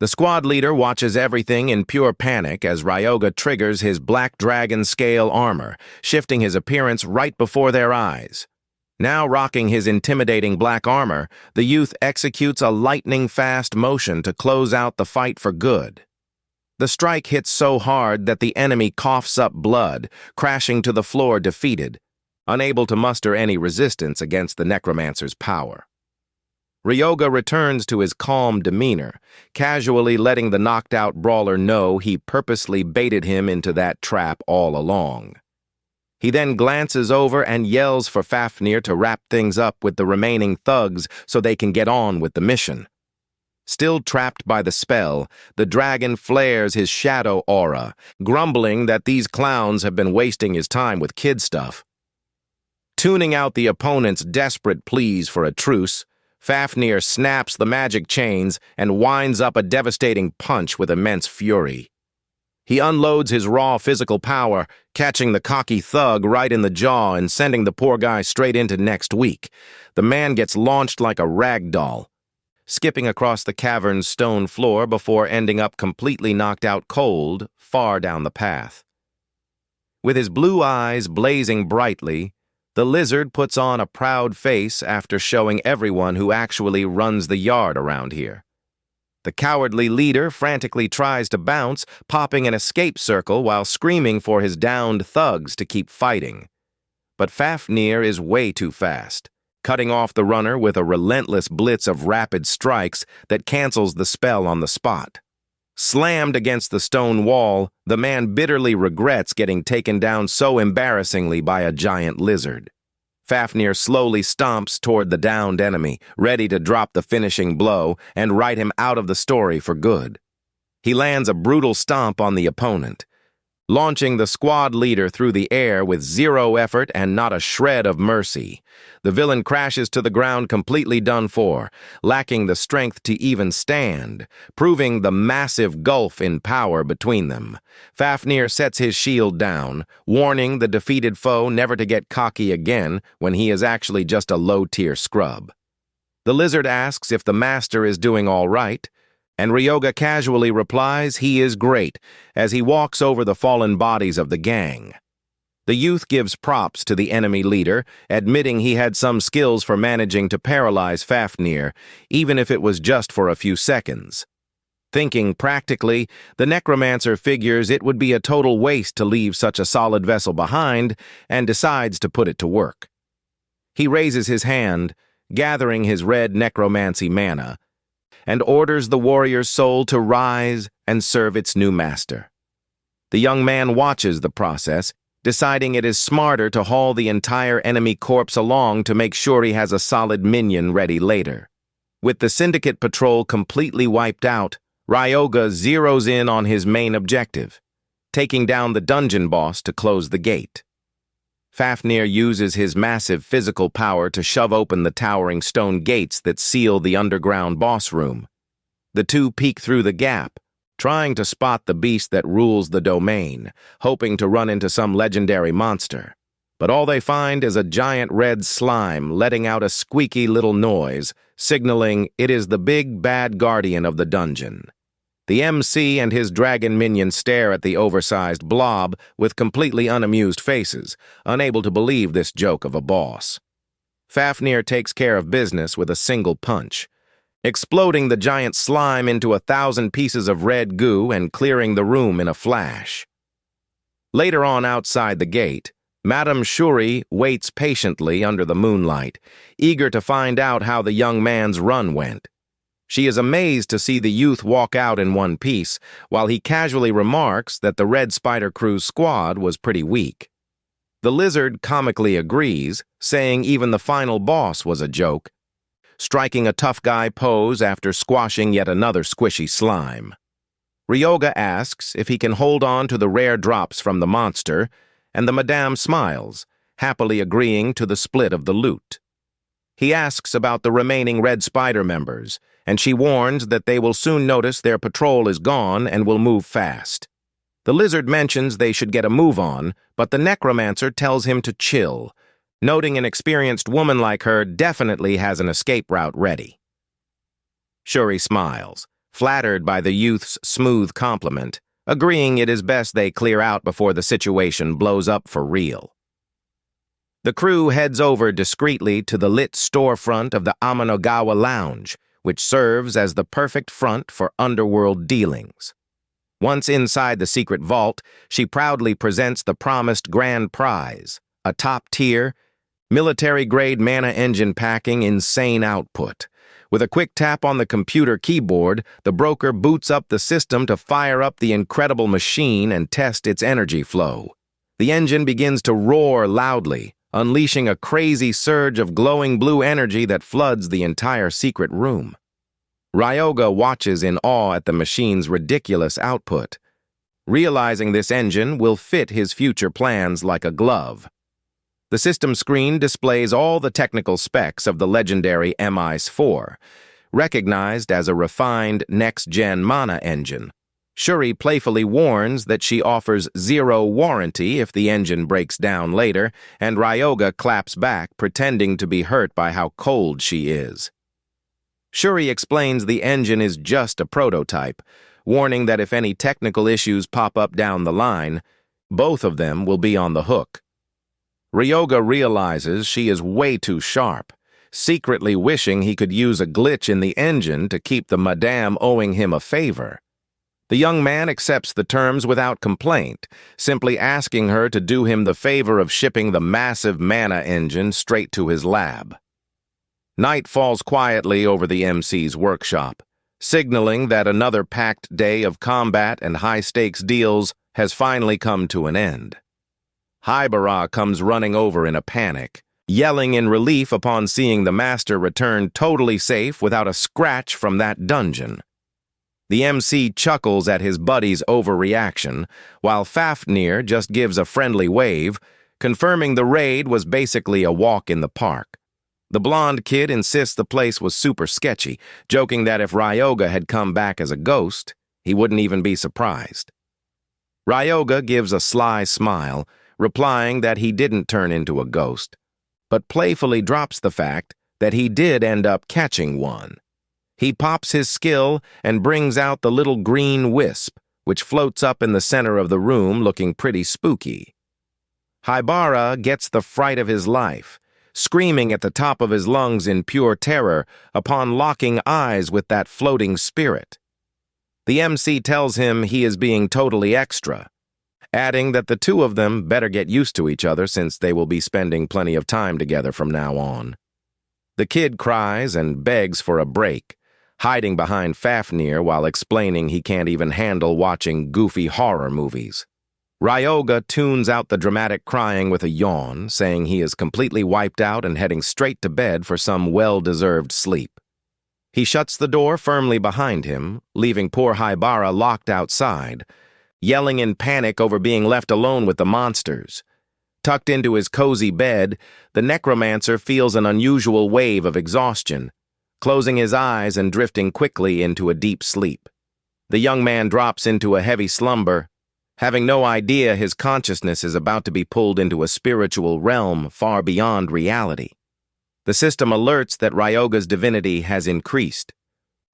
Speaker 1: The squad leader watches everything in pure panic as Ryoga triggers his black dragon scale armor, shifting his appearance right before their eyes. Now rocking his intimidating black armor, the youth executes a lightning-fast motion to close out the fight for good. The strike hits so hard that the enemy coughs up blood, crashing to the floor defeated, unable to muster any resistance against the necromancer's power. Ryoga returns to his calm demeanor, casually letting the knocked-out brawler know he purposely baited him into that trap all along. He then glances over and yells for Fafnir to wrap things up with the remaining thugs so they can get on with the mission. Still trapped by the spell, the dragon flares his shadow aura, grumbling that these clowns have been wasting his time with kid stuff. Tuning out the opponent's desperate pleas for a truce, Fafnir snaps the magic chains and winds up a devastating punch with immense fury. He unloads his raw physical power, catching the cocky thug right in the jaw and sending the poor guy straight into next week. The man gets launched like a rag doll, skipping across the cavern's stone floor before ending up completely knocked out cold far down the path. With his blue eyes blazing brightly, the lizard puts on a proud face after showing everyone who actually runs the yard around here. The cowardly leader frantically tries to bounce, popping an escape circle while screaming for his downed thugs to keep fighting. But Fafnir is way too fast, cutting off the runner with a relentless blitz of rapid strikes that cancels the spell on the spot. Slammed against the stone wall, the man bitterly regrets getting taken down so embarrassingly by a giant lizard. Fafnir slowly stomps toward the downed enemy, ready to drop the finishing blow and write him out of the story for good. He lands a brutal stomp on the opponent, launching the squad leader through the air with zero effort and not a shred of mercy. The villain crashes to the ground completely done for, lacking the strength to even stand, proving the massive gulf in power between them. Fafnir sets his shield down, warning the defeated foe never to get cocky again when he is actually just a low-tier scrub. The lizard asks if the master is doing all right, and Ryoga casually replies he is great as he walks over the fallen bodies of the gang. The youth gives props to the enemy leader, admitting he had some skills for managing to paralyze Fafnir, even if it was just for a few seconds. Thinking practically, the necromancer figures it would be a total waste to leave such a solid vessel behind and decides to put it to work. He raises his hand, gathering his red necromancy mana, and orders the warrior's soul to rise and serve its new master. The young man watches the process, deciding it is smarter to haul the entire enemy corpse along to make sure he has a solid minion ready later. With the syndicate patrol completely wiped out, Ryoga zeroes in on his main objective, taking down the dungeon boss to close the gate. Fafnir uses his massive physical power to shove open the towering stone gates that seal the underground boss room. The two peek through the gap, trying to spot the beast that rules the domain, hoping to run into some legendary monster. But all they find is a giant red slime letting out a squeaky little noise, signaling it is the big bad guardian of the dungeon. The MC and his dragon minion stare at the oversized blob with completely unamused faces, unable to believe this joke of a boss. Fafnir takes care of business with a single punch, exploding the giant slime into 1,000 pieces of red goo and clearing the room in a flash. Later on outside the gate, Madame Shuri waits patiently under the moonlight, eager to find out how the young man's run went. She is amazed to see the youth walk out in one piece, while he casually remarks that the Red Spider Crew's squad was pretty weak. The lizard comically agrees, saying even the final boss was a joke, striking a tough guy pose after squashing yet another squishy slime. Ryoga asks if he can hold on to the rare drops from the monster, and the madame smiles, happily agreeing to the split of the loot. He asks about the remaining Red Spider members, and she warns that they will soon notice their patrol is gone and will move fast. The lizard mentions they should get a move on, but the necromancer tells him to chill, noting an experienced woman like her definitely has an escape route ready. Shuri smiles, flattered by the youth's smooth compliment, agreeing it is best they clear out before the situation blows up for real. The crew heads over discreetly to the lit storefront of the Amanagawa Lounge, which serves as the perfect front for underworld dealings. Once inside the secret vault, she proudly presents the promised grand prize, a top-tier, military-grade mana engine packing insane output. With a quick tap on the computer keyboard, the broker boots up the system to fire up the incredible machine and test its energy flow. The engine begins to roar loudly, unleashing a crazy surge of glowing blue energy that floods the entire secret room. Ryoga watches in awe at the machine's ridiculous output, realizing this engine will fit his future plans like a glove. The system screen displays all the technical specs of the legendary MIS-4, recognized as a refined next-gen mana engine. Shuri playfully warns that she offers zero warranty if the engine breaks down later, and Ryoga claps back, pretending to be hurt by how cold she is. Shuri explains the engine is just a prototype, warning that if any technical issues pop up down the line, both of them will be on the hook. Ryoga realizes she is way too sharp, secretly wishing he could use a glitch in the engine to keep the madame owing him a favor. The young man accepts the terms without complaint, simply asking her to do him the favor of shipping the massive mana engine straight to his lab. Night falls quietly over the MC's workshop, signaling that another packed day of combat and high-stakes deals has finally come to an end. Haibara comes running over in a panic, yelling in relief upon seeing the master return totally safe without a scratch from that dungeon. The MC chuckles at his buddy's overreaction, while Fafnir just gives a friendly wave, confirming the raid was basically a walk in the park. The blonde kid insists the place was super sketchy, joking that if Ryoga had come back as a ghost, he wouldn't even be surprised. Ryoga gives a sly smile, replying that he didn't turn into a ghost, but playfully drops the fact that he did end up catching one. He pops his skill and brings out the little green wisp, which floats up in the center of the room looking pretty spooky. Haibara gets the fright of his life, screaming at the top of his lungs in pure terror upon locking eyes with that floating spirit. The MC tells him he is being totally extra, adding that the two of them better get used to each other since they will be spending plenty of time together from now on. The kid cries and begs for a break, hiding behind Fafnir while explaining he can't even handle watching goofy horror movies. Ryoga tunes out the dramatic crying with a yawn, saying he is completely wiped out and heading straight to bed for some well-deserved sleep. He shuts the door firmly behind him, leaving poor Haibara locked outside, yelling in panic over being left alone with the monsters. Tucked into his cozy bed, the necromancer feels an unusual wave of exhaustion, closing his eyes and drifting quickly into a deep sleep. The young man drops into a heavy slumber, having no idea his consciousness is about to be pulled into a spiritual realm far beyond reality. The system alerts that Ryoga's divinity has increased,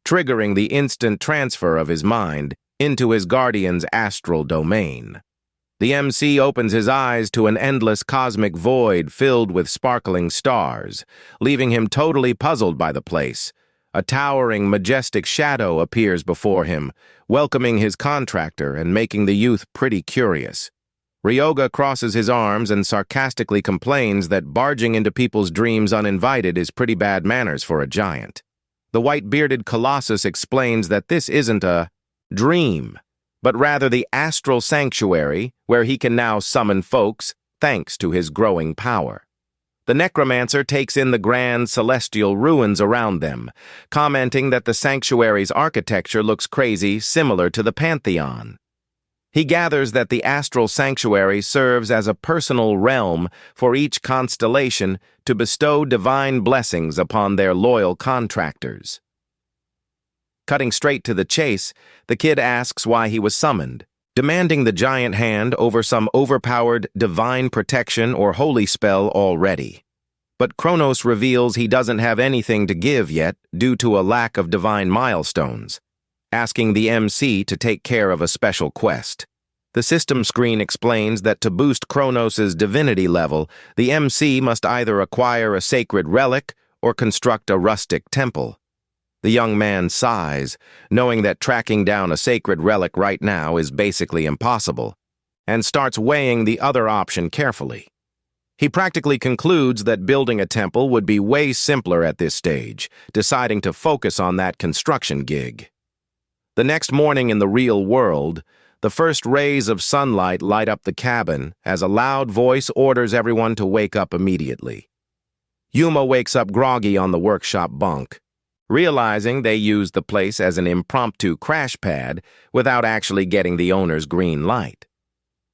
Speaker 1: triggering the instant transfer of his mind into his guardian's astral domain. The MC opens his eyes to an endless cosmic void filled with sparkling stars, leaving him totally puzzled by the place. A towering, majestic shadow appears before him, welcoming his contractor and making the youth pretty curious. Ryoga crosses his arms and sarcastically complains that barging into people's dreams uninvited is pretty bad manners for a giant. The white-bearded colossus explains that this isn't a dream, but rather the astral sanctuary where he can now summon folks thanks to his growing power. The necromancer takes in the grand celestial ruins around them, commenting that the sanctuary's architecture looks crazy, similar to the Pantheon. He gathers that the astral sanctuary serves as a personal realm for each constellation to bestow divine blessings upon their loyal contractors. Cutting straight to the chase, the kid asks why he was summoned, demanding the giant hand over some overpowered divine protection or holy spell already. But Kronos reveals he doesn't have anything to give yet due to a lack of divine milestones, asking the MC to take care of a special quest. The system screen explains that to boost Kronos' divinity level, the MC must either acquire a sacred relic or construct a rustic temple. The young man sighs, knowing that tracking down a sacred relic right now is basically impossible, and starts weighing the other option carefully. He practically concludes that building a temple would be way simpler at this stage, deciding to focus on that construction gig. The next morning in the real world, the first rays of sunlight light up the cabin as a loud voice orders everyone to wake up immediately. Yuma wakes up groggy on the workshop bunk, realizing they used the place as an impromptu crash pad without actually getting the owner's green light.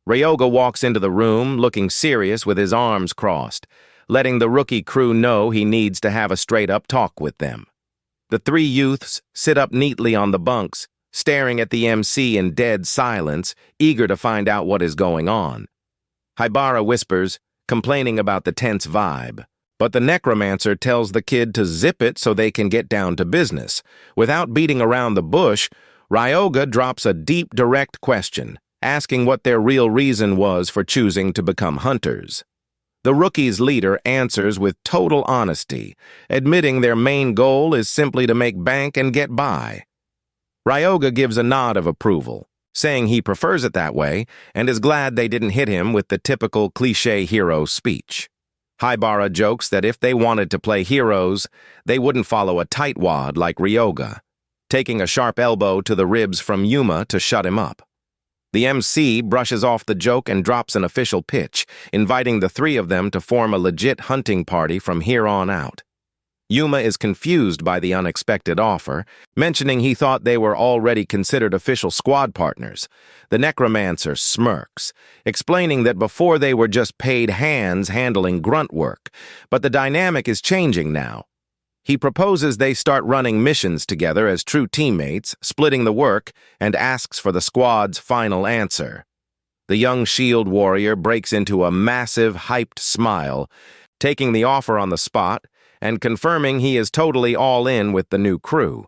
Speaker 1: Ryoga walks into the room looking serious with his arms crossed, letting the rookie crew know he needs to have a straight-up talk with them. The three youths sit up neatly on the bunks, staring at the MC in dead silence, eager to find out what is going on. Haibara whispers, complaining about the tense vibe, but the necromancer tells the kid to zip it so they can get down to business. Without beating around the bush, Ryoga drops a deep, direct question, asking what their real reason was for choosing to become hunters. The rookie's leader answers with total honesty, admitting their main goal is simply to make bank and get by. Ryoga gives a nod of approval, saying he prefers it that way and is glad they didn't hit him with the typical cliché hero speech. Haibara jokes that if they wanted to play heroes, they wouldn't follow a tightwad like Ryoga, taking a sharp elbow to the ribs from Yuma to shut him up. The MC brushes off the joke and drops an official pitch, inviting the three of them to form a legit hunting party from here on out. Yuma is confused by the unexpected offer, mentioning he thought they were already considered official squad partners. The necromancer smirks, explaining that before they were just paid hands handling grunt work, but the dynamic is changing now. He proposes they start running missions together as true teammates, splitting the work, and asks for the squad's final answer. The young shield warrior breaks into a massive, hyped smile, taking the offer on the spot and confirming he is totally all in with the new crew.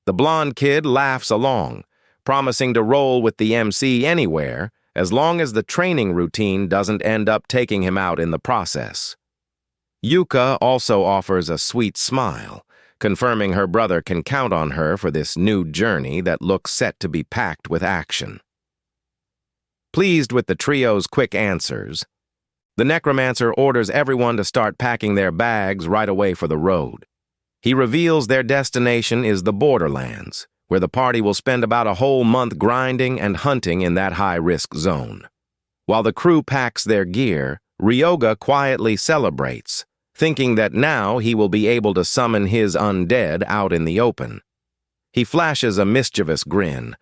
Speaker 1: The blonde kid laughs along, promising to roll with the MC anywhere, as long as the training routine doesn't end up taking him out in the process. Yuka also offers a sweet smile, confirming her brother can count on her for this new journey that looks set to be packed with action. Pleased with the trio's quick answers, the necromancer orders everyone to start packing their bags right away for the road. He reveals their destination is the borderlands, where the party will spend about a whole month grinding and hunting in that high-risk zone. While the crew packs their gear, Ryoga quietly celebrates, thinking that now he will be able to summon his undead out in the open. He flashes a mischievous grin,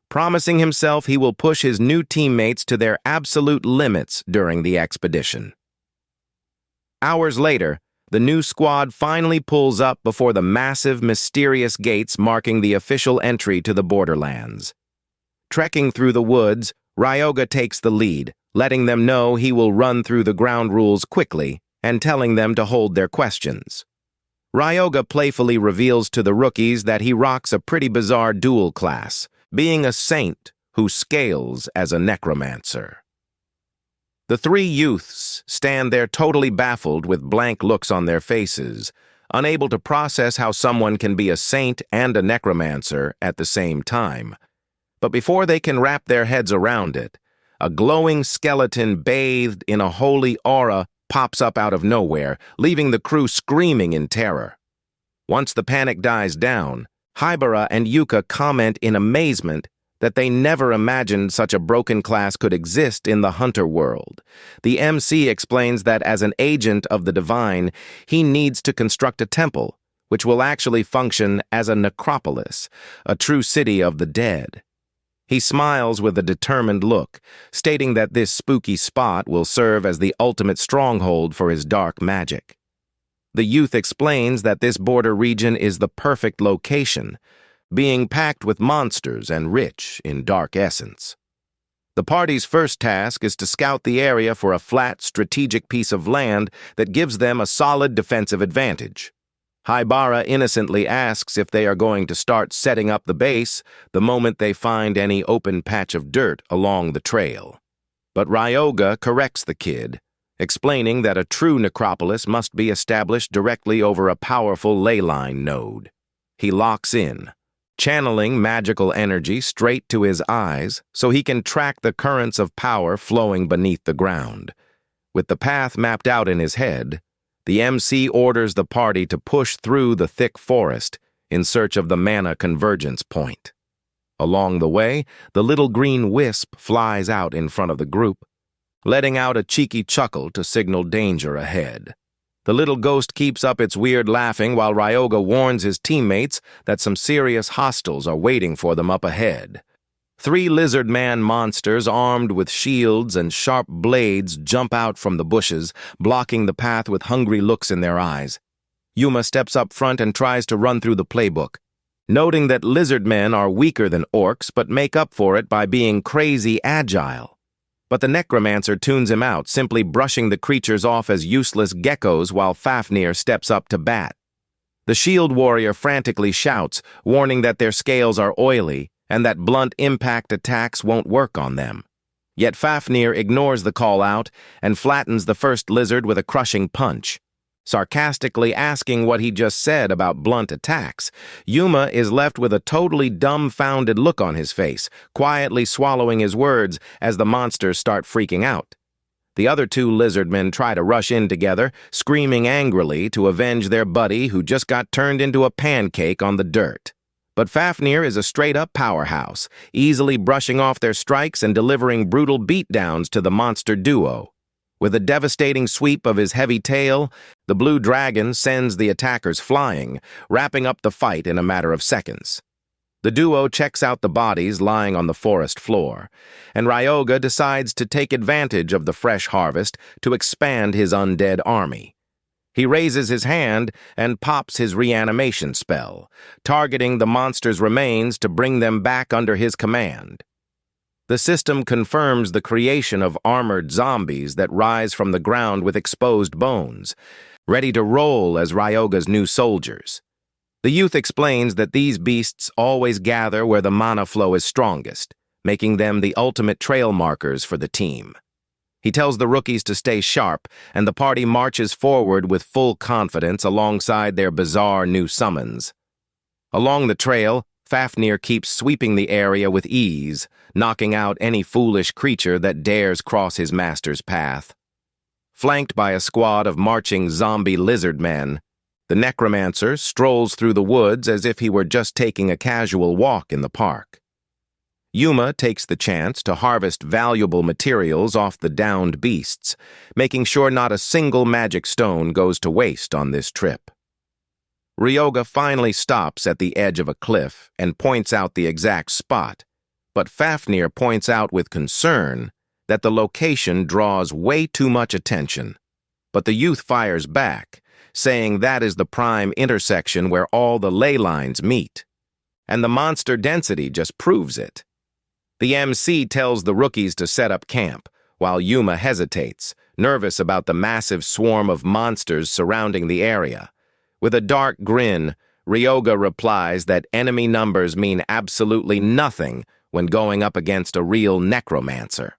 Speaker 1: promising himself he will push his new teammates to their absolute limits during the expedition. Hours later, the new squad finally pulls up before the massive, mysterious gates marking the official entry to the borderlands. Trekking through the woods, Ryoga takes the lead, letting them know he will run through the ground rules quickly and telling them to hold their questions. Ryoga playfully reveals to the rookies that he rocks a pretty bizarre dual class, being a saint who scales as a necromancer. The three youths stand there totally baffled with blank looks on their faces, unable to process how someone can be a saint and a necromancer at the same time. But before they can wrap their heads around it, a glowing skeleton bathed in a holy aura pops up out of nowhere, leaving the crew screaming in terror. Once the panic dies down, Haibara and Yuka comment in amazement that they never imagined such a broken class could exist in the hunter world. The MC explains that as an agent of the divine, he needs to construct a temple, which will actually function as a necropolis, a true city of the dead. He smiles with a determined look, stating that this spooky spot will serve as the ultimate stronghold for his dark magic. The youth explains that this border region is the perfect location, being packed with monsters and rich in dark essence. The party's first task is to scout the area for a flat, strategic piece of land that gives them a solid defensive advantage. Haibara innocently asks if they are going to start setting up the base the moment they find any open patch of dirt along the trail. But Ryoga corrects the kid, explaining that a true necropolis must be established directly over a powerful ley line node. He locks in, channeling magical energy straight to his eyes so he can track the currents of power flowing beneath the ground. With the path mapped out in his head, the MC orders the party to push through the thick forest in search of the mana convergence point. Along the way, the little green wisp flies out in front of the group, letting out a cheeky chuckle to signal danger ahead. The little ghost keeps up its weird laughing while Ryoga warns his teammates that some serious hostiles are waiting for them up ahead. 3 lizard man monsters armed with shields and sharp blades jump out from the bushes, blocking the path with hungry looks in their eyes. Yuma steps up front and tries to run through the playbook, noting that lizard men are weaker than orcs but make up for it by being crazy agile. But the necromancer tunes him out, simply brushing the creatures off as useless geckos while Fafnir steps up to bat. The shield warrior frantically shouts, warning that their scales are oily and that blunt impact attacks won't work on them. Yet Fafnir ignores the call-out and flattens the first lizard with a crushing punch. Sarcastically asking what he just said about blunt attacks, Yuma is left with a totally dumbfounded look on his face, quietly swallowing his words as the monsters start freaking out. The other 2 lizardmen try to rush in together, screaming angrily to avenge their buddy who just got turned into a pancake on the dirt. But Fafnir is a straight-up powerhouse, easily brushing off their strikes and delivering brutal beatdowns to the monster duo. With a devastating sweep of his heavy tail, the blue dragon sends the attackers flying, wrapping up the fight in a matter of seconds. The duo checks out the bodies lying on the forest floor, and Ryoga decides to take advantage of the fresh harvest to expand his undead army. He raises his hand and pops his reanimation spell, targeting the monster's remains to bring them back under his command. The system confirms the creation of armored zombies that rise from the ground with exposed bones, ready to roll as Ryoga's new soldiers. The youth explains that these beasts always gather where the mana flow is strongest, making them the ultimate trail markers for the team. He tells the rookies to stay sharp, and the party marches forward with full confidence alongside their bizarre new summons. Along the trail, Fafnir keeps sweeping the area with ease, knocking out any foolish creature that dares cross his master's path. Flanked by a squad of marching zombie lizard men, the necromancer strolls through the woods as if he were just taking a casual walk in the park. Yuma takes the chance to harvest valuable materials off the downed beasts, making sure not a single magic stone goes to waste on this trip. Ryoga finally stops at the edge of a cliff and points out the exact spot, but Fafnir points out with concern that the location draws way too much attention. But the youth fires back, saying that is the prime intersection where all the ley lines meet. And the monster density just proves it. The MC tells the rookies to set up camp, while Yuma hesitates, nervous about the massive swarm of monsters surrounding the area. With a dark grin, Ryoga replies that enemy numbers mean absolutely nothing when going up against a real necromancer.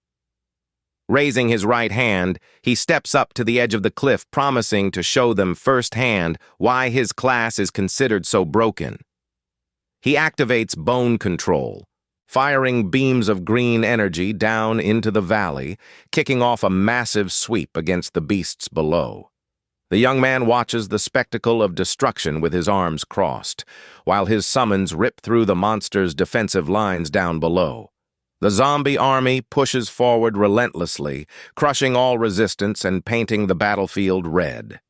Speaker 1: Raising his right hand, he steps up to the edge of the cliff, promising to show them firsthand why his class is considered so broken. He activates bone control, firing beams of green energy down into the valley, kicking off a massive sweep against the beasts below. The young man watches the spectacle of destruction with his arms crossed, while his summons rip through the monster's defensive lines down below. The zombie army pushes forward relentlessly, crushing all resistance and painting the battlefield red.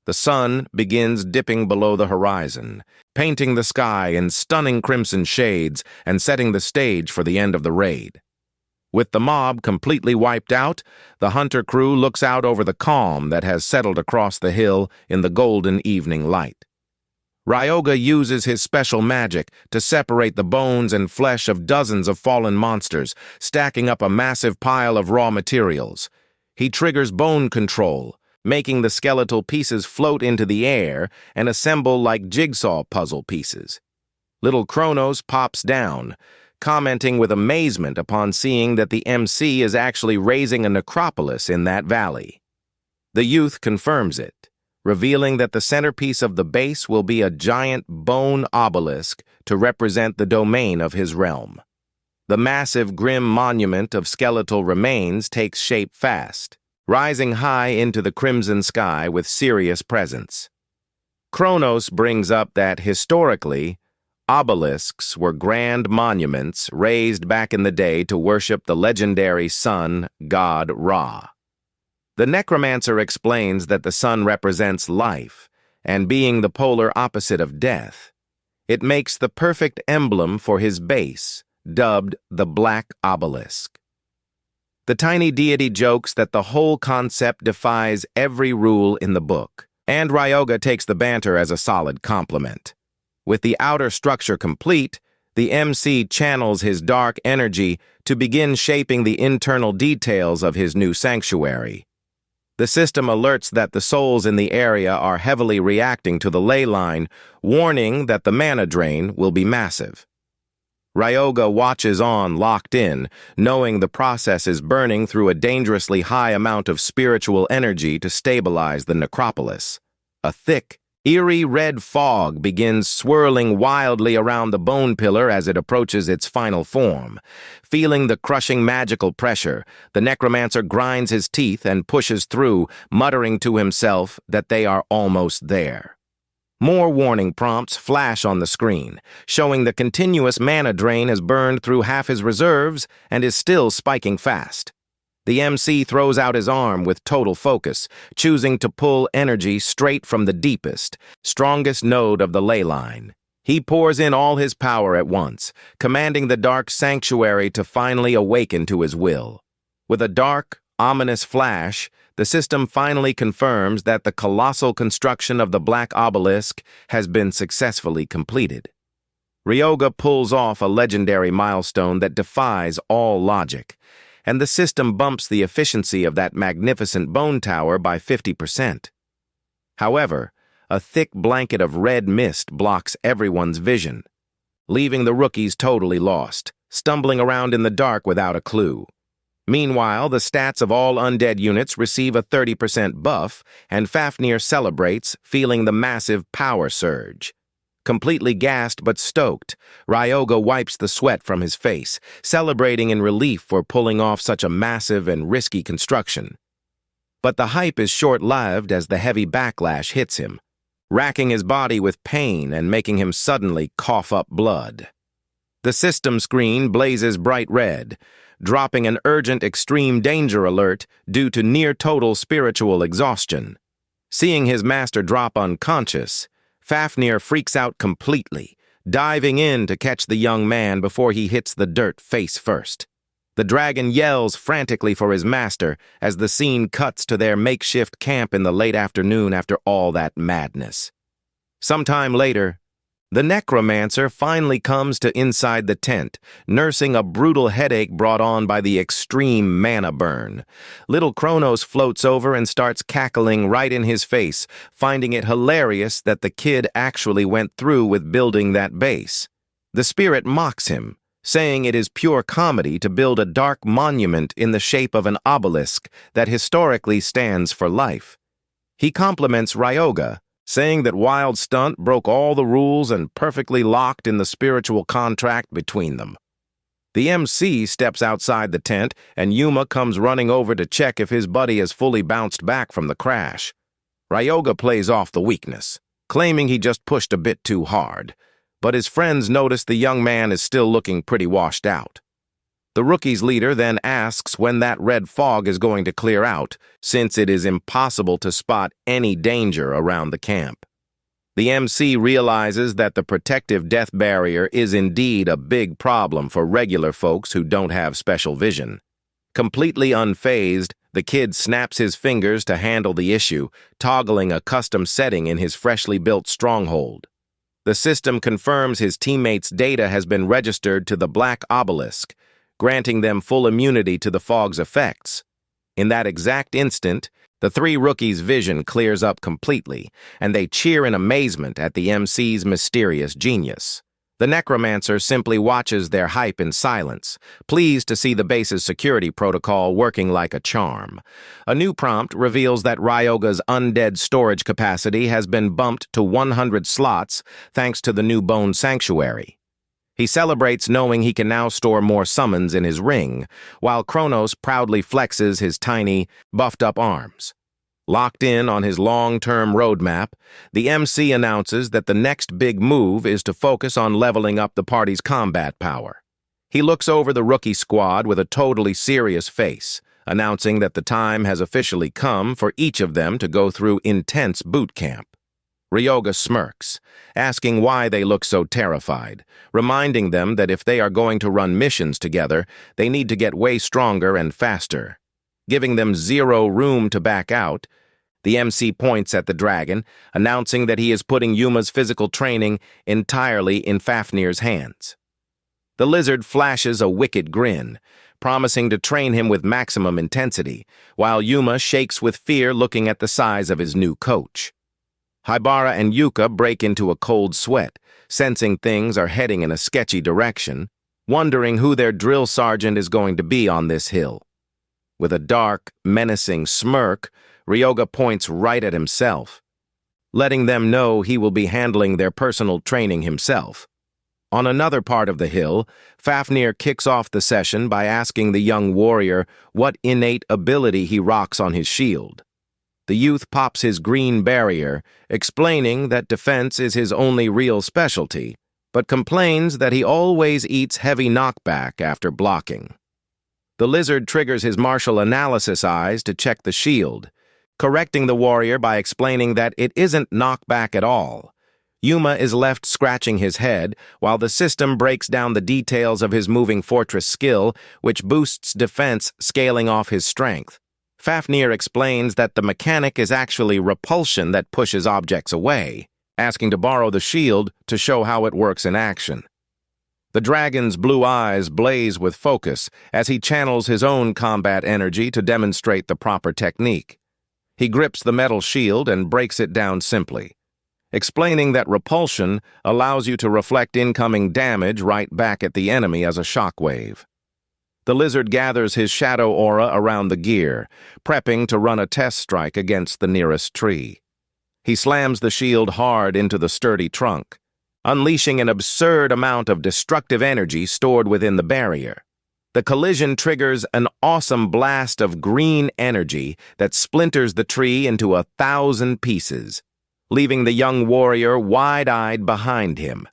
Speaker 1: The sun begins dipping below the horizon, painting the sky in stunning crimson shades and setting the stage for the end of the raid. With the mob completely wiped out, the hunter crew looks out over the calm that has settled across the hill in the golden evening light. Ryoga uses his special magic to separate the bones and flesh of dozens of fallen monsters, stacking up a massive pile of raw materials. He triggers bone control, making the skeletal pieces float into the air and assemble like jigsaw puzzle pieces. Little Kronos pops down, commenting with amazement upon seeing that the MC is actually raising a necropolis in that valley. The youth confirms it, revealing that the centerpiece of the base will be a giant bone obelisk to represent the domain of his realm. The massive grim monument of skeletal remains takes shape fast, rising high into the crimson sky with serious presence. Kronos brings up that historically, obelisks were grand monuments raised back in the day to worship the legendary sun god Ra. The necromancer explains that the sun represents life, and being the polar opposite of death, it makes the perfect emblem for his base, dubbed the Black Obelisk. The tiny deity jokes that the whole concept defies every rule in the book, and Ryoga takes the banter as a solid compliment. With the outer structure complete, the MC channels his dark energy to begin shaping the internal details of his new sanctuary. The system alerts that the souls in the area are heavily reacting to the ley line, warning that the mana drain will be massive. Ryoga watches on, locked in, knowing the process is burning through a dangerously high amount of spiritual energy to stabilize the necropolis. A thick, eerie red fog begins swirling wildly around the bone pillar as it approaches its final form. Feeling the crushing magical pressure, the necromancer grinds his teeth and pushes through, muttering to himself that they are almost there. More warning prompts flash on the screen, showing the continuous mana drain has burned through half his reserves and is still spiking fast. The MC throws out his arm with total focus, choosing to pull energy straight from the deepest, strongest node of the ley line. He pours in all his power at once, commanding the dark sanctuary to finally awaken to his will. With a dark, ominous flash, the system finally confirms that the colossal construction of the Black Obelisk has been successfully completed. Ryoga pulls off a legendary milestone that defies all logic, and the system bumps the efficiency of that magnificent bone tower by 50%. However, a thick blanket of red mist blocks everyone's vision, leaving the rookies totally lost, stumbling around in the dark without a clue. Meanwhile, the stats of all undead units receive a 30% buff, and Fafnir celebrates, feeling the massive power surge. Completely gassed but stoked, Ryoga wipes the sweat from his face, celebrating in relief for pulling off such a massive and risky construction. But the hype is short-lived as the heavy backlash hits him, racking his body with pain and making him suddenly cough up blood. The system screen blazes bright red, dropping an urgent extreme danger alert due to near-total spiritual exhaustion. Seeing his master drop unconscious, Fafnir freaks out completely, diving in to catch the young man before he hits the dirt face first. The dragon yells frantically for his master as the scene cuts to their makeshift camp in the late afternoon after all that madness. Sometime later, the necromancer finally comes to inside the tent, nursing a brutal headache brought on by the extreme mana burn. Little Kronos floats over and starts cackling right in his face, finding it hilarious that the kid actually went through with building that base. The spirit mocks him, saying it is pure comedy to build a dark monument in the shape of an obelisk that historically stands for life. He compliments Ryoga, saying that Wild Stunt broke all the rules and perfectly locked in the spiritual contract between them. The MC steps outside the tent, and Yuma comes running over to check if his buddy has fully bounced back from the crash. Ryoga plays off the weakness, claiming he just pushed a bit too hard, but his friends notice the young man is still looking pretty washed out. The rookie's leader then asks when that red fog is going to clear out, since it is impossible to spot any danger around the camp. The MC realizes that the protective death barrier is indeed a big problem for regular folks who don't have special vision. Completely unfazed, the kid snaps his fingers to handle the issue, toggling a custom setting in his freshly built stronghold. The system confirms his teammates' data has been registered to the Black Obelisk, granting them full immunity to the fog's effects. In that exact instant, the three rookies' vision clears up completely, and they cheer in amazement at the MC's mysterious genius. The necromancer simply watches their hype in silence, pleased to see the base's security protocol working like a charm. A new prompt reveals that Ryoga's undead storage capacity has been bumped to 100 slots thanks to the new Bone Sanctuary. He celebrates knowing he can now store more summons in his ring, while Kronos proudly flexes his tiny, buffed-up arms. Locked in on his long-term roadmap, the MC announces that the next big move is to focus on leveling up the party's combat power. He looks over the rookie squad with a totally serious face, announcing that the time has officially come for each of them to go through intense boot camp. Ryoga smirks, asking why they look so terrified, reminding them that if they are going to run missions together, they need to get way stronger and faster. Giving them zero room to back out, the MC points at the dragon, announcing that he is putting Yuma's physical training entirely in Fafnir's hands. The lizard flashes a wicked grin, promising to train him with maximum intensity, while Yuma shakes with fear looking at the size of his new coach. Haibara and Yuka break into a cold sweat, sensing things are heading in a sketchy direction, wondering who their drill sergeant is going to be on this hill. With a dark, menacing smirk, Ryoga points right at himself, letting them know he will be handling their personal training himself. On another part of the hill, Fafnir kicks off the session by asking the young warrior what innate ability he rocks on his shield. The youth pops his green barrier, explaining that defense is his only real specialty, but complains that he always eats heavy knockback after blocking. The lizard triggers his martial analysis eyes to check the shield, correcting the warrior by explaining that it isn't knockback at all. Yuma is left scratching his head, while the system breaks down the details of his moving fortress skill, which boosts defense, scaling off his strength. Fafnir explains that the mechanic is actually repulsion that pushes objects away, asking to borrow the shield to show how it works in action. The dragon's blue eyes blaze with focus as he channels his own combat energy to demonstrate the proper technique. He grips the metal shield and breaks it down simply. explaining that repulsion allows you to reflect incoming damage right back at the enemy as a shockwave. The lizard gathers his shadow aura around the gear, prepping to run a test strike against the nearest tree. He slams the shield hard into the sturdy trunk, unleashing an absurd amount of destructive energy stored within the barrier. The collision triggers an awesome blast of green energy that splinters the tree into 1,000 pieces, leaving the young warrior wide-eyed behind him.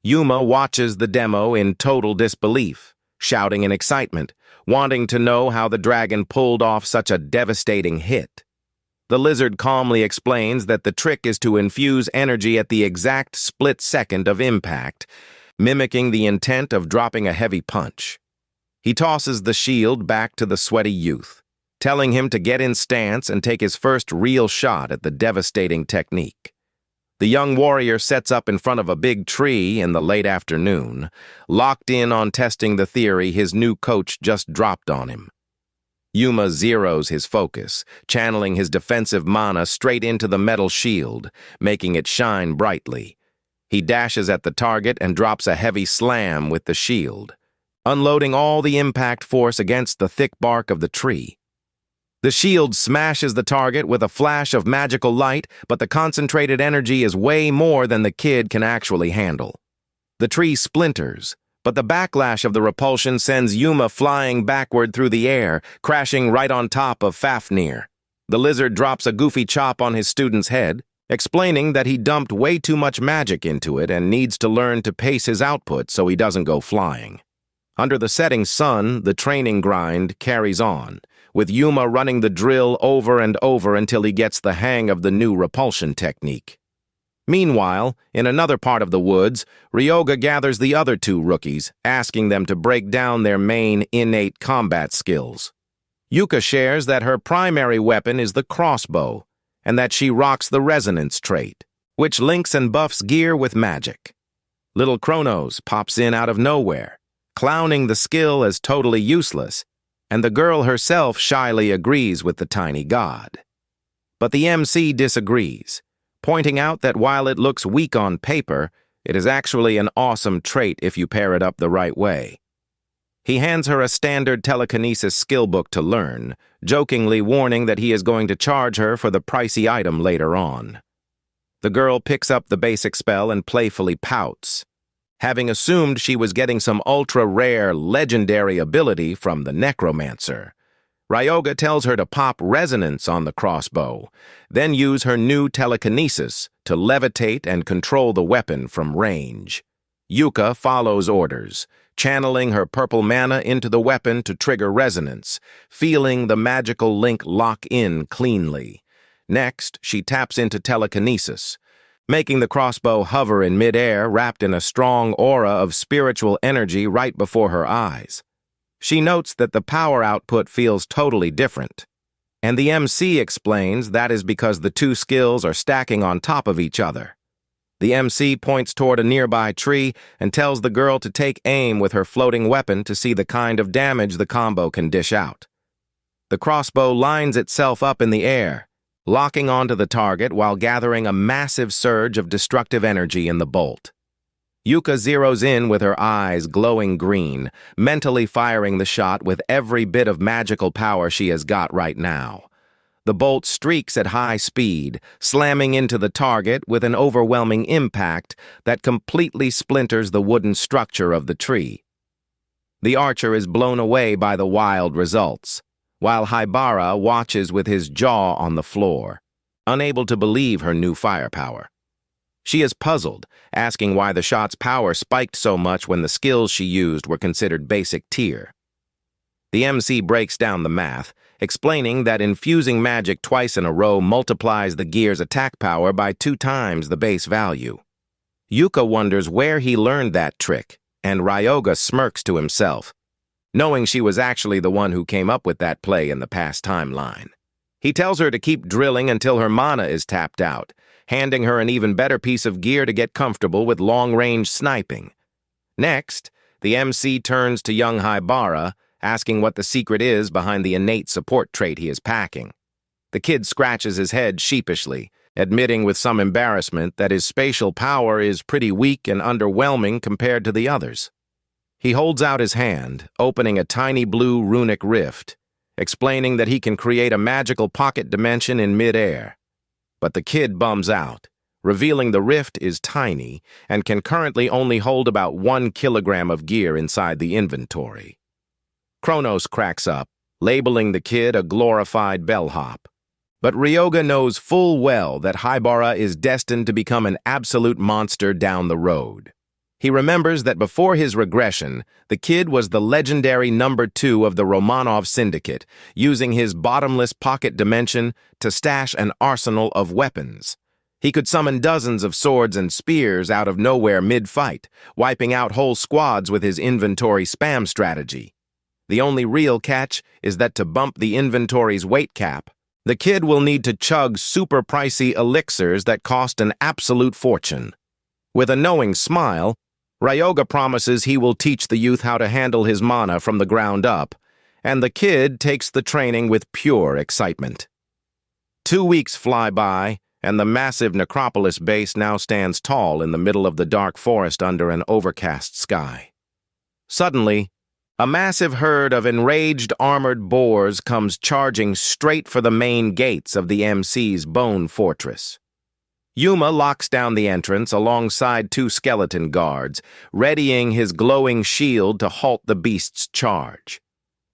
Speaker 1: Yuma watches the demo in total disbelief, shouting in excitement, wanting to know how the dragon pulled off such a devastating hit. The lizard calmly explains that the trick is to infuse energy at the exact split second of impact, mimicking the intent of dropping a heavy punch. He tosses the shield back to the sweaty youth, telling him to get in stance and take his first real shot at the devastating technique. The young warrior sets up in front of a big tree in the late afternoon, locked in on testing the theory his new coach just dropped on him. Yuma zeroes his focus, channeling his defensive mana straight into the metal shield, making it shine brightly. He dashes at the target and drops a heavy slam with the shield, unloading all the impact force against the thick bark of the tree. The shield smashes the target with a flash of magical light, but the concentrated energy is way more than the kid can actually handle. The tree splinters, but the backlash of the repulsion sends Yuma flying backward through the air, crashing right on top of Fafnir. The lizard drops a goofy chop on his student's head, explaining that he dumped way too much magic into it and needs to learn to pace his output so he doesn't go flying. Under the setting sun, the training grind carries on, with Yuma running the drill over and over until he gets the hang of the new repulsion technique. Meanwhile, in another part of the woods, Ryoga gathers the other two rookies, asking them to break down their main innate combat skills. Yuka shares that her primary weapon is the crossbow, and that she rocks the resonance trait, which links and buffs gear with magic. Little Kronos pops in out of nowhere, clowning the skill as totally useless, and the girl herself shyly agrees with the tiny god. But the MC disagrees, pointing out that while it looks weak on paper, it is actually an awesome trait if you pair it up the right way. He hands her a standard telekinesis skill book to learn, jokingly warning that he is going to charge her for the pricey item later on. The girl picks up the basic spell and playfully pouts, having assumed she was getting some ultra-rare, legendary ability from the necromancer. Ryoga tells her to pop resonance on the crossbow, then use her new telekinesis to levitate and control the weapon from range. Yuka follows orders, channeling her purple mana into the weapon to trigger resonance, feeling the magical link lock in cleanly. Next, she taps into telekinesis, making the crossbow hover in midair, wrapped in a strong aura of spiritual energy right before her eyes. She notes that the power output feels totally different, and the MC explains that is because the two skills are stacking on top of each other. The MC points toward a nearby tree and tells the girl to take aim with her floating weapon to see the kind of damage the combo can dish out. The crossbow lines itself up in the air, locking onto the target while gathering a massive surge of destructive energy in the bolt. Yuka zeroes in with her eyes glowing green, mentally firing the shot with every bit of magical power she has got right now. The bolt streaks at high speed, slamming into the target with an overwhelming impact that completely splinters the wooden structure of the tree. The archer is blown away by the wild results, while Haibara watches with his jaw on the floor, unable to believe her new firepower. She is puzzled, asking why the shot's power spiked so much when the skills she used were considered basic tier. The MC breaks down the math, explaining that infusing magic twice in a row multiplies the gear's attack power by 2 times the base value. Yuka wonders where he learned that trick, and Ryoga smirks to himself, knowing she was actually the one who came up with that play in the past timeline. He tells her to keep drilling until her mana is tapped out, handing her an even better piece of gear to get comfortable with long-range sniping. Next, the MC turns to young Haibara, asking what the secret is behind the innate support trait he is packing. The kid scratches his head sheepishly, admitting with some embarrassment that his spatial power is pretty weak and underwhelming compared to the others. He holds out his hand, opening a tiny blue runic rift, explaining that he can create a magical pocket dimension in mid-air. But the kid bums out, revealing the rift is tiny and can currently only hold about 1 kilogram of gear inside the inventory. Kronos cracks up, labeling the kid a glorified bellhop. But Ryoga knows full well that Haibara is destined to become an absolute monster down the road. He remembers that before his regression, the kid was the legendary number 2 of the Romanov Syndicate, using his bottomless pocket dimension to stash an arsenal of weapons. He could summon dozens of swords and spears out of nowhere mid-fight, wiping out whole squads with his inventory spam strategy. The only real catch is that to bump the inventory's weight cap, the kid will need to chug super pricey elixirs that cost an absolute fortune. With a knowing smile, Ryoga promises he will teach the youth how to handle his mana from the ground up, and the kid takes the training with pure excitement. 2 weeks fly by, and the massive Necropolis base now stands tall in the middle of the dark forest under an overcast sky. Suddenly, a massive herd of enraged armored boars comes charging straight for the main gates of the MC's bone fortress. Yuma locks down the entrance alongside 2 skeleton guards, readying his glowing shield to halt the beast's charge.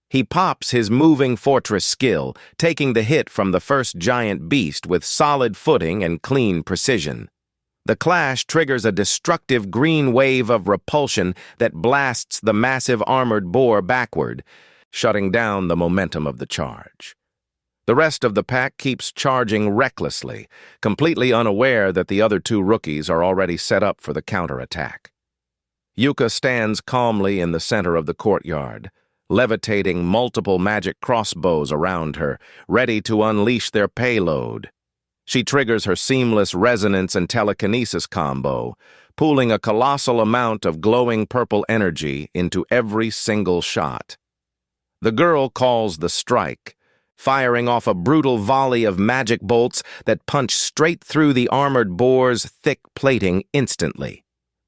Speaker 1: He pops his moving fortress skill, taking the hit from the first giant beast with solid footing and clean precision. The clash triggers a destructive green wave of repulsion that blasts the massive armored boar backward, shutting down the momentum of the charge. The rest of the pack keeps charging recklessly, completely unaware that the other 2 rookies are already set up for the counterattack. Yuka stands calmly in the center of the courtyard, levitating multiple magic crossbows around her, ready to unleash their payload. She triggers her seamless resonance and telekinesis combo, pooling a colossal amount of glowing purple energy into every single shot. The girl calls the strike, firing off a brutal volley of magic bolts that punch straight through the armored boar's thick plating instantly.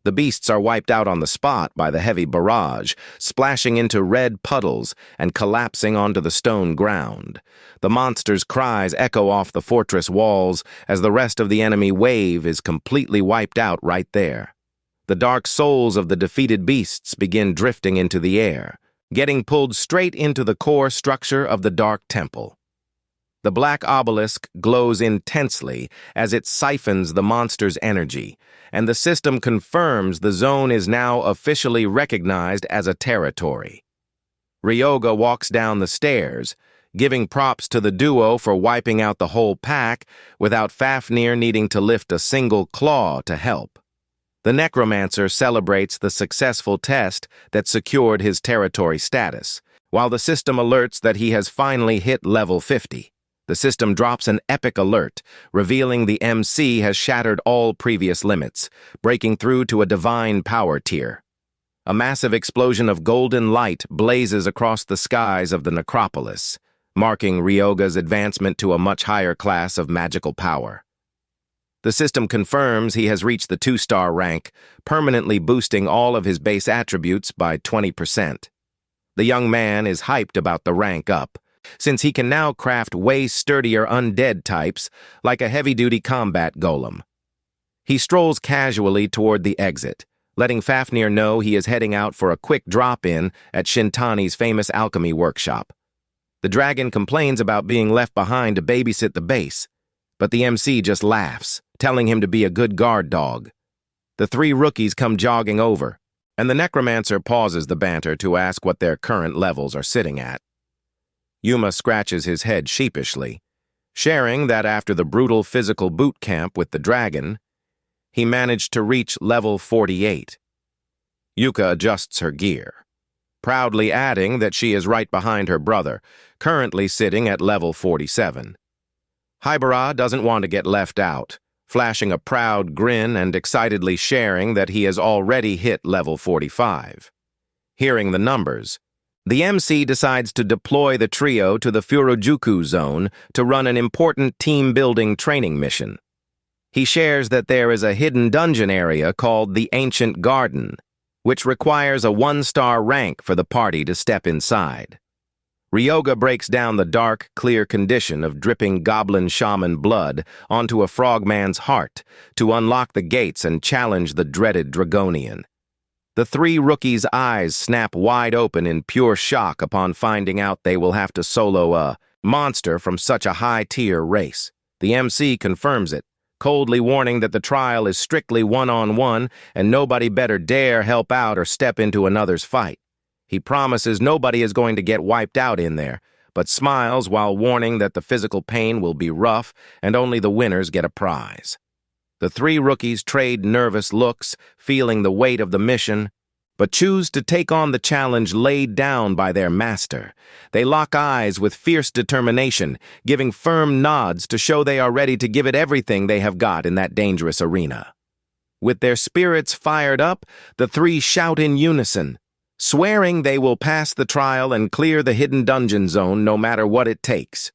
Speaker 1: The beasts are wiped out on the spot by the heavy barrage, splashing into red puddles and collapsing onto the stone ground. The monster's cries echo off the fortress walls as the rest of the enemy wave is completely wiped out right there. The dark souls of the defeated beasts begin drifting into the air, getting pulled straight into the core structure of the Dark Temple. The black obelisk glows intensely as it siphons the monster's energy, and the system confirms the zone is now officially recognized as a territory. Ryoga walks down the stairs, giving props to the duo for wiping out the whole pack without Fafnir needing to lift a single claw to help. The necromancer celebrates the successful test that secured his territory status, while the system alerts that he has finally hit level 50. The system drops an epic alert, revealing the MC has shattered all previous limits, breaking through to a divine power tier. A massive explosion of golden light blazes across the skies of the necropolis, marking Ryoga's advancement to a much higher class of magical power. The system confirms he has reached the 2-star rank, permanently boosting all of his base attributes by 20%. The young man is hyped about the rank up, since he can now craft way sturdier undead types like a heavy-duty combat golem. He strolls casually toward the exit, letting Fafnir know he is heading out for a quick drop-in at Shintani's famous alchemy workshop. The dragon complains about being left behind to babysit the base, but the MC just laughs, telling him to be a good guard dog. The 3 rookies come jogging over, and the necromancer pauses the banter to ask what their current levels are sitting at. Yuma scratches his head sheepishly, sharing that after the brutal physical boot camp with the dragon, he managed to reach level 48. Yuka adjusts her gear, proudly adding that she is right behind her brother, currently sitting at level 47. Haibara doesn't want to get left out, flashing a proud grin and excitedly sharing that he has already hit level 45. Hearing the numbers, the MC decides to deploy the trio to the Furojuku zone to run an important team-building training mission. He shares that there is a hidden dungeon area called the Ancient Garden, which requires a 1-star rank for the party to step inside. Ryoga breaks down the dark, clear condition of dripping goblin shaman blood onto a frogman's heart to unlock the gates and challenge the dreaded Dragonian. The 3 rookies' eyes snap wide open in pure shock upon finding out they will have to solo a monster from such a high-tier race. The MC confirms it, coldly warning that the trial is strictly one-on-one and nobody better dare help out or step into another's fight. He promises nobody is going to get wiped out in there, but smiles while warning that the physical pain will be rough and only the winners get a prize. The 3 rookies trade nervous looks, feeling the weight of the mission, but choose to take on the challenge laid down by their master. They lock eyes with fierce determination, giving firm nods to show they are ready to give it everything they have got in that dangerous arena. With their spirits fired up, the 3 shout in unison, swearing they will pass the trial and clear the hidden dungeon zone no matter what it takes.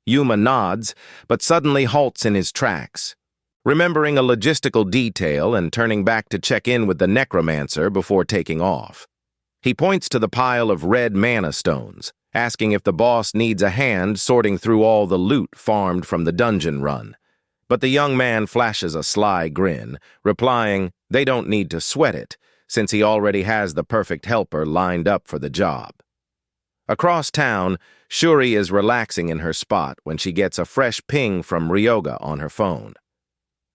Speaker 1: Yuma nods, but suddenly halts in his tracks, remembering a logistical detail and turning back to check in with the necromancer before taking off. He points to the pile of red mana stones, asking if the boss needs a hand sorting through all the loot farmed from the dungeon run. But the young man flashes a sly grin, replying they don't need to sweat it, since he already has the perfect helper lined up for the job. Across town, Shuri is relaxing in her spot when she gets a fresh ping from Ryoga on her phone.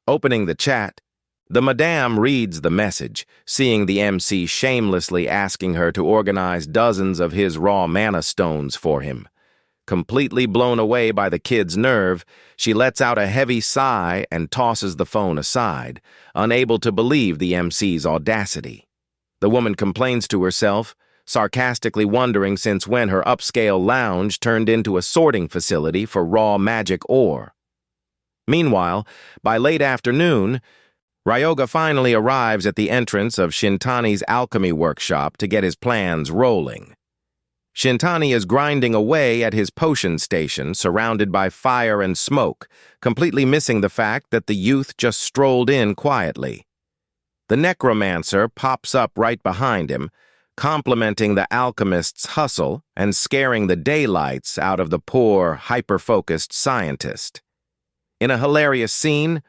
Speaker 1: Opening the chat, the madame reads the message, seeing the MC shamelessly asking her to organize dozens of his raw mana stones for him. Completely blown away by the kid's nerve, she lets out a heavy sigh and tosses the phone aside, unable to believe the MC's audacity. The woman complains to herself, sarcastically wondering since when her upscale lounge turned into a sorting facility for raw magic ore. Meanwhile, by late afternoon, Ryoga finally arrives at the entrance of Shintani's alchemy workshop to get his plans rolling. Shintani is grinding away at his potion station, surrounded by fire and smoke, completely missing the fact that the youth just strolled in quietly. The necromancer pops up right behind him, complimenting the alchemist's hustle and scaring the daylights out of the poor, hyper-focused scientist. In a hilarious scene,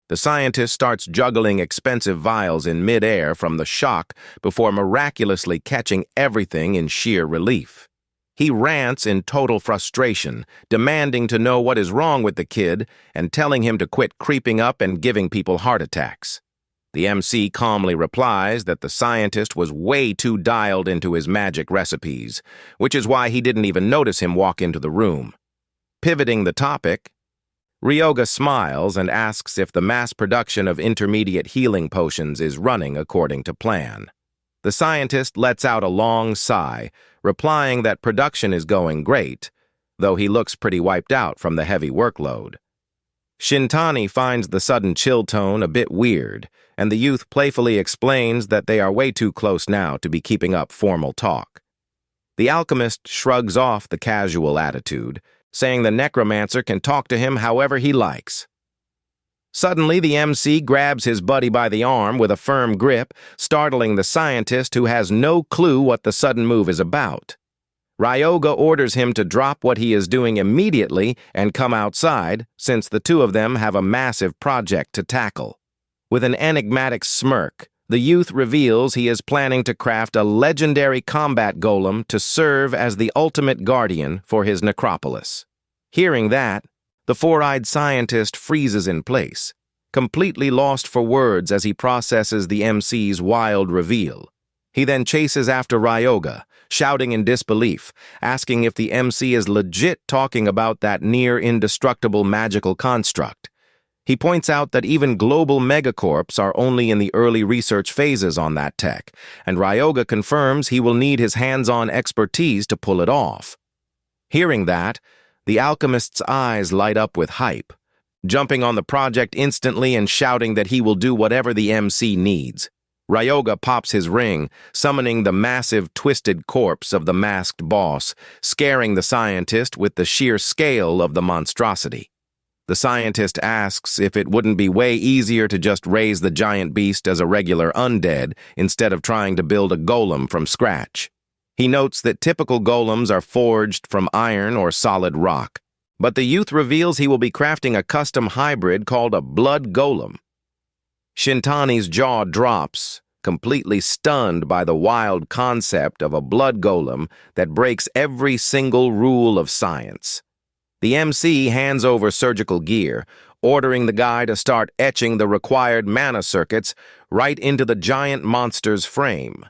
Speaker 1: the scientist starts juggling expensive vials in mid-air from the shock before miraculously catching everything in sheer relief. He rants in total frustration, demanding to know what is wrong with the kid and telling him to quit creeping up and giving people heart attacks. The MC calmly replies that the scientist was way too dialed into his magic recipes, which is why he didn't even notice him walk into the room. Pivoting the topic, Ryoga smiles and asks if the mass production of intermediate healing potions is running according to plan. The scientist lets out a long sigh, replying that production is going great, though he looks pretty wiped out from the heavy workload. Shintani finds the sudden chill tone a bit weird, and the youth playfully explains that they are way too close now to be keeping up formal talk. The alchemist shrugs off the casual attitude, saying the necromancer can talk to him however he likes. Suddenly, the MC grabs his buddy by the arm with a firm grip, startling the scientist who has no clue what the sudden move is about. Ryoga orders him to drop what he is doing immediately and come outside, since the two of them have a massive project to tackle. With an enigmatic smirk, the youth reveals he is planning to craft a legendary combat golem to serve as the ultimate guardian for his necropolis. Hearing that, the four-eyed scientist freezes in place, completely lost for words as he processes the MC's wild reveal. He then chases after Ryoga, shouting in disbelief, asking if the MC is legit talking about that near-indestructible magical construct. He points out that even global megacorps are only in the early research phases on that tech, and Ryoga confirms he will need his hands-on expertise to pull it off. Hearing that, the alchemist's eyes light up with hype, jumping on the project instantly and shouting that he will do whatever the MC needs. Ryoga pops his ring, summoning the massive, twisted corpse of the masked boss, scaring the scientist with the sheer scale of the monstrosity. The scientist asks if it wouldn't be way easier to just raise the giant beast as a regular undead instead of trying to build a golem from scratch. He notes that typical golems are forged from iron or solid rock, but the youth reveals he will be crafting a custom hybrid called a blood golem. Shintani's jaw drops, completely stunned by the wild concept of a blood golem that breaks every single rule of science. The MC hands over surgical gear, ordering the guy to start etching the required mana circuits right into the giant monster's frame.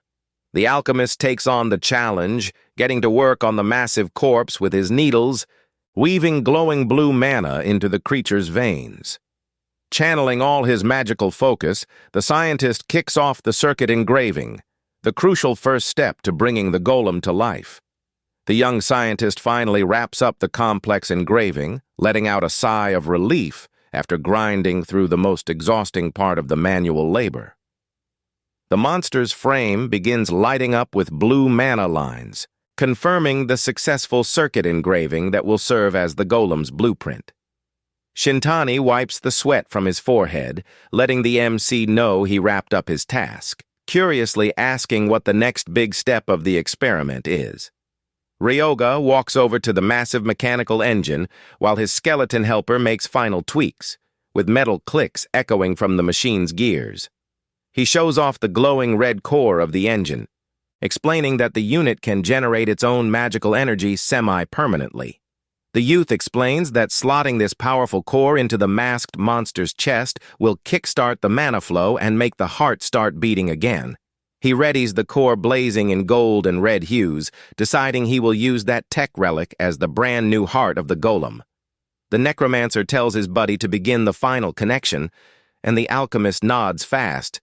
Speaker 1: The alchemist takes on the challenge, getting to work on the massive corpse with his needles, weaving glowing blue mana into the creature's veins. Channeling all his magical focus, the scientist kicks off the circuit engraving, the crucial first step to bringing the golem to life. The young scientist finally wraps up the complex engraving, letting out a sigh of relief after grinding through the most exhausting part of the manual labor. The monster's frame begins lighting up with blue mana lines, confirming the successful circuit engraving that will serve as the golem's blueprint. Shintani wipes the sweat from his forehead, letting the MC know he wrapped up his task, curiously asking what the next big step of the experiment is. Ryoga walks over to the massive mechanical engine while his skeleton helper makes final tweaks, with metal clicks echoing from the machine's gears. He shows off the glowing red core of the engine, explaining that the unit can generate its own magical energy semi-permanently. The youth explains that slotting this powerful core into the masked monster's chest will kickstart the mana flow and make the heart start beating again. He readies the core blazing in gold and red hues, deciding he will use that tech relic as the brand new heart of the golem. The necromancer tells his buddy to begin the final connection, and the alchemist nods fast,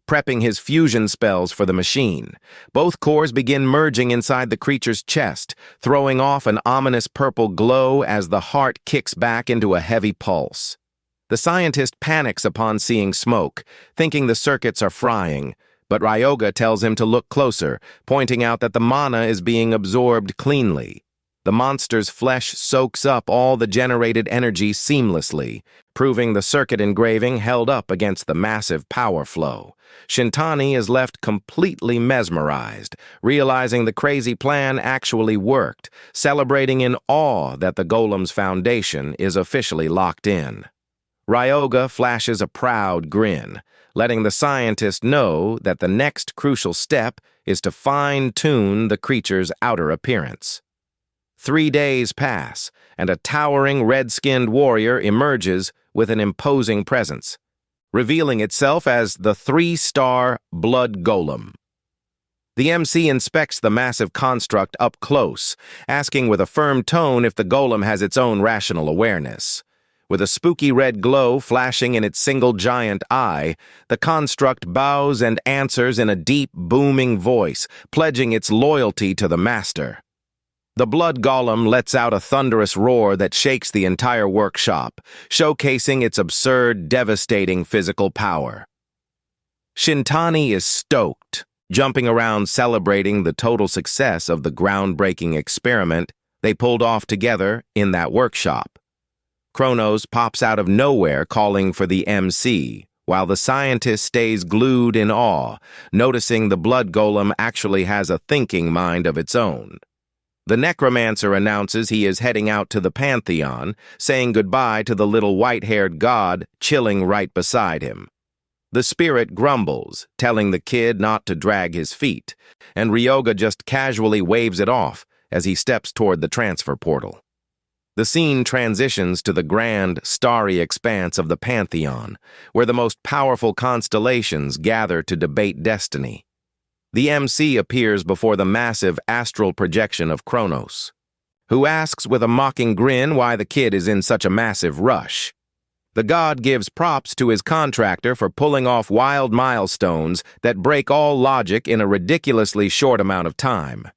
Speaker 1: prepping his fusion spells for the machine. Both cores begin merging inside the creature's chest, throwing off an ominous purple glow as the heart kicks back into a heavy pulse. The scientist panics upon seeing smoke, thinking the circuits are frying, but Ryoga tells him to look closer, pointing out that the mana is being absorbed cleanly. The monster's flesh soaks up all the generated energy seamlessly, proving the circuit engraving held up against the massive power flow. Shintani is left completely mesmerized, realizing the crazy plan actually worked, celebrating in awe that the golem's foundation is officially locked in. Ryoga flashes a proud grin, letting the scientist know that the next crucial step is to fine-tune the creature's outer appearance. 3 days pass, and a towering red-skinned warrior emerges with an imposing presence, revealing itself as the 3-star Blood Golem. The MC inspects the massive construct up close, asking with a firm tone if the golem has its own rational awareness. With a spooky red glow flashing in its single giant eye, the construct bows and answers in a deep, booming voice, pledging its loyalty to the master. The blood golem lets out a thunderous roar that shakes the entire workshop, showcasing its absurd, devastating physical power. Shintani is stoked, jumping around celebrating the total success of the groundbreaking experiment they pulled off together in that workshop. Kronos pops out of nowhere calling for the MC, while the scientist stays glued in awe, noticing the blood golem actually has a thinking mind of its own. The necromancer announces he is heading out to the Pantheon, saying goodbye to the little white-haired god chilling right beside him. The spirit grumbles, telling the kid not to drag his feet, and Ryoga just casually waves it off as he steps toward the transfer portal. The scene transitions to the grand, starry expanse of the Pantheon, where the most powerful constellations gather to debate destiny. The MC appears before the massive astral projection of Kronos, who asks with a mocking grin why the kid is in such a massive rush. The god gives props to his contractor for pulling off wild milestones that break all logic in a ridiculously short amount of time.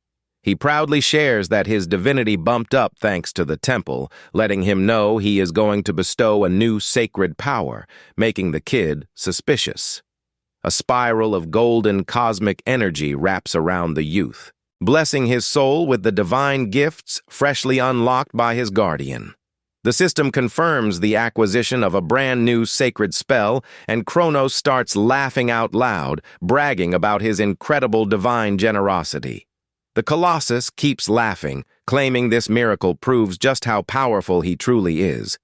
Speaker 1: He proudly shares that his divinity bumped up thanks to the temple, letting him know he is going to bestow a new sacred power, making the kid suspicious. A spiral of golden cosmic energy wraps around the youth, blessing his soul with the divine gifts freshly unlocked by his guardian. The system confirms the acquisition of a brand new sacred spell, and Kronos starts laughing out loud, bragging about his incredible divine generosity. The Colossus keeps laughing, claiming this miracle proves just how powerful he truly is.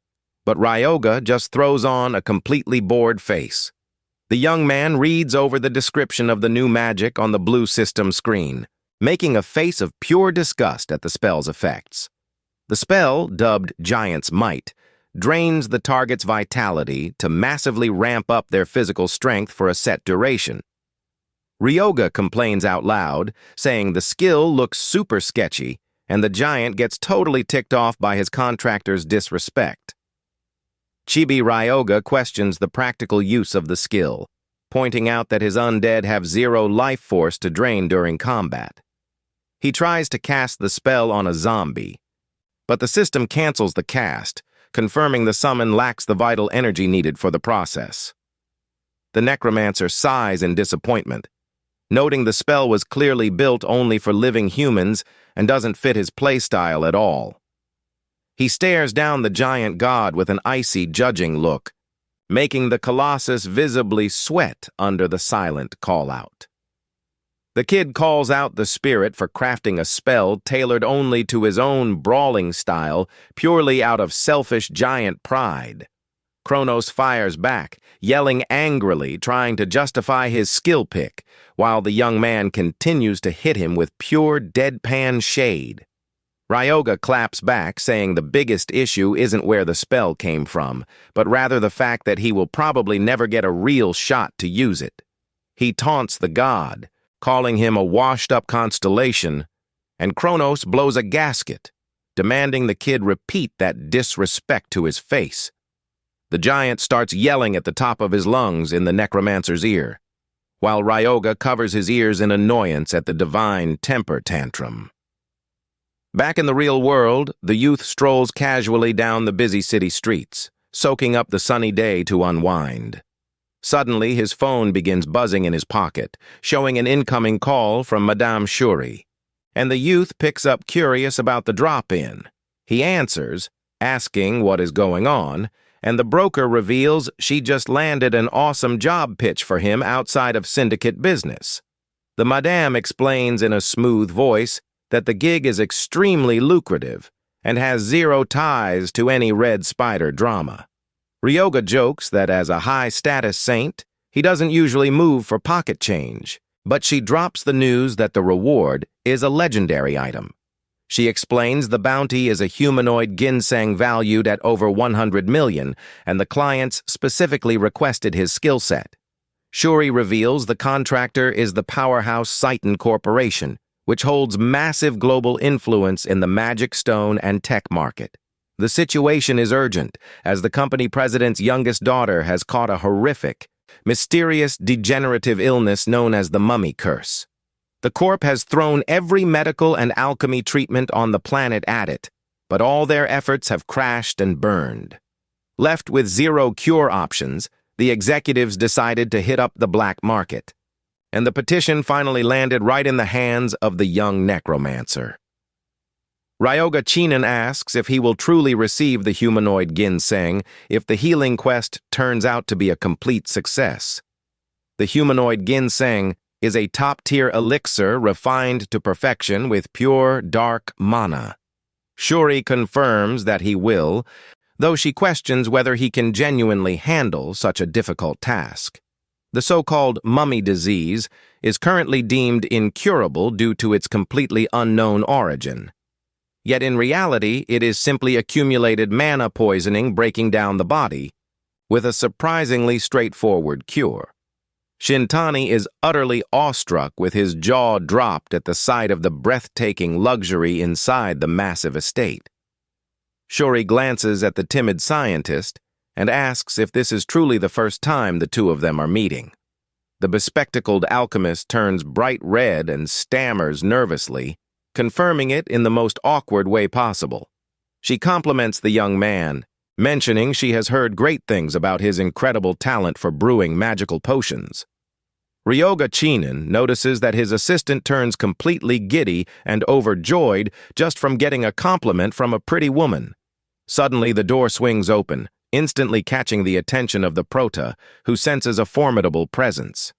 Speaker 1: But Ryoga just throws on a completely bored face. The young man reads over the description of the new magic on the blue system screen, making a face of pure disgust at the spell's effects. The spell, dubbed Giant's Might, drains the target's vitality to massively ramp up their physical strength for a set duration. Ryoga complains out loud, saying the skill looks super sketchy, and the giant gets totally ticked off by his contractor's disrespect. Chibi Ryoga questions the practical use of the skill, pointing out that his undead have zero life force to drain during combat. He tries to cast the spell on a zombie, but the system cancels the cast, confirming the summon lacks the vital energy needed for the process. The necromancer sighs in disappointment, noting the spell was clearly built only for living humans and doesn't fit his playstyle at all. He stares down the giant god with an icy, judging look, making the Colossus visibly sweat under the silent call-out. The kid calls out the spirit for crafting a spell tailored only to his own brawling style, purely out of selfish giant pride. Kronos fires back, yelling angrily, trying to justify his skill pick, while the young man continues to hit him with pure deadpan shade. Ryoga claps back, saying the biggest issue isn't where the spell came from, but rather the fact that he will probably never get a real shot to use it. He taunts the god, calling him a washed-up constellation, and Kronos blows a gasket, demanding the kid repeat that disrespect to his face. The giant starts yelling at the top of his lungs in the necromancer's ear, while Ryoga covers his ears in annoyance at the divine temper tantrum. Back in the real world, the youth strolls casually down the busy city streets, soaking up the sunny day to unwind. Suddenly, his phone begins buzzing in his pocket, showing an incoming call from Madame Shuri, and the youth picks up curious about the drop-in. He answers, asking what is going on, and the broker reveals she just landed an awesome job pitch for him outside of syndicate business. The madame explains in a smooth voice that the gig is extremely lucrative and has zero ties to any Red Spider drama. Ryoga jokes that as a high-status saint, he doesn't usually move for pocket change, but she drops the news that the reward is a legendary item. She explains the bounty is a humanoid ginseng valued at over 100 million, and the clients specifically requested his skill set. Shuri reveals the contractor is the powerhouse Citan Corporation, which holds massive global influence in the magic stone and tech market. The situation is urgent, as the company president's youngest daughter has caught a horrific, mysterious degenerative illness known as the mummy curse. The Corp has thrown every medical and alchemy treatment on the planet at it, but all their efforts have crashed and burned. Left with zero cure options, the executives decided to hit up the black market, and the petition finally landed right in the hands of the young necromancer. Ryoga Chinen asks if he will truly receive the humanoid ginseng if the healing quest turns out to be a complete success. The humanoid ginseng is a top-tier elixir refined to perfection with pure, dark mana. Shuri confirms that he will, though she questions whether he can genuinely handle such a difficult task. The so-called mummy disease is currently deemed incurable due to its completely unknown origin. Yet in reality, it is simply accumulated mana poisoning breaking down the body, with a surprisingly straightforward cure. Shintani is utterly awestruck with his jaw dropped at the sight of the breathtaking luxury inside the massive estate. Shuri glances at the timid scientist and asks if this is truly the first time the two of them are meeting. The bespectacled alchemist turns bright red and stammers nervously, confirming it in the most awkward way possible. She compliments the young man, mentioning she has heard great things about his incredible talent for brewing magical potions. Ryoga Chinen notices that his assistant turns completely giddy and overjoyed just from getting a compliment from a pretty woman. Suddenly, the door swings open, instantly catching the attention of the prota, who senses a formidable presence.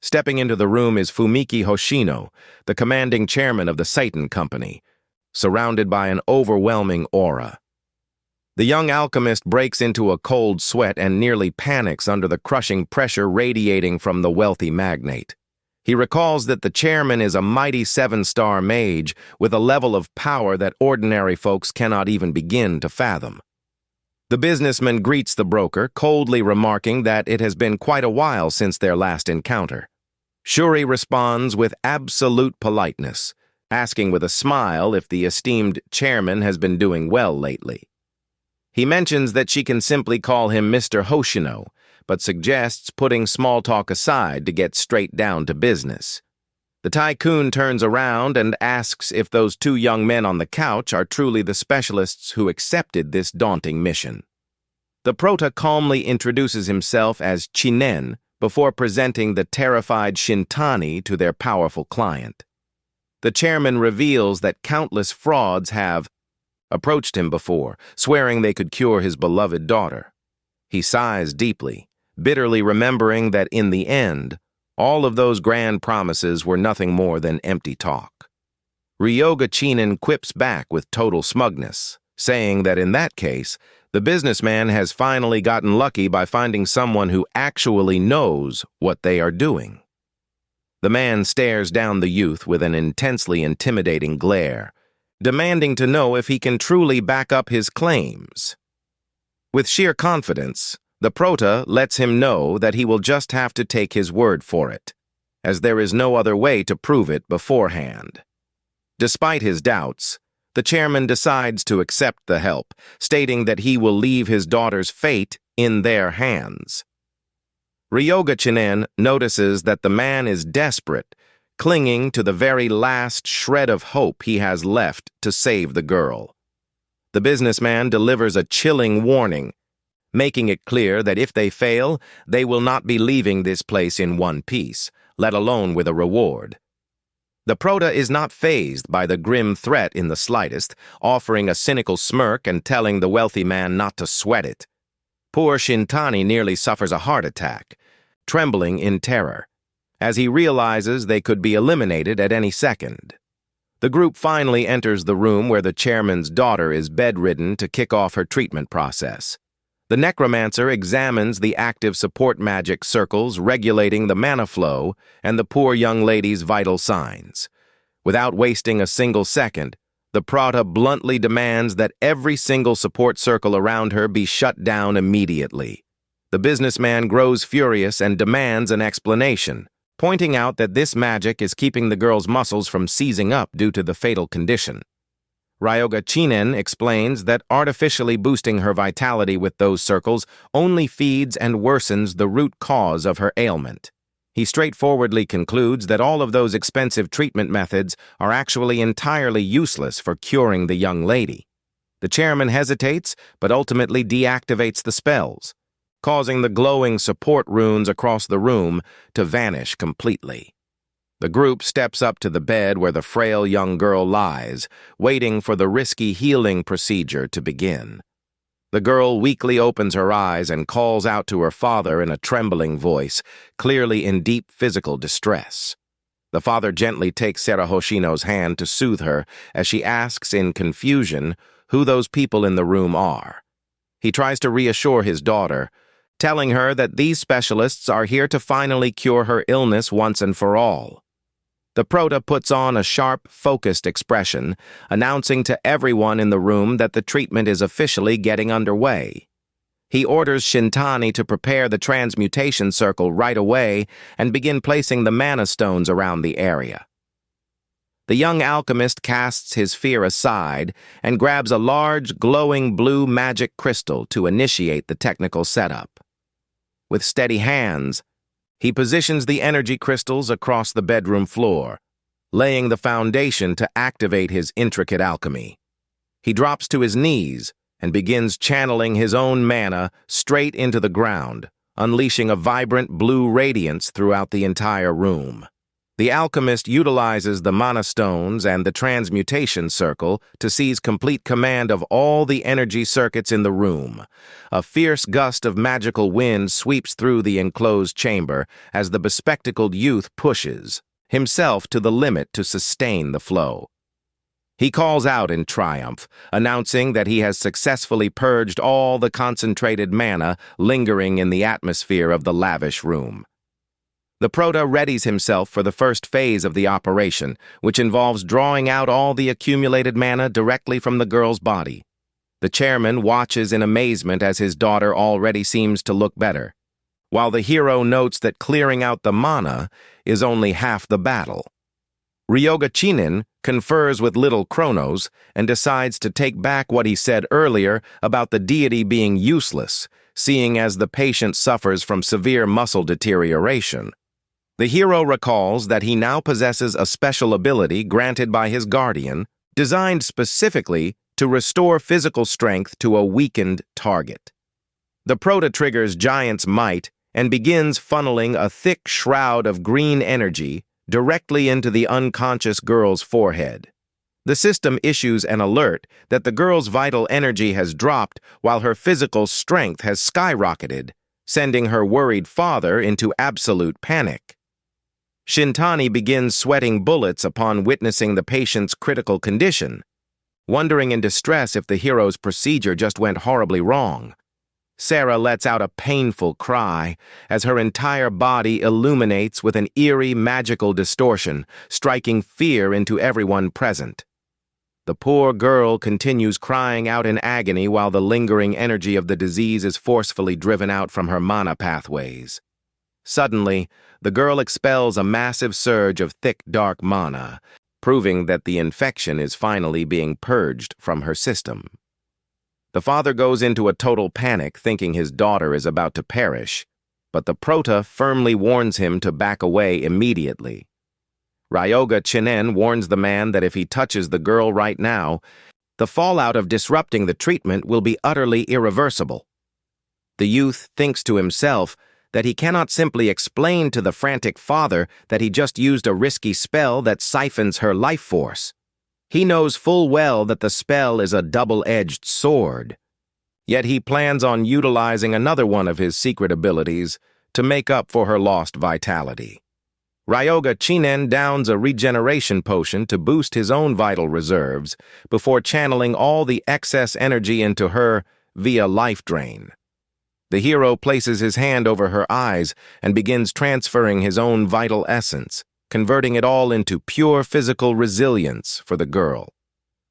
Speaker 1: Stepping into the room is Fumiki Hoshino, the commanding chairman of the Satan Company, surrounded by an overwhelming aura. The young alchemist breaks into a cold sweat and nearly panics under the crushing pressure radiating from the wealthy magnate. He recalls that the chairman is a mighty 7-star mage with a level of power that ordinary folks cannot even begin to fathom. The businessman greets the broker, coldly remarking that it has been quite a while since their last encounter. Shuri responds with absolute politeness, asking with a smile if the esteemed chairman has been doing well lately. He mentions that she can simply call him Mr. Hoshino, but suggests putting small talk aside to get straight down to business. The tycoon turns around and asks if those 2 young men on the couch are truly the specialists who accepted this daunting mission. The prota calmly introduces himself as Chinen before presenting the terrified Shintani to their powerful client. The chairman reveals that countless frauds have approached him before, swearing they could cure his beloved daughter. He sighs deeply, bitterly remembering that in the end, all of those grand promises were nothing more than empty talk. Ryoga Chinen quips back with total smugness, saying that in that case, the businessman has finally gotten lucky by finding someone who actually knows what they are doing. The man stares down the youth with an intensely intimidating glare, demanding to know if he can truly back up his claims. With sheer confidence, the prota lets him know that he will just have to take his word for it, as there is no other way to prove it beforehand. Despite his doubts, the chairman decides to accept the help, stating that he will leave his daughter's fate in their hands. Ryoga Chinen notices that the man is desperate, clinging to the very last shred of hope he has left to save the girl. The businessman delivers a chilling warning, making it clear that if they fail, they will not be leaving this place in one piece, let alone with a reward. The prota is not fazed by the grim threat in the slightest, offering a cynical smirk and telling the wealthy man not to sweat it. Poor Shintani nearly suffers a heart attack, trembling in terror, as he realizes they could be eliminated at any second. The group finally enters the room where the chairman's daughter is bedridden to kick off her treatment process. The necromancer examines the active support magic circles regulating the mana flow and the poor young lady's vital signs. Without wasting a single second, the prota bluntly demands that every single support circle around her be shut down immediately. The businessman grows furious and demands an explanation, pointing out that this magic is keeping the girl's muscles from seizing up due to the fatal condition. Ryoga Chinen explains that artificially boosting her vitality with those circles only feeds and worsens the root cause of her ailment. He straightforwardly concludes that all of those expensive treatment methods are actually entirely useless for curing the young lady. The chairman hesitates, but ultimately deactivates the spells, causing the glowing support runes across the room to vanish completely. The group steps up to the bed where the frail young girl lies, waiting for the risky healing procedure to begin. The girl weakly opens her eyes and calls out to her father in a trembling voice, clearly in deep physical distress. The father gently takes Sarah Hoshino's hand to soothe her as she asks in confusion who those people in the room are. He tries to reassure his daughter, telling her that these specialists are here to finally cure her illness once and for all. The prota puts on a sharp, focused expression, announcing to everyone in the room that the treatment is officially getting underway. He orders Shintani to prepare the transmutation circle right away and begin placing the mana stones around the area. The young alchemist casts his fear aside and grabs a large, glowing blue magic crystal to initiate the technical setup. With steady hands, he positions the energy crystals across the bedroom floor, laying the foundation to activate his intricate alchemy. He drops to his knees and begins channeling his own mana straight into the ground, unleashing a vibrant blue radiance throughout the entire room. The alchemist utilizes the mana stones and the transmutation circle to seize complete command of all the energy circuits in the room. A fierce gust of magical wind sweeps through the enclosed chamber as the bespectacled youth pushes himself to the limit to sustain the flow. He calls out in triumph, announcing that he has successfully purged all the concentrated mana lingering in the atmosphere of the lavish room. The Prota readies himself for the first phase of the operation, which involves drawing out all the accumulated mana directly from the girl's body. The chairman watches in amazement as his daughter already seems to look better, while the hero notes that clearing out the mana is only half the battle. Ryoga Chinen confers with little Kronos and decides to take back what he said earlier about the deity being useless, seeing as the patient suffers from severe muscle deterioration. The hero recalls that he now possesses a special ability granted by his guardian, designed specifically to restore physical strength to a weakened target. The Prota triggers Giant's Might and begins funneling a thick shroud of green energy directly into the unconscious girl's forehead. The system issues an alert that the girl's vital energy has dropped while her physical strength has skyrocketed, sending her worried father into absolute panic. Shintani begins sweating bullets upon witnessing the patient's critical condition, wondering in distress if the hero's procedure just went horribly wrong. Sarah lets out a painful cry as her entire body illuminates with an eerie magical distortion, striking fear into everyone present. The poor girl continues crying out in agony while the lingering energy of the disease is forcefully driven out from her mana pathways. Suddenly, the girl expels a massive surge of thick, dark mana, proving that the infection is finally being purged from her system. The father goes into a total panic, thinking his daughter is about to perish, but the Prota firmly warns him to back away immediately. Ryoga Chinen warns the man that if he touches the girl right now, the fallout of disrupting the treatment will be utterly irreversible. The youth thinks to himself that he cannot simply explain to the frantic father that he just used a risky spell that siphons her life force. He knows full well that the spell is a double-edged sword. Yet he plans on utilizing another one of his secret abilities to make up for her lost vitality. Ryoga Chinen downs a regeneration potion to boost his own vital reserves before channeling all the excess energy into her via life drain. The hero places his hand over her eyes and begins transferring his own vital essence, converting it all into pure physical resilience for the girl.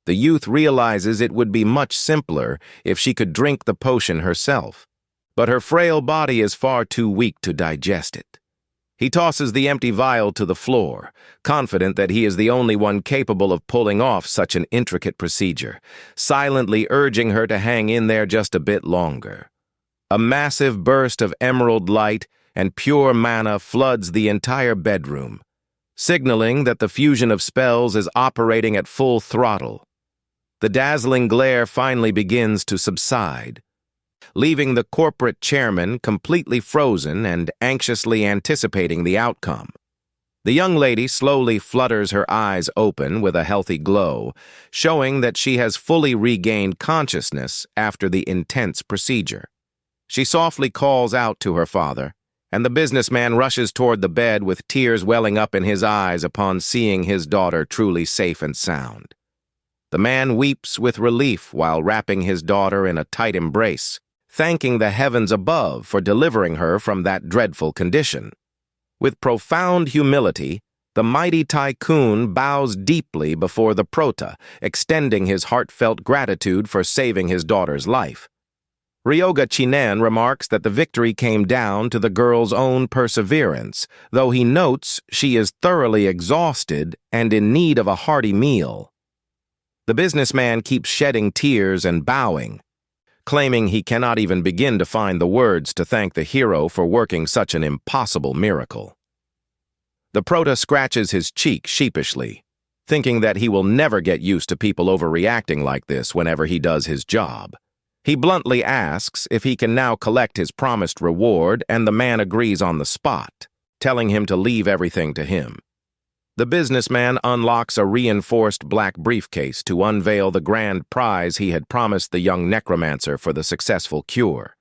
Speaker 1: The youth realizes it would be much simpler if she could drink the potion herself, but her frail body is far too weak to digest it. He tosses the empty vial to the floor, confident that he is the only one capable of pulling off such an intricate procedure, silently urging her to hang in there just a bit longer. A massive burst of emerald light and pure mana floods the entire bedroom, signaling that the fusion of spells is operating at full throttle. The dazzling glare finally begins to subside, leaving the corporate chairman completely frozen and anxiously anticipating the outcome. The young lady slowly flutters her eyes open with a healthy glow, showing that she has fully regained consciousness after the intense procedure. She softly calls out to her father, and the businessman rushes toward the bed with tears welling up in his eyes upon seeing his daughter truly safe and sound. The man weeps with relief while wrapping his daughter in a tight embrace, thanking the heavens above for delivering her from that dreadful condition. With profound humility, the mighty tycoon bows deeply before the Prota, extending his heartfelt gratitude for saving his daughter's life. Ryoga Chinen remarks that the victory came down to the girl's own perseverance, though he notes she is thoroughly exhausted and in need of a hearty meal. The businessman keeps shedding tears and bowing, claiming he cannot even begin to find the words to thank the hero for working such an impossible miracle. The Prota scratches his cheek sheepishly, thinking that he will never get used to people overreacting like this whenever he does his job. He bluntly asks if he can now collect his promised reward, and the man agrees on the spot, telling him to leave everything to him. The businessman unlocks a reinforced black briefcase to unveil the grand prize he had promised the young necromancer for the successful cure.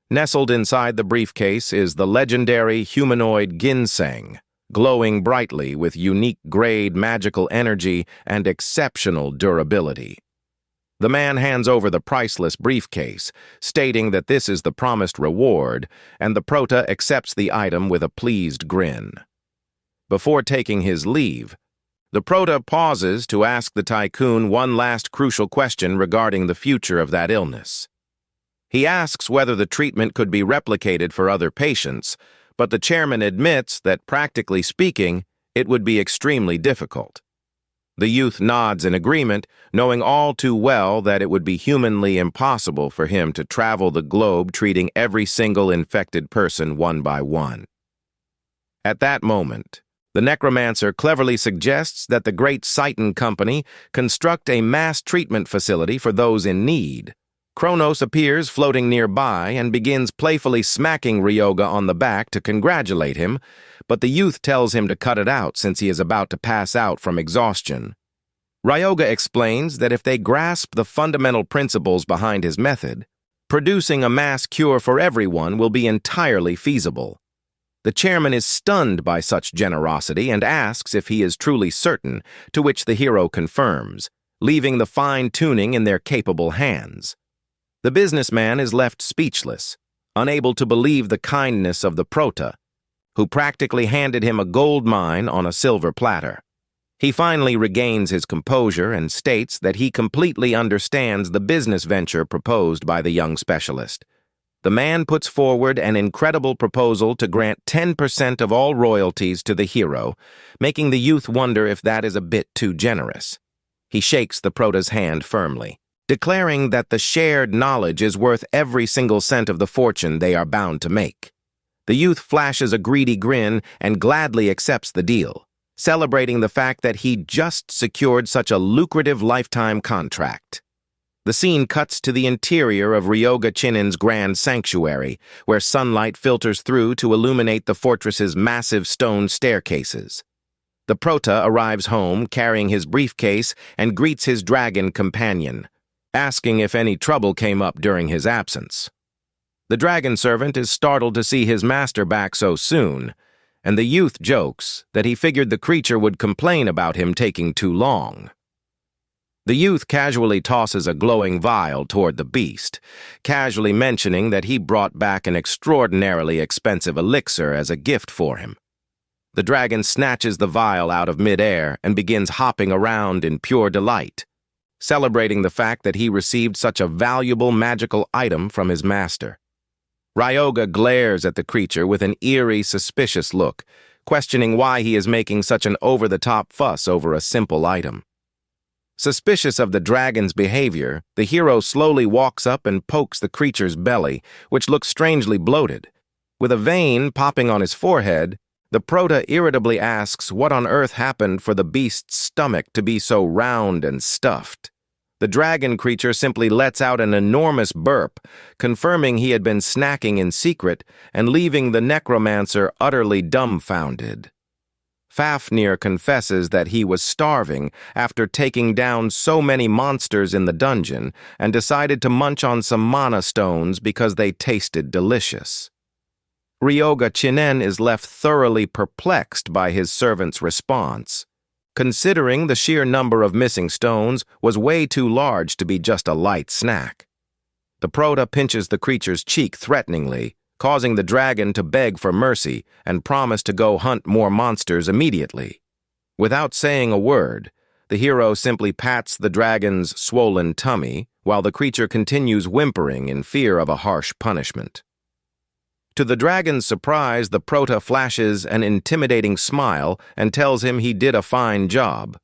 Speaker 1: Nestled inside the briefcase is the legendary humanoid ginseng, glowing brightly with unique grade magical energy and exceptional durability. The man hands over the priceless briefcase, stating that this is the promised reward, and the prota accepts the item with a pleased grin. Before taking his leave, the prota pauses to ask the tycoon one last crucial question regarding the future of that illness. He asks whether the treatment could be replicated for other patients, but the chairman admits that, practically speaking, it would be extremely difficult. The youth nods in agreement, knowing all too well that it would be humanly impossible for him to travel the globe treating every single infected person one by one. At that moment, the necromancer cleverly suggests that the great Citan Company construct a mass treatment facility for those in need. Kronos appears floating nearby and begins playfully smacking Ryoga on the back to congratulate him, but the youth tells him to cut it out since he is about to pass out from exhaustion. Ryoga explains that if they grasp the fundamental principles behind his method, producing a mass cure for everyone will be entirely feasible. The chairman is stunned by such generosity and asks if he is truly certain, to which the hero confirms, leaving the fine-tuning in their capable hands. The businessman is left speechless, unable to believe the kindness of the prota, who practically handed him a gold mine on a silver platter. He finally regains his composure and states that he completely understands the business venture proposed by the young specialist. The man puts forward an incredible proposal to grant 10% of all royalties to the hero, making the youth wonder if that is a bit too generous. He shakes the prota's hand firmly, declaring that the shared knowledge is worth every single cent of the fortune they are bound to make. The youth flashes a greedy grin and gladly accepts the deal, celebrating the fact that he just secured such a lucrative lifetime contract. The scene cuts to the interior of Ryoga Chinin's grand sanctuary, where sunlight filters through to illuminate the fortress's massive stone staircases. The prota arrives home carrying his briefcase and greets his dragon companion, asking if any trouble came up during his absence. The dragon servant is startled to see his master back so soon, and the youth jokes that he figured the creature would complain about him taking too long. The youth casually tosses a glowing vial toward the beast, casually mentioning that he brought back an extraordinarily expensive elixir as a gift for him. The dragon snatches the vial out of midair and begins hopping around in pure delight, celebrating the fact that he received such a valuable magical item from his master. Ryoga glares at the creature with an eerie, suspicious look, questioning why he is making such an over-the-top fuss over a simple item. Suspicious of the dragon's behavior, the hero slowly walks up and pokes the creature's belly, which looks strangely bloated. With a vein popping on his forehead, the prota irritably asks what on earth happened for the beast's stomach to be so round and stuffed. The dragon creature simply lets out an enormous burp, confirming he had been snacking in secret and leaving the necromancer utterly dumbfounded. Fafnir confesses that he was starving after taking down so many monsters in the dungeon and decided to munch on some mana stones because they tasted delicious. Ryoga Chinen is left thoroughly perplexed by his servant's response, considering the sheer number of missing stones was way too large to be just a light snack. The prota pinches the creature's cheek threateningly, causing the dragon to beg for mercy and promise to go hunt more monsters immediately. Without saying a word, the hero simply pats the dragon's swollen tummy while the creature continues whimpering in fear of a harsh punishment. To the dragon's surprise, the prota flashes an intimidating smile and tells him he did a fine job,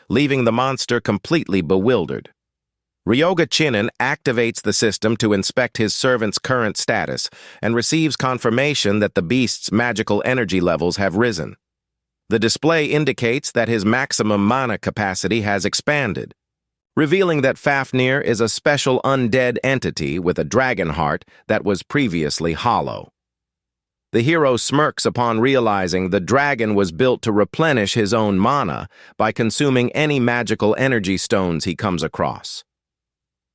Speaker 1: leaving the monster completely bewildered. Ryoga Chinen activates the system to inspect his servant's current status and receives confirmation that the beast's magical energy levels have risen. The display indicates that his maximum mana capacity has expanded, revealing that Fafnir is a special undead entity with a dragon heart that was previously hollow. The hero smirks upon realizing the dragon was built to replenish his own mana by consuming any magical energy stones he comes across.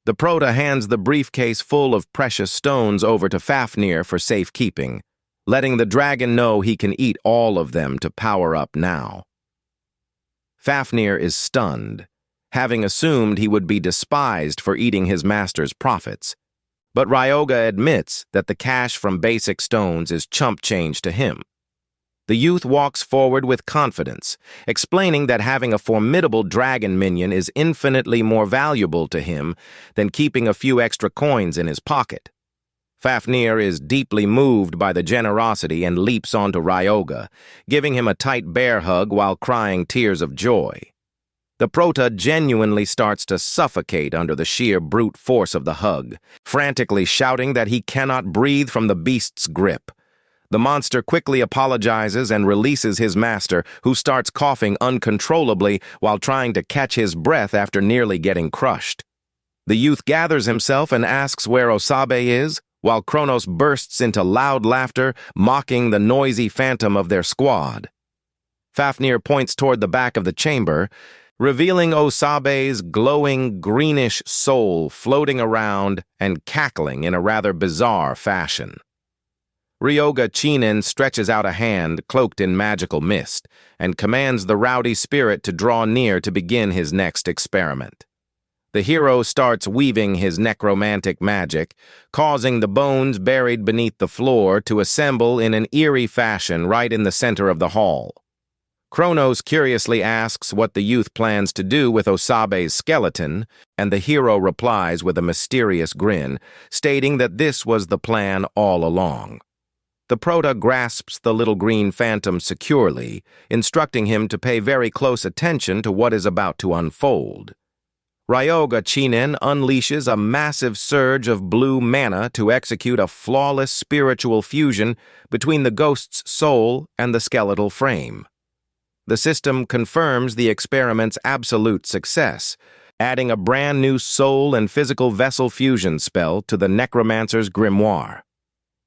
Speaker 1: The Prota hands the briefcase full of precious stones over to Fafnir for safekeeping, letting the dragon know he can eat all of them to power up now. Fafnir is stunned, having assumed he would be despised for eating his master's profits. But Ryoga admits that the cash from basic stones is chump change to him. The youth walks forward with confidence, explaining that having a formidable dragon minion is infinitely more valuable to him than keeping a few extra coins in his pocket. Fafnir is deeply moved by the generosity and leaps onto Ryoga, giving him a tight bear hug while crying tears of joy. The Prota genuinely starts to suffocate under the sheer brute force of the hug, frantically shouting that he cannot breathe from the beast's grip. The monster quickly apologizes and releases his master, who starts coughing uncontrollably while trying to catch his breath after nearly getting crushed. The youth gathers himself and asks where Osabe is, while Kronos bursts into loud laughter, mocking the noisy phantom of their squad. Fafnir points toward the back of the chamber, revealing Osabe's glowing greenish soul floating around and cackling in a rather bizarre fashion. Ryoga Chinen stretches out a hand cloaked in magical mist and commands the rowdy spirit to draw near to begin his next experiment. The hero starts weaving his necromantic magic, causing the bones buried beneath the floor to assemble in an eerie fashion right in the center of the hall. Kronos curiously asks what the youth plans to do with Osabe's skeleton, and the hero replies with a mysterious grin, stating that this was the plan all along. The Prota grasps the little green phantom securely, instructing him to pay very close attention to what is about to unfold. Ryoga Chinen unleashes a massive surge of blue mana to execute a flawless spiritual fusion between the ghost's soul and the skeletal frame. The system confirms the experiment's absolute success, adding a brand new soul and physical vessel fusion spell to the necromancer's grimoire.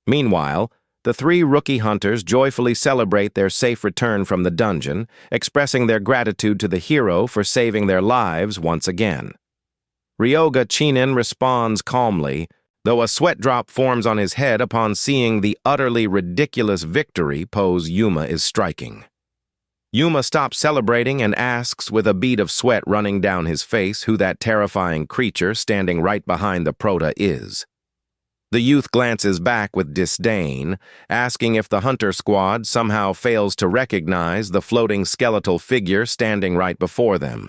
Speaker 1: Meanwhile, the three rookie hunters joyfully celebrate their safe return from the dungeon, expressing their gratitude to the hero for saving their lives once again. Ryoga Chinen responds calmly, though a sweat drop forms on his head upon seeing the utterly ridiculous victory pose Yuma is striking. Yuma stops celebrating and asks with a bead of sweat running down his face who that terrifying creature standing right behind the Prota is. The youth glances back with disdain, asking if the hunter squad somehow fails to recognize the floating skeletal figure standing right before them.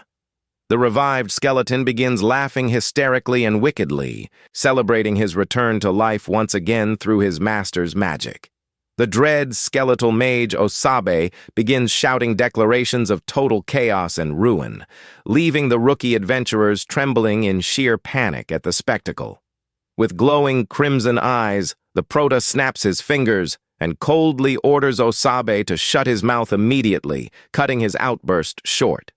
Speaker 1: The revived skeleton begins laughing hysterically and wickedly, celebrating his return to life once again through his master's magic. The dread skeletal mage Osabe begins shouting declarations of total chaos and ruin, leaving the rookie adventurers trembling in sheer panic at the spectacle. With glowing crimson eyes, the Prota snaps his fingers and coldly orders Osabe to shut his mouth immediately, cutting his outburst short.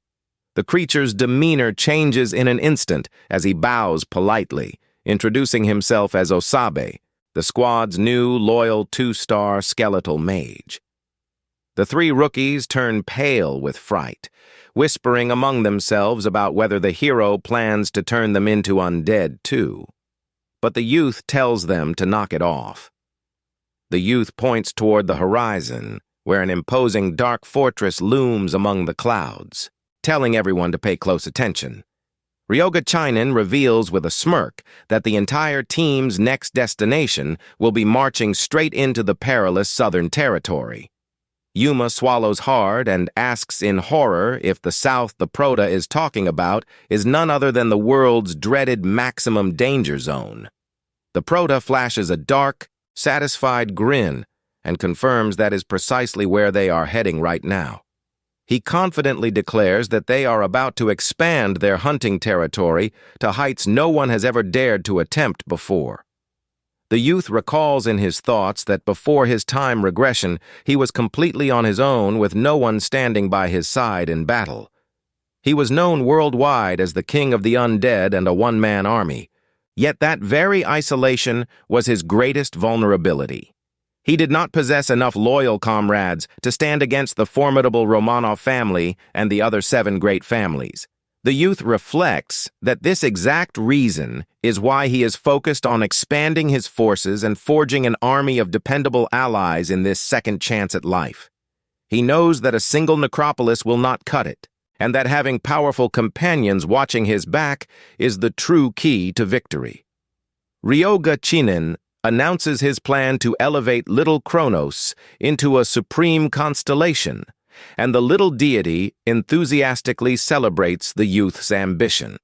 Speaker 1: The creature's demeanor changes in an instant as he bows politely, introducing himself as Osabe, the squad's new, loyal two-star skeletal mage. The three rookies turn pale with fright, whispering among themselves about whether the hero plans to turn them into undead, too. But the youth tells them to knock it off. The youth points toward the horizon, where an imposing dark fortress looms among the clouds, telling everyone to pay close attention. Ryoga Chinen reveals with a smirk that the entire team's next destination will be marching straight into the perilous southern territory. Yuma swallows hard and asks in horror if the south the Prota is talking about is none other than the world's dreaded maximum danger zone. The Prota flashes a dark, satisfied grin and confirms that is precisely where they are heading right now. He confidently declares that they are about to expand their hunting territory to heights no one has ever dared to attempt before. The youth recalls in his thoughts that before his time regression, he was completely on his own with no one standing by his side in battle. He was known worldwide as the king of the undead and a one-man army, yet that very isolation was his greatest vulnerability. He did not possess enough loyal comrades to stand against the formidable Romanov family and the other 7 great families. The youth reflects that this exact reason is why he is focused on expanding his forces and forging an army of dependable allies in this second chance at life. He knows that a single necropolis will not cut it, and that having powerful companions watching his back is the true key to victory. Ryoga Chinen announces his plan to elevate Little Kronos into a supreme constellation, and the little deity enthusiastically celebrates the youth's ambition.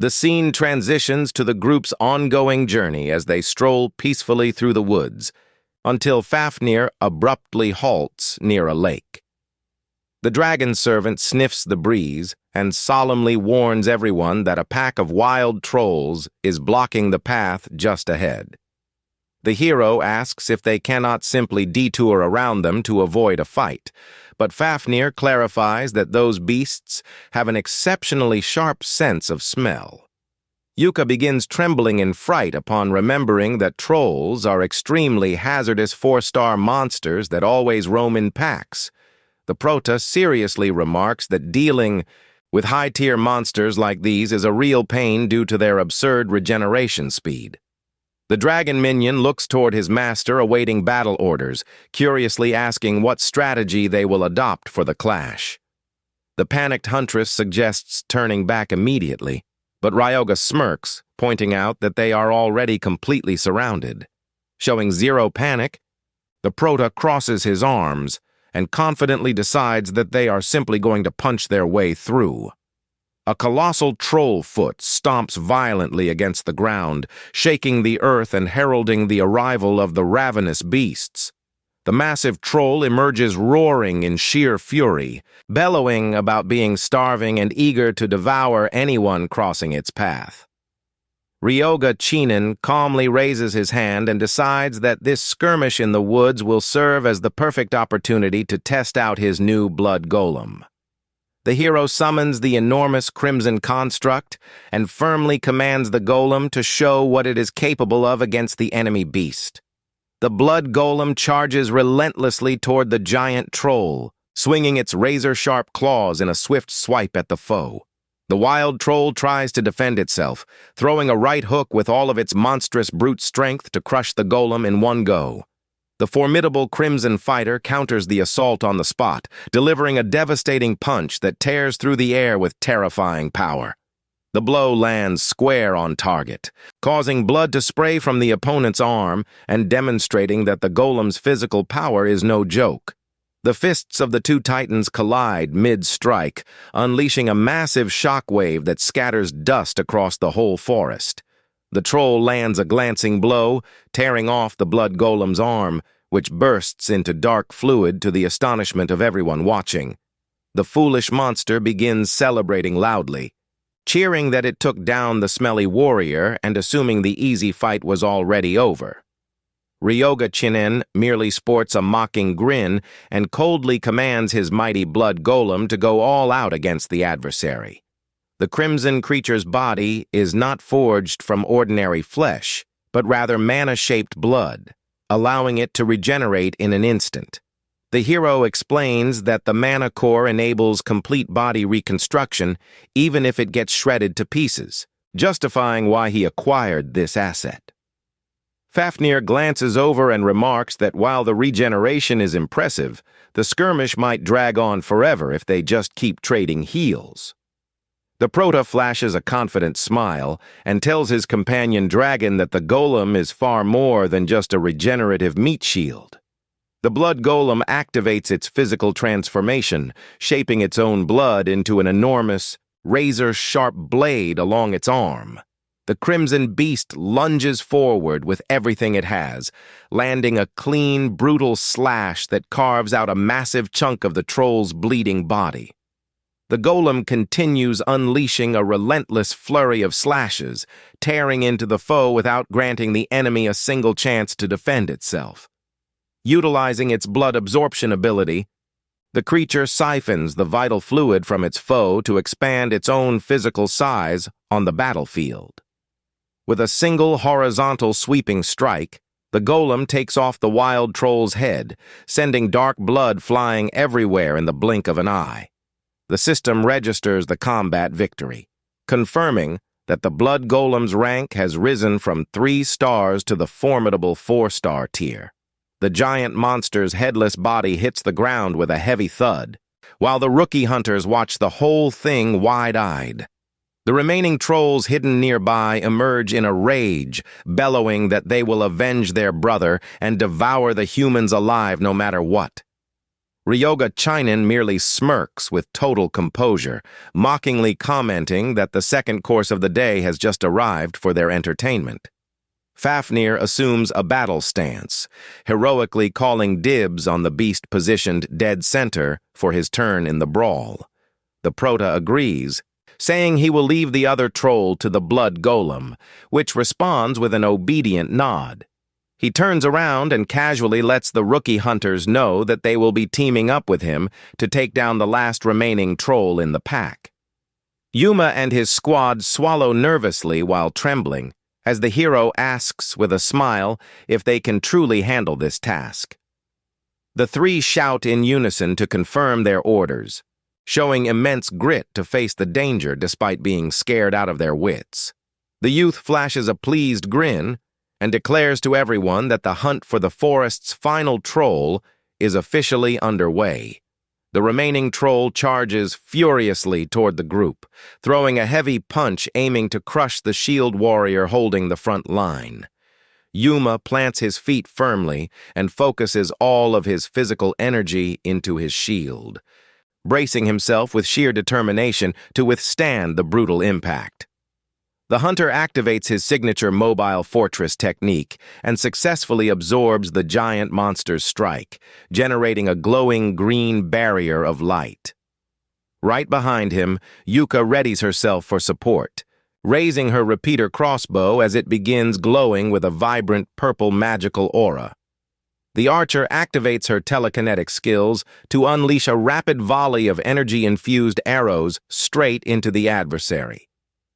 Speaker 1: The scene transitions to the group's ongoing journey as they stroll peacefully through the woods, until Fafnir abruptly halts near a lake. The dragon servant sniffs the breeze and solemnly warns everyone that a pack of wild trolls is blocking the path just ahead. The hero asks if they cannot simply detour around them to avoid a fight, but Fafnir clarifies that those beasts have an exceptionally sharp sense of smell. Yuka begins trembling in fright upon remembering that trolls are extremely hazardous 4-star monsters that always roam in packs. The prota seriously remarks that dealing with high-tier monsters like these is a real pain due to their absurd regeneration speed. The dragon minion looks toward his master awaiting battle orders, curiously asking what strategy they will adopt for the clash. The panicked huntress suggests turning back immediately, but Ryoga smirks, pointing out that they are already completely surrounded. Showing zero panic, the prota crosses his arms and confidently decides that they are simply going to punch their way through. A colossal troll foot stomps violently against the ground, shaking the earth and heralding the arrival of the ravenous beasts. The massive troll emerges roaring in sheer fury, bellowing about being starving and eager to devour anyone crossing its path. Ryoga Chinen calmly raises his hand and decides that this skirmish in the woods will serve as the perfect opportunity to test out his new blood golem. The hero summons the enormous crimson construct and firmly commands the golem to show what it is capable of against the enemy beast. The blood golem charges relentlessly toward the giant troll, swinging its razor-sharp claws in a swift swipe at the foe. The wild troll tries to defend itself, throwing a right hook with all of its monstrous brute strength to crush the golem in one go. The formidable Crimson Fighter counters the assault on the spot, delivering a devastating punch that tears through the air with terrifying power. The blow lands square on target, causing blood to spray from the opponent's arm and demonstrating that the golem's physical power is no joke. The fists of the two titans collide mid-strike, unleashing a massive shockwave that scatters dust across the whole forest. The troll lands a glancing blow, tearing off the blood golem's arm, which bursts into dark fluid to the astonishment of everyone watching. The foolish monster begins celebrating loudly, cheering that it took down the smelly warrior and assuming the easy fight was already over. Ryoga Chinen merely sports a mocking grin and coldly commands his mighty blood golem to go all out against the adversary. The crimson creature's body is not forged from ordinary flesh, but rather mana-shaped blood, allowing it to regenerate in an instant. The hero explains that the mana core enables complete body reconstruction even if it gets shredded to pieces, justifying why he acquired this asset. Fafnir glances over and remarks that while the regeneration is impressive, the skirmish might drag on forever if they just keep trading heals. The prota flashes a confident smile and tells his companion dragon that the golem is far more than just a regenerative meat shield. The blood golem activates its physical transformation, shaping its own blood into an enormous, razor-sharp blade along its arm. The crimson beast lunges forward with everything it has, landing a clean, brutal slash that carves out a massive chunk of the troll's bleeding body. The golem continues unleashing a relentless flurry of slashes, tearing into the foe without granting the enemy a single chance to defend itself. Utilizing its blood absorption ability, the creature siphons the vital fluid from its foe to expand its own physical size on the battlefield. With a single horizontal sweeping strike, The golem takes off the wild troll's head, sending dark blood flying everywhere in the blink of an eye. The system registers the combat victory, confirming that the blood golem's rank has risen from 3 stars to the formidable 4-star tier. The giant monster's headless body hits the ground with a heavy thud, while the rookie hunters watch the whole thing wide-eyed. The remaining trolls hidden nearby emerge in a rage, bellowing that they will avenge their brother and devour the humans alive no matter what. Ryoga Chinen merely smirks with total composure, mockingly commenting that the second course of the day has just arrived for their entertainment. Fafnir assumes a battle stance, heroically calling dibs on the beast positioned dead center for his turn in the brawl. The Prota agrees, saying he will leave the other troll to the blood golem, which responds with an obedient nod. He turns around and casually lets the rookie hunters know that they will be teaming up with him to take down the last remaining troll in the pack. Yuma and his squad swallow nervously while trembling, as the hero asks with a smile if they can truly handle this task. The 3 shout in unison to confirm their orders, showing immense grit to face the danger despite being scared out of their wits. The youth flashes a pleased grin and declares to everyone that the hunt for the forest's final troll is officially underway. The remaining troll charges furiously toward the group, throwing a heavy punch aiming to crush the shield warrior holding the front line. Yuma plants his feet firmly and focuses all of his physical energy into his shield, bracing himself with sheer determination to withstand the brutal impact. The hunter activates his signature mobile fortress technique and successfully absorbs the giant monster's strike, generating a glowing green barrier of light. Right behind him, Yuka readies herself for support, raising her repeater crossbow as it begins glowing with a vibrant purple magical aura. The archer activates her telekinetic skills to unleash a rapid volley of energy-infused arrows straight into the adversary.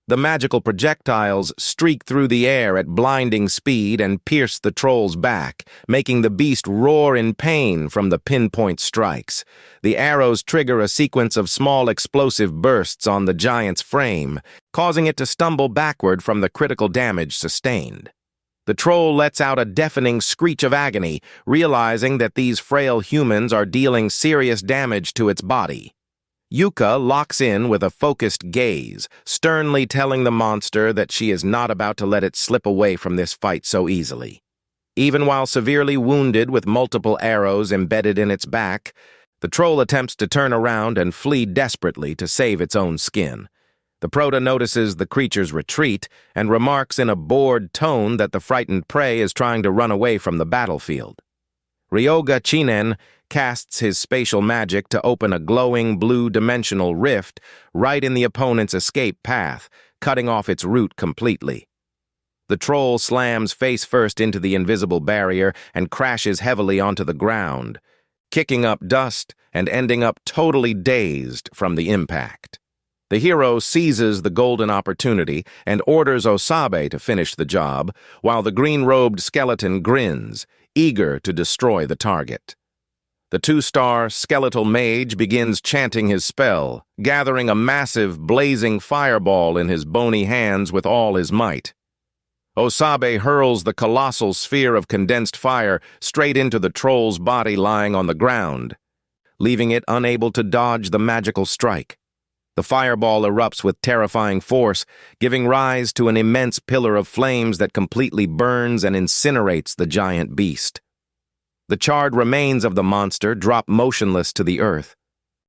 Speaker 1: The magical projectiles streak through the air at blinding speed and pierce the troll's back, making the beast roar in pain from the pinpoint strikes. The arrows trigger a sequence of small explosive bursts on the giant's frame, causing it to stumble backward from the critical damage sustained. The troll lets out a deafening screech of agony, realizing that these frail humans are dealing serious damage to its body. Yuka locks in with a focused gaze, sternly telling the monster that she is not about to let it slip away from this fight so easily. Even while severely wounded with multiple arrows embedded in its back, the troll attempts to turn around and flee desperately to save its own skin. The Prota notices the creature's retreat and remarks in a bored tone that the frightened prey is trying to run away from the battlefield. Ryoga Chinen casts his spatial magic to open a glowing blue dimensional rift right in the opponent's escape path, cutting off its route completely. The troll slams face first into the invisible barrier and crashes heavily onto the ground, kicking up dust and ending up totally dazed from the impact. The hero seizes the golden opportunity and orders Osabe to finish the job, while the green-robed skeleton grins, eager to destroy the target. The 2-star skeletal mage begins chanting his spell, gathering a massive, blazing fireball in his bony hands with all his might. Osabe hurls the colossal sphere of condensed fire straight into the troll's body lying on the ground, leaving it unable to dodge the magical strike. The fireball erupts with terrifying force, giving rise to an immense pillar of flames that completely burns and incinerates the giant beast. The charred remains of the monster drop motionless to the earth,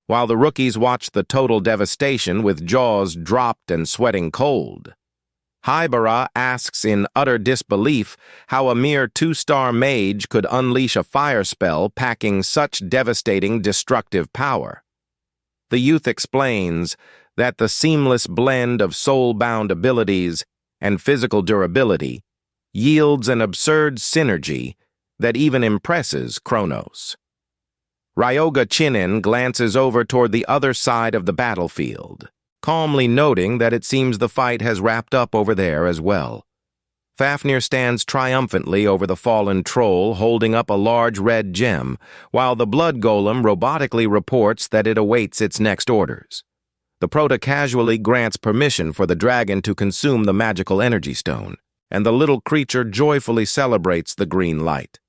Speaker 1: while the rookies watch the total devastation with jaws dropped and sweating cold. Haibara asks in utter disbelief how a mere 2-star mage could unleash a fire spell packing such devastating destructive power. The youth explains that the seamless blend of soul-bound abilities and physical durability yields an absurd synergy that even impresses Kronos. Ryoga Chinen glances over toward the other side of the battlefield, calmly noting that it seems the fight has wrapped up over there as well. Fafnir stands triumphantly over the fallen troll holding up a large red gem, while the blood golem robotically reports that it awaits its next orders. The Prota casually grants permission for the dragon to consume the magical energy stone, and the little creature joyfully celebrates the green light.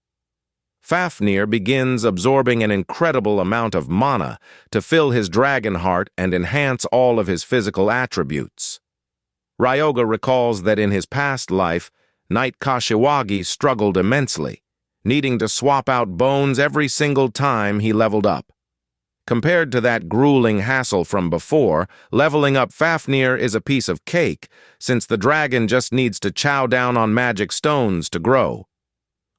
Speaker 1: Fafnir begins absorbing an incredible amount of mana to fill his dragon heart and enhance all of his physical attributes. Ryoga recalls that in his past life, Knight Kashiwagi struggled immensely, needing to swap out bones every single time he leveled up. Compared to that grueling hassle from before, leveling up Fafnir is a piece of cake, since the dragon just needs to chow down on magic stones to grow.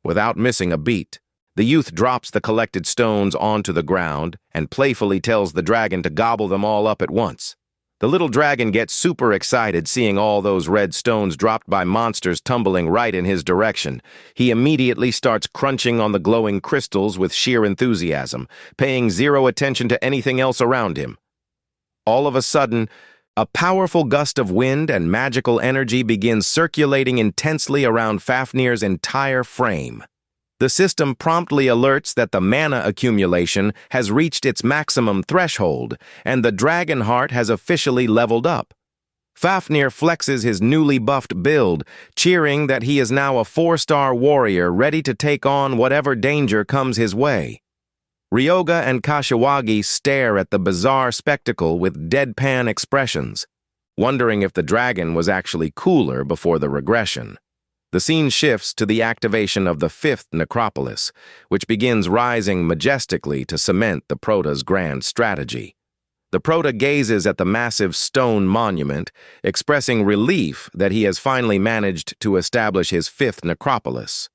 Speaker 1: Without missing a beat, the youth drops the collected stones onto the ground and playfully tells the dragon to gobble them all up at once. The little dragon gets super excited seeing all those red stones dropped by monsters tumbling right in his direction. He immediately starts crunching on the glowing crystals with sheer enthusiasm, paying zero attention to anything else around him. All of a sudden, a powerful gust of wind and magical energy begins circulating intensely around Fafnir's entire frame. The system promptly alerts that the mana accumulation has reached its maximum threshold, and the dragon heart has officially leveled up. Fafnir flexes his newly buffed build, cheering that he is now a 4-star warrior ready to take on whatever danger comes his way. Ryoga and Kashiwagi stare at the bizarre spectacle with deadpan expressions, wondering if the dragon was actually cooler before the regression. The scene shifts to the activation of the 5th necropolis, which begins rising majestically to cement the Prota's grand strategy. The Prota gazes at the massive stone monument, expressing relief that he has finally managed to establish his 5th necropolis.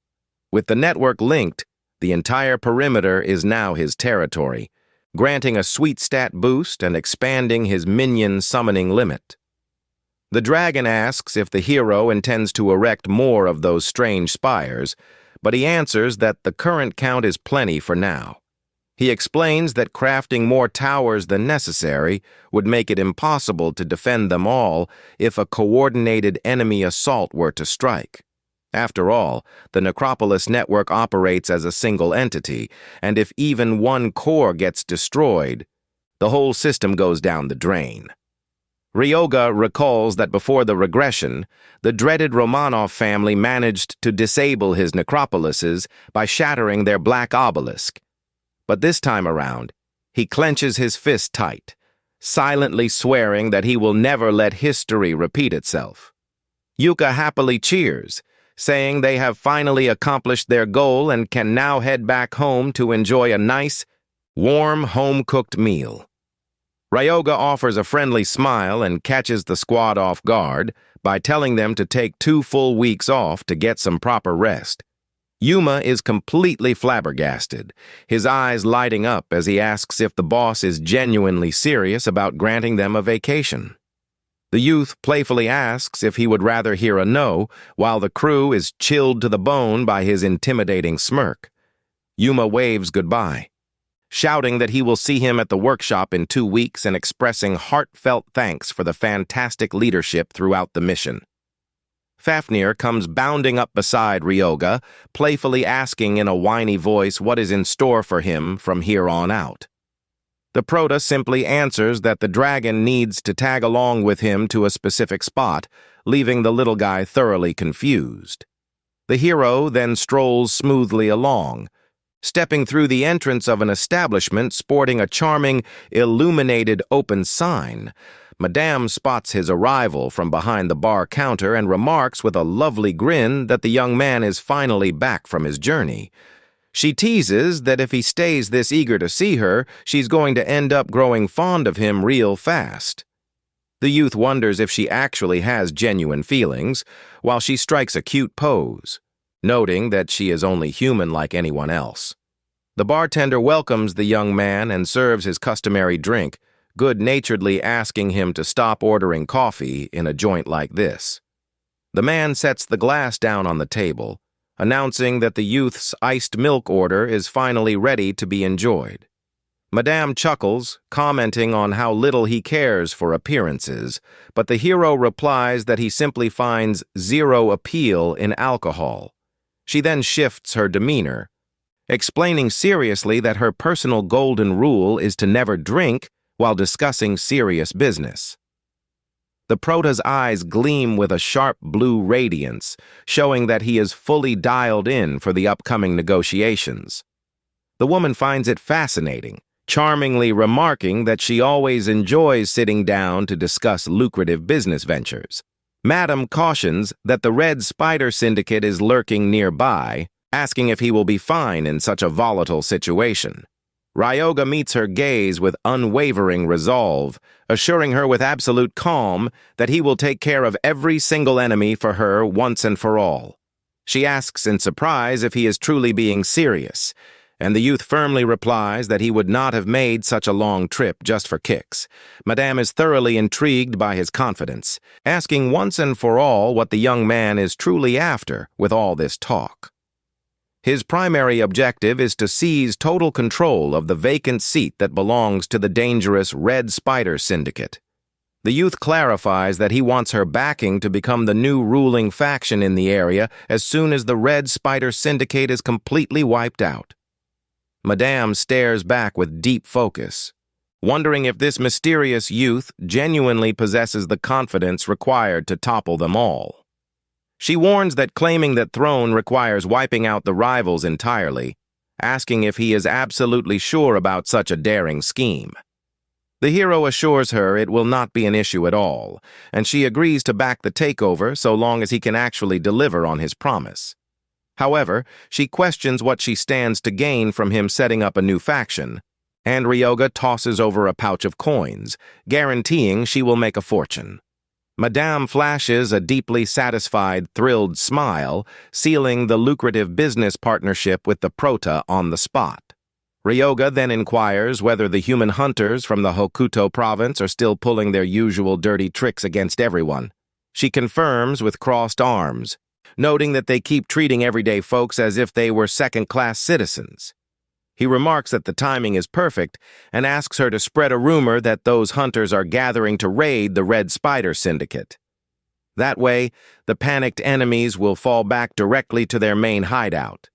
Speaker 1: With the network linked, the entire perimeter is now his territory, granting a sweet stat boost and expanding his minion summoning limit. The dragon asks if the hero intends to erect more of those strange spires, but he answers that the current count is plenty for now. He explains that crafting more towers than necessary would make it impossible to defend them all if a coordinated enemy assault were to strike. After all, the necropolis network operates as a single entity, and if even one core gets destroyed, the whole system goes down the drain. Ryoga recalls that before the regression, the dreaded Romanov family managed to disable his necropolises by shattering their black obelisk. But this time around, he clenches his fist tight, silently swearing that he will never let history repeat itself. Yuka happily cheers, saying they have finally accomplished their goal and can now head back home to enjoy a nice, warm, home-cooked meal. Ryoga offers a friendly smile and catches the squad off guard by telling them to take 2 full weeks off to get some proper rest. Yuma is completely flabbergasted, his eyes lighting up as he asks if the boss is genuinely serious about granting them a vacation. The youth playfully asks if he would rather hear a no, while the crew is chilled to the bone by his intimidating smirk. Yuma waves goodbye, shouting that he will see him at the workshop in 2 weeks and expressing heartfelt thanks for the fantastic leadership throughout the mission. Fafnir comes bounding up beside Ryoga, playfully asking in a whiny voice what is in store for him from here on out. The Prota simply answers that the dragon needs to tag along with him to a specific spot, leaving the little guy thoroughly confused. The hero then strolls smoothly along, stepping through the entrance of an establishment sporting a charming, illuminated open sign. Madame spots his arrival from behind the bar counter and remarks with a lovely grin that the young man is finally back from his journey. She teases that if he stays this eager to see her, she's going to end up growing fond of him real fast. The youth wonders if she actually has genuine feelings, while she strikes a cute pose, noting that she is only human like anyone else. The bartender welcomes the young man and serves his customary drink, good-naturedly asking him to stop ordering coffee in a joint like this. The man sets the glass down on the table, announcing that the youth's iced milk order is finally ready to be enjoyed. Madame chuckles, commenting on how little he cares for appearances, but the hero replies that he simply finds zero appeal in alcohol. She then shifts her demeanor, explaining seriously that her personal golden rule is to never drink while discussing serious business. The prota's eyes gleam with a sharp blue radiance, showing that he is fully dialed in for the upcoming negotiations. The woman finds it fascinating, charmingly remarking that she always enjoys sitting down to discuss lucrative business ventures. Madam cautions that the Red Spider Syndicate is lurking nearby, asking if he will be fine in such a volatile situation. Ryoga meets her gaze with unwavering resolve, assuring her with absolute calm that he will take care of every single enemy for her once and for all. She asks in surprise if he is truly being serious, and the youth firmly replies that he would not have made such a long trip just for kicks. Madame is thoroughly intrigued by his confidence, asking once and for all what the young man is truly after with all this talk. His primary objective is to seize total control of the vacant seat that belongs to the dangerous Red Spider Syndicate. The youth clarifies that he wants her backing to become the new ruling faction in the area as soon as the Red Spider Syndicate is completely wiped out. Madame stares back with deep focus, wondering if this mysterious youth genuinely possesses the confidence required to topple them all. She warns that claiming that throne requires wiping out the rivals entirely, asking if he is absolutely sure about such a daring scheme. The hero assures her it will not be an issue at all, and she agrees to back the takeover so long as he can actually deliver on his promise. However, she questions what she stands to gain from him setting up a new faction, and Ryoga tosses over a pouch of coins, guaranteeing she will make a fortune. Madame flashes a deeply satisfied, thrilled smile, sealing the lucrative business partnership with the prota on the spot. Ryoga then inquires whether the human hunters from the Hokuto province are still pulling their usual dirty tricks against everyone. She confirms with crossed arms, noting that they keep treating everyday folks as if they were second-class citizens. He remarks that the timing is perfect and asks her to spread a rumor that those hunters are gathering to raid the Red Spider Syndicate. That way, the panicked enemies will fall back directly to their main hideout,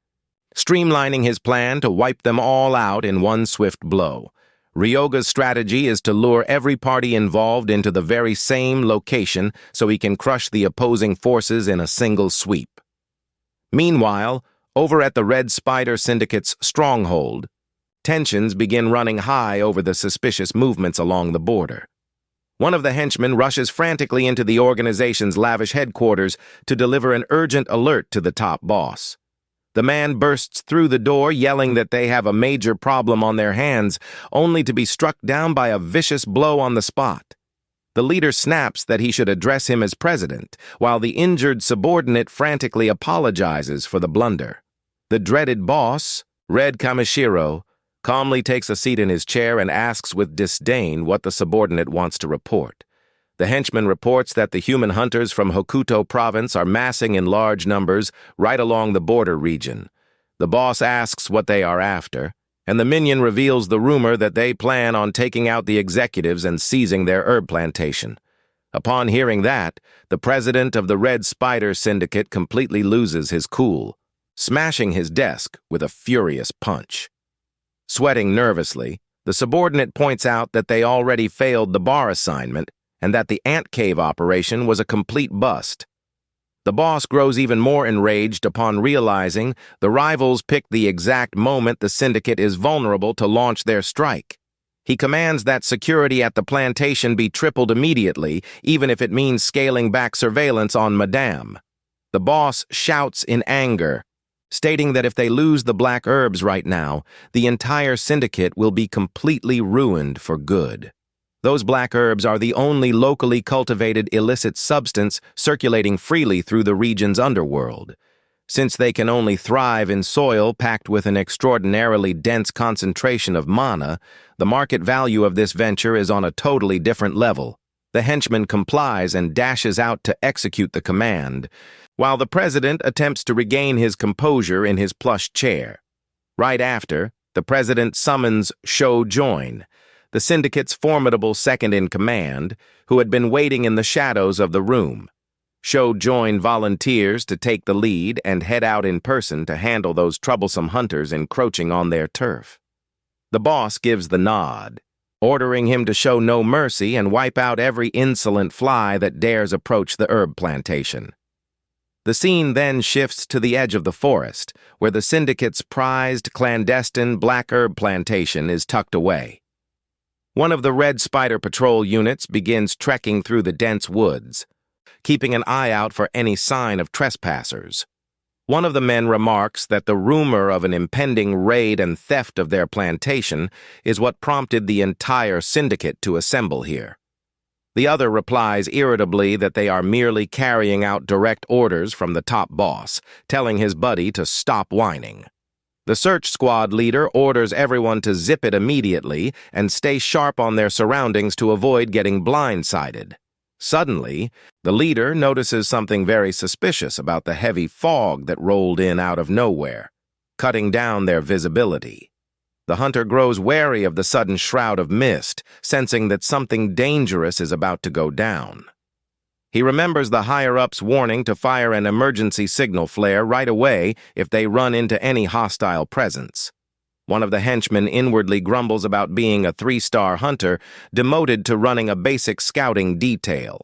Speaker 1: streamlining his plan to wipe them all out in one swift blow. Ryoga's strategy is to lure every party involved into the very same location so he can crush the opposing forces in a single sweep. Meanwhile, over at the Red Spider Syndicate's stronghold, tensions begin running high over the suspicious movements along the border. One of the henchmen rushes frantically into the organization's lavish headquarters to deliver an urgent alert to the top boss. The man bursts through the door yelling that they have a major problem on their hands, only to be struck down by a vicious blow on the spot. The leader snaps that he should address him as president, while the injured subordinate frantically apologizes for the blunder. The dreaded boss, Red Kamishiro, calmly takes a seat in his chair and asks with disdain what the subordinate wants to report. The henchman reports that the human hunters from Hokuto province are massing in large numbers right along the border region. The boss asks what they are after, and the minion reveals the rumor that they plan on taking out the executives and seizing their herb plantation. Upon hearing that, the president of the Red Spider Syndicate completely loses his cool, smashing his desk with a furious punch. Sweating nervously, the subordinate points out that they already failed the bar assignment and that the ant cave operation was a complete bust. The boss grows even more enraged upon realizing the rivals picked the exact moment the syndicate is vulnerable to launch their strike. He commands that security at the plantation be tripled immediately, even if it means scaling back surveillance on Madame. The boss shouts in anger, stating that if they lose the black herbs right now, the entire syndicate will be completely ruined for good. Those black herbs are the only locally cultivated illicit substance circulating freely through the region's underworld. Since they can only thrive in soil packed with an extraordinarily dense concentration of mana, the market value of this venture is on a totally different level. The henchman complies and dashes out to execute the command, while the president attempts to regain his composure in his plush chair. Right after, The president summons Join, the syndicate's formidable second-in-command, who had been waiting in the shadows of the room. Join volunteers to take the lead and head out in person to handle those troublesome hunters encroaching on their turf. The boss gives the nod, ordering him to show no mercy and wipe out every insolent fly that dares approach the herb plantation. The scene then shifts to the edge of the forest, where the syndicate's prized clandestine black herb plantation is tucked away. One of the Red Spider Patrol units begins trekking through the dense woods, keeping an eye out for any sign of trespassers. One of the men remarks that the rumor of an impending raid and theft of their plantation is what prompted the entire syndicate to assemble here. The other replies irritably that they are merely carrying out direct orders from the top boss, telling his buddy to stop whining. The search squad leader orders everyone to zip it immediately and stay sharp on their surroundings to avoid getting blindsided. Suddenly, the leader notices something very suspicious about the heavy fog that rolled in out of nowhere, cutting down their visibility. The hunter grows wary of the sudden shroud of mist, sensing that something dangerous is about to go down. He remembers the higher-ups' warning to fire an emergency signal flare right away if they run into any hostile presence. One of the henchmen inwardly grumbles about being a 3-star hunter, demoted to running a basic scouting detail.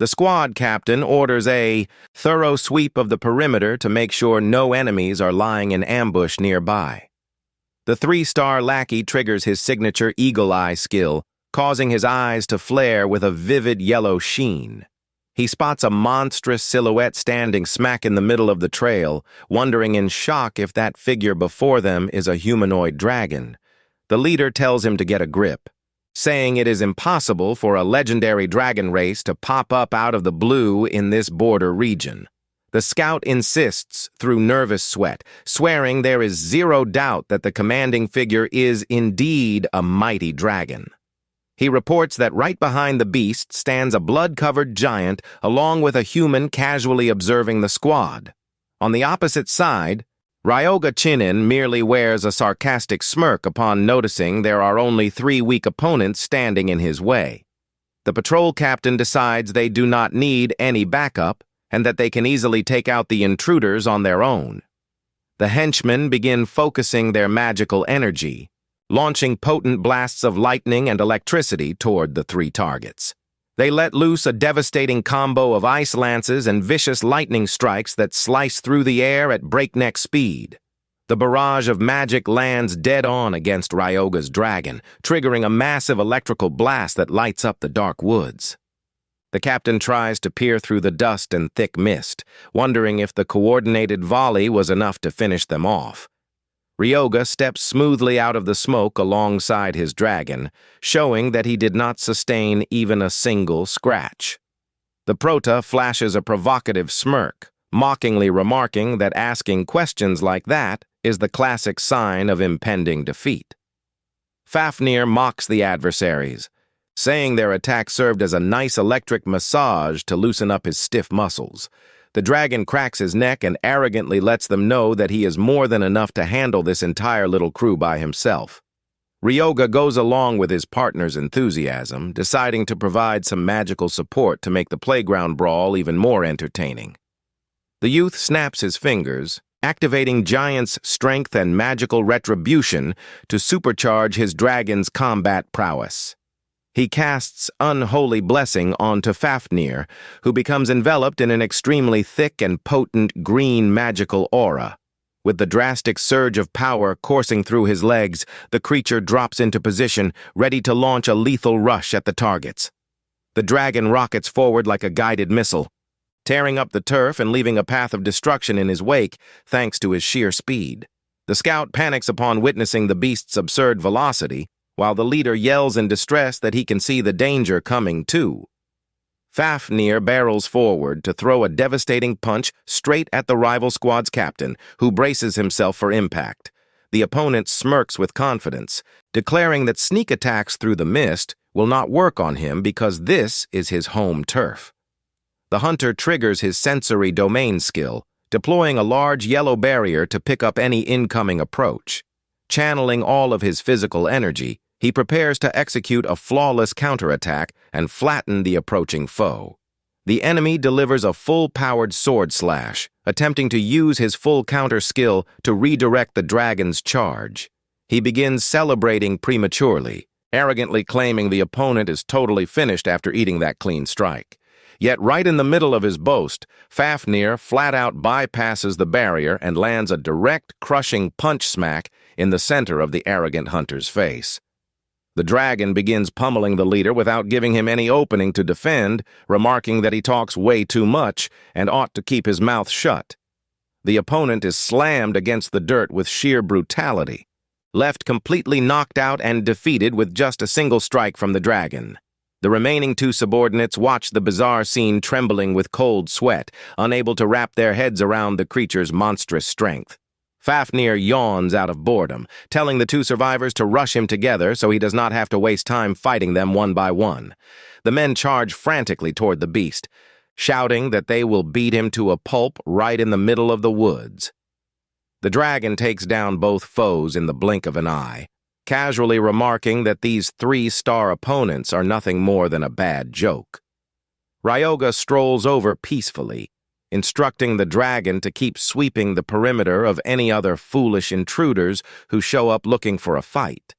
Speaker 1: The squad captain orders a thorough sweep of the perimeter to make sure no enemies are lying in ambush nearby. The 3-star lackey triggers his signature eagle eye skill, causing his eyes to flare with a vivid yellow sheen. He spots a monstrous silhouette standing smack in the middle of the trail, wondering in shock if that figure before them is a humanoid dragon. The leader tells him to get a grip, saying it is impossible for a legendary dragon race to pop up out of the blue in this border region. The scout insists through nervous sweat, swearing there is zero doubt that the commanding figure is indeed a mighty dragon. He reports that right behind the beast stands a blood-covered giant along with a human casually observing the squad. On the opposite side, Ryoga Chinin merely wears a sarcastic smirk upon noticing there are only 3 weak opponents standing in his way. The patrol captain decides they do not need any backup and that they can easily take out the intruders on their own. The henchmen begin focusing their magical energy, launching potent blasts of lightning and electricity toward the 3 targets. They let loose a devastating combo of ice lances and vicious lightning strikes that slice through the air at breakneck speed. The barrage of magic lands dead on against Ryoga's dragon, triggering a massive electrical blast that lights up the dark woods. The captain tries to peer through the dust and thick mist, wondering if the coordinated volley was enough to finish them off. Ryoga steps smoothly out of the smoke alongside his dragon, showing that he did not sustain even a single scratch. The prota flashes a provocative smirk, mockingly remarking that asking questions like that is the classic sign of impending defeat. Fafnir mocks the adversaries, saying their attack served as a nice electric massage to loosen up his stiff muscles. The dragon cracks his neck and arrogantly lets them know that he is more than enough to handle this entire little crew by himself. Ryoga goes along with his partner's enthusiasm, deciding to provide some magical support to make the playground brawl even more entertaining. The youth snaps his fingers, activating Giant's strength and magical retribution to supercharge his dragon's combat prowess. He casts Unholy Blessing onto Fafnir, who becomes enveloped in an extremely thick and potent green magical aura. With the drastic surge of power coursing through his legs, the creature drops into position, ready to launch a lethal rush at the targets. The dragon rockets forward like a guided missile, tearing up the turf and leaving a path of destruction in his wake thanks to his sheer speed. The scout panics upon witnessing the beast's absurd velocity, while the leader yells in distress that he can see the danger coming too. Fafnir barrels forward to throw a devastating punch straight at the rival squad's captain, who braces himself for impact. The opponent smirks with confidence, declaring that sneak attacks through the mist will not work on him because this is his home turf. The hunter triggers his sensory domain skill, deploying a large yellow barrier to pick up any incoming approach. Channeling all of his physical energy, he prepares to execute a flawless counterattack and flatten the approaching foe. The enemy delivers a full-powered sword slash, attempting to use his full counter skill to redirect the dragon's charge. He begins celebrating prematurely, arrogantly claiming the opponent is totally finished after eating that clean strike. Yet right in the middle of his boast, Fafnir flat-out bypasses the barrier and lands a direct, crushing punch smack in the center of the arrogant hunter's face. The dragon begins pummeling the leader without giving him any opening to defend, remarking that he talks way too much and ought to keep his mouth shut. The opponent is slammed against the dirt with sheer brutality, left completely knocked out and defeated with just a single strike from the dragon. The remaining two subordinates watch the bizarre scene trembling with cold sweat, unable to wrap their heads around the creature's monstrous strength. Fafnir yawns out of boredom, telling the two survivors to rush him together so he does not have to waste time fighting them one by one. The men charge frantically toward the beast, shouting that they will beat him to a pulp right in the middle of the woods. The dragon takes down both foes in the blink of an eye, casually remarking that these three-star opponents are nothing more than a bad joke. Ryoga strolls over peacefully, instructing the dragon to keep sweeping the perimeter of any other foolish intruders who show up looking for a fight.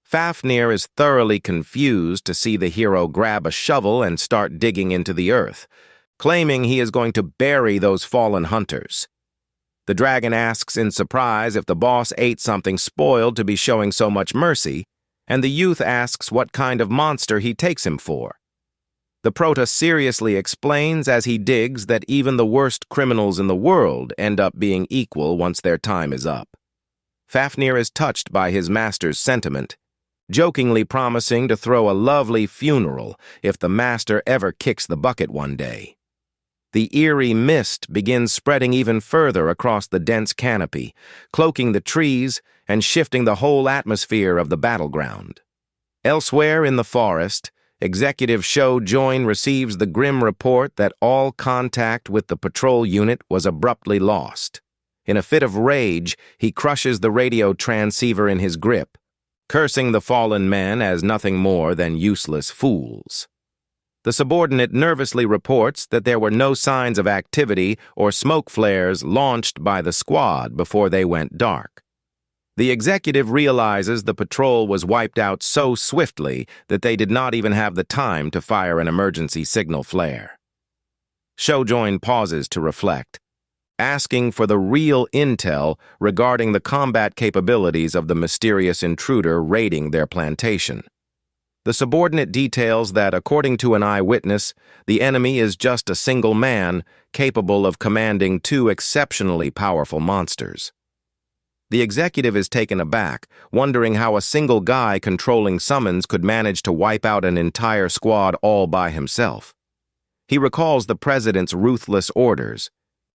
Speaker 1: Fafnir is thoroughly confused to see the hero grab a shovel and start digging into the earth, claiming he is going to bury those fallen hunters. The dragon asks in surprise if the boss ate something spoiled to be showing so much mercy, and the youth asks what kind of monster he takes him for. The prota seriously explains as he digs that even the worst criminals in the world end up being equal once their time is up. Fafnir is touched by his master's sentiment, jokingly promising to throw a lovely funeral if the master ever kicks the bucket one day. The eerie mist begins spreading even further across the dense canopy, cloaking the trees and shifting the whole atmosphere of the battleground. Elsewhere in the forest, Executive Sho Join receives the grim report that all contact with the patrol unit was abruptly lost. In a fit of rage, he crushes the radio transceiver in his grip, cursing the fallen men as nothing more than useless fools. The subordinate nervously reports that there were no signs of activity or smoke flares launched by the squad before they went dark. The executive realizes the patrol was wiped out so swiftly that they did not even have the time to fire an emergency signal flare. Shojoin pauses to reflect, asking for the real intel regarding the combat capabilities of the mysterious intruder raiding their plantation. The subordinate details that, according to an eyewitness, the enemy is just a single man capable of commanding two exceptionally powerful monsters. The executive is taken aback, wondering how a single guy controlling summons could manage to wipe out an entire squad all by himself. He recalls the president's ruthless orders,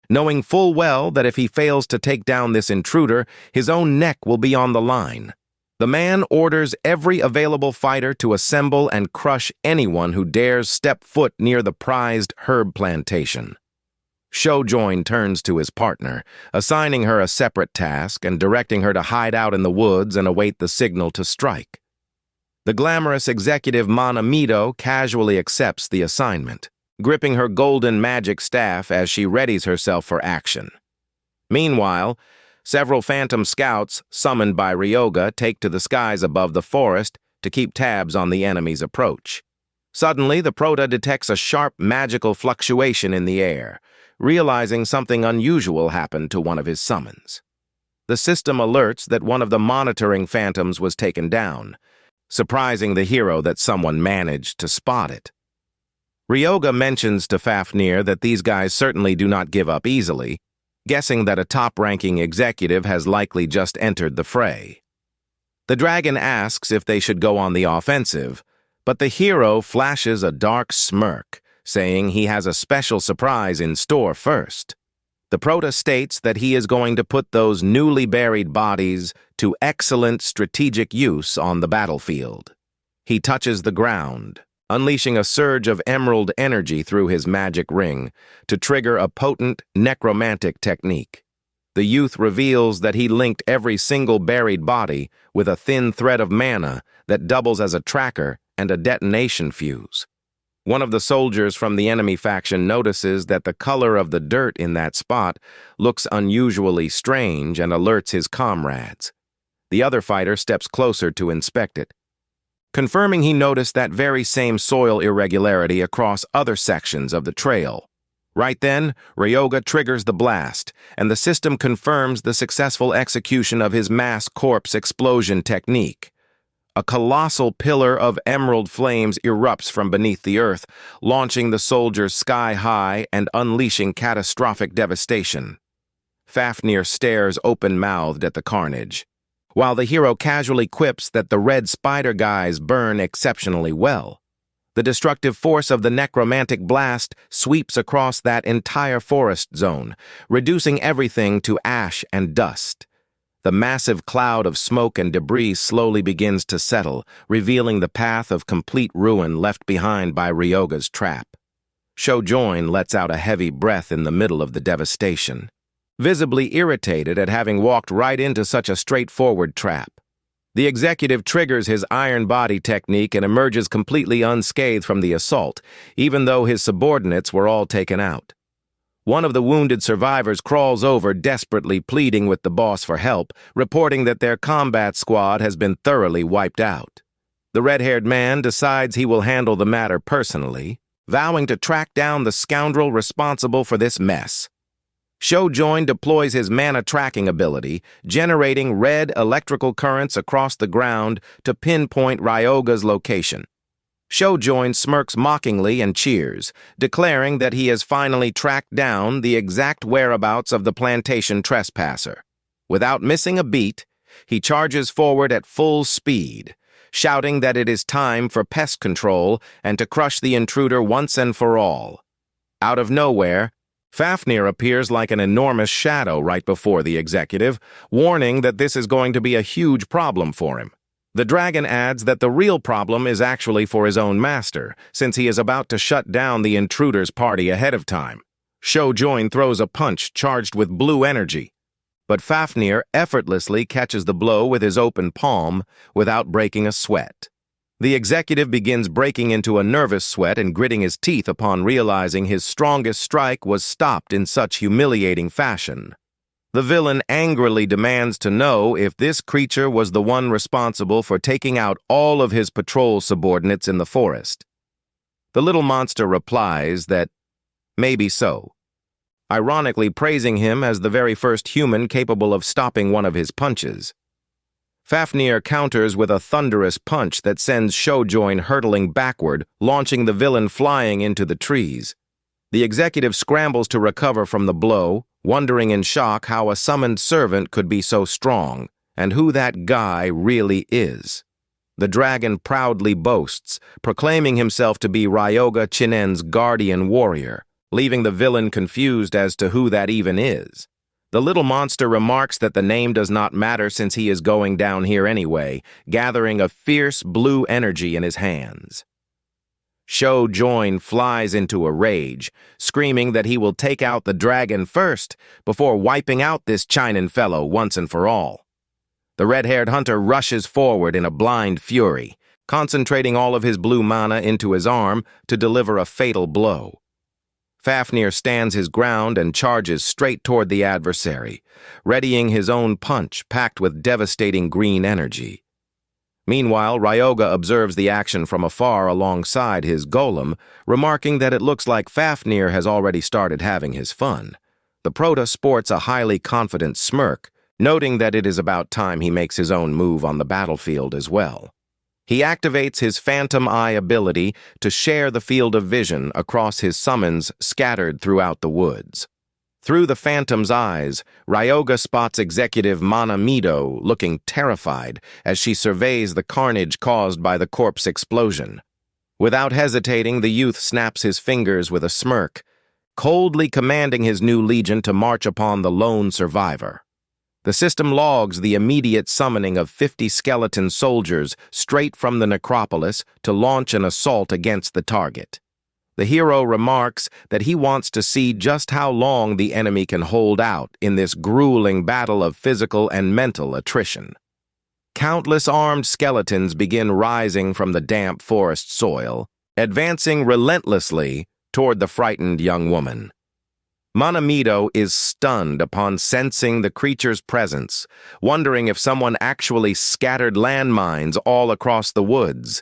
Speaker 1: knowing full well that if he fails to take down this intruder, his own neck will be on the line. The man orders every available fighter to assemble and crush anyone who dares step foot near the prized herb plantation. Shojoin turns to his partner, assigning her a separate task and directing her to hide out in the woods and await the signal to strike. The glamorous executive Manamido casually accepts the assignment, gripping her golden magic staff as she readies herself for action. Meanwhile, several phantom scouts summoned by Ryoga take to the skies above the forest to keep tabs on the enemy's approach. Suddenly, the prota detects a sharp magical fluctuation in the air, realizing something unusual happened to one of his summons. The system alerts that one of the monitoring phantoms was taken down, surprising the hero that someone managed to spot it. Ryoga mentions to Fafnir that these guys certainly do not give up easily, guessing that a top-ranking executive has likely just entered the fray. The dragon asks if they should go on the offensive, but the hero flashes a dark smirk, saying he has a special surprise in store first. The prota states that he is going to put those newly buried bodies to excellent strategic use on the battlefield. He touches the ground, unleashing a surge of emerald energy through his magic ring to trigger a potent necromantic technique. The youth reveals that he linked every single buried body with a thin thread of mana that doubles as a tracker and a detonation fuse. One of the soldiers from the enemy faction notices that the color of the dirt in that spot looks unusually strange and alerts his comrades. The other fighter steps closer to inspect it, confirming he noticed that very same soil irregularity across other sections of the trail. Right then, Ryoga triggers the blast, and the system confirms the successful execution of his mass corpse explosion technique. A colossal pillar of emerald flames erupts from beneath the earth, launching the soldiers sky high and unleashing catastrophic devastation. Fafnir stares open-mouthed at the carnage, while the hero casually quips that the red spider guys burn exceptionally well. The destructive force of the necromantic blast sweeps across that entire forest zone, reducing everything to ash and dust. The massive cloud of smoke and debris slowly begins to settle, revealing the path of complete ruin left behind by Ryoga's trap. Shojoin lets out a heavy breath in the middle of the devastation, visibly irritated at having walked right into such a straightforward trap. The executive triggers his iron body technique and emerges completely unscathed from the assault, even though his subordinates were all taken out. One of the wounded survivors crawls over, desperately pleading with the boss for help, reporting that their combat squad has been thoroughly wiped out. The red-haired man decides he will handle the matter personally, vowing to track down the scoundrel responsible for this mess. Shojoin deploys his mana tracking ability, generating red electrical currents across the ground to pinpoint Ryoga's location. Shojoin smirks mockingly and cheers, declaring that he has finally tracked down the exact whereabouts of the plantation trespasser. Without missing a beat, he charges forward at full speed, shouting that it is time for pest control and to crush the intruder once and for all. Out of nowhere, Fafnir appears like an enormous shadow right before the executive, warning that this is going to be a huge problem for him. The dragon adds that the real problem is actually for his own master, since he is about to shut down the intruder's party ahead of time. Shojoin throws a punch charged with blue energy, but Fafnir effortlessly catches the blow with his open palm without breaking a sweat. The executive begins breaking into a nervous sweat and gritting his teeth upon realizing his strongest strike was stopped in such humiliating fashion. The villain angrily demands to know if this creature was the one responsible for taking out all of his patrol subordinates in the forest. The little monster replies that maybe so, ironically praising him as the very first human capable of stopping one of his punches. Fafnir counters with a thunderous punch that sends Shojoin hurtling backward, launching the villain flying into the trees. The executive scrambles to recover from the blow, wondering in shock how a summoned servant could be so strong, and who that guy really is. The dragon proudly boasts, proclaiming himself to be Ryoga Chinen's guardian warrior, leaving the villain confused as to who that even is. The little monster remarks that the name does not matter since he is going down here anyway, gathering a fierce blue energy in his hands. Shojoin flies into a rage, screaming that he will take out the dragon first before wiping out this Chinen fellow once and for all. The red-haired hunter rushes forward in a blind fury, concentrating all of his blue mana into his arm to deliver a fatal blow. Fafnir stands his ground and charges straight toward the adversary, readying his own punch packed with devastating green energy. Meanwhile, Ryoga observes the action from afar alongside his golem, remarking that it looks like Fafnir has already started having his fun. The Prota sports a highly confident smirk, noting that it is about time he makes his own move on the battlefield as well. He activates his Phantom Eye ability to share the field of vision across his summons scattered throughout the woods. Through the Phantom's eyes, Ryoga spots Executive Manamido looking terrified as she surveys the carnage caused by the corpse explosion. Without hesitating, the youth snaps his fingers with a smirk, coldly commanding his new legion to march upon the lone survivor. The system logs the immediate summoning of 50 skeleton soldiers straight from the necropolis to launch an assault against the target. The hero remarks that he wants to see just how long the enemy can hold out in this grueling battle of physical and mental attrition. Countless armed skeletons begin rising from the damp forest soil, advancing relentlessly toward the frightened young woman. Manamido is stunned upon sensing the creature's presence, wondering if someone actually scattered landmines all across the woods.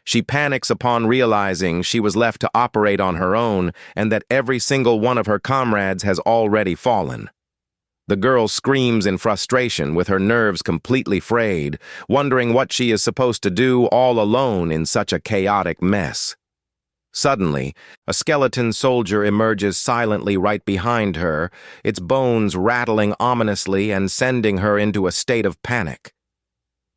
Speaker 1: She panics upon realizing she was left to operate on her own and that every single one of her comrades has already fallen. The girl screams in frustration with her nerves completely frayed, wondering what she is supposed to do all alone in such a chaotic mess. Suddenly, a skeleton soldier emerges silently right behind her, its bones rattling ominously and sending her into a state of panic.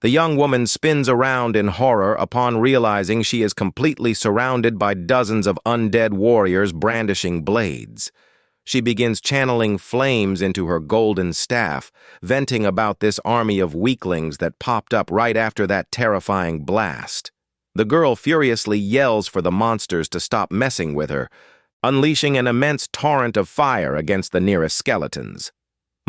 Speaker 1: The young woman spins around in horror upon realizing she is completely surrounded by dozens of undead warriors brandishing blades. She begins channeling flames into her golden staff, venting about this army of weaklings that popped up right after that terrifying blast. The girl furiously yells for the monsters to stop messing with her, unleashing an immense torrent of fire against the nearest skeletons.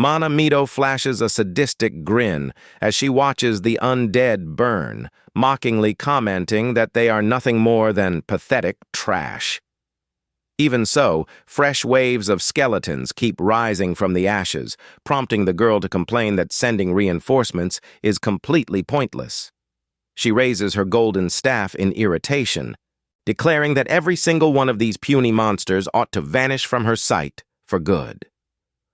Speaker 1: Manamido flashes a sadistic grin as she watches the undead burn, mockingly commenting that they are nothing more than pathetic trash. Even so, fresh waves of skeletons keep rising from the ashes, prompting the girl to complain that sending reinforcements is completely pointless. She raises her golden staff in irritation, declaring that every single one of these puny monsters ought to vanish from her sight for good.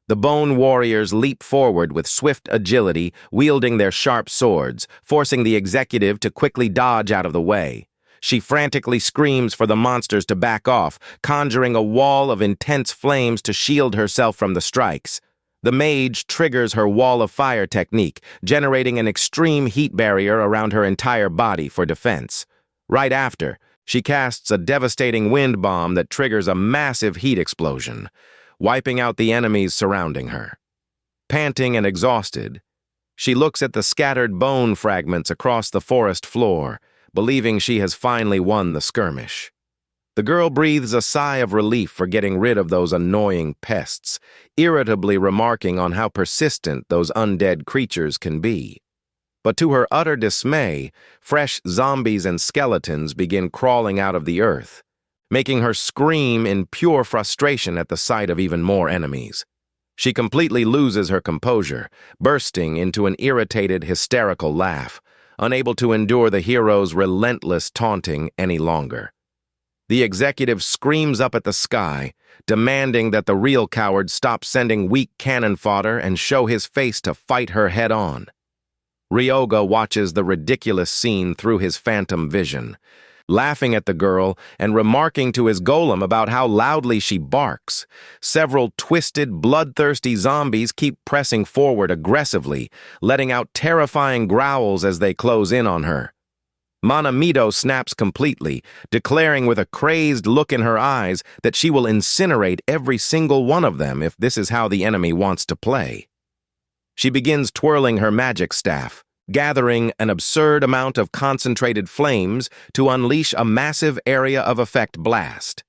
Speaker 1: The bone warriors leap forward with swift agility, wielding their sharp swords, forcing the executive to quickly dodge out of the way. She frantically screams for the monsters to back off, conjuring a wall of intense flames to shield herself from the strikes. The mage triggers her wall of fire technique, generating an extreme heat barrier around her entire body for defense. Right after, she casts a devastating wind bomb that triggers a massive heat explosion, wiping out the enemies surrounding her. Panting and exhausted, she looks at the scattered bone fragments across the forest floor, believing she has finally won the skirmish. The girl breathes a sigh of relief for getting rid of those annoying pests, irritably remarking on how persistent those undead creatures can be. But to her utter dismay, fresh zombies and skeletons begin crawling out of the earth, making her scream in pure frustration at the sight of even more enemies. She completely loses her composure, bursting into an irritated, hysterical laugh, unable to endure the hero's relentless taunting any longer. The executive screams up at the sky, demanding that the real coward stop sending weak cannon fodder and show his face to fight her head-on. Ryoga watches the ridiculous scene through his phantom vision, laughing at the girl and remarking to his golem about how loudly she barks. Several twisted, bloodthirsty zombies keep pressing forward aggressively, letting out terrifying growls as they close in on her. Manamido snaps completely, declaring with a crazed look in her eyes that she will incinerate every single one of them if this is how the enemy wants to play. She begins twirling her magic staff, gathering an absurd amount of concentrated flames to unleash a massive area of effect blast.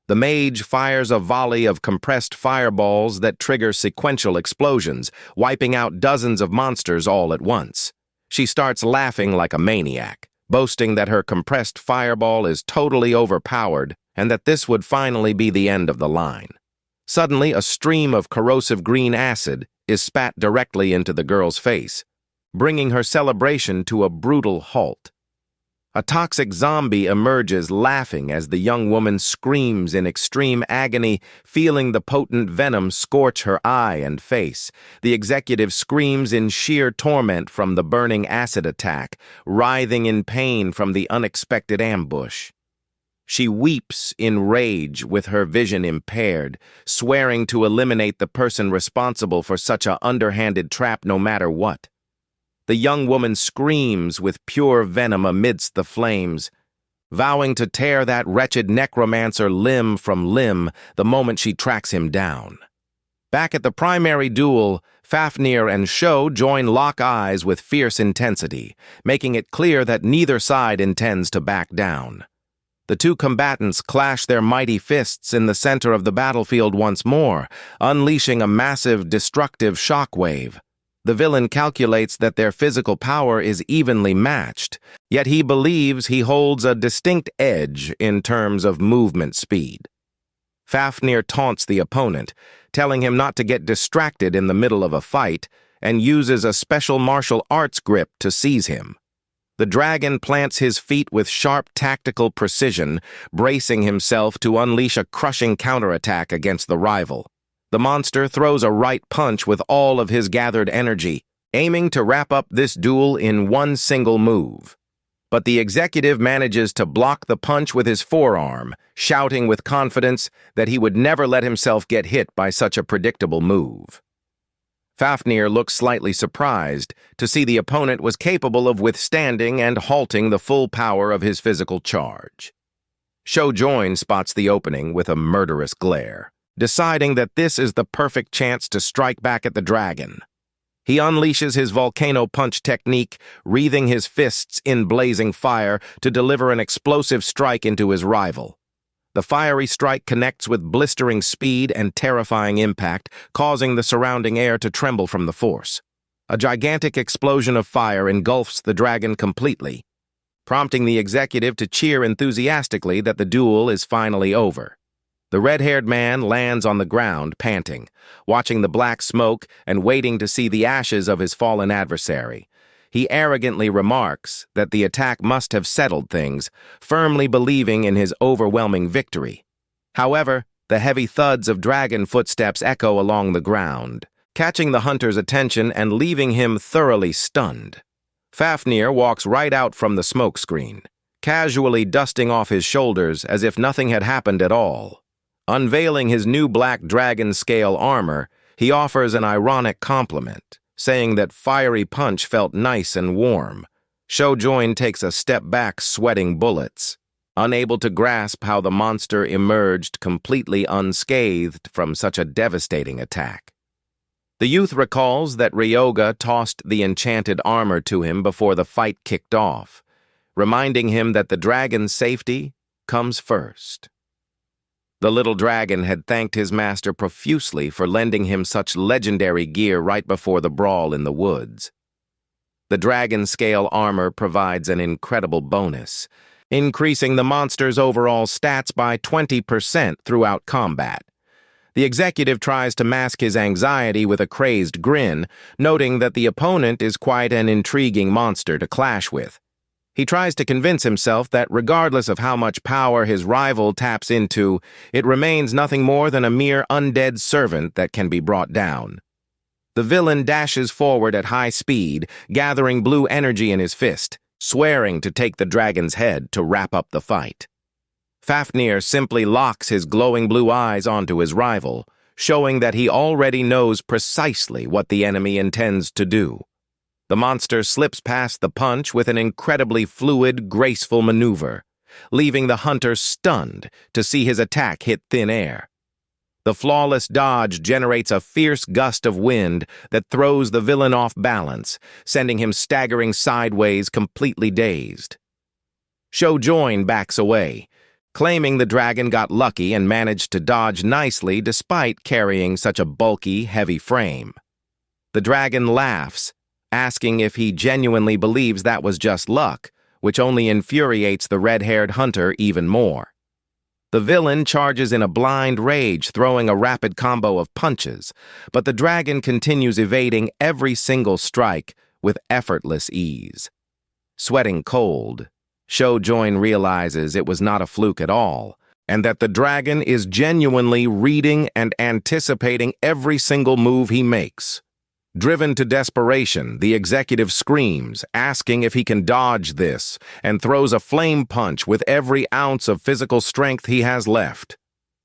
Speaker 1: The mage fires a volley of compressed fireballs that trigger sequential explosions, wiping out dozens of monsters all at once. She starts laughing like a maniac, boasting that her compressed fireball is totally overpowered and that this would finally be the end of the line. Suddenly, a stream of corrosive green acid is spat directly into the girl's face, bringing her celebration to a brutal halt. A toxic zombie emerges laughing as the young woman screams in extreme agony, feeling the potent venom scorch her eye and face. The executive screams in sheer torment from the burning acid attack, writhing in pain from the unexpected ambush. She weeps in rage with her vision impaired, swearing to eliminate the person responsible for such a underhanded trap no matter what. The young woman screams with pure venom amidst the flames, vowing to tear that wretched necromancer limb from limb the moment she tracks him down. Back at the primary duel, Fafnir and Sho join lock eyes with fierce intensity, making it clear that neither side intends to back down. The two combatants clash their mighty fists in the center of the battlefield once more, unleashing a massive, destructive shockwave. The villain calculates that their physical power is evenly matched, yet he believes he holds a distinct edge in terms of movement speed. Fafnir taunts the opponent, telling him not to get distracted in the middle of a fight, and uses a special martial arts grip to seize him. The dragon plants his feet with sharp tactical precision, bracing himself to unleash a crushing counterattack against the rival. The monster throws a right punch with all of his gathered energy, aiming to wrap up this duel in one single move. But the executive manages to block the punch with his forearm, shouting with confidence that he would never let himself get hit by such a predictable move. Fafnir looks slightly surprised to see the opponent was capable of withstanding and halting the full power of his physical charge. Shojoin spots the opening with a murderous glare, deciding that this is the perfect chance to strike back at the dragon. He unleashes his volcano punch technique, wreathing his fists in blazing fire to deliver an explosive strike into his rival. The fiery strike connects with blistering speed and terrifying impact, causing the surrounding air to tremble from the force. A gigantic explosion of fire engulfs the dragon completely, prompting the executive to cheer enthusiastically that the duel is finally over. The red-haired man lands on the ground, panting, watching the black smoke and waiting to see the ashes of his fallen adversary. He arrogantly remarks that the attack must have settled things, firmly believing in his overwhelming victory. However, the heavy thuds of dragon footsteps echo along the ground, catching the hunter's attention and leaving him thoroughly stunned. Fafnir walks right out from the smoke screen, casually dusting off his shoulders as if nothing had happened at all. Unveiling his new black dragon-scale armor, he offers an ironic compliment, saying that fiery punch felt nice and warm. Shojoin takes a step back, sweating bullets, unable to grasp how the monster emerged completely unscathed from such a devastating attack. The youth recalls that Ryoga tossed the enchanted armor to him before the fight kicked off, reminding him that the dragon's safety comes first. The little dragon had thanked his master profusely for lending him such legendary gear right before the brawl in the woods. The dragon-scale armor provides an incredible bonus, increasing the monster's overall stats by 20% throughout combat. The executive tries to mask his anxiety with a crazed grin, noting that the opponent is quite an intriguing monster to clash with. He tries to convince himself that regardless of how much power his rival taps into, it remains nothing more than a mere undead servant that can be brought down. The villain dashes forward at high speed, gathering blue energy in his fist, swearing to take the dragon's head to wrap up the fight. Fafnir simply locks his glowing blue eyes onto his rival, showing that he already knows precisely what the enemy intends to do. The monster slips past the punch with an incredibly fluid, graceful maneuver, leaving the hunter stunned to see his attack hit thin air. The flawless dodge generates a fierce gust of wind that throws the villain off balance, sending him staggering sideways, completely dazed. Shojoin backs away, claiming the dragon got lucky and managed to dodge nicely despite carrying such a bulky, heavy frame. The dragon laughs, asking if he genuinely believes that was just luck, which only infuriates the red-haired hunter even more. The villain charges in a blind rage, throwing a rapid combo of punches, but the dragon continues evading every single strike with effortless ease. Sweating cold, Shojoin realizes it was not a fluke at all, and that the dragon is genuinely reading and anticipating every single move he makes. Driven to desperation, the executive screams, asking if he can dodge this, and throws a flame punch with every ounce of physical strength he has left.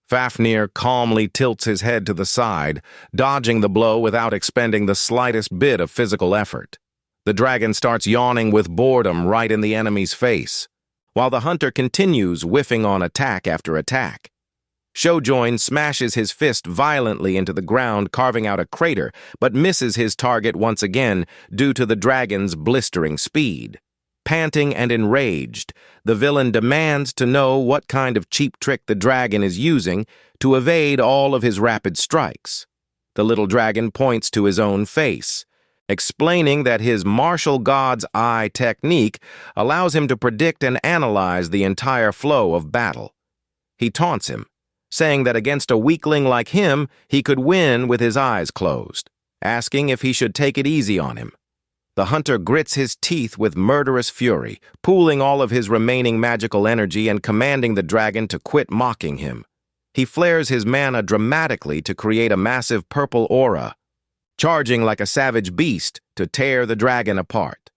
Speaker 1: Fafnir calmly tilts his head to the side, dodging the blow without expending the slightest bit of physical effort. The dragon starts yawning with boredom right in the enemy's face, while the hunter continues whiffing on attack after attack. Shojoin smashes his fist violently into the ground, carving out a crater, but misses his target once again due to the dragon's blistering speed. Panting and enraged, the villain demands to know what kind of cheap trick the dragon is using to evade all of his rapid strikes. The little dragon points to his own face, explaining that his martial god's eye technique allows him to predict and analyze the entire flow of battle. He taunts him, saying that against a weakling like him, he could win with his eyes closed, asking if he should take it easy on him. The hunter grits his teeth with murderous fury, pooling all of his remaining magical energy and commanding the dragon to quit mocking him. He flares his mana dramatically to create a massive purple aura, charging like a savage beast to tear the dragon apart.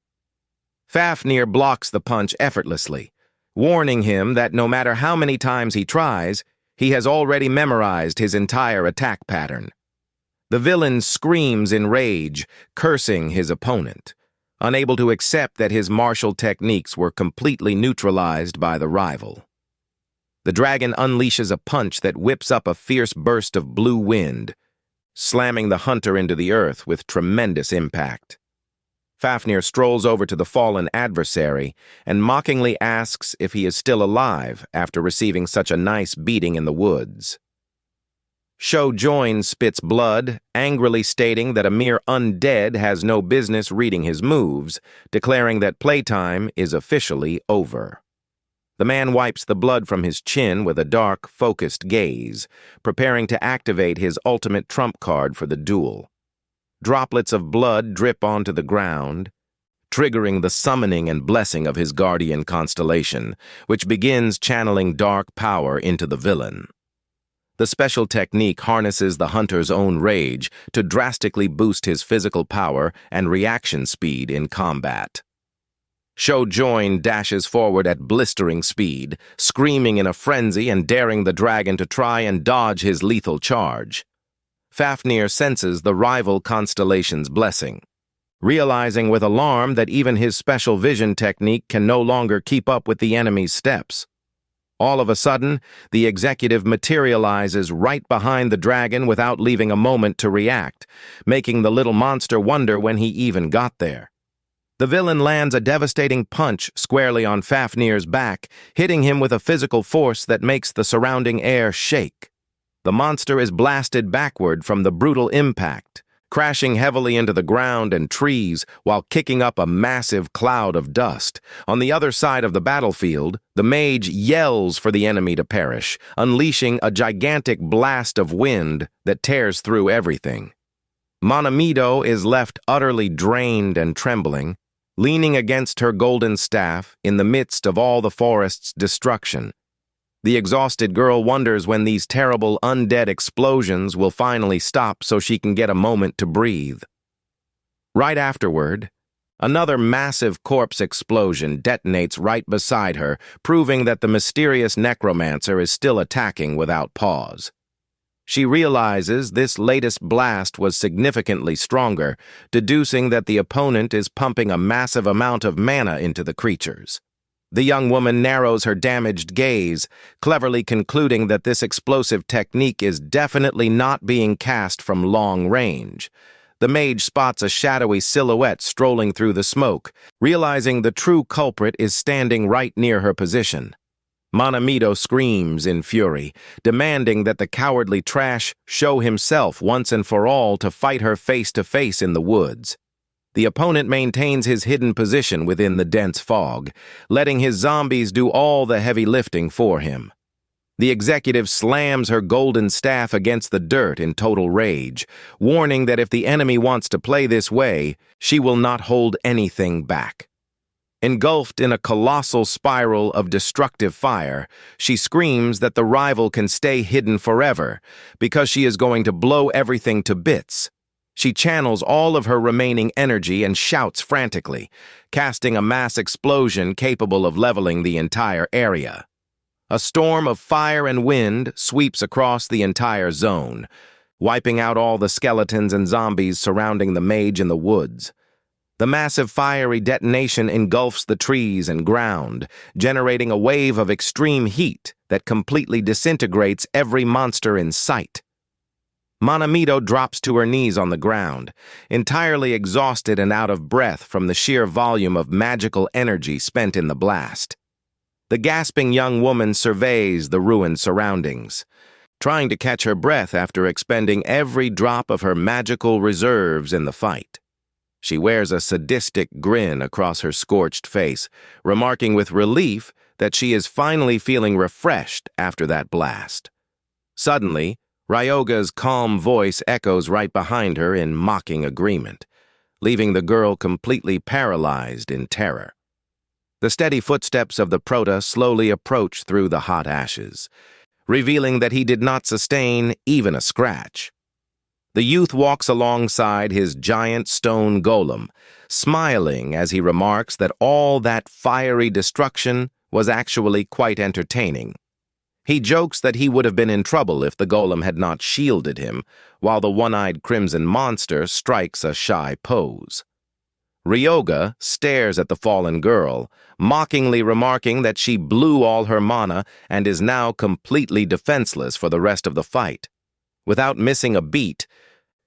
Speaker 1: Fafnir blocks the punch effortlessly, warning him that no matter how many times he tries, he has already memorized his entire attack pattern. The villain screams in rage, cursing his opponent, unable to accept that his martial techniques were completely neutralized by the rival. The dragon unleashes a punch that whips up a fierce burst of blue wind, slamming the hunter into the earth with tremendous impact. Fafnir strolls over to the fallen adversary and mockingly asks if he is still alive after receiving such a nice beating in the woods. Shoujoin spits blood, angrily stating that a mere undead has no business reading his moves, declaring that playtime is officially over. The man wipes the blood from his chin with a dark, focused gaze, preparing to activate his ultimate trump card for the duel. Droplets of blood drip onto the ground, triggering the summoning and blessing of his guardian constellation, which begins channeling dark power into the villain. The special technique harnesses the hunter's own rage to drastically boost his physical power and reaction speed in combat. Shoujoin dashes forward at blistering speed, screaming in a frenzy and daring the dragon to try and dodge his lethal charge. Fafnir senses the rival constellation's blessing, realizing with alarm that even his special vision technique can no longer keep up with the enemy's steps. All of a sudden, the executive materializes right behind the dragon without leaving a moment to react, making the little monster wonder when he even got there. The villain lands a devastating punch squarely on Fafnir's back, hitting him with a physical force that makes the surrounding air shake. The monster is blasted backward from the brutal impact, crashing heavily into the ground and trees while kicking up a massive cloud of dust. On the other side of the battlefield, the mage yells for the enemy to perish, unleashing a gigantic blast of wind that tears through everything. Manamido is left utterly drained and trembling, leaning against her golden staff in the midst of all the forest's destruction. The exhausted girl wonders when these terrible undead explosions will finally stop so she can get a moment to breathe. Right afterward, another massive corpse explosion detonates right beside her, proving that the mysterious necromancer is still attacking without pause. She realizes this latest blast was significantly stronger, deducing that the opponent is pumping a massive amount of mana into the creatures. The young woman narrows her damaged gaze, cleverly concluding that this explosive technique is definitely not being cast from long range. The mage spots a shadowy silhouette strolling through the smoke, realizing the true culprit is standing right near her position. Manamido screams in fury, demanding that the cowardly trash show himself once and for all to fight her face to face in the woods. The opponent maintains his hidden position within the dense fog, letting his zombies do all the heavy lifting for him. The executive slams her golden staff against the dirt in total rage, warning that if the enemy wants to play this way, she will not hold anything back. Engulfed in a colossal spiral of destructive fire, she screams that the rival can stay hidden forever because she is going to blow everything to bits. She channels all of her remaining energy and shouts frantically, casting a mass explosion capable of leveling the entire area. A storm of fire and wind sweeps across the entire zone, wiping out all the skeletons and zombies surrounding the mage in the woods. The massive fiery detonation engulfs the trees and ground, generating a wave of extreme heat that completely disintegrates every monster in sight. Manamito drops to her knees on the ground, entirely exhausted and out of breath from the sheer volume of magical energy spent in the blast. The gasping young woman surveys the ruined surroundings, trying to catch her breath after expending every drop of her magical reserves in the fight. She wears a sadistic grin across her scorched face, remarking with relief that she is finally feeling refreshed after that blast. Suddenly, Ryoga's calm voice echoes right behind her in mocking agreement, leaving the girl completely paralyzed in terror. The steady footsteps of the Prota slowly approach through the hot ashes, revealing that he did not sustain even a scratch. The youth walks alongside his giant stone golem, smiling as he remarks that all that fiery destruction was actually quite entertaining. He jokes that he would have been in trouble if the golem had not shielded him, while the one-eyed crimson monster strikes a shy pose. Ryoga stares at the fallen girl, mockingly remarking that she blew all her mana and is now completely defenseless for the rest of the fight. Without missing a beat,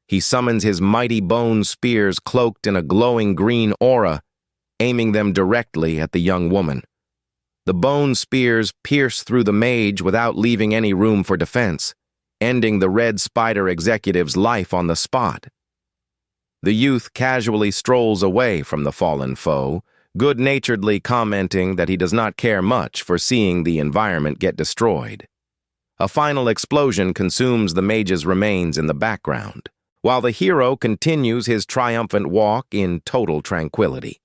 Speaker 1: he summons his mighty bone spears cloaked in a glowing green aura, aiming them directly at the young woman. The bone spears pierce through the mage without leaving any room for defense, ending the Red Spider executive's life on the spot. The youth casually strolls away from the fallen foe, good-naturedly commenting that he does not care much for seeing the environment get destroyed. A final explosion consumes the mage's remains in the background, while the hero continues his triumphant walk in total tranquility.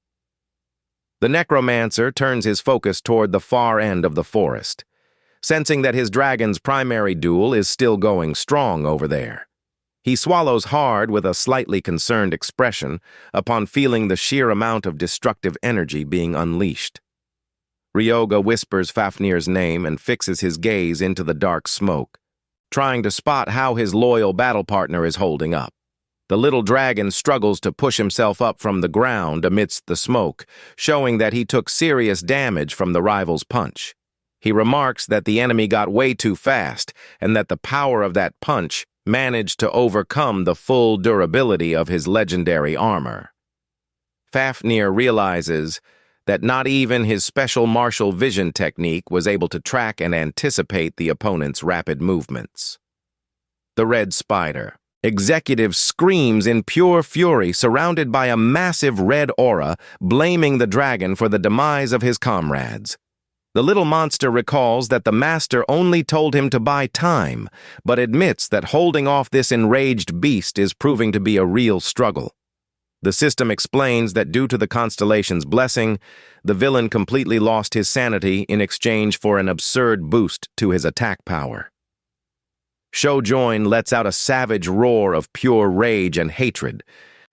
Speaker 1: The necromancer turns his focus toward the far end of the forest, sensing that his dragon's primary duel is still going strong over there. He swallows hard with a slightly concerned expression upon feeling the sheer amount of destructive energy being unleashed. Ryoga whispers Fafnir's name and fixes his gaze into the dark smoke, trying to spot how his loyal battle partner is holding up. The little dragon struggles to push himself up from the ground amidst the smoke, showing that he took serious damage from the rival's punch. He remarks that the enemy got way too fast and that the power of that punch managed to overcome the full durability of his legendary armor. Fafnir realizes that not even his special martial vision technique was able to track and anticipate the opponent's rapid movements. The Red Spider executive screams in pure fury, surrounded by a massive red aura, blaming the dragon for the demise of his comrades. The little monster recalls that the master only told him to buy time, but admits that holding off this enraged beast is proving to be a real struggle. The system explains that due to the constellation's blessing, the villain completely lost his sanity in exchange for an absurd boost to his attack power. Shojoin lets out a savage roar of pure rage and hatred,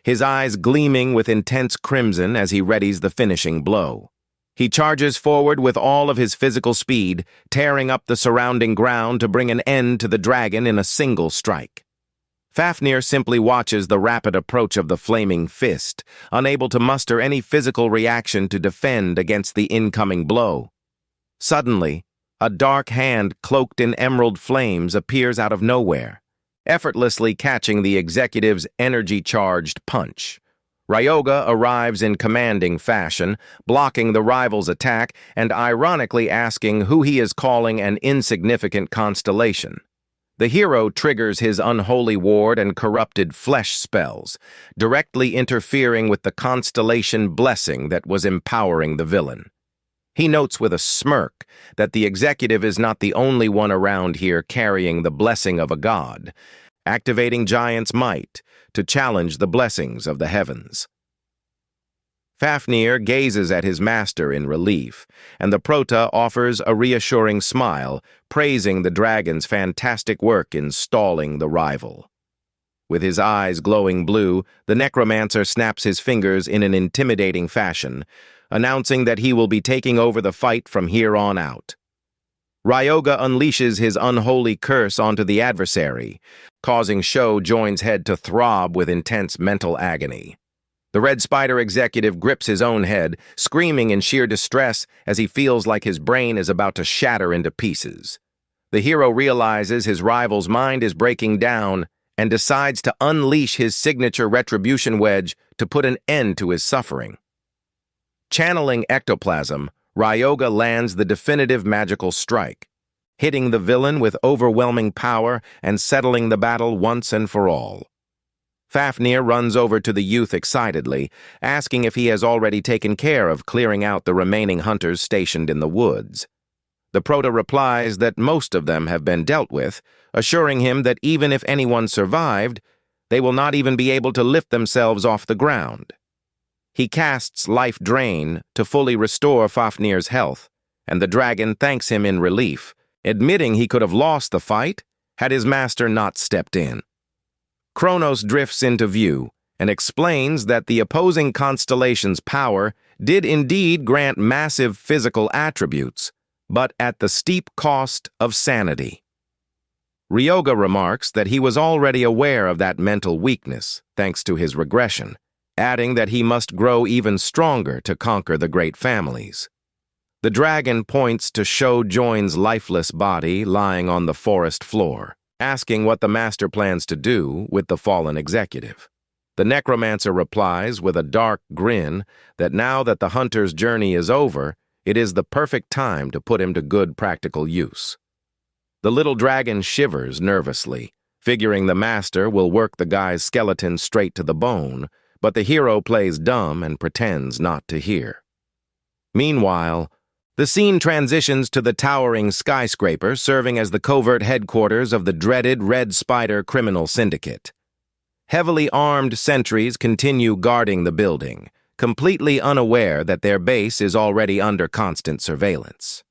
Speaker 1: his eyes gleaming with intense crimson as he readies the finishing blow. He charges forward with all of his physical speed, tearing up the surrounding ground to bring an end to the dragon in a single strike. Fafnir simply watches the rapid approach of the flaming fist, unable to muster any physical reaction to defend against the incoming blow. Suddenly, a dark hand cloaked in emerald flames appears out of nowhere, effortlessly catching the executive's energy-charged punch. Ryoga arrives in commanding fashion, blocking the rival's attack and ironically asking who he is calling an insignificant constellation. The hero triggers his unholy ward and corrupted flesh spells, directly interfering with the constellation blessing that was empowering the villain. He notes with a smirk that the executive is not the only one around here carrying the blessing of a god, activating Giant's might to challenge the blessings of the heavens. Fafnir gazes at his master in relief, and the Prota offers a reassuring smile, praising the dragon's fantastic work in stalling the rival. With his eyes glowing blue, the necromancer snaps his fingers in an intimidating fashion, announcing that he will be taking over the fight from here on out. Ryoga unleashes his unholy curse onto the adversary, causing Shojoin's head to throb with intense mental agony. The Red Spider executive grips his own head, screaming in sheer distress as he feels like his brain is about to shatter into pieces. The hero realizes his rival's mind is breaking down and decides to unleash his signature retribution wedge to put an end to his suffering. Channeling ectoplasm, Ryoga lands the definitive magical strike, hitting the villain with overwhelming power and settling the battle once and for all. Fafnir runs over to the youth excitedly, asking if he has already taken care of clearing out the remaining hunters stationed in the woods. The Prota replies that most of them have been dealt with, assuring him that even if anyone survived, they will not even be able to lift themselves off the ground. He casts Life Drain to fully restore Fafnir's health, and the dragon thanks him in relief, admitting he could have lost the fight had his master not stepped in. Kronos drifts into view and explains that the opposing constellation's power did indeed grant massive physical attributes, but at the steep cost of sanity. Ryoga remarks that he was already aware of that mental weakness, thanks to his regression, adding that he must grow even stronger to conquer the great families. The dragon points to Sho Join's lifeless body lying on the forest floor, asking what the master plans to do with the fallen executive. The necromancer replies with a dark grin that now that the hunter's journey is over, it is the perfect time to put him to good practical use. The little dragon shivers nervously, figuring the master will work the guy's skeleton straight to the bone, but the hero plays dumb and pretends not to hear. Meanwhile, the scene transitions to the towering skyscraper serving as the covert headquarters of the dreaded Red Spider criminal syndicate. Heavily armed sentries continue guarding the building, completely unaware that their base is already under constant surveillance.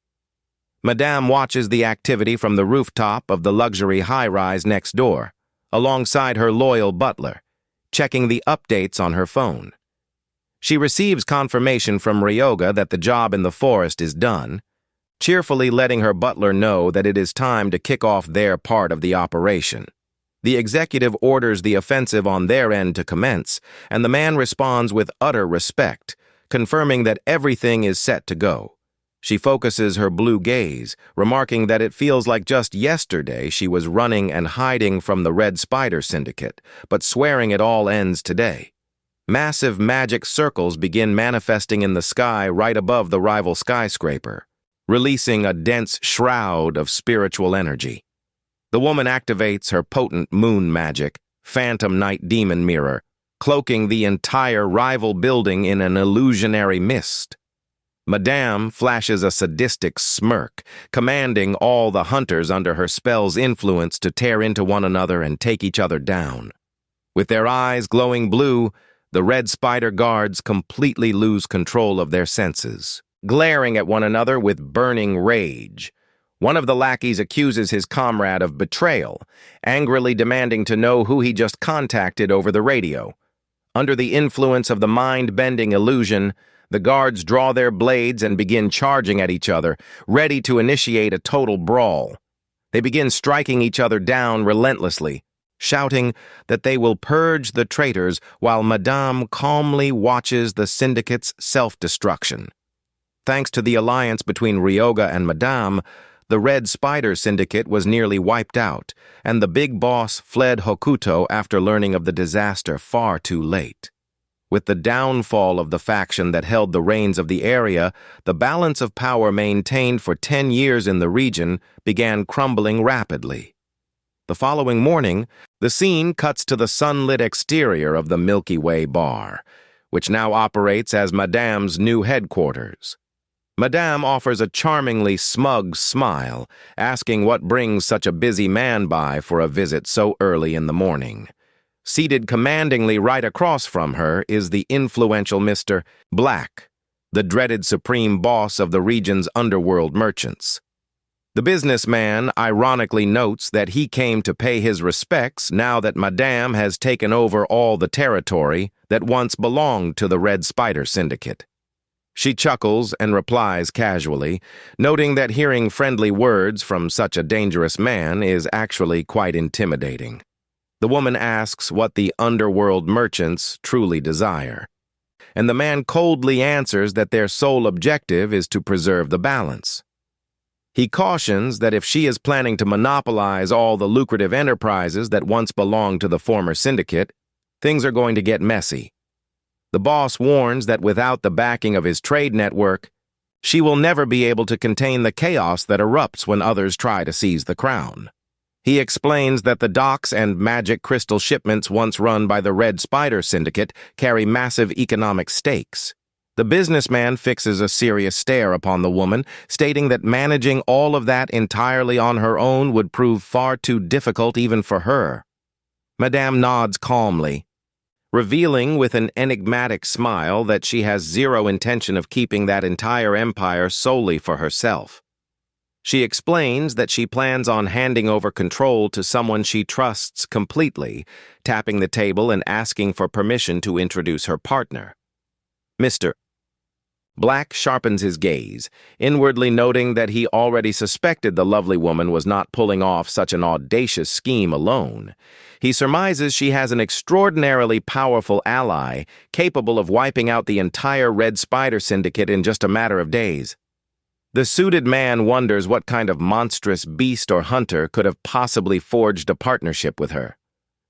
Speaker 1: Madame watches the activity from the rooftop of the luxury high-rise next door, alongside her loyal butler, checking the updates on her phone. She receives confirmation from Ryoga that the job in the forest is done, cheerfully letting her butler know that it is time to kick off their part of the operation. The executive orders the offensive on their end to commence, and the man responds with utter respect, confirming that everything is set to go. She focuses her blue gaze, remarking that it feels like just yesterday she was running and hiding from the Red Spider Syndicate, but swearing it all ends today. Massive magic circles begin manifesting in the sky right above the rival skyscraper, releasing a dense shroud of spiritual energy. The woman activates her potent moon magic, Phantom Night Demon Mirror, cloaking the entire rival building in an illusionary mist. Madame flashes a sadistic smirk, commanding all the hunters under her spell's influence to tear into one another and take each other down. With their eyes glowing blue, the Red Spider guards completely lose control of their senses, glaring at one another with burning rage. One of the lackeys accuses his comrade of betrayal, angrily demanding to know who he just contacted over the radio. Under the influence of the mind-bending illusion, the guards draw their blades and begin charging at each other, ready to initiate a total brawl. They begin striking each other down relentlessly, shouting that they will purge the traitors while Madame calmly watches the syndicate's self-destruction. Thanks to the alliance between Ryoga and Madame, the Red Spider Syndicate was nearly wiped out, and the big boss fled Hokuto after learning of the disaster far too late. With the downfall of the faction that held the reins of the area, the balance of power maintained for 10 years in the region began crumbling rapidly. The following morning, the scene cuts to the sunlit exterior of the Milky Way bar, which now operates as Madame's new headquarters. Madame offers a charmingly smug smile, asking what brings such a busy man by for a visit so early in the morning. Seated commandingly right across from her is the influential Mr. Black, the dreaded supreme boss of the region's underworld merchants. The businessman ironically notes that he came to pay his respects now that Madame has taken over all the territory that once belonged to the Red Spider Syndicate. She chuckles and replies casually, noting that hearing friendly words from such a dangerous man is actually quite intimidating. The woman asks what the underworld merchants truly desire, and the man coldly answers that their sole objective is to preserve the balance. He cautions that if she is planning to monopolize all the lucrative enterprises that once belonged to the former syndicate, things are going to get messy. The boss warns that without the backing of his trade network, she will never be able to contain the chaos that erupts when others try to seize the crown. He explains that the docks and magic crystal shipments once run by the Red Spider Syndicate carry massive economic stakes. The businessman fixes a serious stare upon the woman, stating that managing all of that entirely on her own would prove far too difficult even for her. Madame nods calmly, revealing with an enigmatic smile that she has zero intention of keeping that entire empire solely for herself. She explains that she plans on handing over control to someone she trusts completely, tapping the table and asking for permission to introduce her partner. Mr. Black sharpens his gaze, inwardly noting that he already suspected the lovely woman was not pulling off such an audacious scheme alone. He surmises she has an extraordinarily powerful ally, capable of wiping out the entire Red Spider Syndicate in just a matter of days. The suited man wonders what kind of monstrous beast or hunter could have possibly forged a partnership with her.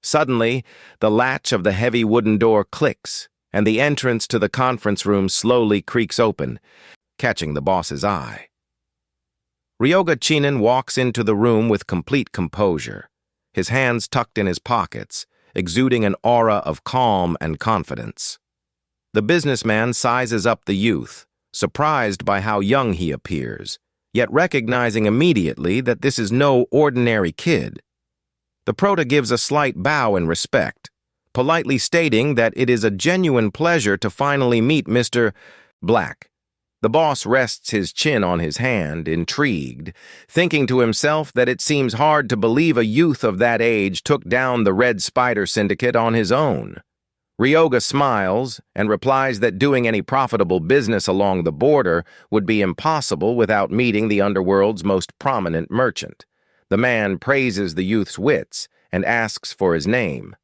Speaker 1: Suddenly, the latch of the heavy wooden door clicks, and the entrance to the conference room slowly creaks open, catching the boss's eye. Ryoga Chinen walks into the room with complete composure, his hands tucked in his pockets, exuding an aura of calm and confidence. The businessman sizes up the youth, surprised by how young he appears, yet recognizing immediately that this is no ordinary kid. The prota gives a slight bow in respect, politely stating that it is a genuine pleasure to finally meet Mr. Black. The boss rests his chin on his hand, intrigued, thinking to himself that it seems hard to believe a youth of that age took down the Red Spider Syndicate on his own. Ryoga smiles and replies that doing any profitable business along the border would be impossible without meeting the underworld's most prominent merchant. The man praises the youth's wits and asks for his name,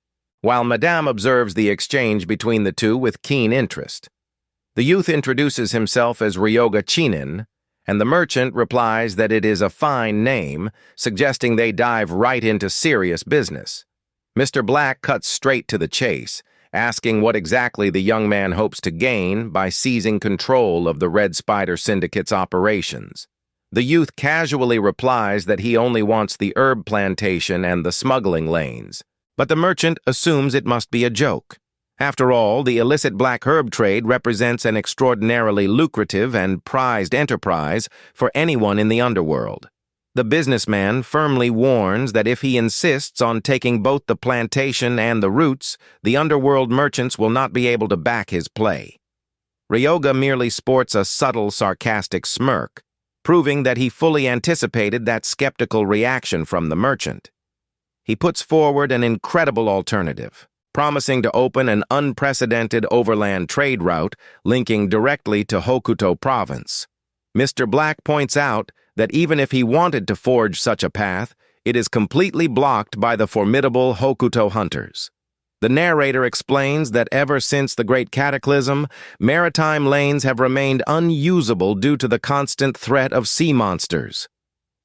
Speaker 1: while Madame observes the exchange between the two with keen interest. The youth introduces himself as Ryoga Chinen, and the merchant replies that it is a fine name, suggesting they dive right into serious business. Mr. Black cuts straight to the chase, asking what exactly the young man hopes to gain by seizing control of the Red Spider Syndicate's operations. The youth casually replies that he only wants the herb plantation and the smuggling lanes, but the merchant assumes it must be a joke. After all, the illicit black herb trade represents an extraordinarily lucrative and prized enterprise for anyone in the underworld. The businessman firmly warns that if he insists on taking both the plantation and the roots, the underworld merchants will not be able to back his play. Ryoga merely sports a subtle, sarcastic smirk, proving that he fully anticipated that skeptical reaction from the merchant. He puts forward an incredible alternative, promising to open an unprecedented overland trade route linking directly to Hokuto province. Mr. Black points out that even if he wanted to forge such a path, it is completely blocked by the formidable Hokuto hunters. The narrator explains that ever since the Great Cataclysm, maritime lanes have remained unusable due to the constant threat of sea monsters.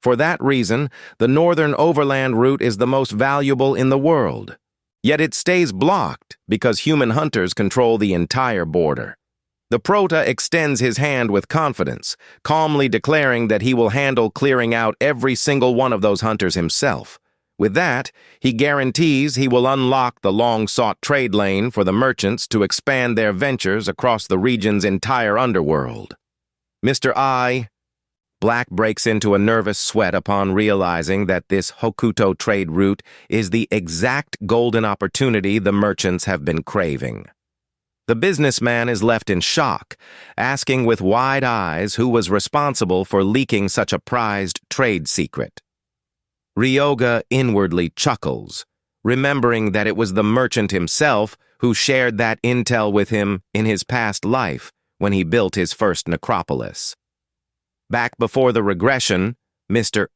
Speaker 1: For that reason, the northern overland route is the most valuable in the world. Yet it stays blocked because human hunters control the entire border. The prota extends his hand with confidence, calmly declaring that he will handle clearing out every single one of those hunters himself. With that, he guarantees he will unlock the long-sought trade lane for the merchants to expand their ventures across the region's entire underworld. Mr. Black breaks into a nervous sweat upon realizing that this Hokuto trade route is the exact golden opportunity the merchants have been craving. The businessman is left in shock, asking with wide eyes who was responsible for leaking such a prized trade secret. Ryoga inwardly chuckles, remembering that it was the merchant himself who shared that intel with him in his past life when he built his first necropolis. Back before the regression, Mr.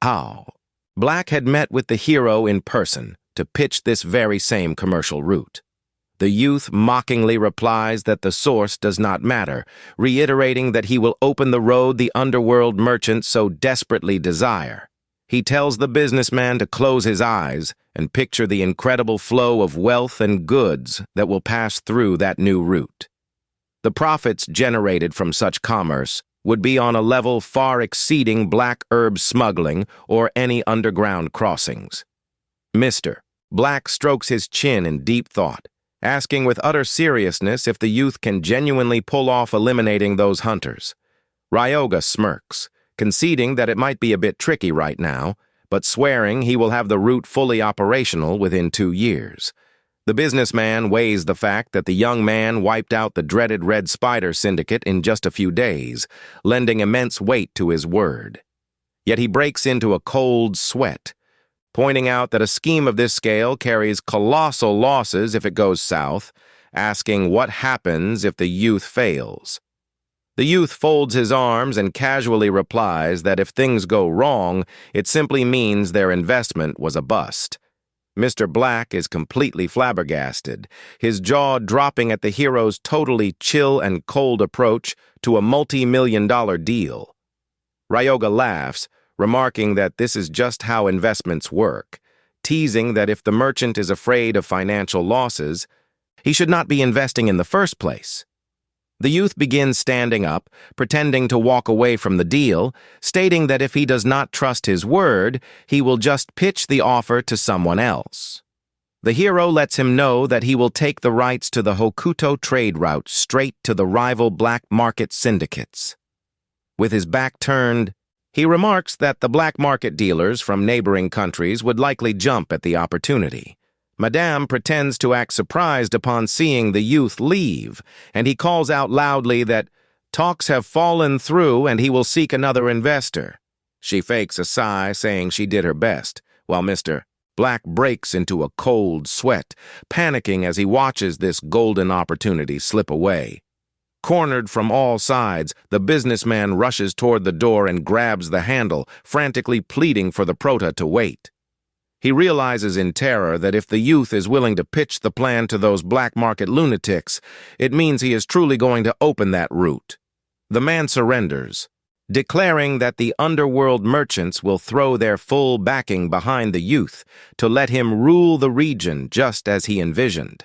Speaker 1: Black had met with the hero in person to pitch this very same commercial route. The youth mockingly replies that the source does not matter, reiterating that he will open the road the underworld merchants so desperately desire. He tells the businessman to close his eyes and picture the incredible flow of wealth and goods that will pass through that new route. The profits generated from such commerce would be on a level far exceeding black herb smuggling or any underground crossings. Mr. Black strokes his chin in deep thought, asking with utter seriousness if the youth can genuinely pull off eliminating those hunters. Ryoga smirks, conceding that it might be a bit tricky right now, but swearing he will have the route fully operational within 2 years. The businessman weighs the fact that the young man wiped out the dreaded Red Spider Syndicate in just a few days, lending immense weight to his word. Yet he breaks into a cold sweat, pointing out that a scheme of this scale carries colossal losses if it goes south, asking what happens if the youth fails. The youth folds his arms and casually replies that if things go wrong, it simply means their investment was a bust. Mr. Black is completely flabbergasted, his jaw dropping at the hero's totally chill and cold approach to a multi-million-dollar deal. Ryoga laughs, remarking that this is just how investments work, teasing that if the merchant is afraid of financial losses, he should not be investing in the first place. The youth begins standing up, pretending to walk away from the deal, stating that if he does not trust his word, he will just pitch the offer to someone else. The hero lets him know that he will take the rights to the Hokuto trade route straight to the rival black market syndicates. With his back turned, he remarks that the black market dealers from neighboring countries would likely jump at the opportunity. Madame pretends to act surprised upon seeing the youth leave, and he calls out loudly that talks have fallen through and he will seek another investor. She fakes a sigh, saying she did her best, while Mr. Black breaks into a cold sweat, panicking as he watches this golden opportunity slip away. Cornered from all sides, the businessman rushes toward the door and grabs the handle, frantically pleading for the prota to wait. He realizes in terror that if the youth is willing to pitch the plan to those black market lunatics, it means he is truly going to open that route. The man surrenders, declaring that the underworld merchants will throw their full backing behind the youth to let him rule the region just as he envisioned.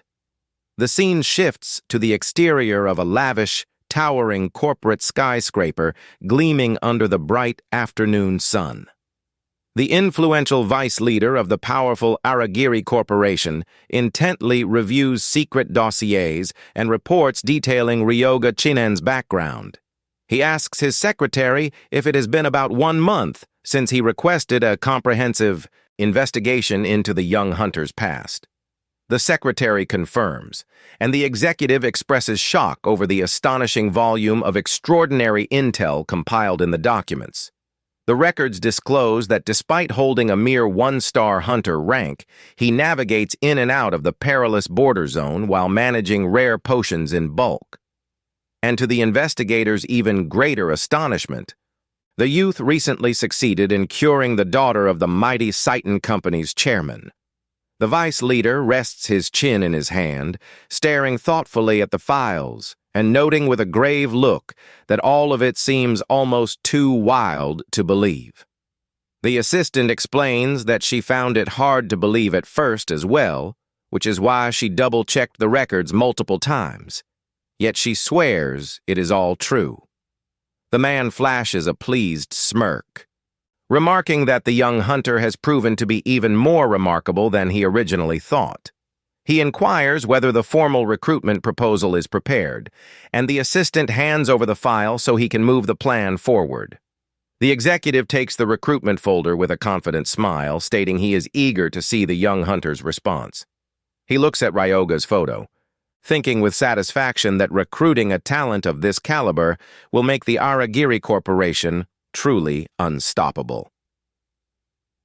Speaker 1: The scene shifts to the exterior of a lavish, towering corporate skyscraper gleaming under the bright afternoon sun. The influential vice leader of the powerful Aragiri Corporation intently reviews secret dossiers and reports detailing Ryoga Chinen's background. He asks his secretary if it has been about 1 month since he requested a comprehensive investigation into the young hunter's past. The secretary confirms, and the executive expresses shock over the astonishing volume of extraordinary intel compiled in the documents. The records disclose that despite holding a mere 1-star hunter rank, he navigates in and out of the perilous border zone while managing rare potions in bulk. And to the investigators' even greater astonishment, the youth recently succeeded in curing the daughter of the mighty Seitan Company's chairman. The vice leader rests his chin in his hand, staring thoughtfully at the files, and noting with a grave look that all of it seems almost too wild to believe. The assistant explains that she found it hard to believe at first as well, which is why she double-checked the records multiple times. Yet she swears it is all true. The man flashes a pleased smirk, remarking that the young hunter has proven to be even more remarkable than he originally thought. He inquires whether the formal recruitment proposal is prepared, and the assistant hands over the file so he can move the plan forward. The executive takes the recruitment folder with a confident smile, stating he is eager to see the young hunter's response. He looks at Ryoga's photo, thinking with satisfaction that recruiting a talent of this caliber will make the Aragiri Corporation truly unstoppable.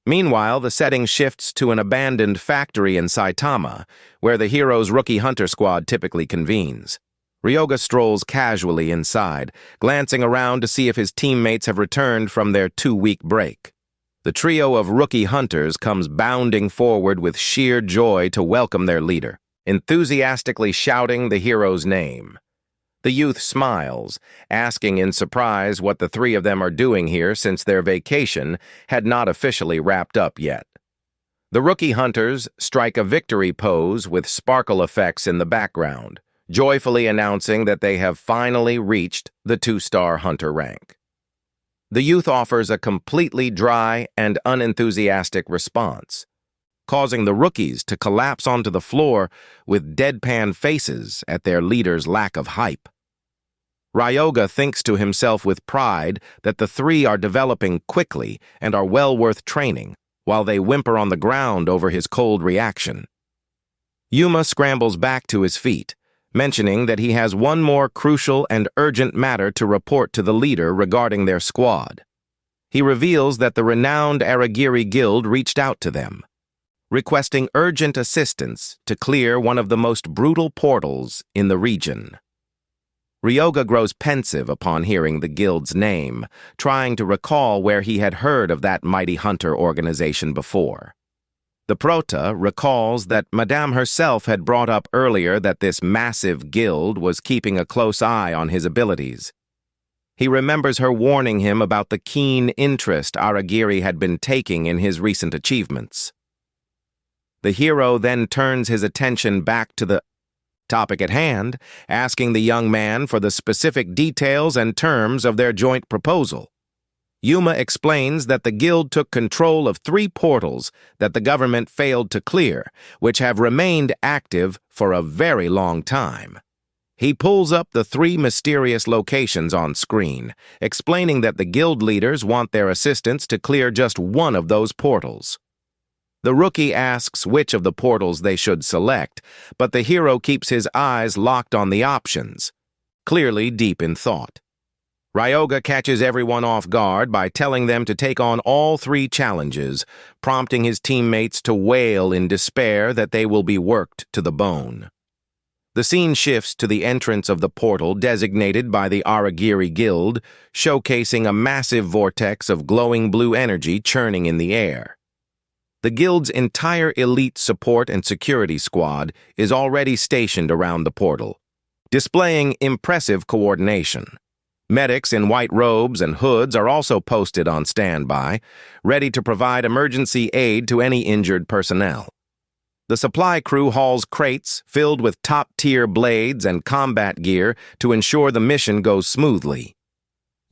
Speaker 1: Meanwhile, the setting shifts to an abandoned factory in Saitama, where the hero's rookie hunter squad typically convenes. Ryoga strolls casually inside, glancing around to see if his teammates have returned from their 2-week break. The trio of rookie hunters comes bounding forward with sheer joy to welcome their leader. enthusiastically shouting the hero's name. The youth smiles, asking in surprise what the three of them are doing here since their vacation had not officially wrapped up yet. The rookie hunters strike a victory pose with sparkle effects in the background, joyfully announcing that they have finally reached the 2-star hunter rank. The youth offers a completely dry and unenthusiastic response, causing the rookies to collapse onto the floor with deadpan faces at their leader's lack of hype. Ryoga thinks to himself with pride that the three are developing quickly and are well worth training, while they whimper on the ground over his cold reaction. Yuma scrambles back to his feet, mentioning that he has one more crucial and urgent matter to report to the leader regarding their squad. He reveals that the renowned Aragiri Guild reached out to them, requesting urgent assistance to clear one of the most brutal portals in the region. Ryoga grows pensive upon hearing the guild's name, trying to recall where he had heard of that mighty hunter organization before. The Prota recalls that Madame herself had brought up earlier that this massive guild was keeping a close eye on his abilities. He remembers her warning him about the keen interest Aragiri had been taking in his recent achievements. The hero then turns his attention back to the topic at hand, asking the young man for the specific details and terms of their joint proposal. Yuma explains that the guild took control of 3 portals that the government failed to clear, which have remained active for a very long time. He pulls up the 3 mysterious locations on screen, explaining that the guild leaders want their assistance to clear just one of those portals. The rookie asks which of the portals they should select, but the hero keeps his eyes locked on the options, clearly deep in thought. Ryoga catches everyone off guard by telling them to take on all 3 challenges, prompting his teammates to wail in despair that they will be worked to the bone. The scene shifts to the entrance of the portal designated by the Aragiri Guild, showcasing a massive vortex of glowing blue energy churning in the air. The guild's entire elite support and security squad is already stationed around the portal, displaying impressive coordination. Medics in white robes and hoods are also posted on standby, ready to provide emergency aid to any injured personnel. The supply crew hauls crates filled with top-tier blades and combat gear to ensure the mission goes smoothly.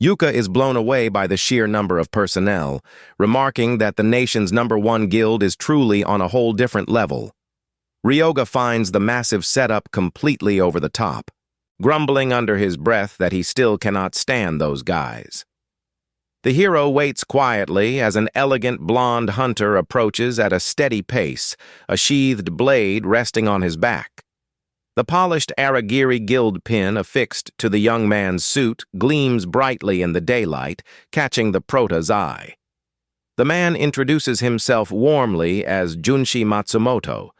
Speaker 1: Yuka is blown away by the sheer number of personnel, remarking that the nation's #1 guild is truly on a whole different level. Ryoga finds the massive setup completely over the top, grumbling under his breath that he still cannot stand those guys. The hero waits quietly as an elegant blonde hunter approaches at a steady pace, a sheathed blade resting on his back. The polished Aragiri Guild pin affixed to the young man's suit gleams brightly in the daylight, catching the Prota's eye. The man introduces himself warmly as Junshi Matsumoto,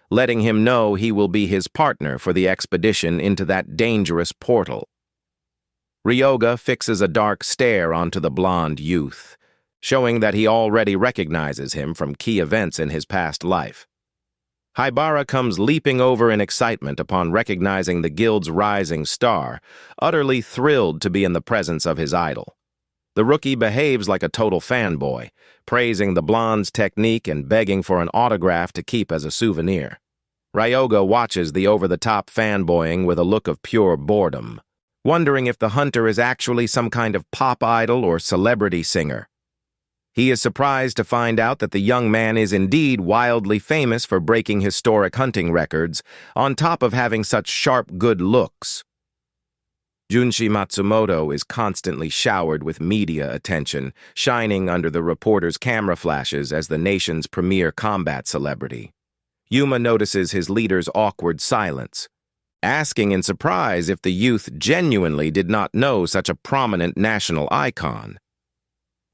Speaker 1: letting him know he will be his partner for the expedition into that dangerous portal. Ryoga fixes a dark stare onto the blonde youth, showing that he already recognizes him from key events in his past life. Haibara comes leaping over in excitement upon recognizing the guild's rising star, utterly thrilled to be in the presence of his idol. The rookie behaves like a total fanboy, praising the blonde's technique and begging for an autograph to keep as a souvenir. Ryoga watches the over-the-top fanboying with a look of pure boredom, wondering if the hunter is actually some kind of pop idol or celebrity singer. He is surprised to find out that the young man is indeed wildly famous for breaking historic hunting records, on top of having such sharp good looks. Junshi Matsumoto is constantly showered with media attention, shining under the reporter's camera flashes as the nation's premier combat celebrity. Yuma notices his leader's awkward silence, asking in surprise if the youth genuinely did not know such a prominent national icon.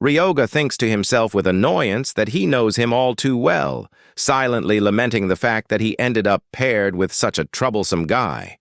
Speaker 1: Ryoga thinks to himself with annoyance that he knows him all too well, silently lamenting the fact that he ended up paired with such a troublesome guy.